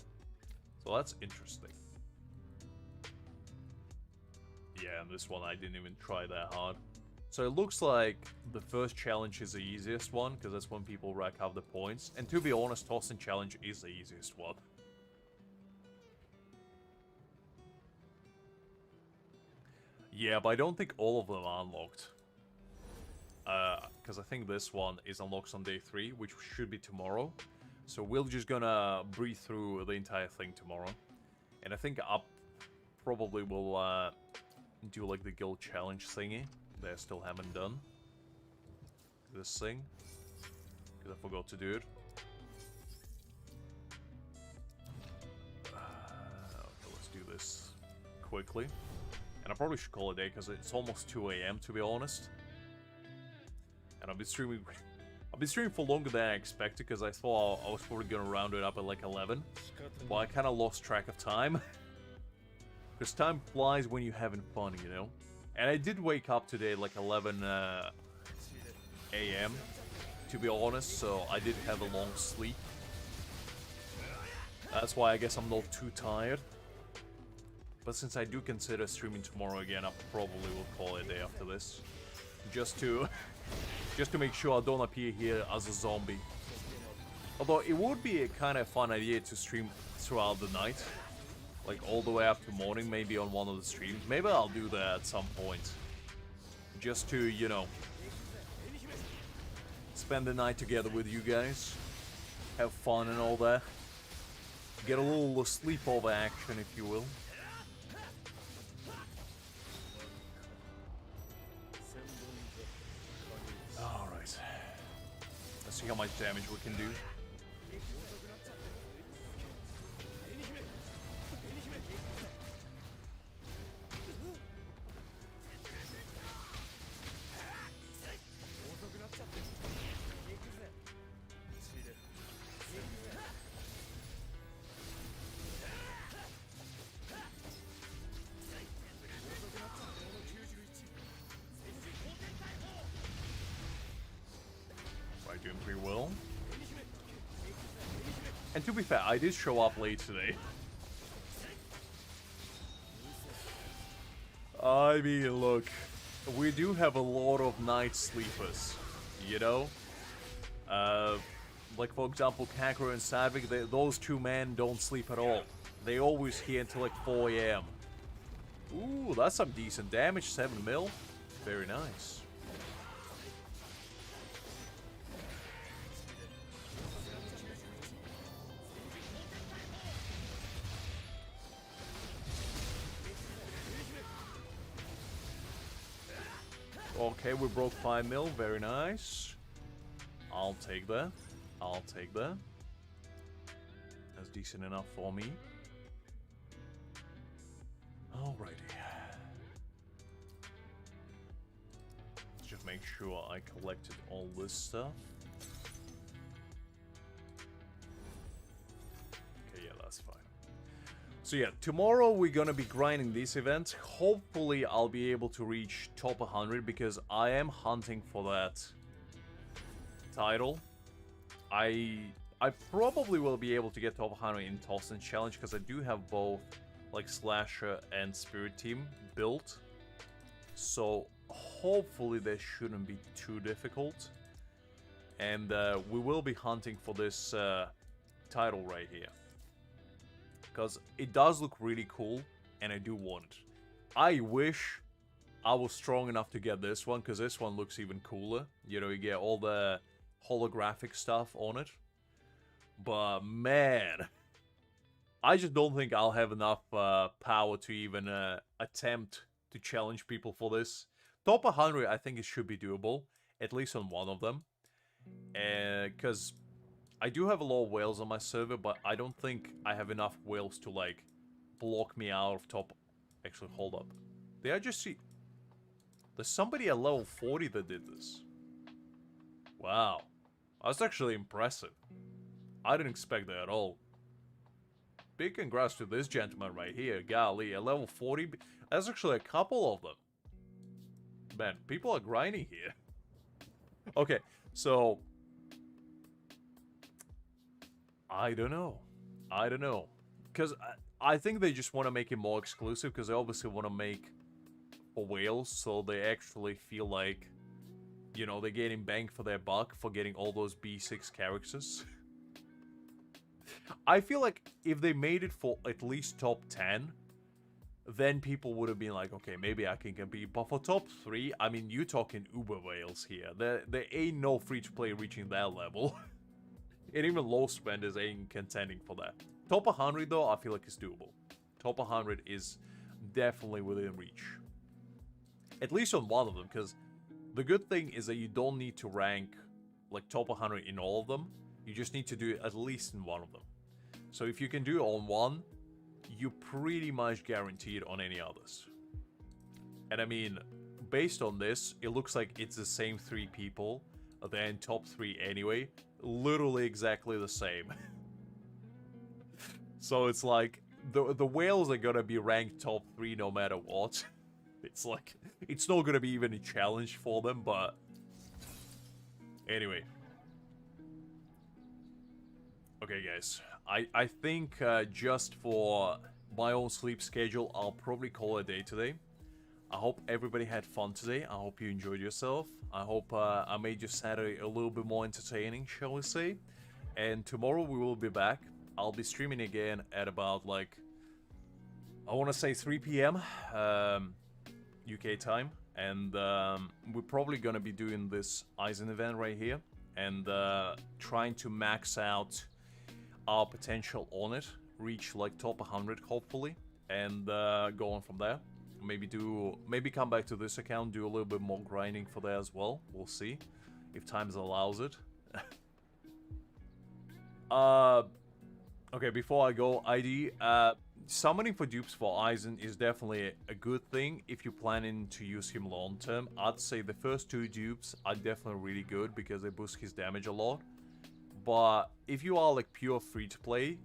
So that's interesting. Yeah, and this one I didn't even try that hard. So it looks like the first challenge is the easiest one, because that's when people rack up the points. And to be honest, tossing challenge is the easiest one. Yeah, but I don't think all of them are unlocked. Because I think this one is unlocked on day 3, which should be tomorrow. So we're just gonna breathe through the entire thing tomorrow. And I think I probably will do like the guild challenge thingy that I still haven't done. This thing. Because I forgot to do it. Okay, let's do this quickly. And I probably should call it a day because it's almost 2 AM to be honest. And I've been streaming for longer than I expected because I thought I was probably going to round it up at like 11. But I kind of lost track of time. Because time flies when you're having fun, you know? And I did wake up today at like 11 AM, to be honest, so I did have a long sleep. That's why I guess I'm not too tired. But since I do consider streaming tomorrow again, I probably will call it a day after this. Just to make sure I don't appear here as a zombie. Although it would be a kind of fun idea to stream throughout the night. Like all the way up to morning, maybe on one of the streams. Maybe I'll do that at some point. Just to, you know, spend the night together with you guys. Have fun and all that. Get a little sleepover action, if you will. Alright. Let's see how much damage we can do. Doing pretty well. And to be fair, I did show up late today. I mean, look, we do have a lot of night sleepers, you know? Like, for example, Kakeru and Sadvik, those two men don't sleep at all. They always here until like 4 AM. Ooh, that's some decent damage, 7 mil. Very nice. Okay, we broke 5 mil. Very nice. I'll take that. I'll take that. That's decent enough for me. Alrighty. Let's just make sure I collected all this stuff. Okay, yeah, that's fine. So yeah, tomorrow we're gonna be grinding this event. Hopefully I'll be able to reach top 100 because I am hunting for that title. I probably will be able to get top 100 in Toss and Challenge because I do have both like Slasher and Spirit Team built. So hopefully that shouldn't be too difficult. And we will be hunting for this title right here. Because it does look really cool, and I do want it. I wish I was strong enough to get this one, because this one looks even cooler. You know, you get all the holographic stuff on it. But, man, I just don't think I'll have enough power to even attempt to challenge people for this. Top 100, I think it should be doable, at least on one of them. Because I do have a lot of whales on my server, but I don't think I have enough whales to, like, block me out of top... Actually, hold up. Did I just see... There's somebody at level 40 that did this. Wow. That's actually impressive. I didn't expect that at all. Big congrats to this gentleman right here. Golly, at level 40... There's actually a couple of them. Man, people are grinding here. Okay, so... I don't know. Because I think they just want to make it more exclusive, because they obviously want to make for whales, so they actually feel like, you know, they're getting bang for their buck for getting all those B6 characters. I feel like if they made it for at least top 10, then people would have been like, okay, maybe I can compete. But for top 3, I mean, you're talking uber whales here. There ain't no free-to-play reaching that level. And even low spenders ain't contending for that. Top 100, though, I feel like it's doable. Top 100 is definitely within reach. At least on one of them, because the good thing is that you don't need to rank like top 100 in all of them. You just need to do it at least in one of them. So if you can do it on one, you're pretty much guaranteed on any others. And I mean, based on this, it looks like it's the same 3 people. They're in top 3 anyway. Literally exactly the same. So it's like, the whales are gonna be ranked top 3 no matter what. It's like, it's not gonna be even a challenge for them, but... Anyway. Okay, guys. I think just for my own sleep schedule, I'll probably call it a day today. I hope everybody had fun today. I hope you enjoyed yourself. I hope I made your Saturday a little bit more entertaining, shall we say. And tomorrow we will be back. I'll be streaming again at about, like, I want to say 3 p.m. UK time. And we're probably going to be doing this Aizen event right here. And trying to max out our potential on it. Reach, like, top 100, hopefully. And go on from there. Maybe come back to this account, do a little bit more grinding for that as well. We'll see if times allows it. Okay, before I go, ID, summoning for dupes for Aizen is definitely a good thing if you're planning to use him long term. I'd say the first 2 dupes are definitely really good because they boost his damage a lot. But if you are like pure free to play,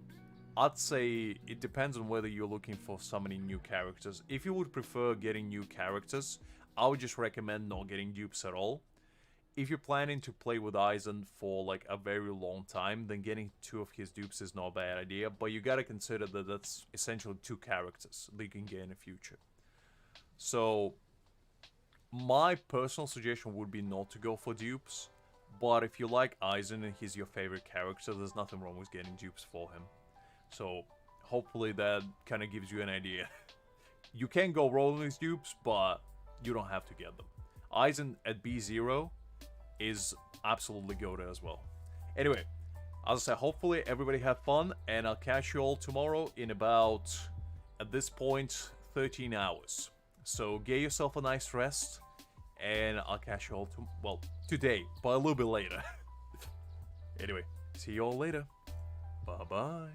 I'd say it depends on whether you're looking for summoning new characters. If you would prefer getting new characters, I would just recommend not getting dupes at all. If you're planning to play with Aizen for like a very long time, then getting 2 of his dupes is not a bad idea. But you gotta consider that that's essentially 2 characters that you can get in the future. So, my personal suggestion would be not to go for dupes. But if you like Aizen and he's your favorite character, there's nothing wrong with getting dupes for him. So, hopefully that kind of gives you an idea. You can go rolling with dupes, but you don't have to get them. Aizen at B0 is absolutely goated as well. Anyway, as I said, hopefully everybody have fun, and I'll catch you all tomorrow in about, at this point, 13 hours. So get yourself a nice rest, and I'll catch you all, today, but a little bit later. Anyway, see you all later. Bye-bye.